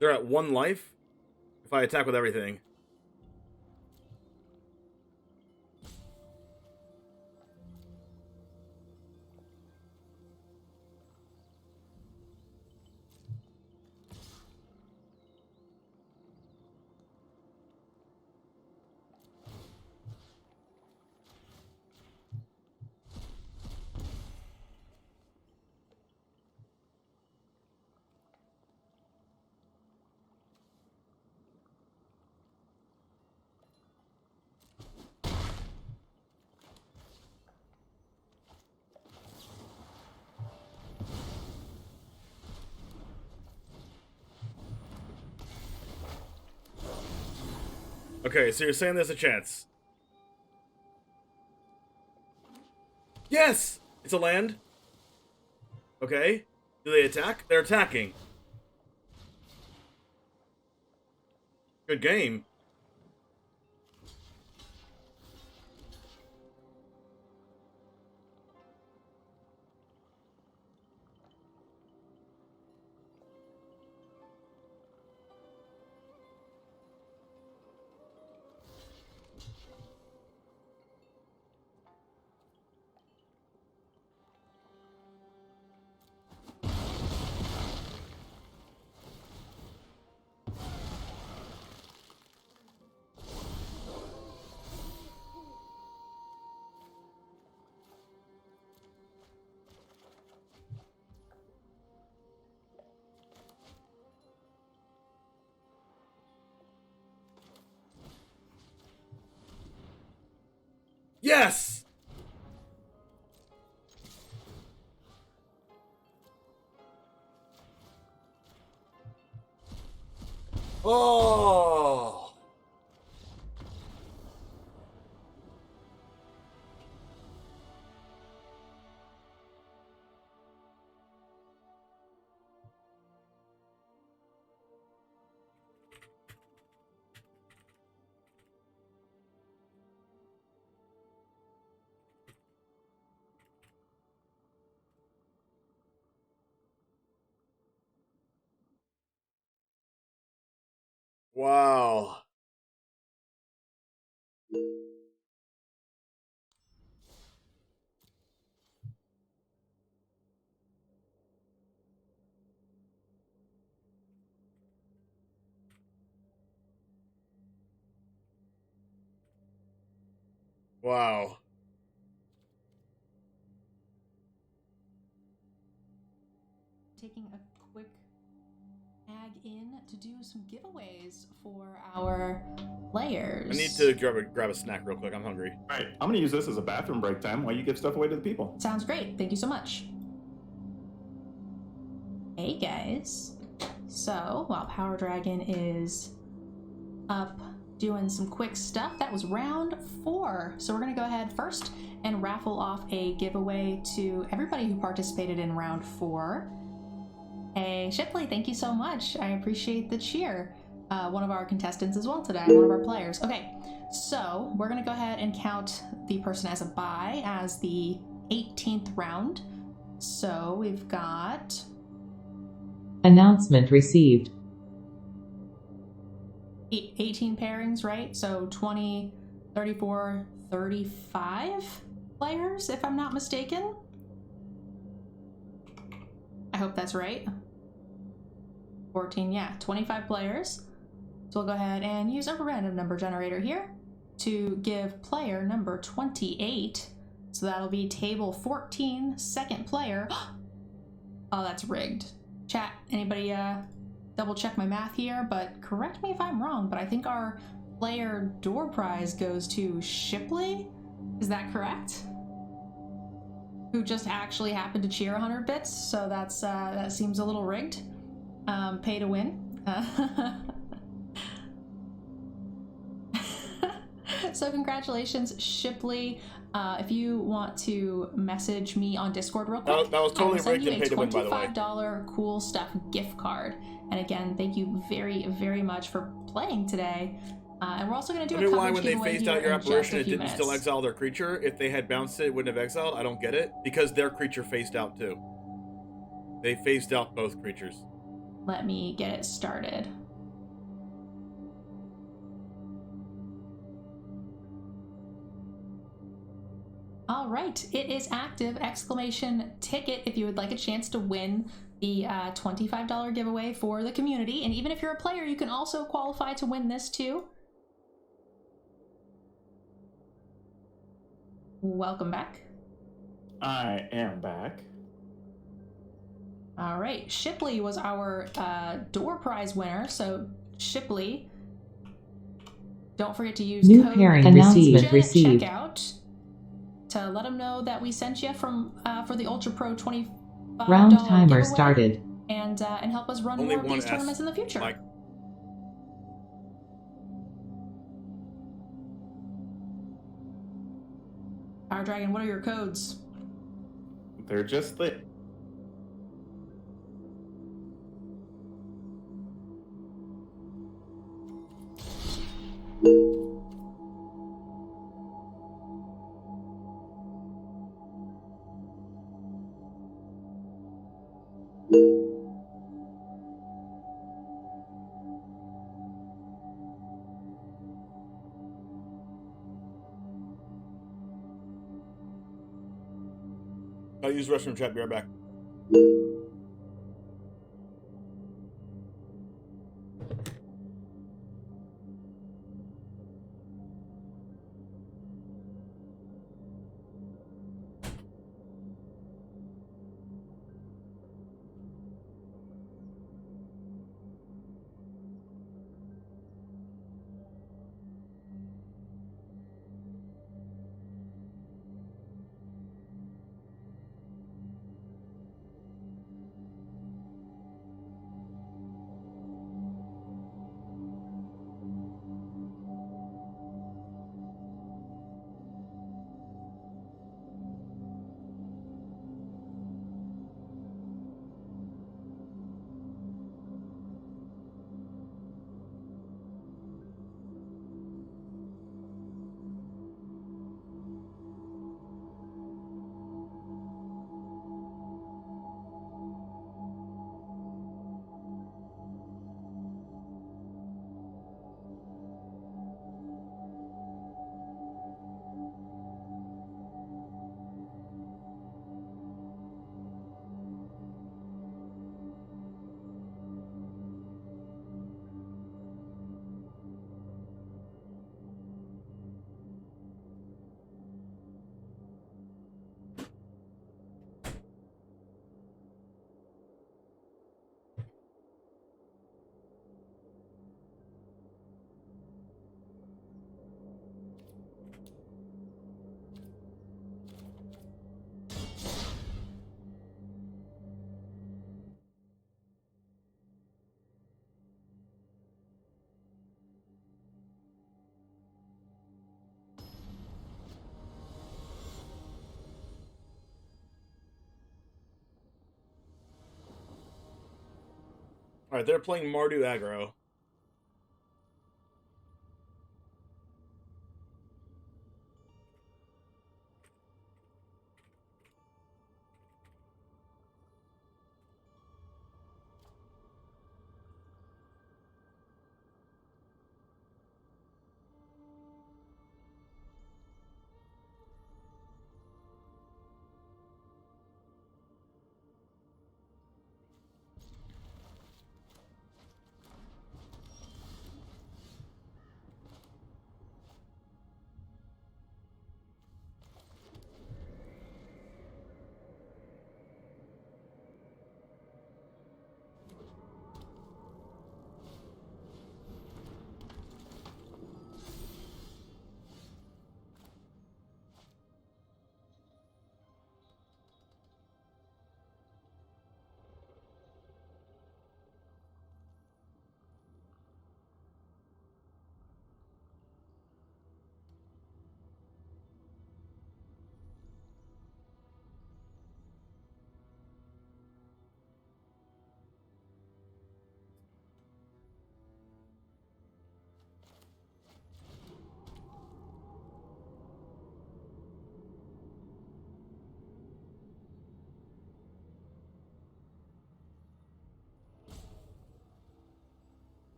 They're at 1 life if I attack with everything. Okay, so you're saying there's a chance. Yes! It's a land. Okay. Do they attack? They're attacking. Good game. Yes! Oh! Wow. Wow. Taking a quick ag in to do some giveaways for our players. I need to grab a snack real quick. I'm hungry. All right, I'm gonna use this as a bathroom break time while you give stuff away to the people. Sounds great. Thank you so much. Hey guys. So while Power Dragon is up doing some quick stuff, that was round 4. So we're gonna go ahead first and raffle off a giveaway to everybody who participated in round 4. Hey Shipley, thank you so much. I appreciate the cheer. One of our contestants as well today, one of our players. Okay, so we're gonna go ahead and count the person as a bye as the 18th round. So we've got... Announcement received. 18 pairings, right? So 20, 34, 35 players, if I'm not mistaken. I hope that's right. 14, yeah, 25 players. So we'll go ahead and use a random number generator here to give player number 28. So that'll be table 14, second player. Oh, that's rigged. Chat, anybody double check my math here, but correct me if I'm wrong, but I think our player door prize goes to Shipley. Is that correct? Who just actually happened to cheer 100 bits, so that's that seems a little rigged. Pay to win. So congratulations, Shipley. If you want to message me on Discord real quick, that was totally rigged and pay to win, by the way. $25 Cool Stuff gift card. And again, thank you very, very much for playing today. And we're also going to do I a mean, why coverage when they giveaway phased here out your in just apparition, a it few didn't still minutes. exile their creature? If they had bounced it, it wouldn't have exiled? I don't get it. Because their creature phased out too. They phased out both creatures. Let me get it started. All right, it is active! Exclamation ticket if you would like a chance to win the $25 giveaway for the community. And even if you're a player, you can also qualify to win this too. Welcome back. I am back. All right, Shipley was our door prize winner. So Shipley, don't forget to use New code pairing announcement received. at checkout to let them know that we sent you from for the Ultra Pro $25 Round timer giveaway, started. and help us run Only more of one these S, tournaments in the future. Mike. Power Dragon, what are your codes? They're just the. I'll use restroom chat. Be right back. All right, they're playing Mardu aggro.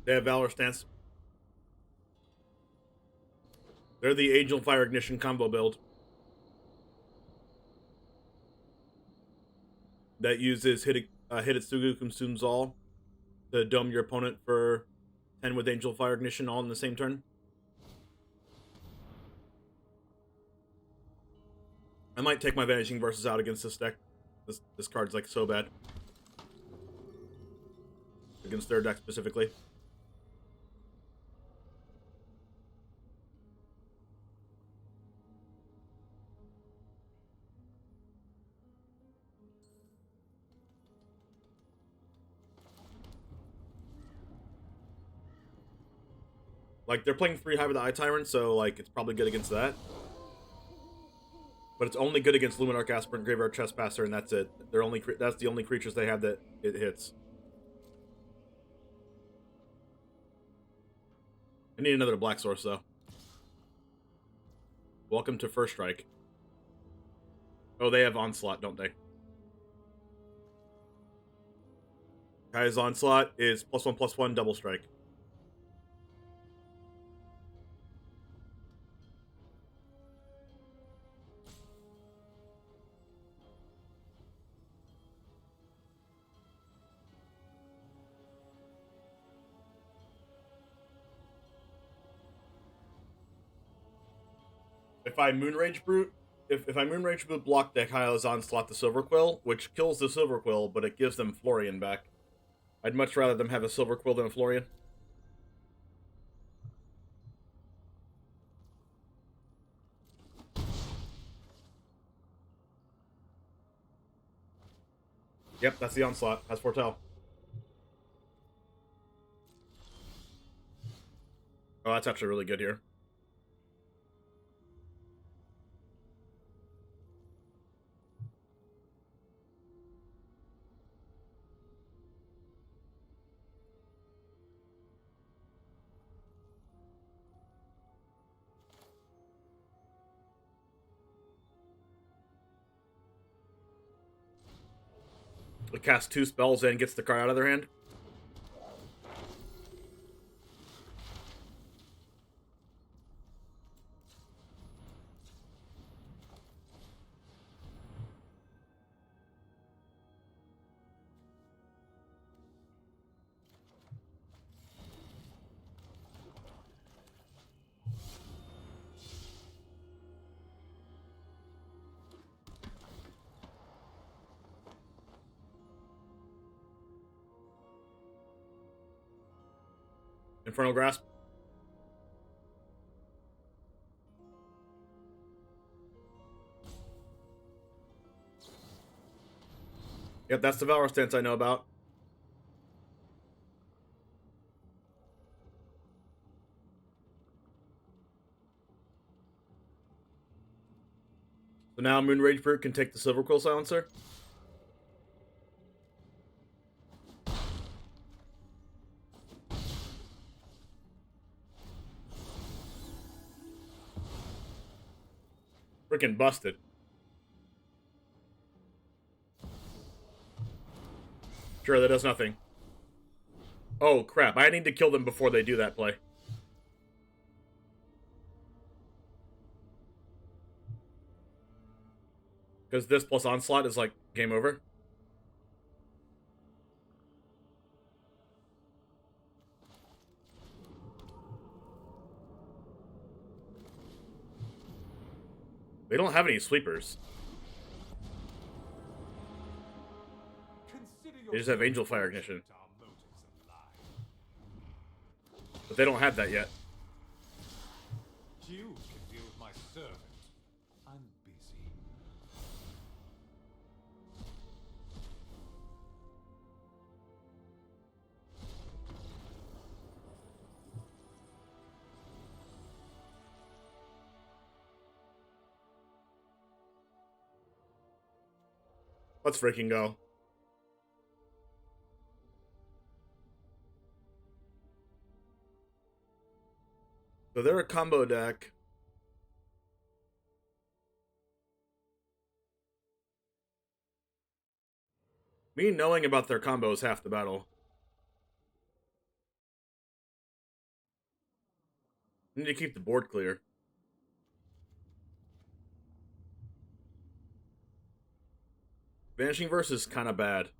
They have Valor Stance. They're the Angel Fire Ignition combo build that uses Hitotsugu consumes all to dome your opponent for 10 with Angel Fire Ignition all in the same turn. I might take my Vanishing Verses out against this deck. This card's like so bad. Against their deck specifically. Like, they're playing 3 High with the Eye Tyrant, so, like, it's probably good against that. But it's only good against Luminarch Aspirant, Graveyard Trespasser, and that's it. That's the only creatures they have that it hits. I need another Black Source, though. Welcome to First Strike. Oh, they have Onslaught, don't they? Kai's Onslaught is +1/+1 double strike. If I Moonrage Brute, if I Moonrage Brute block deck, Kai's Onslaught the Silver Quill, which kills the Silver Quill, but it gives them Florian back. I'd much rather them have a Silver Quill than a Florian. Yep, that's the Onslaught. That's Foretell. Oh, that's actually really good here. It casts 2 spells and gets the card out of their hand. Infernal Grasp. Yep, that's the Valor Stance I know about. So now Moonrage Brute can take the Silver Quill Silencer. Freaking busted. Sure, that does nothing. Oh, crap. I need to kill them before they do that play. Because this plus Onslaught is like game over. They don't have any sweepers. They just have Angel Fire Ignition. But they don't have that yet. You can deal with my servant. I'm busy. Let's freaking go. So they're a combo deck. Me knowing about their combo is half the battle. We need to keep the board clear. Vanishing Verse is kind of bad.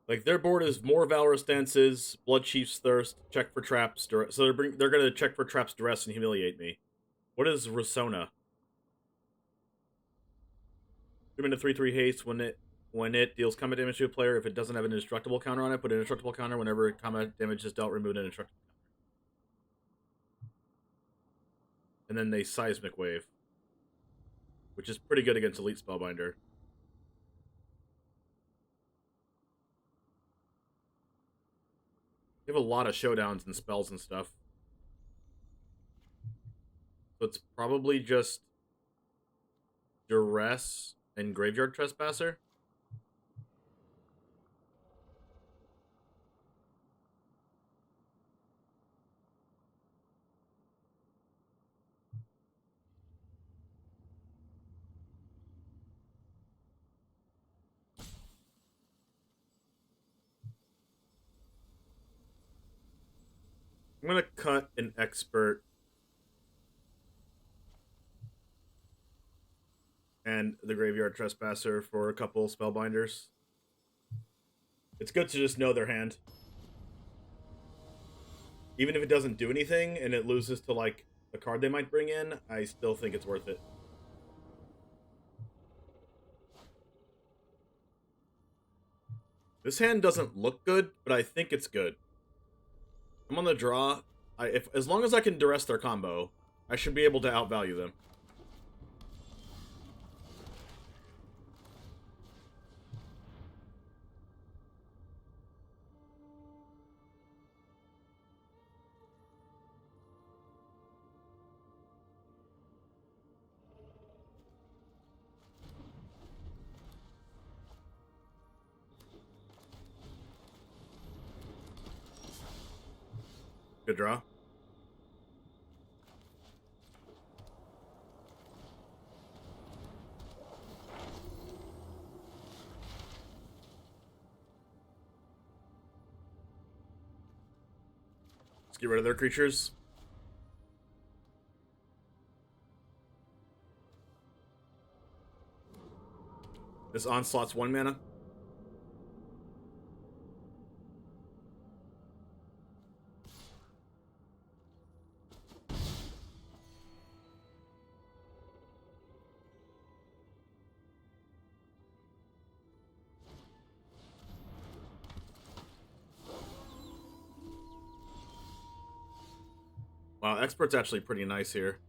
Like, their board is more Valorous Stances, Blood Chief's Thirst, check for traps, so they're gonna check for traps, duress, and humiliate me. What is Resona? 3-minute 3/3 haste when it deals combat damage to a player. If it doesn't have an indestructible counter on it, put an indestructible counter. Whenever combat damage is dealt, remove an indestructible counter. And then they Seismic Wave, which is pretty good against Elite Spellbinder. You have a lot of showdowns and spells and stuff. So it's probably just Duress and Graveyard Trespasser. I'm going to cut an Expert and the Graveyard Trespasser for a couple Spellbinders. It's good to just know their hand. Even if it doesn't do anything and it loses to, like, a card they might bring in, I still think it's worth it. This hand doesn't look good, but I think it's good. I'm on the draw. As long as I can duress their combo, I should be able to outvalue them. Good draw. Let's get rid of their creatures. This Onslaught's 1 mana. Wow, Expert's actually pretty nice here.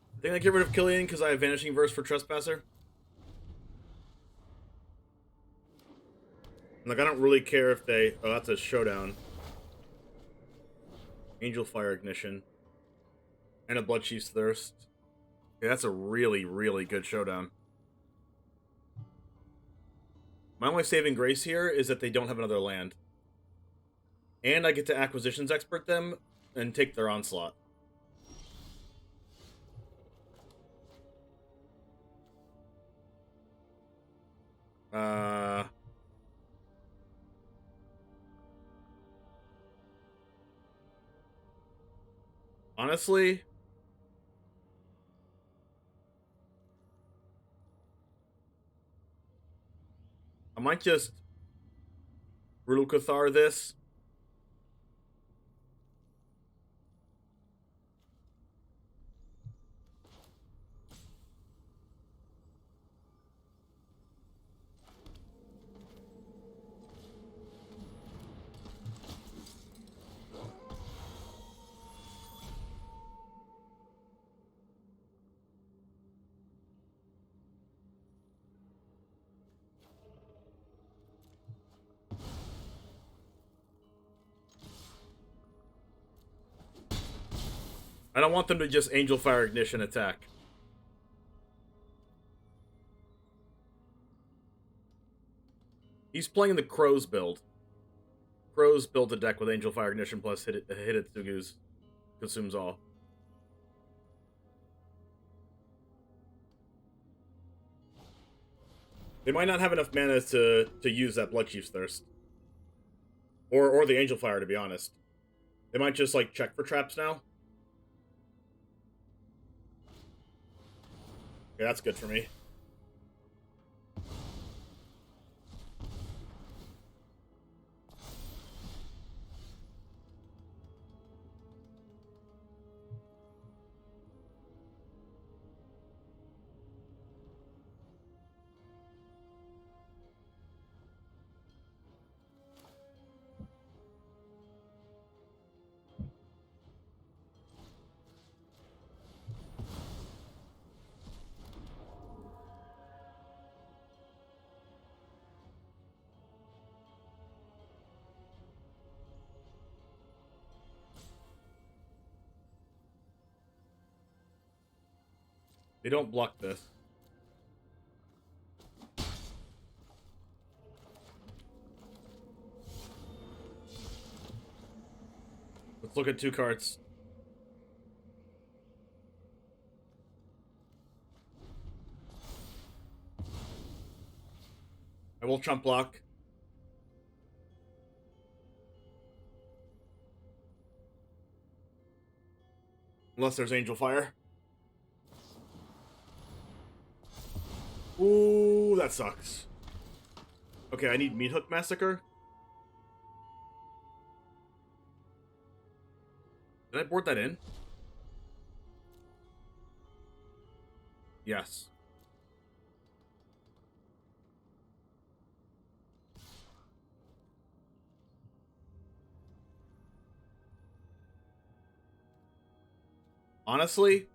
I think I get rid of Killian because I have Vanishing Verse for Trespasser. Like, I don't really care if they... Oh, that's a showdown. Angel Fire Ignition. And a Blood Chief's Thirst. Yeah, that's a really, really good showdown. My only saving grace here is that they don't have another land. And I get to Acquisitions Expert them and take their Onslaught. Honestly, I might just Brutal Cathar this. I don't want them to just Angel Fire Ignition attack. He's playing the Crows build. Crows build a deck with Angel Fire Ignition plus Hidetsugu's consumes all. They might not have enough mana to use that Bloodchief's Thirst. Or the Angel Fire, to be honest. They might just, like, check for traps now. Okay, that's good for me. They don't block this. Let's look at 2 cards. I will chump block. Unless there's Angel Fire. Ooh, that sucks. Okay, I need Meat Hook Massacre. Did I board that in? Yes. Honestly,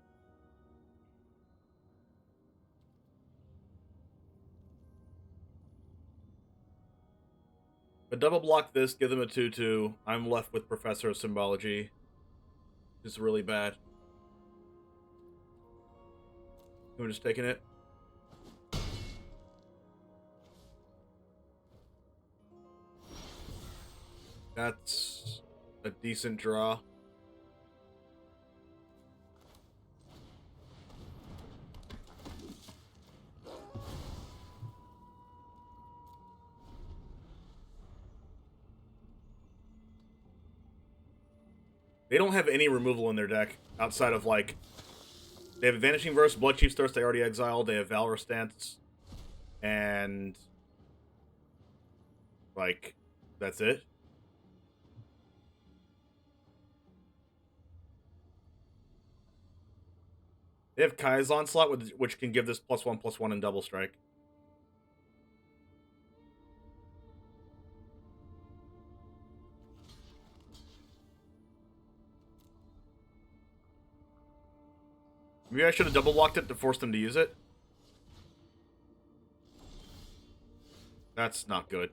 but double block this, give them a 2/2. I'm left with Professor of Symbology. It's really bad. I'm just taking it. That's a decent draw. They don't have any removal in their deck outside of, like, they have Vanishing Verse, Bloodchief's Thirst, they already exiled, they have Valor Stance, and, like, that's it. They have Kai's Onslaught, which can give this +1/+1 in Double Strike. Maybe I should have double blocked it to force them to use it. That's not good.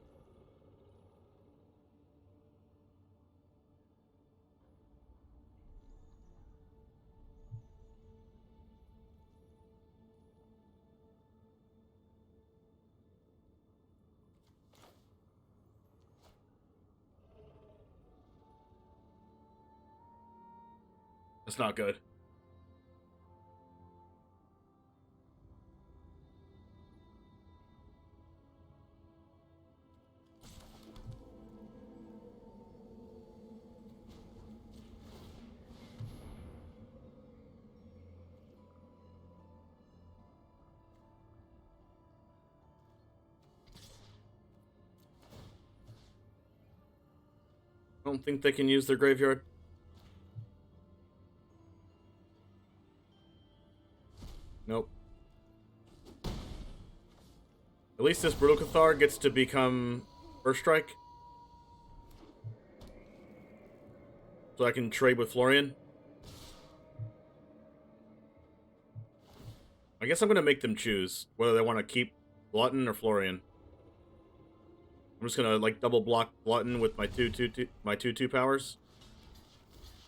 That's not good. don't think they can use their graveyard. Nope. At least this Brutal Cathar gets to become First Strike. So I can trade with Florian. I guess I'm going to make them choose whether they want to keep Glutton or Florian. I'm just going to like double block Glutton with my 2/2 powers.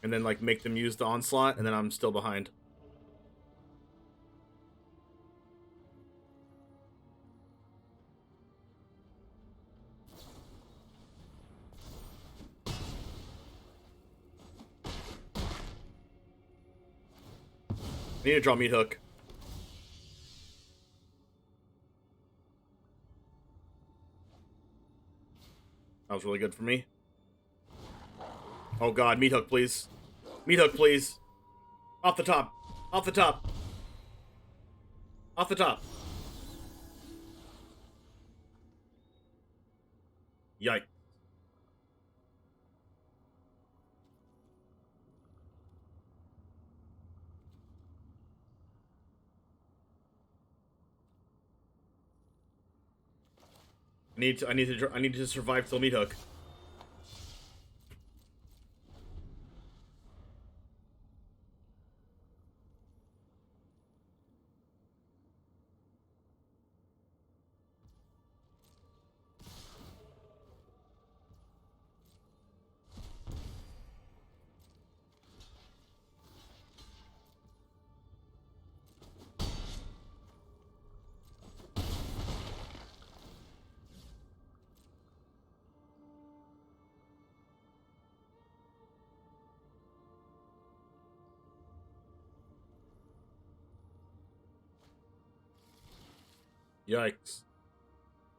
And then like make them use the Onslaught, and then I'm still behind. I need to draw Meat Hook. That was really good for me. Oh god, Meat Hook, please. Meat Hook, please. Off the top. Off the top. Off the top. Yikes. I need to survive till Meat Hook. Yikes.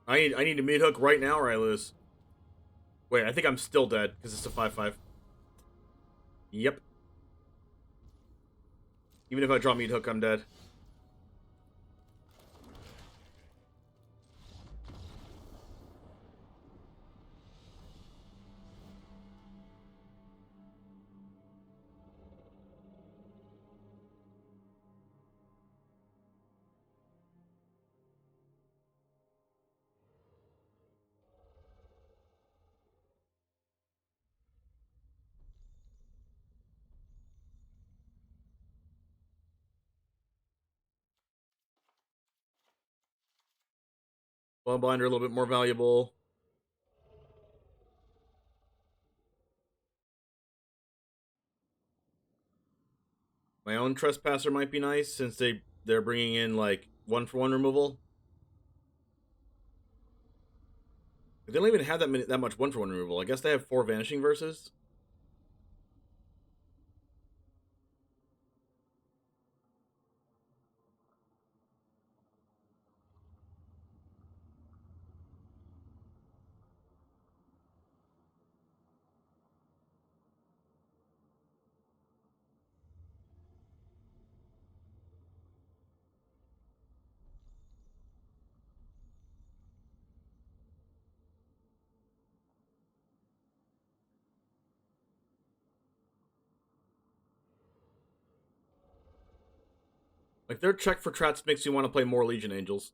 I need to Meat Hook right now or I lose. Wait, I think I'm still dead because it's a 5/5. Yep. Even if I draw Meat Hook, I'm dead. Bloodbinder a little bit more valuable. My own Trespasser might be nice since they're bringing in like 1-for-1 removal. They don't even have that much 1-for-1 removal. I guess they have 4 Vanishing Verses. Like, their check for traps makes you want to play more Legion Angels.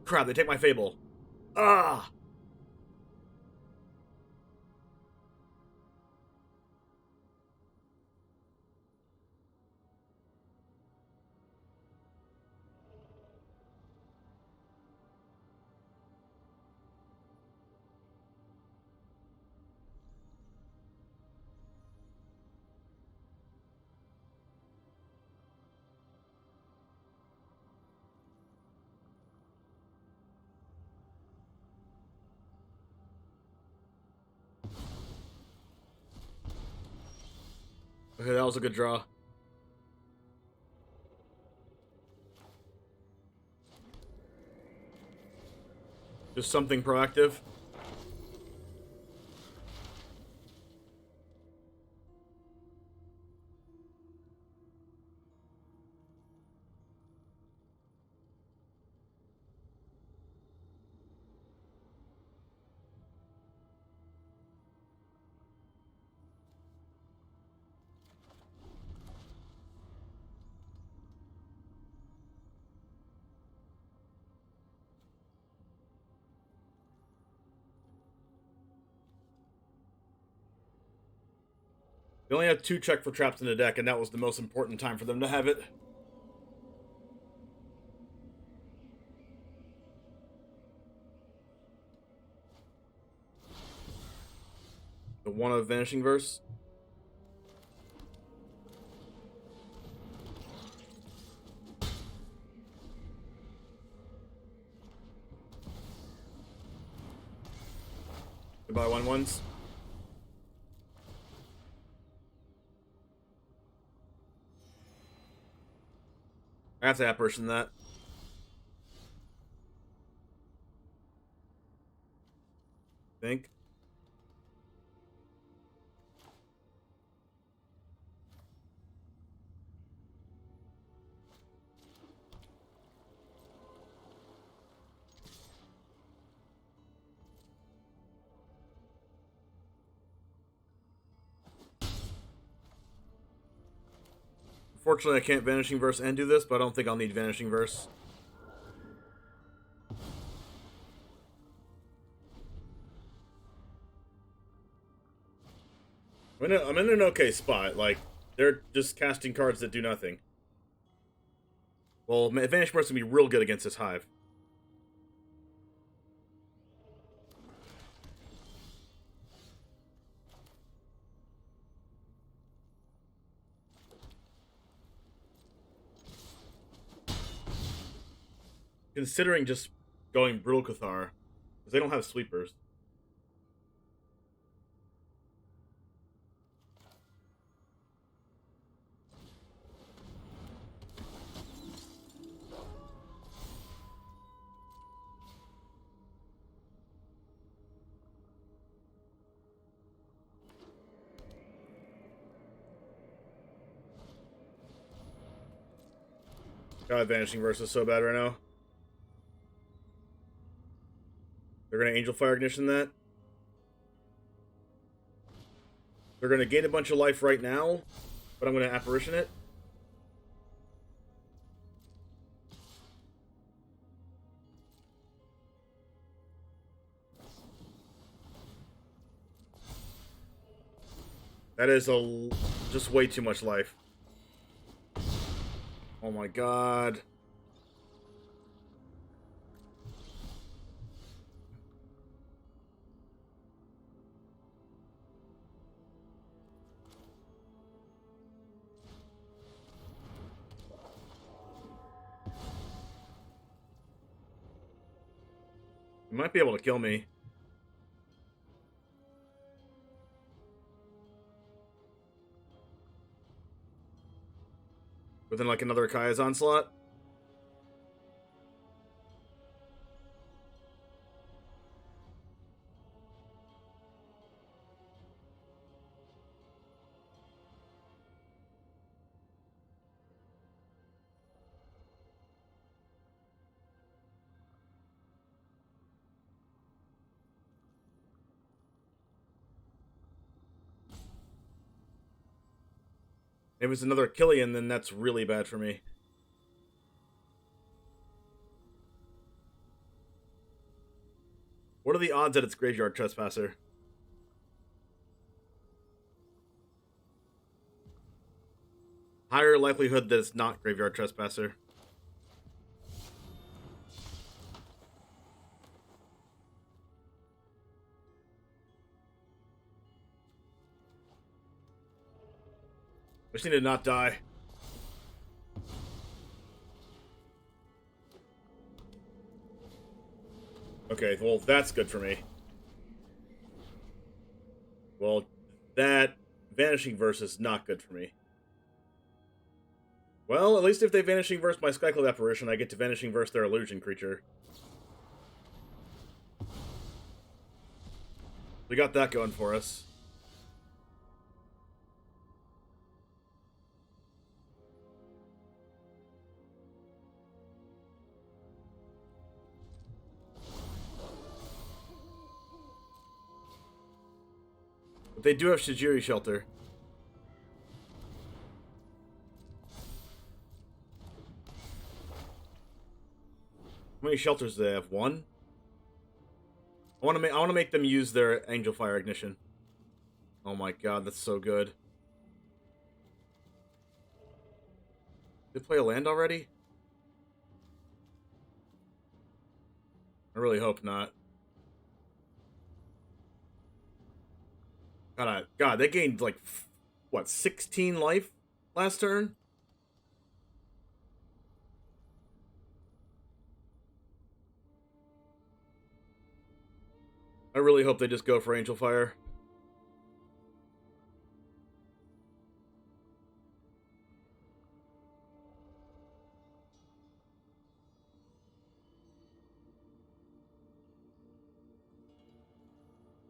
Crap, they take my Fable. Ah! Okay, that was a good draw. Just something proactive. They only had 2 check for traps in the deck, and that was the most important time for them to have it. The one of Vanishing Verse. Goodbye, 1/1s. I have to apparition that. Think. Unfortunately, I can't Vanishing Verse and do this, but I don't think I'll need Vanishing Verse. I'm in an okay spot. Like, they're just casting cards that do nothing. Well, Vanishing Verse is going to be real good against this Hive. Considering just going Brutal Cathar, because they don't have sweepers. God, Vanishing Verse is so bad right now. They're going to Angel Fire Ignition that. They're going to gain a bunch of life right now, but I'm going to Apparition it. That is just way too much life. Oh my god. You might be able to kill me. Within like another Kaya's Onslaught. If it's another Killian, then that's really bad for me. What are the odds that it's Graveyard Trespasser? Higher likelihood that it's not Graveyard Trespasser. I just need to not die. Okay, well, that's good for me. Well, that Vanishing Verse is not good for me. Well, at least if they Vanishing Verse my Skyclad Apparition, I get to Vanishing Verse their illusion creature. We got that going for us. But they do have Shijiri Shelter. How many shelters do they have? One? I want to make them use their Angel Fire Ignition. Oh my god, that's so good. Did they play a land already? I really hope not. God, they gained like what, 16 life last turn? I really hope they just go for Angel Fire.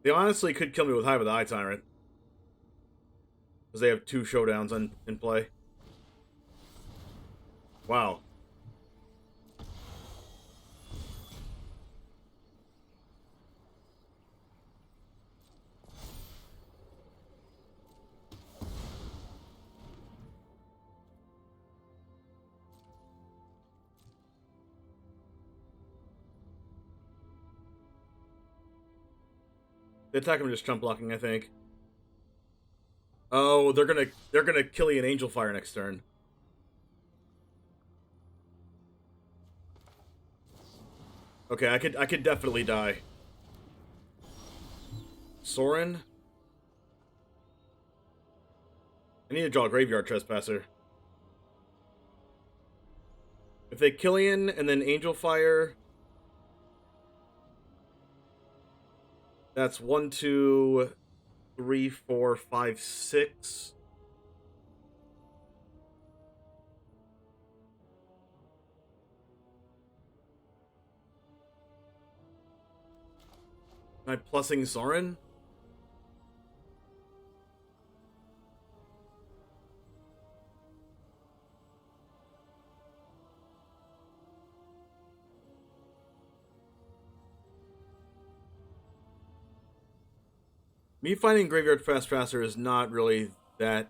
They honestly could kill me with Hive of the Eye Tyrant. Because they have 2 showdowns in play. Wow. They attack him just chump blocking, I think. Oh, they're gonna kill you in Angel Fire next turn. Okay, I could definitely die. Sorin? I need to draw a Graveyard Trespasser. If they Killian and then Angel Fire, that's 1, 2, 3, 4, 5, 6. Am I plussing Sorin? Me finding Graveyard Trespasser is not really that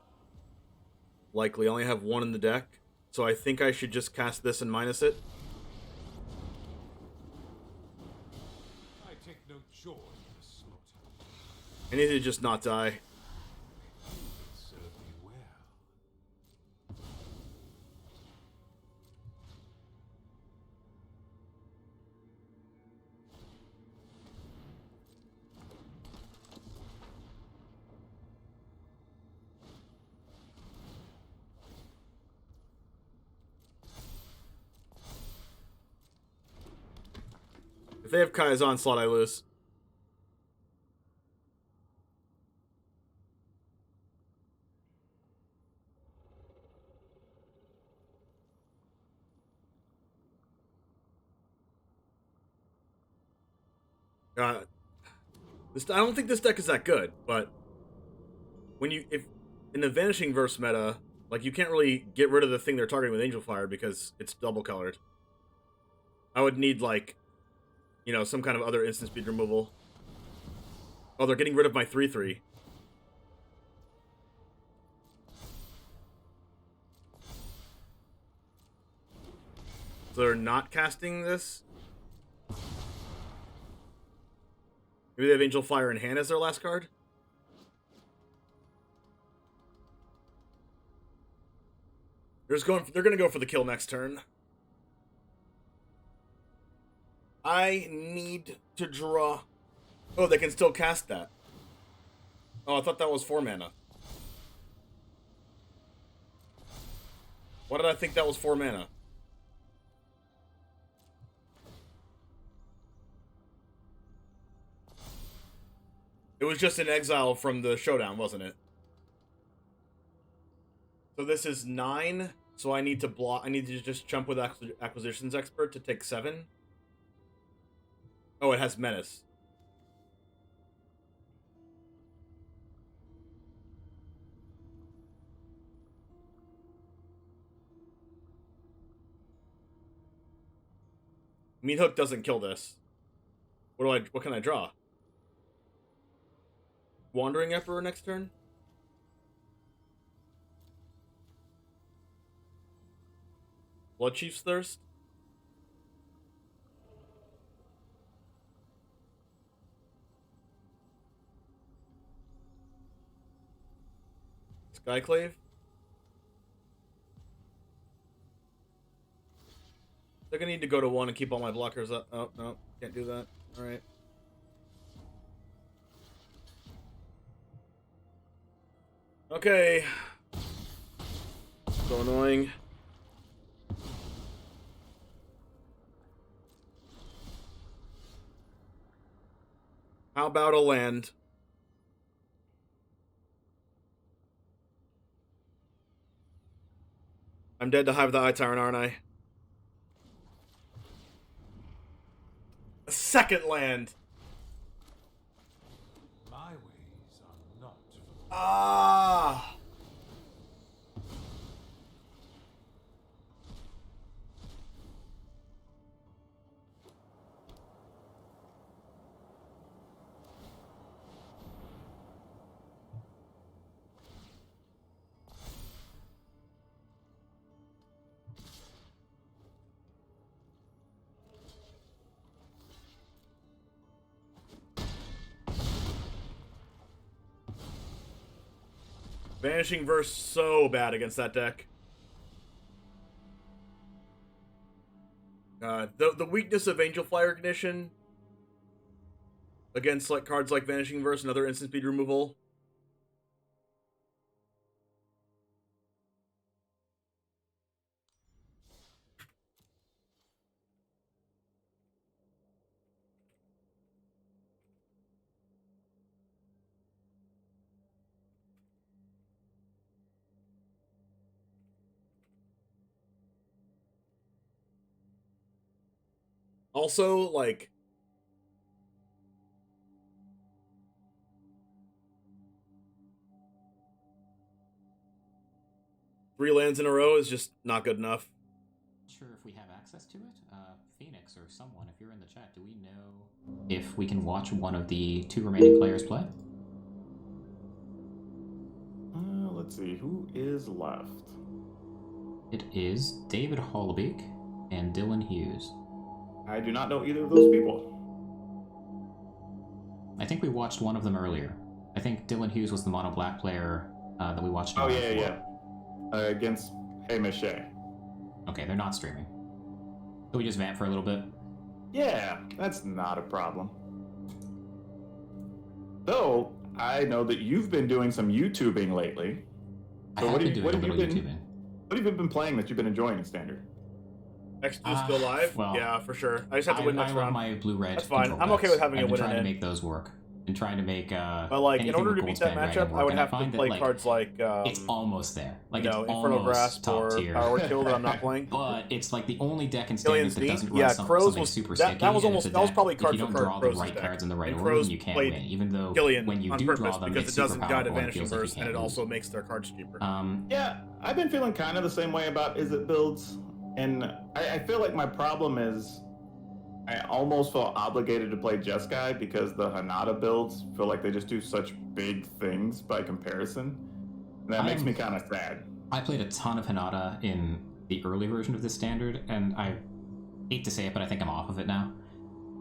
likely. I only have 1 in the deck, so I think I should just cast this and minus it. I take no joy in the slaughter. I need to just not die. Serve me well. If they have Kai's Onslaught, I lose. I don't think this deck is that good, but if in the Vanishing Verse meta, like, you can't really get rid of the thing they're targeting with Angel Fire because it's double colored. I would need, like, you know, some kind of other instant speed removal. Oh, they're getting rid of my 3/3. So they're not casting this? Maybe they have Angel Fire in hand as their last card? They're gonna go for the kill next turn. I need to draw. Oh, they can still cast that. Oh, I thought that was 4 mana. Why did I think that was 4 mana? It was just an exile from the showdown, wasn't it? So this is 9. So I need to block. I need to just jump with Acquisitions Expert to take 7. Oh, it has Menace. Meat Hook doesn't kill this. What can I draw? Wandering Emperor next turn? Blood Chief's Thirst? Skyclave? They're gonna need to go to 1 and keep all my blockers up. Oh, no, can't do that. Alright. Okay. So annoying. How about a land? I'm dead to Hive the Eye Tyrant, aren't I? A second land. My ways are not. Ah. Vanishing Verse so bad against that deck. The weakness of Angel Flyer Ignition against like cards like Vanishing Verse and other instant speed removal. Also, like, three lands in a row is just not good enough. Sure, if we have access to it, Phoenix or someone, if you're in the chat, do we know if we can watch one of the 2 remaining players play? Let's see, who is left? It is David Hollebeek and Dylan Hughes. I do not know either of those people. I think we watched one of them earlier. I think Dylan Hughes was the mono black player that we watched. Oh yeah. Against Hamish Shea. Okay, they're not streaming. So we just vamp for a little bit? Yeah, that's not a problem. Though, I know that you've been doing some YouTubing lately. So what have you been playing that you've been enjoying in Standard? X2 still live? Well, yeah, for sure. I just have to win next round. My blue-red. That's fine. I'm okay with having a winner trying in. to make those work. And trying to make but like, in order to beat that matchup, I would have to play cards like it's almost there. Like, you know, Infernal Grasp or Power Kill that I'm not playing. But it's like the only deck in Standard that doesn't run something super sticky. That was probably card if you for don't draw Crow's the right deck. cards in the right And order, Crow's then you can't played win. Even though Killian when you on do purpose draw them, because it's it doesn't super guide a powerful and Vanishing feels like you Verse, and can't it lose. also makes their cards cheaper. Yeah, I've been feeling kind of the same way about Is It builds, and I feel like my problem is I almost feel obligated to play Jeskai because the Hanada builds feel like they just do such big things by comparison. And that makes me kind of sad. I played a ton of Hanada in the early version of this Standard, and I hate to say it, but I think I'm off of it now.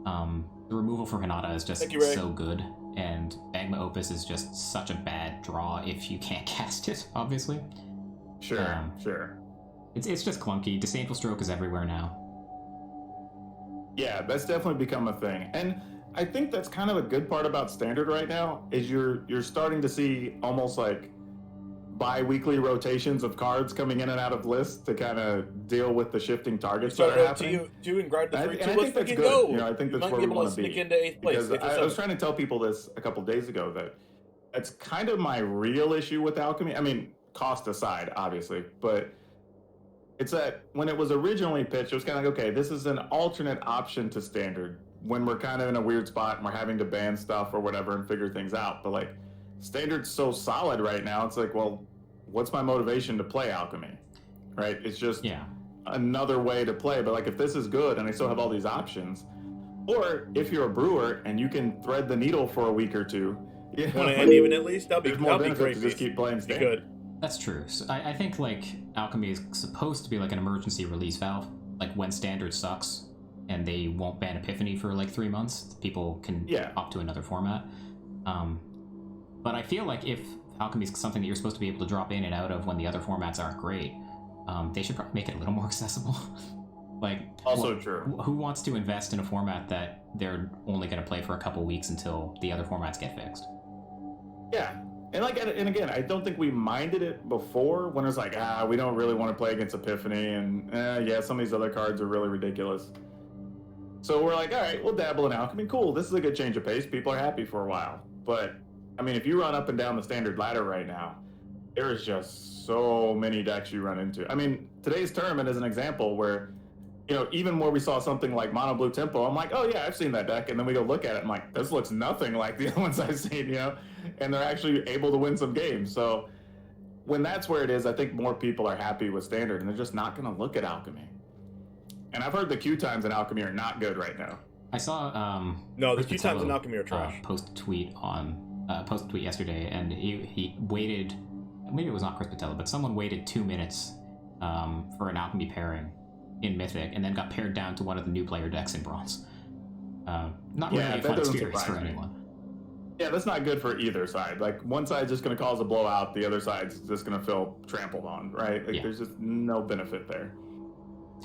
The removal for Hanada is just so good, and Magma Opus is just such a bad draw if you can't cast it, obviously. Sure. It's just clunky. Disdainful Stroke is everywhere now. Yeah, that's definitely become a thing. And I think that's kind of a good part about Standard right now, is you're starting to see almost like bi-weekly rotations of cards coming in and out of lists to kind of deal with the shifting targets that are happening. Two and guard the 3-2. And I think that's good. Go. You know, I think that's where we want to be. Sneak into 8th place. Because I was trying to tell people this a couple days ago that that's kind of my real issue with Alchemy. I mean, cost aside, obviously, but it's that when it was originally pitched, it was kind of like, okay, this is an alternate option to standard when we're kind of in a weird spot and we're having to ban stuff or whatever and figure things out. But like, standard's so solid right now, it's like, well, what's my motivation to play alchemy, right? It's just another way to play. But like, if this is good and I still have all these options, or if you're a brewer and you can thread the needle for a week or two, you want to end even at least? That'd be great. To just keep playing standard. Good. That's true. So I think like alchemy is supposed to be like an emergency release valve. Like when standard sucks and they won't ban Epiphany for like 3 months, people can opt to another format. But I feel like if alchemy is something that you're supposed to be able to drop in and out of when the other formats aren't great, they should probably make it a little more accessible. Like, also true. Who wants to invest in a format that they're only going to play for a couple weeks until the other formats get fixed? Yeah, and again, I don't think we minded it before when it was like, we don't really want to play against Epiphany, and some of these other cards are really ridiculous. So we're like, all right, we'll dabble in alchemy. Cool, this is a good change of pace. People are happy for a while. But I mean, if you run up and down the standard ladder right now, there is just so many decks you run into. I mean, today's tournament is an example where, even where we saw something like Mono Blue Tempo, I'm like, oh yeah, I've seen that deck. And then we go look at it, I'm like, this looks nothing like the other ones I've seen, and they're actually able to win some games. So when that's where it is, I think more people are happy with standard and they're just not going to look at alchemy. And I've heard the queue times in alchemy are not good right now. I saw no, the queue times in alchemy are trash. Post tweet yesterday, and he waited. Maybe it was not Chris Patella, but someone waited 2 minutes for an alchemy pairing in Mythic, and then got paired down to one of the new player decks in Bronze. Not really a fun experience for anyone. Yeah, that's not good for either side. Like, one side's just going to cause a blowout, the other side's just going to feel trampled on, right? Like, there's just no benefit there.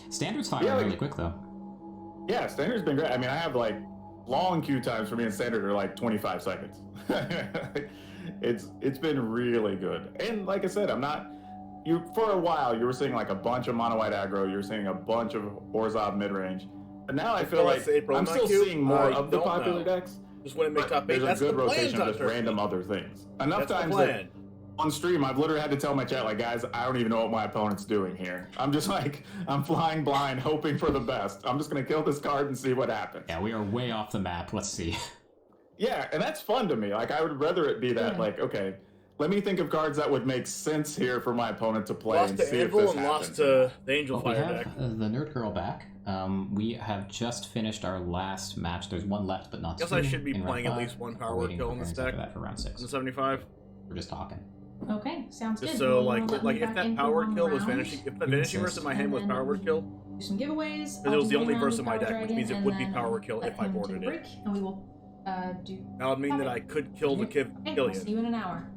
Standard's fine really quick, though. Yeah, standard's been great. I mean, I have, like, long queue times for me in standard are, like, 25 seconds. It's been really good. And, like I said, for a while, you were seeing, like, a bunch of mono-white aggro, you were seeing a bunch of Orzhov mid-range. But now I feel like I'm still seeing more of the popular decks. Just want to make top 8. There's a good rotation of just random other things. Enough times that on stream, I've literally had to tell my chat, like, guys, I don't even know what my opponent's doing here. I'm just like, I'm flying blind, hoping for the best. I'm just going to kill this card and see what happens. Yeah, we are way off the map. Let's see. Yeah, and that's fun to me. Like, I would rather it be that, like, okay, let me think of cards that would make sense here for my opponent to play and see if this happens. Lost to the Angel Fire deck. The Nerd Girl back. We have just finished our last match. There's one left, but not two. Guess I should be playing at least one power word kill in this deck. For round 6. In the 75. We're just talking. Okay, sounds good. So like if that power kill was vanishing, if the vanishing verse in my hand was power word kill, do some giveaways. Because it was the only verse in my deck, which means it would be power word kill if I boarded it. And we will do. That would mean that I could kill the Killian. See you in an hour.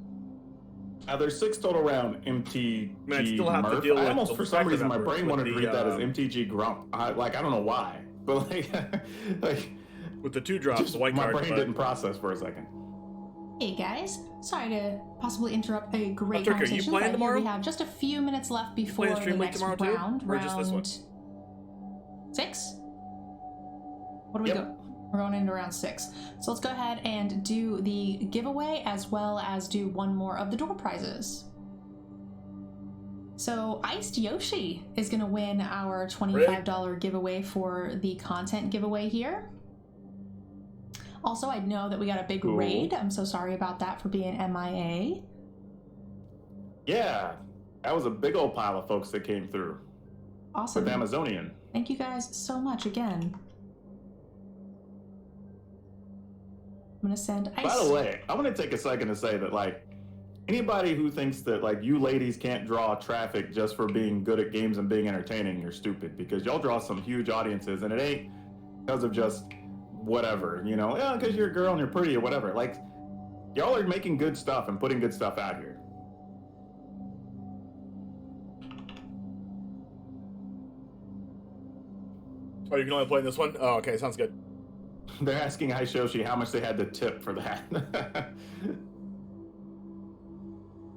There's 6 total round MTG Murph. I almost, for some reason, my brain wanted to read that as MTG Grump. I don't know why, but like with the 2 drops, the white card. My brain didn't process for a second. Hey guys, sorry to possibly interrupt a great conversation. Are you playing tomorrow? We have just a few minutes left before the next round. Or just this one? 6. What do we go? We're going into round 6. So let's go ahead and do the giveaway as well as do one more of the door prizes. So Iced Yoshi is going to win our $25 giveaway for the content giveaway here. Also, I know that we got a big raid. I'm so sorry about that for being MIA. Yeah, that was a big old pile of folks that came through. Awesome. With Amazonian. Thank you guys so much again. I'm gonna send ice. By the way, I want to take a second to say that, like, anybody who thinks that, like, you ladies can't draw traffic just for being good at games and being entertaining, you're stupid, because y'all draw some huge audiences, and it ain't because of just whatever, because you're a girl and you're pretty or whatever. Like, y'all are making good stuff and putting good stuff out here. Oh, you can only play this one? Oh, okay, sounds good. They're asking Aishoshi how much they had to tip for that.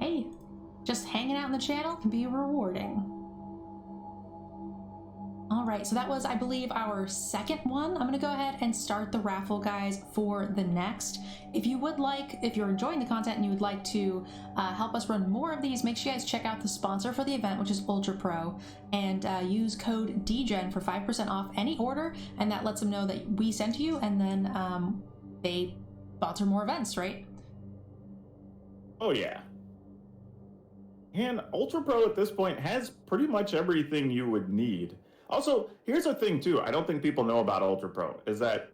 Hey, just hanging out in the channel can be rewarding. All right, so that was, I believe, our second one. I'm gonna go ahead and start the raffle, guys, for the next. If you're enjoying the content and you would like to help us run more of these, make sure you guys check out the sponsor for the event, which is Ultra Pro, and use code DEGEN for 5% off any order, and that lets them know that we sent you, and then they sponsor more events, right? Oh yeah. And Ultra Pro at this point has pretty much everything you would need. Also, here's the thing too, I don't think people know about Ultra Pro, is that,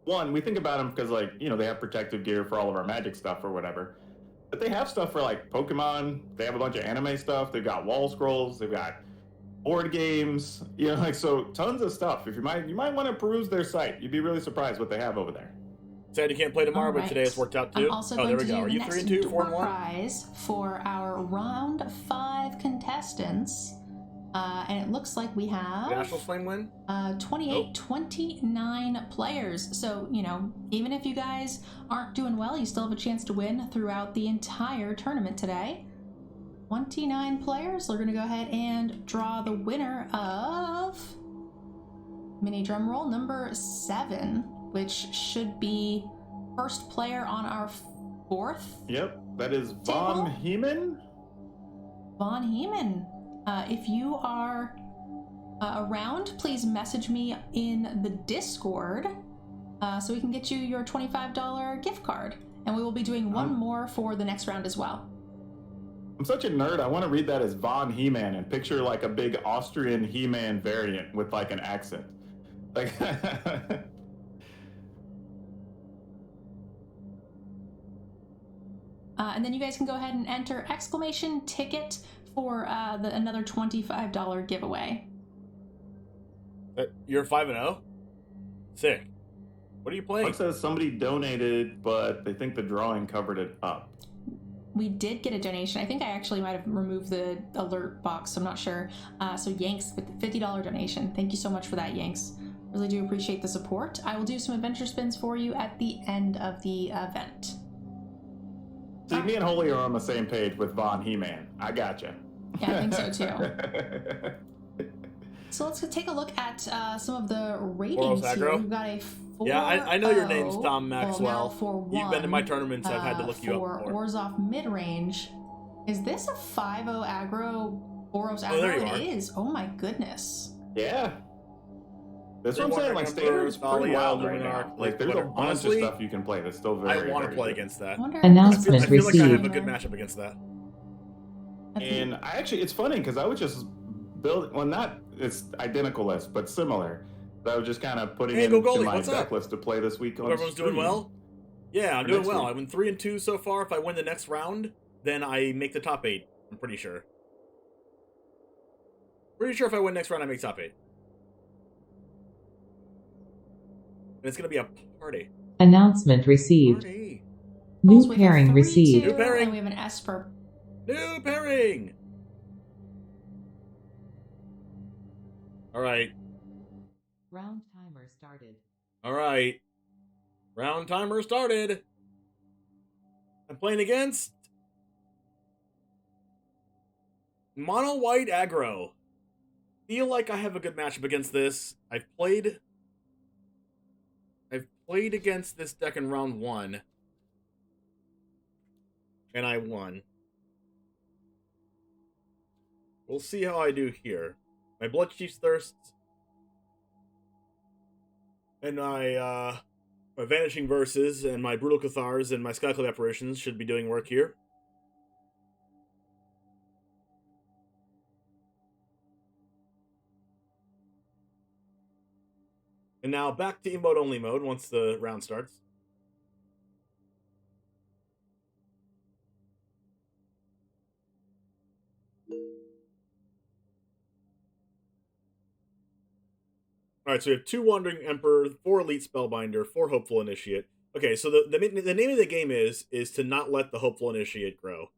one, we think about them because, like, you know, they have protective gear for all of our Magic stuff or whatever. But they have stuff for, like, Pokemon, they have a bunch of anime stuff, they've got wall scrolls, they've got board games, you know, like, so tons of stuff. If you might want to peruse their site. You'd be really surprised what they have over there. Sad you can't play tomorrow, but today it's worked out too. I'm also there going we to go. do Are the you next 3 and 2, 4 door and 1? prize for our round 5 contestants. And it looks like we have National Flame win? 29 players. So, you know, even if you guys aren't doing well, you still have a chance to win throughout the entire tournament today. 29 players. We're going to go ahead and draw the winner of mini drum roll number 7, which should be first player on our 4th. Yep, that is Von Heeman. Von Heeman. If you are around, please message me in the Discord so we can get you your $25 gift card. And we will be doing one more for the next round as well. I'm such a nerd, I want to read that as Von He-Man and picture like a big Austrian He-Man variant with like an accent. Like and then you guys can go ahead and enter exclamation ticket for another $25 giveaway. You're 5-0? Sick. What are you playing? It says somebody donated, but they think the drawing covered it up. We did get a donation. I think I actually might have removed the alert box. I'm not sure. So Yanks with the $50 donation. Thank you so much for that, Yanks. Really do appreciate the support. I will do some adventure spins for you at the end of the event. See, me and Holy are on the same page with Von He-Man. I gotcha. Yeah, I think so too. So let's take a look at some of the ratings here. We've got a 4-0. Yeah, I know your name's Tom Maxwell. For You've been to my tournaments. I've had to look you up for Orzhov mid-range. Is this a 5-0 aggro? Boros aggro? Oh, there you It are. is. Oh my goodness. Yeah. That's what I'm saying, like, Standard's pretty wild right now. Like, there's a bunch of stuff you can play that's still very, I want to very play good. against that. Announcement I feel like I have a received. good matchup against that. And I actually, it's funny because I was just building, well, not it's identical list, but similar. That I was just kind of putting Hey, into Goldie, my what's deck up? list to play this week. Hope everyone's doing well? Yeah, I'm For doing next well. week. I went 3 and 2 so far. If I win the next round, then I make the top 8. I'm pretty sure. Pretty sure if I win next round, I make top 8. And it's gonna be a party. Announcement received. Party. New We have pairing 3-2, received. New pairing. And we have an Esper. New pairing. All right. Round timer started. All right. Round timer started. I'm playing against Mono White Aggro. Feel like I have a good matchup against this. I've played against this deck in round 1. And I won. We'll see how I do here. My Bloodchief's Thirsts and my Vanishing Verses and my Brutal Cathars and my Skyclad Apparitions should be doing work here. And now back to emote only mode once the round starts. Alright, so we have 2 Wandering Emperor, 4 Elite Spellbinder, 4 Hopeful Initiate. Okay, so the name of the game is to not let the Hopeful Initiate grow.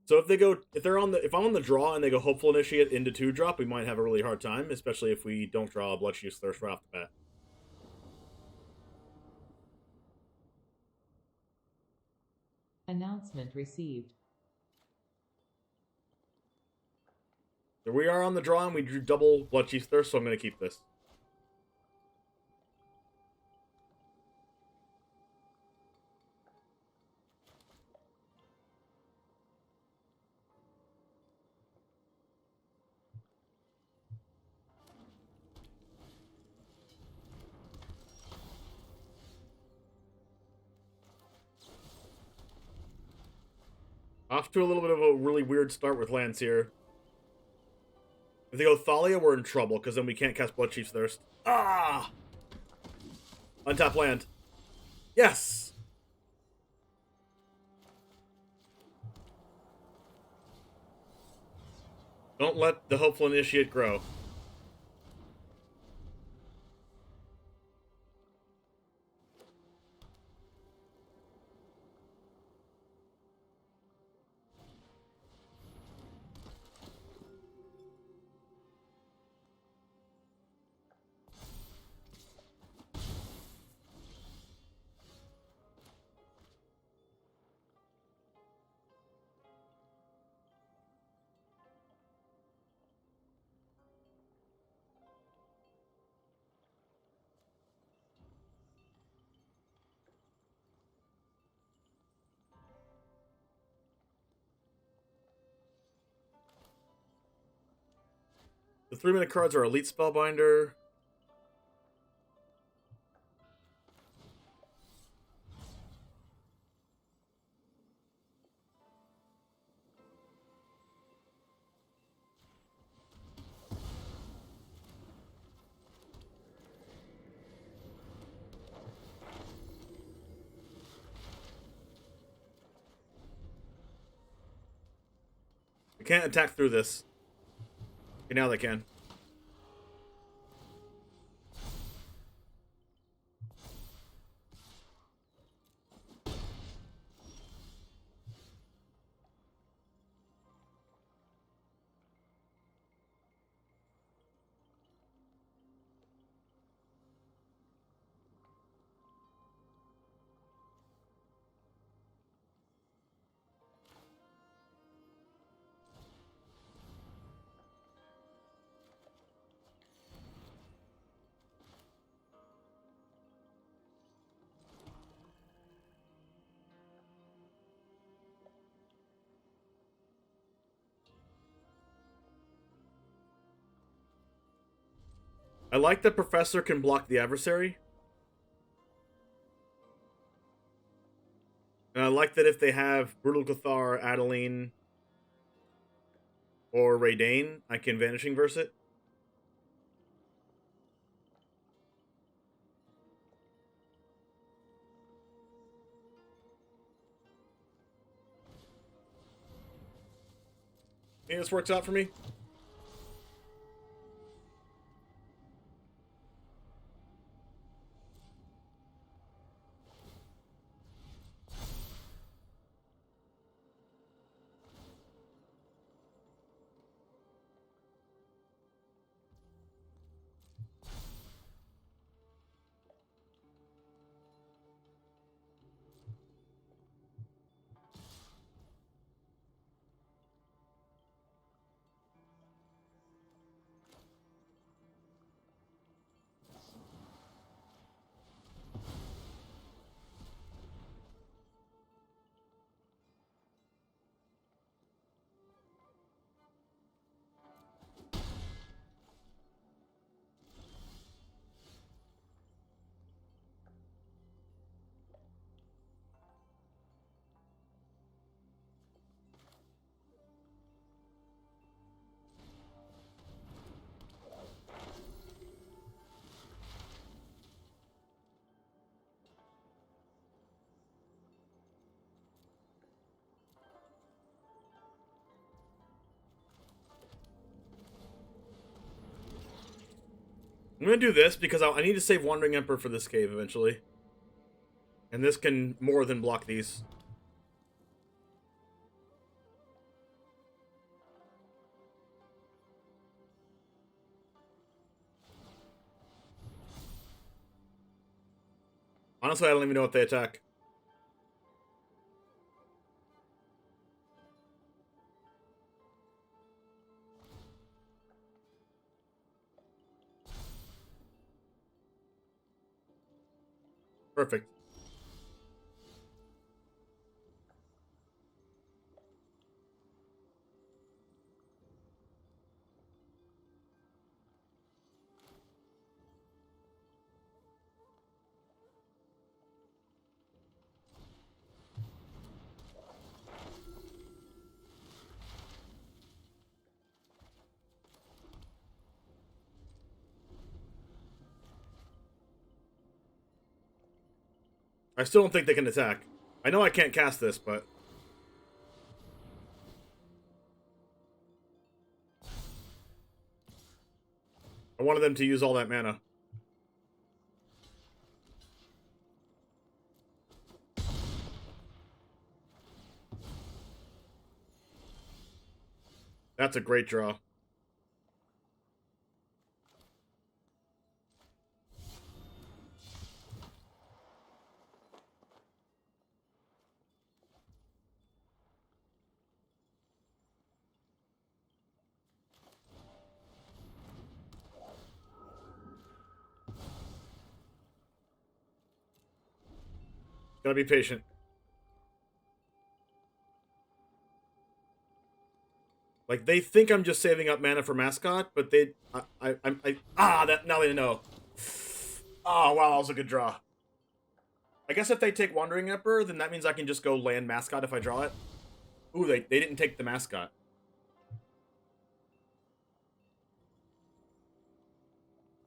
So if I'm on the draw and they go Hopeful Initiate into 2-drop, we might have a really hard time, especially if we don't draw a Bloodchief's Thirst right off the bat. Announcement received. So we are on the draw, and we drew double Bloodchief's Thirst, so I'm going to keep this. Off to a little bit of a really weird start with lands here. If they go Thalia, we're in trouble, because then we can't cast Bloodchief's Thirst. Ah! Untap land. Yes! Don't let the Hopeful Initiate grow. The 3-mana cards are Elite Spellbinder. They can't attack through this. Okay, now they can. I like that Professor can block the adversary. And I like that if they have Brutal Cathar, Adeline, or Raydane, I can Vanishing Verse it. Yeah, this works out for me. I'm going to do this because I need to save Wandering Emperor for this cave eventually. And this can more than block these. Honestly, I don't even know what they attack. Perfect. I still don't think they can attack. I know I can't cast this, but... I wanted them to use all that mana. That's a great draw. Gotta be patient. Like, they think I'm just saving up mana for Mascot, but they... now they know. Oh, wow, that was a good draw. I guess if they take Wandering Emperor, then that means I can just go land Mascot if I draw it. Ooh, they didn't take the Mascot.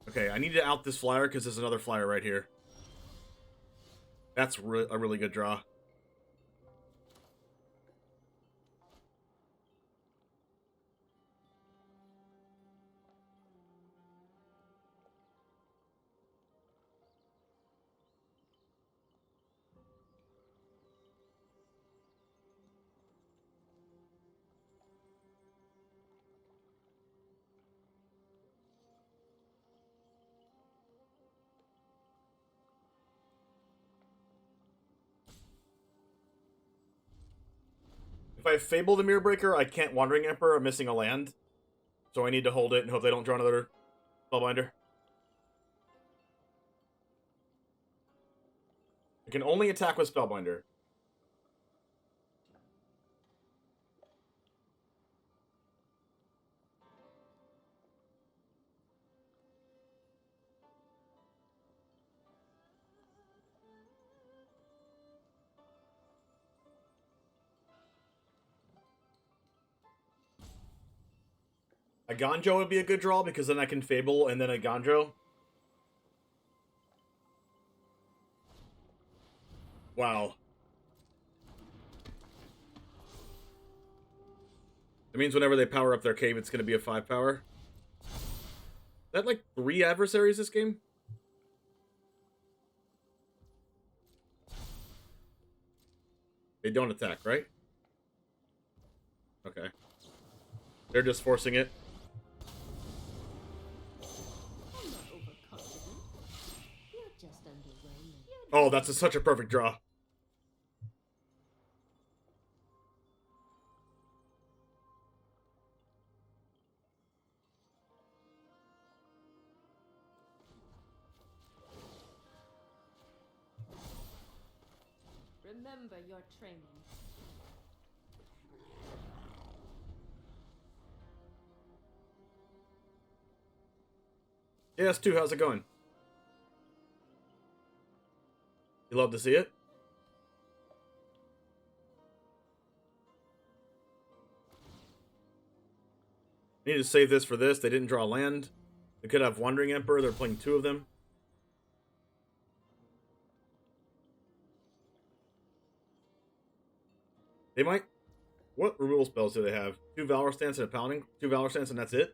Okay, I need to out this flyer because there's another flyer right here. That's a really good draw. If I Fable the Mirror Breaker, I can't Wandering Emperor. I'm missing a land. So I need to hold it and hope they don't draw another Spellbinder. I can only attack with Spellbinder. A Ganjo would be a good draw because then I can Fable and then a Ganjo. Wow. That means whenever they power up their cave, it's going to be a 5 power. Is that like 3 adversaries this game? They don't attack, right? Okay. They're just forcing it. Oh, that's such a perfect draw. Remember your training. Yes, too. How's it going? You love to see it? I need to save this for this. They didn't draw land. They could have Wandering Emperor. They're playing 2 of them. They might... What removal spells do they have? 2 Valor Stance and a Pounding? 2 Valor Stance and that's it?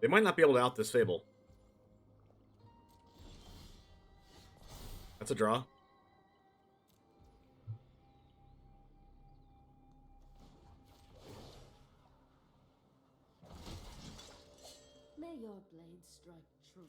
They might not be able to out this Fable. That's a draw. May your blade strike true.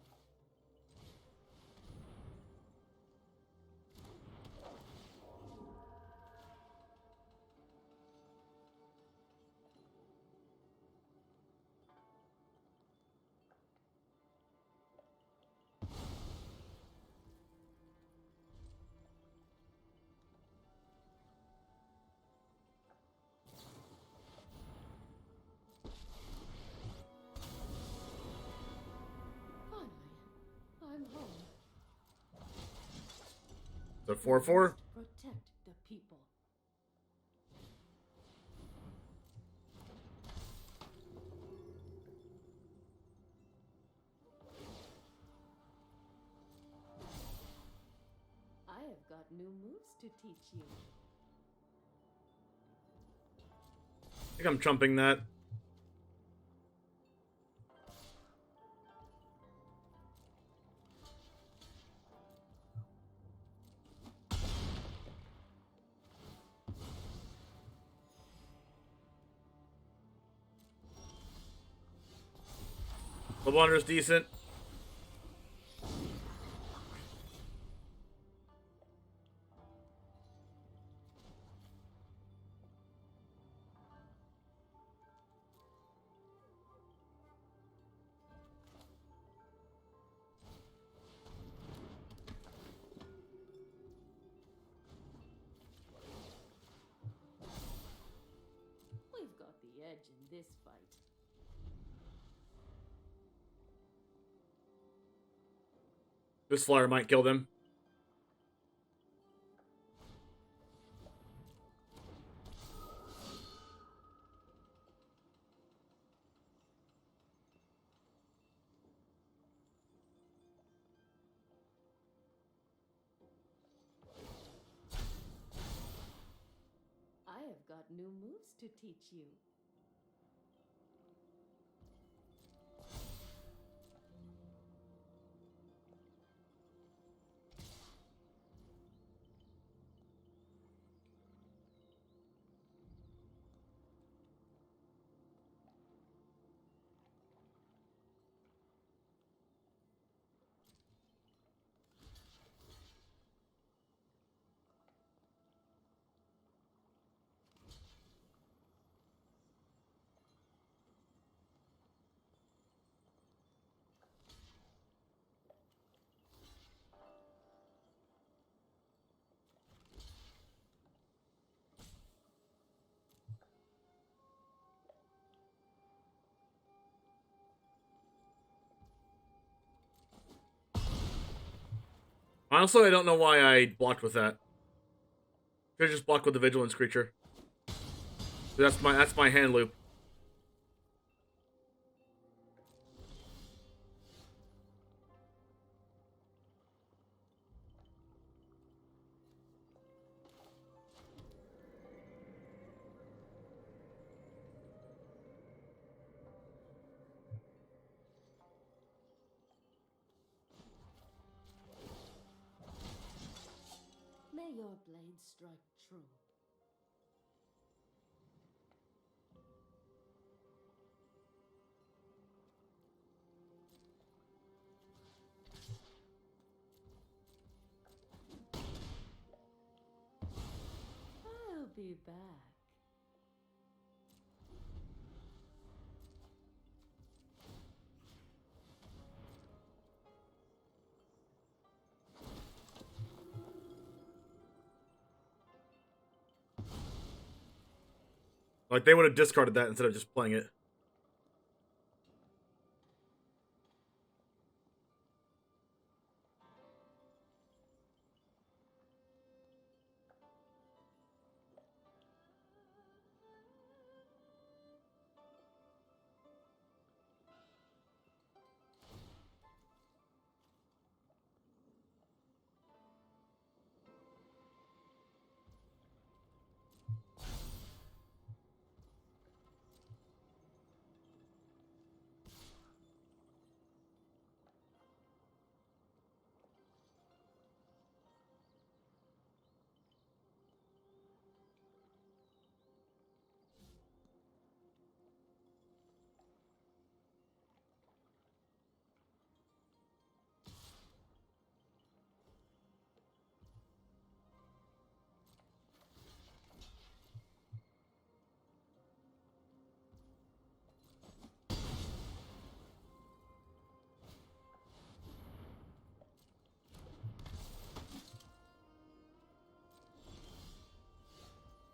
So 4/4. Protect the people. I have got new moves to teach you. I think I'm trumping that. The Wanderer's decent. We've got the edge in this fight. This flyer might kill them. I have got new moves to teach you. Honestly, I don't know why I blocked with that. Should have just blocked with the Vigilance creature. That's my hand loop. May your blade strike true. I'll be back. Like, they would have discarded that instead of just playing it.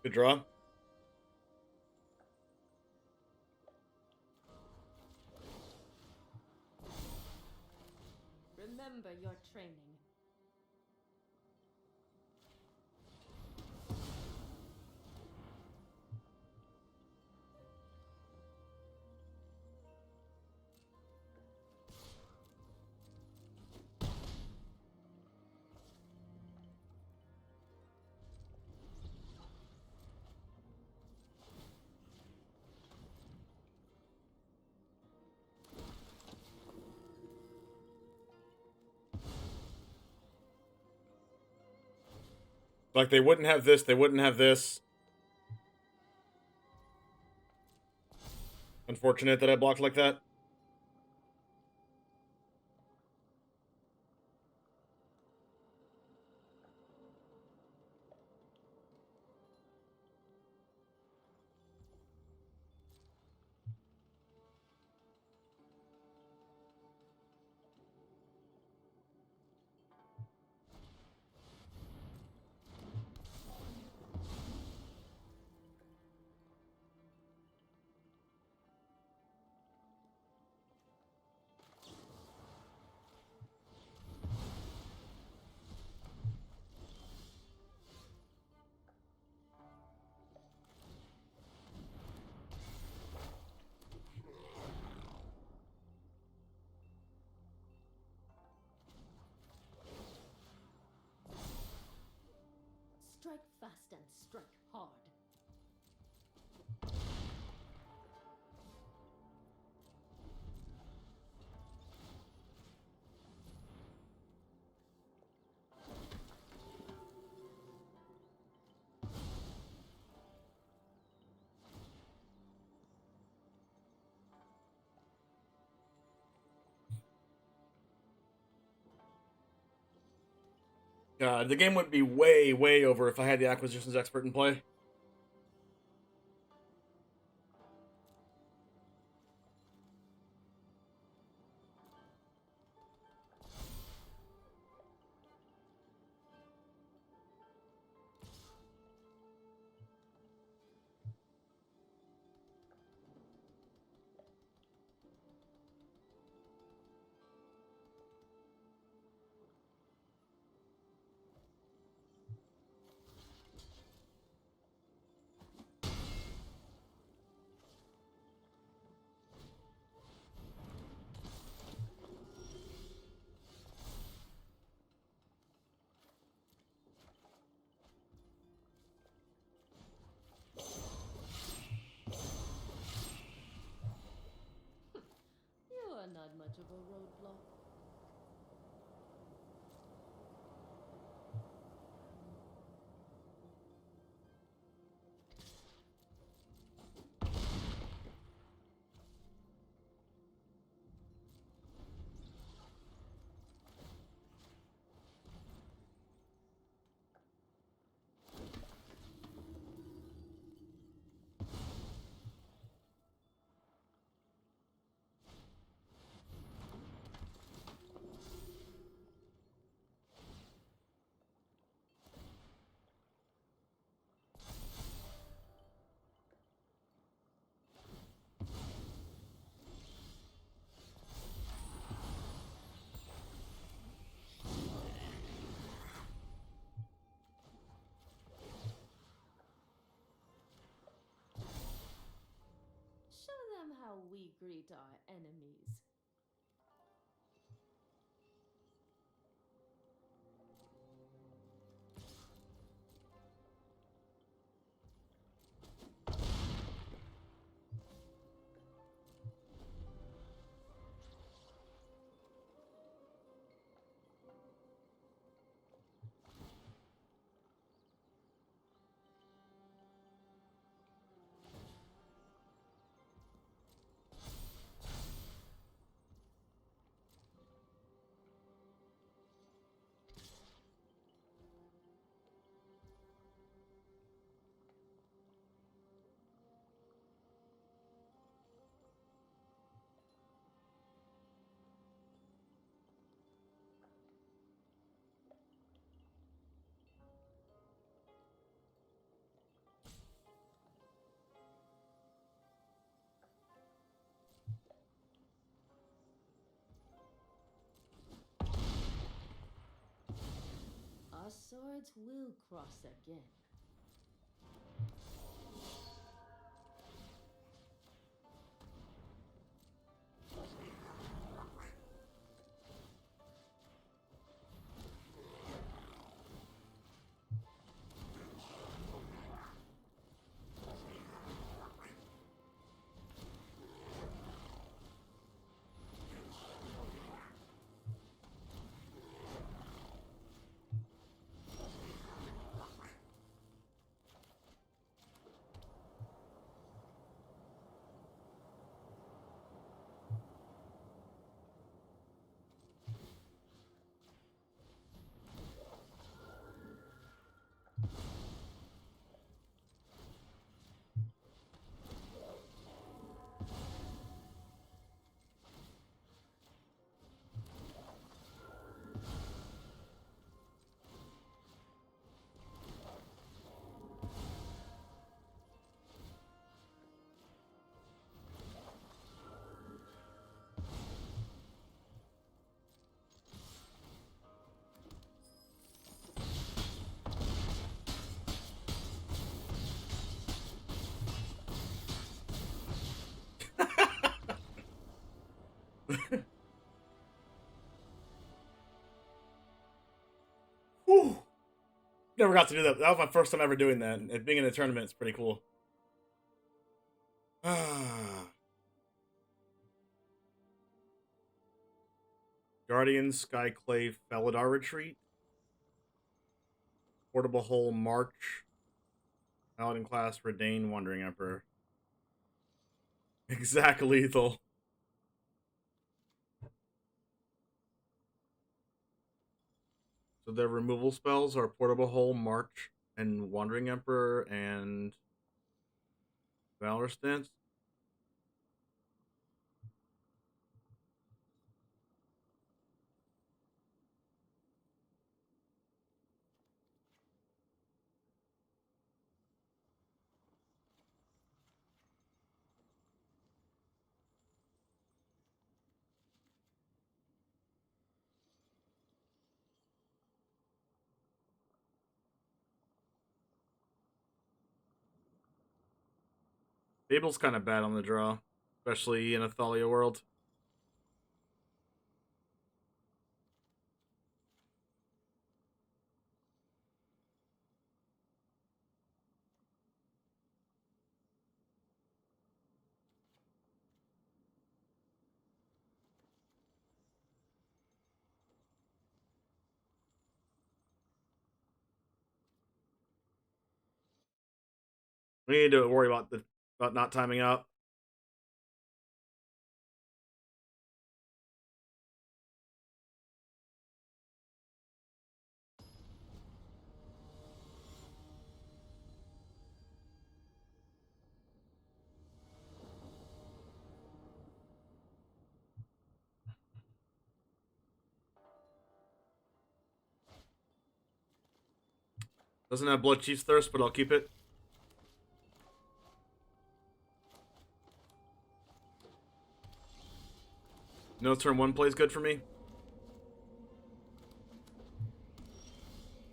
Good draw. Remember your training. Like, they wouldn't have this, they wouldn't have this. Unfortunate that I blocked like that. Strike fast and strike hard. God, the game would be way, way over if I had the acquisitions expert in play. You are not much of a roadblock. Show them how we greet our enemies. Our swords will cross again. Whew. Never got to do that. That was my first time ever doing that. And being in a tournament is pretty cool. Guardian, Skyclave, Felidar Retreat. Portable Hole, March. Paladin class, Redain, Wandering Emperor. Exact lethal. So their removal spells are Portable Hole, March, and Wandering Emperor, and Valor Stance. Fable's kind of bad on the draw, especially in a Thalia world. We need to worry about not timing out. Doesn't have Blood Chief's Thirst, but I'll keep it. No turn 1 plays good for me.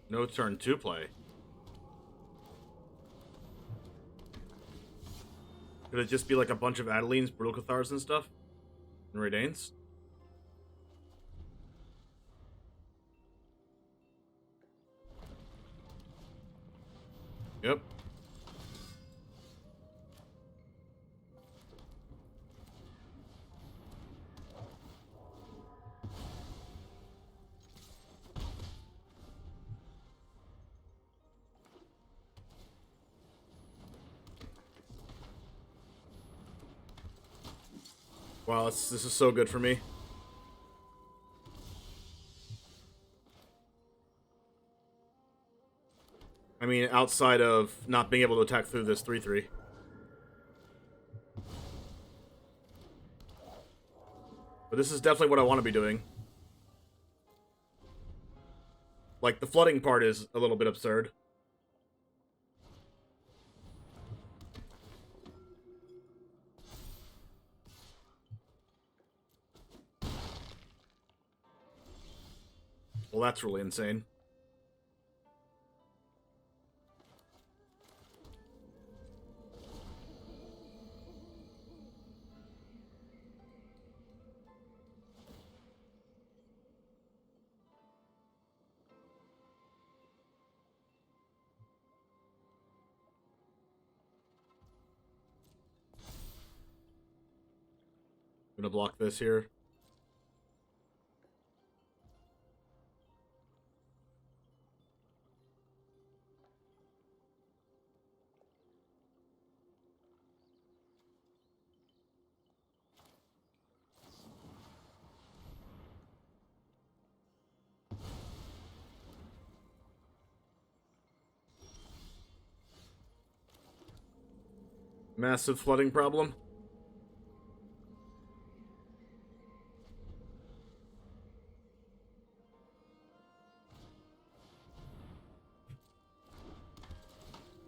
No turn 2 play. Could it just be like a bunch of Adelines, Brutal Cathars, and stuff? And Redains? Yep. Wow, this is so good for me. I mean, outside of not being able to attack through this 3/3. But this is definitely what I want to be doing. Like, the flooding part is a little bit absurd. Well, that's really insane. I'm gonna block this here. Massive flooding problem.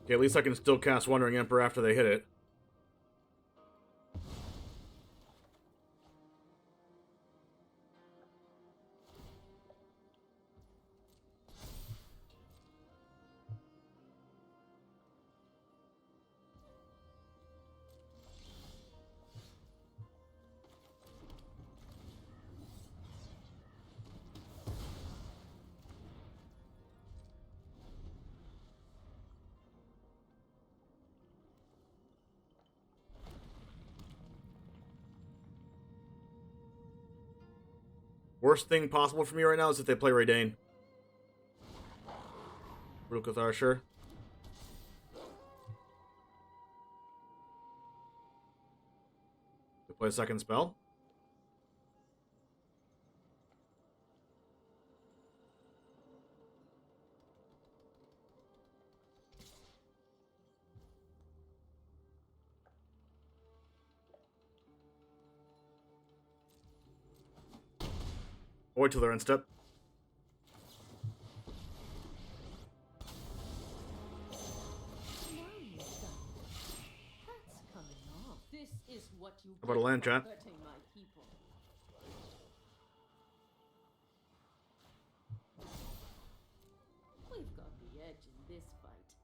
Okay, at least I can still cast Wandering Emperor after they hit it. Worst thing possible for me right now is if they play Raidane. Brutal Cathar, sure. They play a second spell. Wait till they're in step. How about a land trap?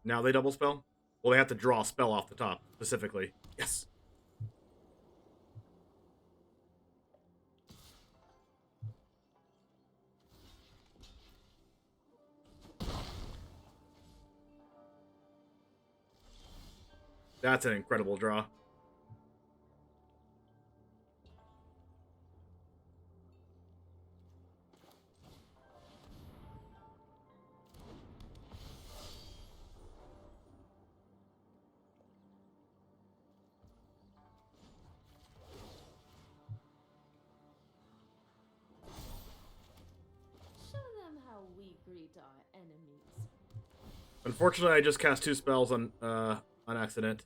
Now they double spell? Well, they have to draw a spell off the top, specifically. Yes! That's an incredible draw. Show them how we greet our enemies. Unfortunately, I just cast 2 spells on accident.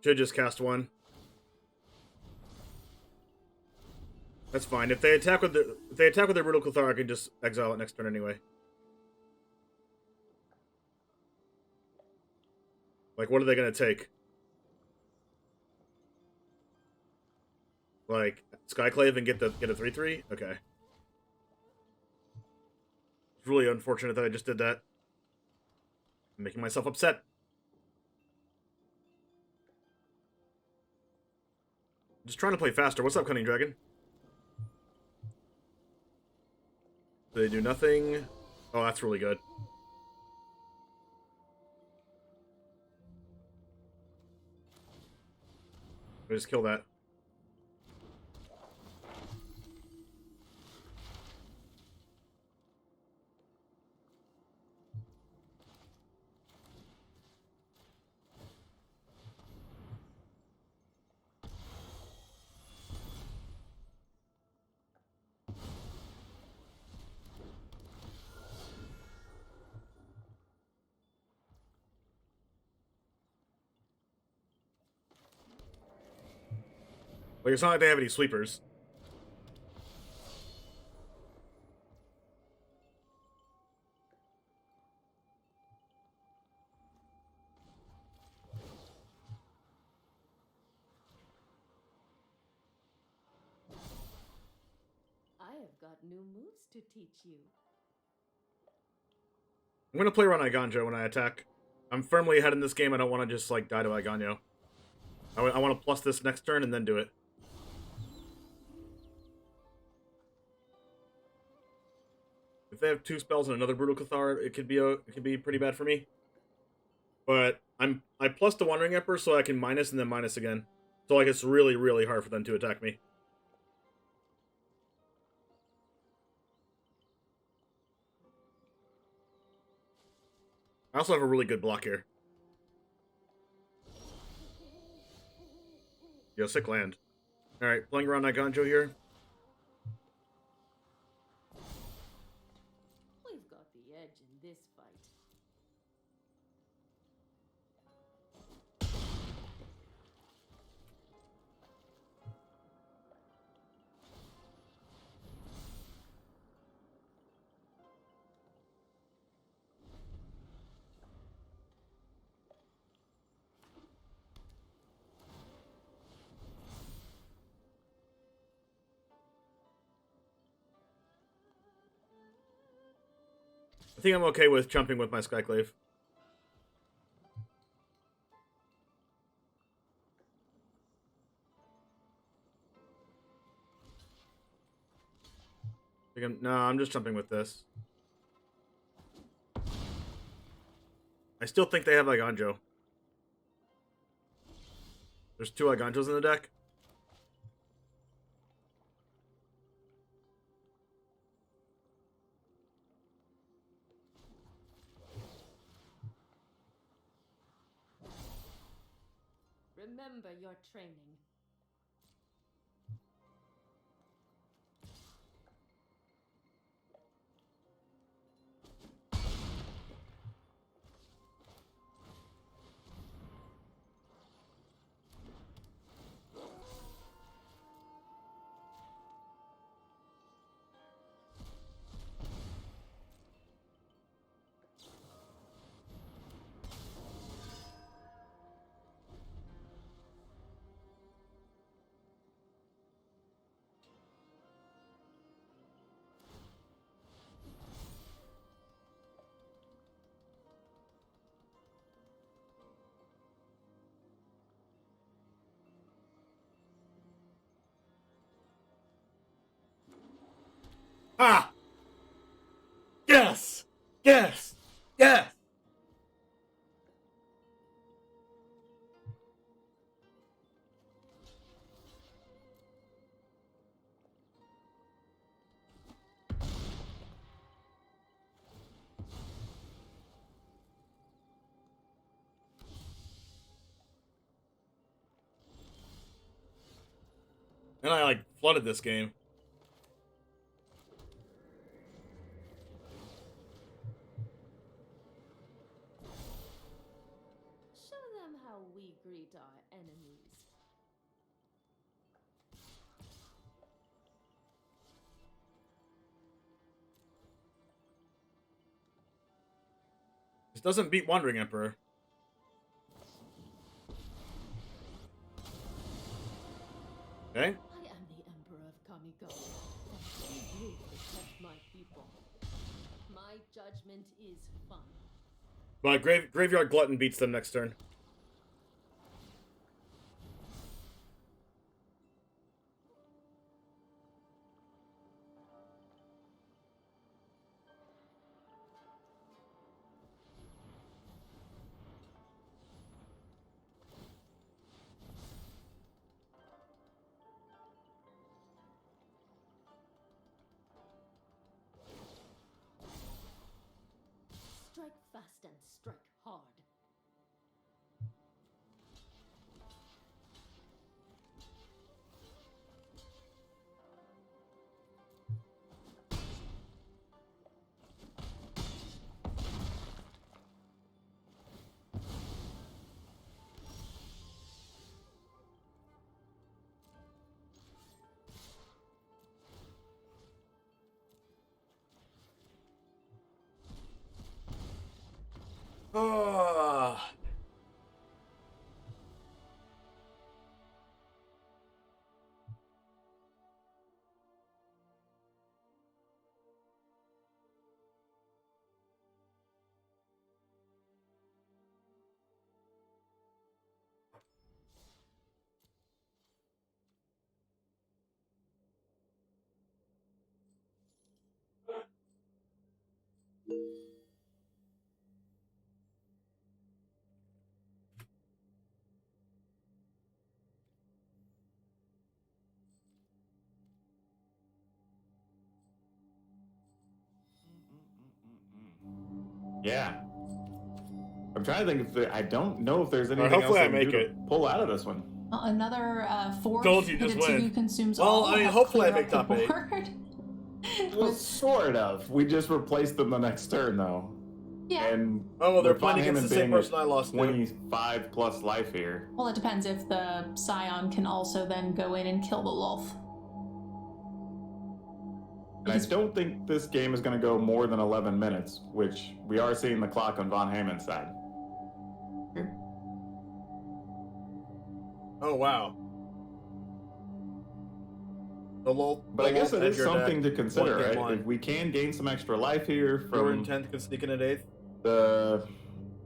Should just cast 1. That's fine. If they attack with their Brutal Cathar, I can just exile it next turn anyway. Like, what are they gonna take? Like, Skyclave and get a 3/3? Okay. It's really unfortunate that I just did that. I'm making myself upset. Just trying to play faster. What's up, Cunning Dragon? They do nothing. Oh, that's really good. I just kill that. Like, it's not like they have any sweepers. I have got new moves to teach you. I'm gonna play around Iganjo when I attack. I'm firmly ahead in this game. I don't want to just, like, die to Iganjo. I want to plus this next turn and then do it. If they have 2 spells and another Brutal Cathar, it could be pretty bad for me. But I plus the Wandering Emperor so I can minus and then minus again. So, like, it's really, really hard for them to attack me. I also have a really good block here. Yo, sick land. Alright, playing around Iganjo here. We've got the edge in this fight. I think I'm okay with jumping with my Skyclave. No, I'm just jumping with this. I still think they have Iganjo. There's 2 Iganjos in the deck. Remember your training. Ah! Yes! Yes! Yes! And I flooded this game. Show them how we greet our enemies. This doesn't beat Wandering Emperor. Okay. I am the Emperor of Kamigo, and I will protect my people. My judgment is final. But Graveyard Glutton beats them next turn. Strike fast and strike hard. Ah. Yeah. I'm trying to think if I don't know if there's anything hopefully else I make to it. pull out of this one. Another 4 Told you, just hit win. consumes Well, all. I mean, help hopefully I clear make up the top 8. board. Well, sort of. We just replaced them the next turn, though. Yeah. And Oh, well, they're with playing Von against the Hammond same being person I lost to. 25 plus life here. Well, it depends if the Scion can also then go in and kill the wolf. And I don't think this game is going to go more than 11 minutes, which we are seeing the clock on Von Hammond's side. Oh, wow. But I guess it is something to consider, One game right? line. If we can gain some extra life here Your from intent can sneak in at 8th. the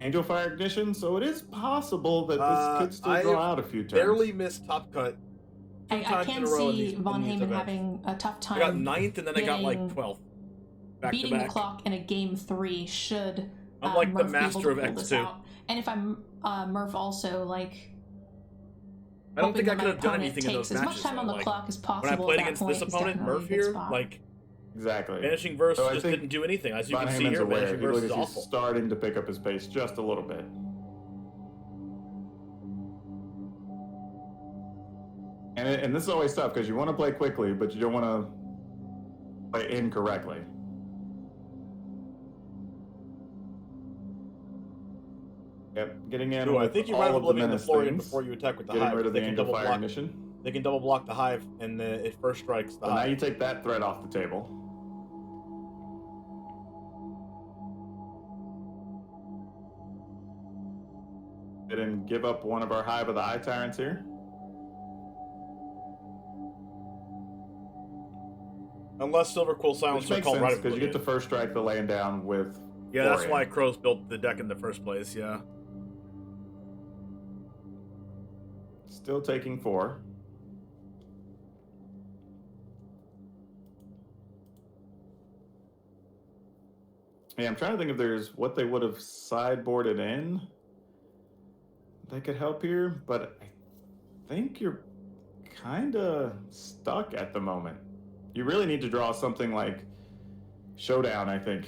Angel Fire Ignition, so it is possible that this could still draw out a few turns. Barely missed Top Cut. I can see Von Hammond having a tough time. I got 9th and then I got getting- 12th. Back beating to the back. clock in a game 3 should I'm like the Murph be able master to of pull this X2. out. And if I'm Murph also, like... I don't think I hoping could that have done my anything in opponent those takes as matches. much time on the like, clock as possible when I played at that against point this is opponent, definitely Murph a good here, spot. like Exactly. Vanishing Verse So I just think didn't do anything. As you Von can see Heyman's here, aware. Vanishing He Verse looks is like awful. he's starting to pick up his pace just a little bit. And this is always tough because you want to play quickly, but you don't want to play incorrectly. Yep, getting in. Ooh, I with think you all might of have the Oblivion menace Florian things, before you attack with the getting hive. rid of They the can Angel double Fire block. Ignition. They can double block the hive, and it first strikes the So hive. now you take that threat off the table. And give up one of our Hive of the Eye Tyrants here. Unless Silver Quill Which Silencer makes called sense right of because you get Oblivion. to first strike the land down with. Yeah, that's Florian. why Crows built the deck in the first place. Yeah. Still taking 4. Yeah, I'm trying to think if there's what they would have sideboarded in that could help here, but I think you're kind of stuck at the moment. You really need to draw something like Showdown, I think.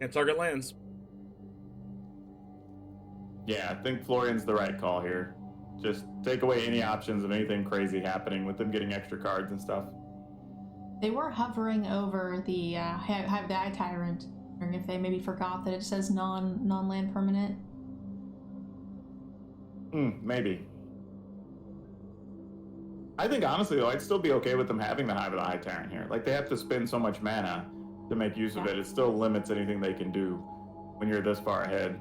And target lands. Yeah, I think Florian's the right call here. Just take away any options of anything crazy happening with them getting extra cards and stuff. They were hovering over the Hive the Eye Tyrant, wondering if they maybe forgot that it says non-land permanent. Maybe. I think honestly though, I'd still be okay with them having the Hive of the Eye Tyrant here. Like they have to spend so much mana to make use of it. It still limits anything they can do when you're this far ahead.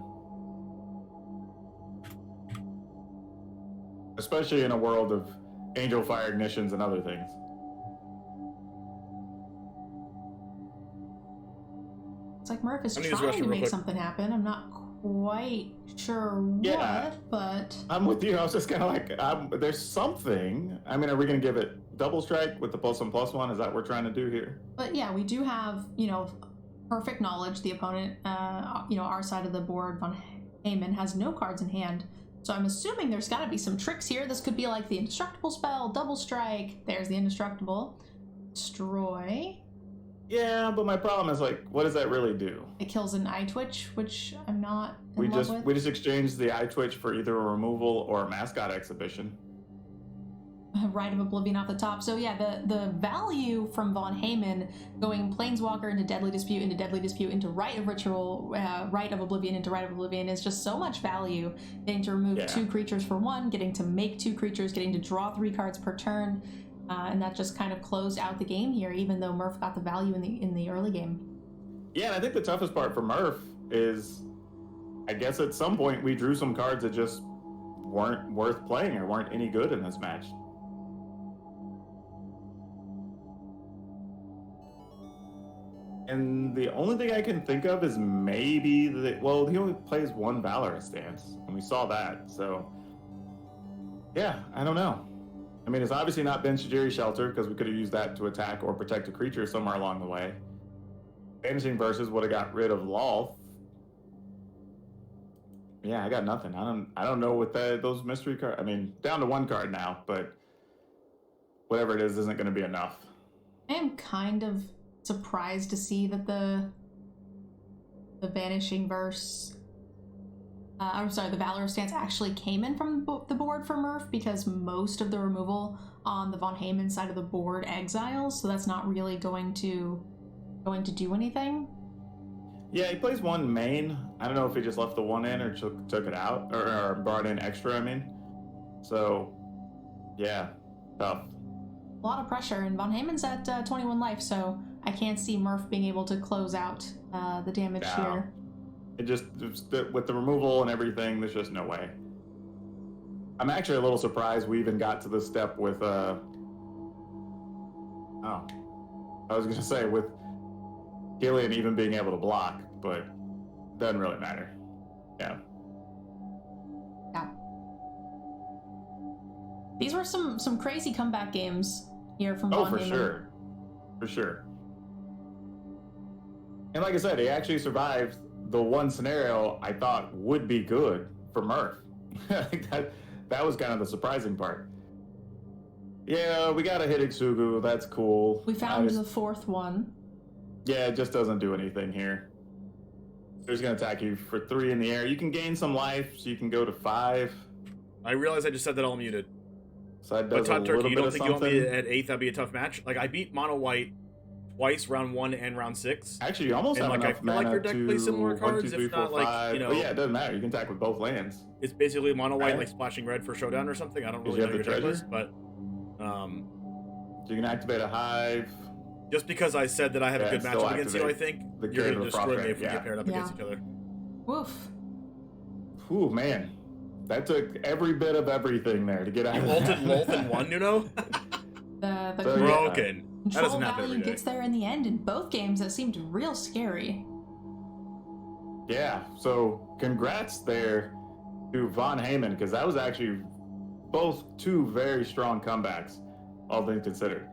Especially in a world of Angel Fire Ignitions and other things. It's like Murph is I'm gonna use trying to Russia real make quick. something happen. I'm not quite sure what, but... I'm with you. I was just kind of like, there's something. I mean, are we going to give it double strike with the +1/+1? Is that what we're trying to do here? But yeah, we do have, perfect knowledge. The opponent, our side of the board, Von Heyman, has no cards in hand. So I'm assuming there's got to be some tricks here. This could be like the Indestructible spell, double strike. There's the Indestructible. Destroy. Yeah, but my problem is like, what does that really do? It kills an Eye Twitch, which I'm not in We love just with. we just exchanged the Eye Twitch for either a removal or a mascot exhibition. Rite of Oblivion off the top. So yeah, the value from Von Heyman going Planeswalker into Deadly Dispute into Rite of Ritual, Rite of Oblivion into Rite of Oblivion is just so much value. Getting to remove 2 creatures for 1, getting to make 2 creatures, getting to draw 3 cards per turn, and that just kind of closed out the game here, even though Murph got the value in the early game. Yeah, and I think the toughest part for Murph is, I guess at some point we drew some cards that just weren't worth playing or weren't any good in this match. And the only thing I can think of is maybe that, well, he only plays 1 Valorous stance, and we saw that, so yeah, I don't know. I mean, it's obviously not been Shajiri Shelter, because we could have used that to attack or protect a creature somewhere along the way. Vanishing Verses would have got rid of Lolth. Yeah, I got nothing. I don't know what those mystery cards. I mean, down to 1 card now, but whatever it is isn't going to be enough. I am kind of surprised to see that the Vanishing Verse, the Valorous stance actually came in from the board for Murph, because most of the removal on the Von Heyman side of the board exiles, so that's not really going to do anything. Yeah, he plays 1 main. I don't know if he just left the 1 in or took it out, or brought in extra, I mean. So, yeah, tough. A lot of pressure, and Von Heyman's at 21 life, so I can't see Murph being able to close out the damage here. It just, with the removal and everything, there's just no way. I'm actually a little surprised we even got to this step with, I was going to say, with Killian even being able to block, but doesn't really matter. Yeah. Yeah. These were some crazy comeback games here from Von Heyman. For sure. And like I said, he actually survived the one scenario I thought would be good for Murph. that was kind of the surprising part. Yeah, we got a hit Ixugu. That's cool. We found the fourth one. Yeah, it just doesn't do anything here. They're just going to attack you for 3 in the air. You can gain some life, so you can go to 5. I realize I just said that all muted. So that But does a Todd little Turkey, you bit don't of think you want me something. at 8th? That'd be a tough match. Like, I beat Mono White twice, round 1 and round 6. Actually, you almost and, have like, I enough feel like mana your deck to plays similar 1, cards, 2, 3, if 4, not, like, 5. you know... But yeah, it doesn't matter. You can attack with both lands. It's basically Mono White, Right. like, splashing red for Showdown or something. I don't Did really you know have your the deck list, treasure? but... So you can activate a Hive. Just because I said that I have a Yeah, good still matchup against you, I activate think, the you're Cave going to of destroy me Frost if we Red, get paired up yeah. against each other. Woof. Ooh, man. That took every bit of everything there to get out You of ulted that. Lolth and won, Nuno? The So, Broken. That control doesn't happen value every day. gets there in the end in both games. That seemed real scary. Yeah, so congrats there to Von Heyman, because that was actually both 2 very strong comebacks, all things considered.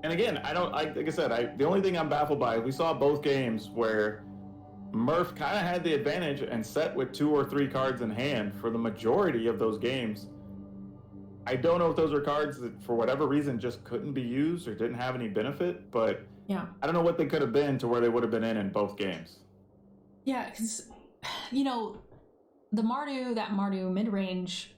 And again, like I said, the only thing I'm baffled by, we saw both games where Murph kind of had the advantage and set with 2 or 3 cards in hand for the majority of those games. I don't know if those are cards that, for whatever reason, just couldn't be used or didn't have any benefit, but Yeah. I don't know what they could have been to where they would have been in both games. Yeah, because, you know, that Mardu mid-range,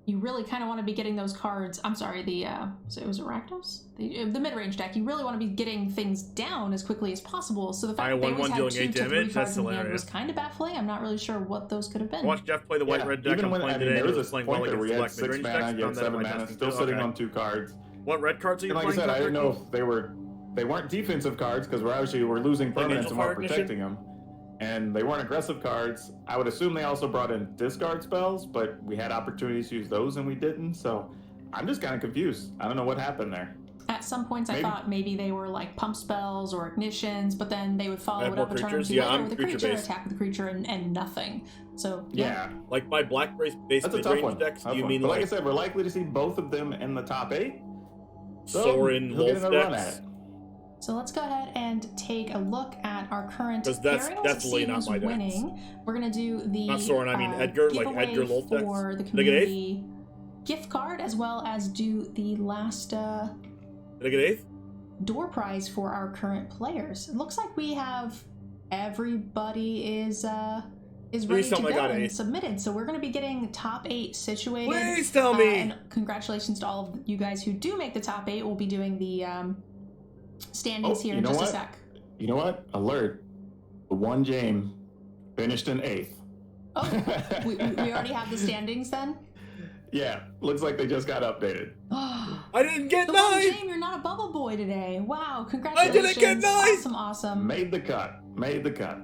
you really kind of want to be getting those cards. I'm sorry, was it Rakdos? The mid-range deck, you really want to be getting things down as quickly as possible. So the fact that they always had 2 to 3 damage, cards that's in hand hilarious. was kind of baffling. I'm not really sure what those could have been. Watch Jeff play the white-red deck. Even I'm when playing I mean, today. there He was playing a point well there where you against had black 6 mid-range mana, decks. you had Found that in 7 my mana, testing still too. sitting Okay. on 2 cards. What red cards are you And like I playing? said, I Todd didn't know Turkey? if they weren't defensive cards because we're losing Like permanents Angel and we're Fire Ignition? protecting them. And they weren't aggressive cards. I would assume they also brought in discard spells, but we had opportunities to use those and we didn't. So I'm just kind of confused. I don't know what happened there. At some points, I thought maybe they were like pump spells or ignitions, but then they would follow Add it more up a turn or creatures? 2 Yeah, later I'm with a creature, creature-based. attack with the creature, and nothing. So Yeah. Like by black-based That's a tough mid-range one. decks, Tough do you one. mean But like I like said, we're likely to see both of them in the top 8. So Sorin, he'll get Lolth another run decks? at it. So let's go ahead and take a look at our current 'Cause that's pairings, definitely see not who's my decks. winning. We're gonna do the Not Sorin, I mean Edgar, like giveaway Edgar Lolth decks. for the Did I get 8th? community gift card, as well as do the last Did I get 8th? door prize for our current players. It looks like we have everybody is ready tell to me I go got and 8. submitted. So we're going to be getting top 8 situated. Please tell me. And congratulations to all of you guys who do make the top 8. We'll be doing the standings here you in know just what? a sec. You know what? Alert. The one James finished in 8th. Oh, we already have the standings then? Yeah, looks like they just got updated. I didn't get The 9! one James, you're not a bubble boy today. Wow, congratulations. I didn't get 9! Awesome. Made the cut. Made the cut.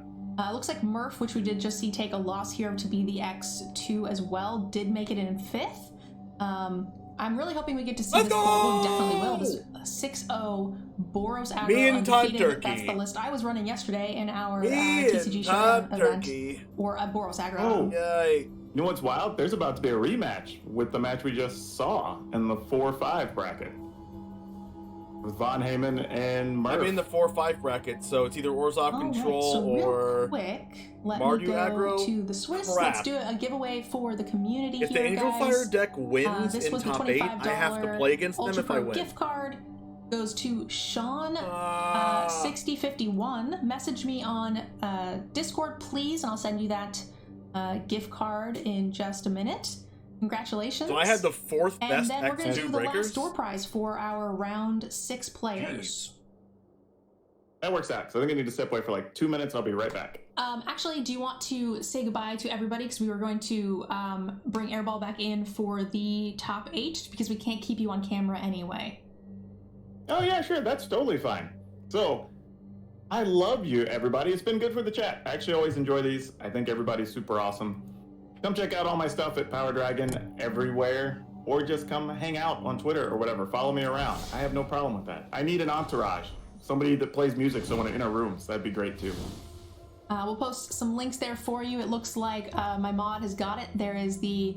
Looks like Murph, which we did just see take a loss here to be the X2 as well, did make it in 5th. I'm really hoping we get to see Let's this. go! We definitely will. This 6-0 Boros aggro Me and Todd undefeated. Turkey. That's the list I was running yesterday in our Me TCG and Showdown Todd event. Turkey. Or Boros aggro. Oh. Yay. You know what's wild? There's about to be a rematch with the match we just saw in the 4-5 bracket. With Von Heyman and Murph. I'm in the 4-5 bracket, so it's either Orzhov All right, Control so real or quick, let Mardu me go aggro. to the Swiss. Crap. Let's do a giveaway for the community If here, the Angel guys. Fire deck wins This in was the top 8, I have to play against them Ultra if I Pro win. gift card goes to Sean 6051. Message me on Discord, please, and I'll send you that gift card in just a minute. Congratulations. So I had the 4th And best then we're going to do X2 the breakers. last door prize for our round 6 players. That works out. So I think I need to step away for like 2 minutes. I'll be right back. Actually, do you want to say goodbye to everybody? Because we were going to bring Airball back in for the top 8 because we can't keep you on camera anyway. Oh, yeah, sure. That's totally fine. So, I love you, everybody. It's been good for the chat. I actually always enjoy these. I think everybody's super awesome. Come check out all my stuff at Power Dragon everywhere, or just come hang out on Twitter or whatever. Follow me around. I have no problem with that. I need an entourage. Somebody that plays music, someone in a room. So that'd be great, too. We'll post some links there for you. It looks like my mod has got it. There is the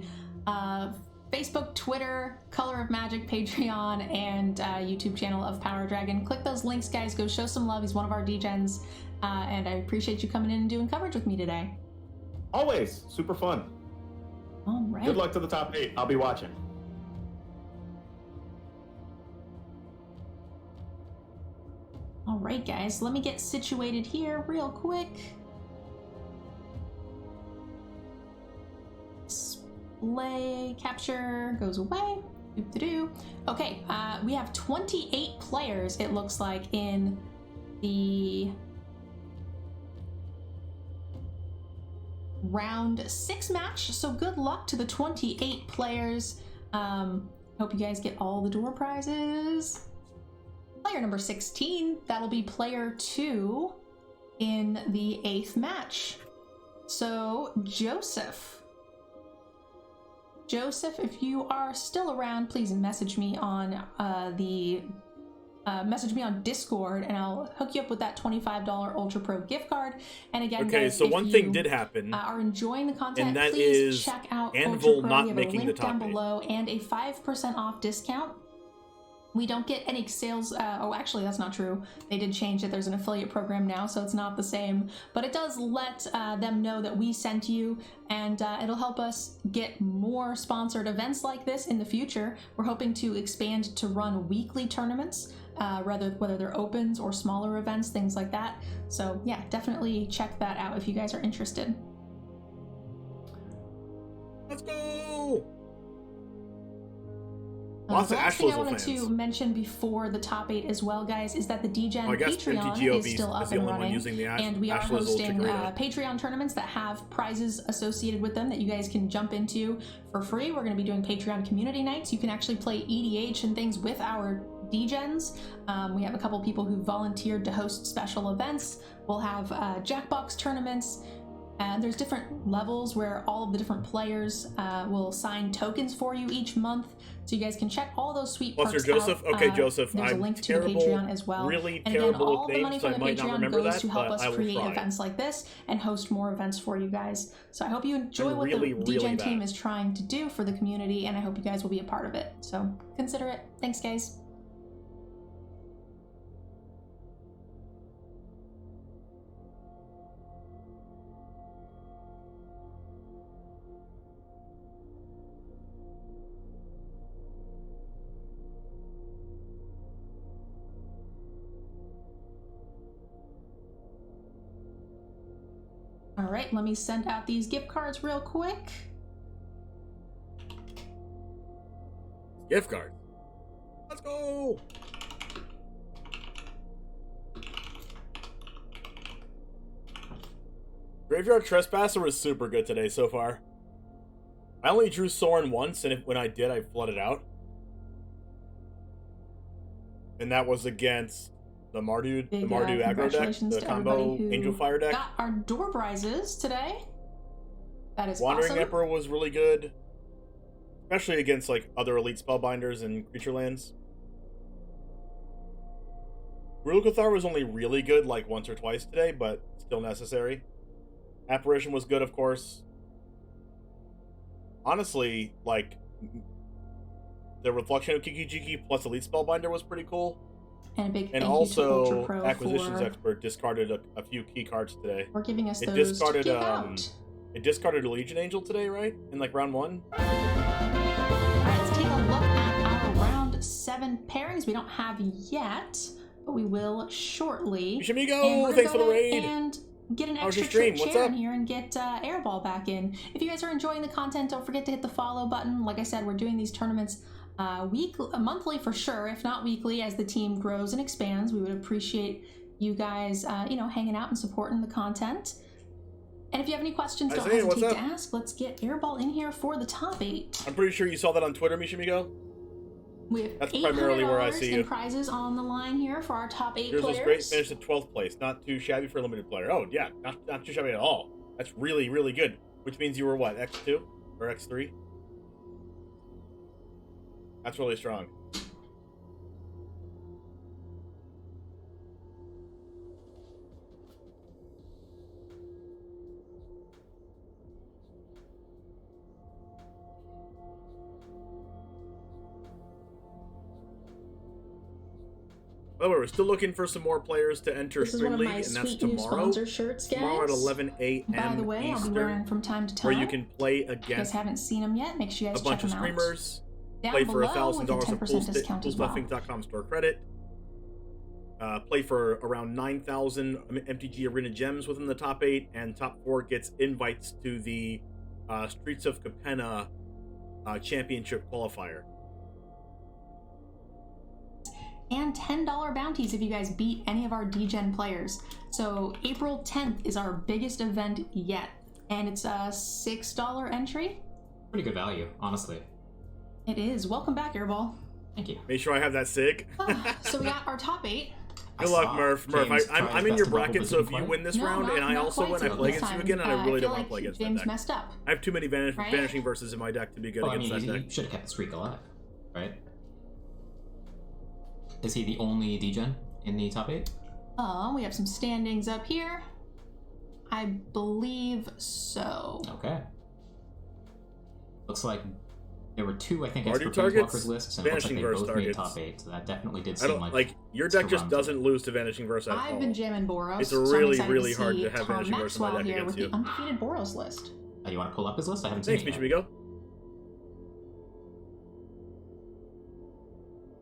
Facebook, Twitter, Color of Magic, Patreon, and YouTube channel of Power Dragon. Click those links, guys. Go show some love. He's one of our DEGENs, and I appreciate you coming in and doing coverage with me today. Always super fun. All right. Good luck to the top 8. I'll be watching. All right, guys. Let me get situated here real quick. Display capture goes away. Doo-doo-doo. Okay, we have 28 players, it looks like, in the round 6 match. So good luck to the 28 players. Hope you guys get all the door prizes. Player number 16, that'll be player 2 in the 8th match. So Joseph, if you are still around, please message me on message me on Discord, and I'll hook you up with that $25 Ultra Pro gift card. And again, okay, guys, so if one you thing did happen, are enjoying the content, and that please is check out Anvil Ultra Pro. not We have making a the link top down 8. below and a 5% off discount. We don't get any sales. Oh, actually, that's not true. They did change it. There's an affiliate program now, so it's not the same. But it does let them know that we sent you, and it'll help us get more sponsored events like this in the future. We're hoping to expand to run weekly tournaments, whether they're opens or smaller events, things like that. So yeah, definitely check that out if you guys are interested. Let's go! The last thing I wanted to mention before the top 8 as well, guys, is that the DEGEN Patreon is still up and running, and we are hosting Patreon tournaments that have prizes associated with them that you guys can jump into for free. We're going to be doing Patreon community nights. You can actually play EDH and things with our DEGENs. We have a couple people who volunteered to host special events. We'll have Jackbox tournaments. And there's different levels where all of the different players will sign tokens for you each month, so you guys can check all those sweet perks out. Joseph? Okay, Joseph, there's a link to the Patreon as well. Really and again, all with the money names, from so the I might not Patreon remember goes that, to help but us I will create try. events like this and host more events for you guys. So I hope you enjoy what the DEGEN team is trying to do for the community, and I hope you guys will be a part of it. So consider it. Thanks, guys. All right, let me send out these gift cards real quick. Gift card. Let's go! Graveyard Trespasser was super good today so far. I only drew Sorin once, and when I did, I flooded out. And that was against the MARDU aggro deck, the combo Angel Fire deck. Got our door prizes today. That is Wandering awesome. Emperor was really good, especially against like other elite spellbinders and creature lands. Rulokathar was only really good like once or twice today, but still necessary. Apparition was good, of course. Honestly, like the Reflection of Kiki-Jiki plus Elite Spellbinder was pretty cool. And a big and thank also, you to Ultra Pro Acquisitions for Expert discorded a few key cards today. For giving us it those discarded, to give out. It discarded a Legion Angel today, right? In like round 1? All right, let's take a look at our round 7 pairings. We don't have yet, but we will shortly. Shimigo, thanks for the raid. And get an How's extra your trip stream? chair What's in up? here and get Airball back in. If you guys are enjoying the content, don't forget to hit the follow button. Like I said, we're doing these tournaments monthly for sure, if not weekly, as the team grows and expands. We would appreciate you guys, hanging out and supporting the content. And if you have any questions, don't Isaiah, what's hesitate to up? ask. Let's get Airball in here for the top 8. I'm pretty sure you saw that on Twitter, Mishimigo. We have That's primarily where I see $800 in you. prizes on the line here for our top 8 Yours was players. great. Finished at 12th place. Not too shabby for a limited player. Oh, yeah. Not too shabby at all. That's really, really good. Which means you were what? X2? Or X3? That's really strong. By the way, we're still looking for some more players to enter This is Stream one of League, my and that's sweet new tomorrow. sponsor shirts, guys. Tomorrow at 11 a.m. By the way, I'll be wearing from time to time. where you can play If you guys against haven't seen them yet, make sure you guys a check bunch of them out. streamers. Down Play for below with a $1,000 of 10% discount as well. poolstuffing.com store credit. Play for around 9,000 MTG Arena gems within the top 8, and top 4 gets invites to the Streets of Capenna Championship qualifier. And $10 bounties if you guys beat any of our DEGEN players. So April 10th is our biggest event yet, and it's a $6 entry. Pretty good value, honestly. It is. Welcome back, Airball. Thank you. Make sure I have that sig. So we got our top 8. Good luck, Murph. I'm in your bracket, so if you win this round and I also win, I play against you again, and I really don't want to play against that James deck. messed up. I have too many vanishing verses in my deck to be good against that deck. He should have kept the streak alive, right? Is he the only DEGEN in the top 8? We have some standings up here. I believe so. Okay. Looks like there were 2, I think, MARDU Esper targets, Planeswalkers lists, and it looks like Vanishing they Verse both targets. made top 8, so that definitely did I seem don't like your deck just doesn't lose to Vanishing Verse at all. I've been jamming Boros. It's so really, I'm really excited hard see to have Tom Vanishing Verse in my Maxwell deck here against with you. the undefeated Boros list. Oh, you want to pull up his list? I haven't Thanks, seen it Michimigo.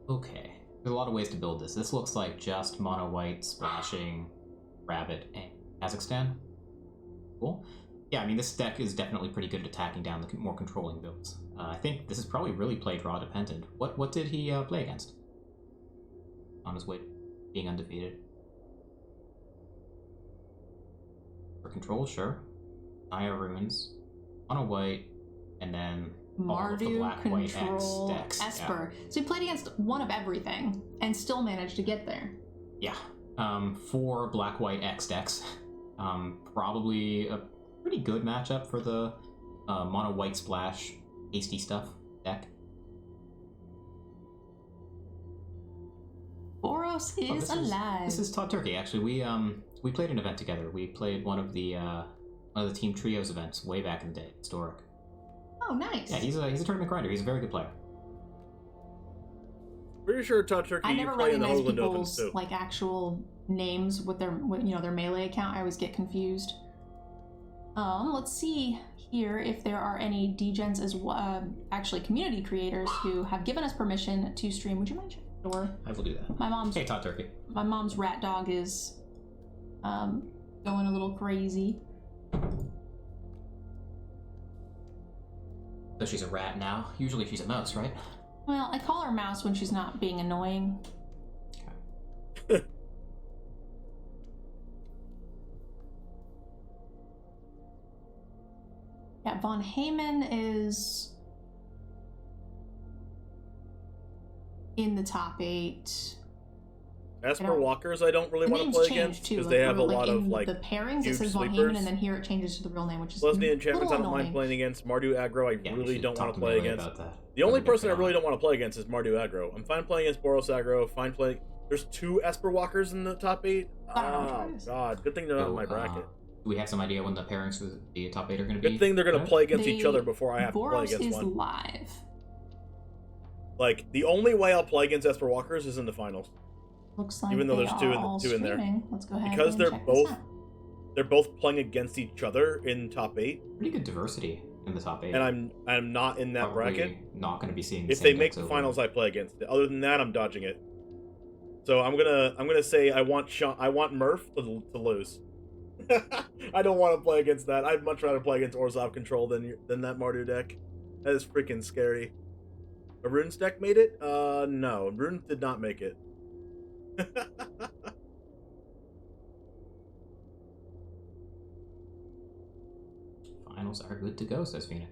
Okay. There's a lot of ways to build this. This looks like just mono white, splashing, rabbit, and Kazakhstan. Cool. Yeah, I mean, this deck is definitely pretty good at attacking down the more controlling builds. I think this is probably really play draw dependent. What did he play against? On his way to being undefeated. For control, sure. Naya Runes, mono white, and then all of the MARDU, black, white, Control, X decks. Esper. So he played against one of everything and still managed to get there. Yeah. 4 black, white, X decks. Probably a pretty good matchup for the mono white splash hasty stuff deck. Boros is alive. This is Todd Turkey. Actually, we played an event together. We played one of the Team Trios events way back in the day. Historic. Oh, nice. Yeah, he's a tournament grinder. He's a very good player. Pretty sure Todd Turkey I you never play in the recognize Hoogland Opens people's too. like actual names with their their melee account. I always get confused. Let's see here if there are any DEGENs as well, actually community creators who have given us permission to stream. Would you mind checking the door? I will do that. My mom's Hey, Todd Turkey. My mom's rat dog is going a little crazy. So she's a rat now. Usually she's a mouse, right? Well, I call her Mouse when she's not being annoying. Yeah, Von Heyman is in the top 8. Esper Walkers I don't really want to play against because they have a lot of like the pairings. It huge says Von sleepers. Heyman, and then here it changes to the real name, which is Leslie a Enchantments I little don't mind annoying. playing against. MARDU Aggro I really don't want to play against. About that. The only person I really don't want to play against is MARDU Aggro. I'm fine playing against Boros Aggro, fine playing... There's 2 Esper Walkers in the top 8? Oh, God. Good thing they're not in my bracket. Do we have some idea when the pairings for the top 8 are going to be? Good thing they're going to play against each other before I have to play Boros against is one. live. Like, the only way I'll play against Esper Walkers is in the finals. Looks like even though they there's are two in there. streaming. Let's go ahead because and they're check this both out. they're both playing against each other in top 8. Pretty good diversity in the top 8. And I'm not in that Probably bracket. Not going to be seeing the If same they make decks the over. finals, I play against it. Other than that, I'm dodging it. So I'm gonna say I want Murph to lose. I don't want to play against that. I'd much rather play against Orzhov Control than that MARDU deck. That is freaking scary. A Rune's deck made it? No. Rune did not make it. Finals are good to go, says Fina.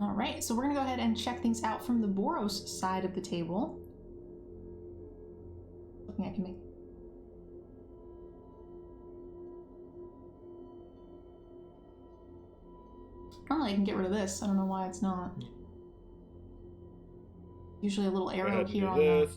All right, so we're gonna go ahead and check things out from the Boros side of the table. Looking, I can make. Normally I can get rid of this. I don't know why it's not. Usually a little arrow here on the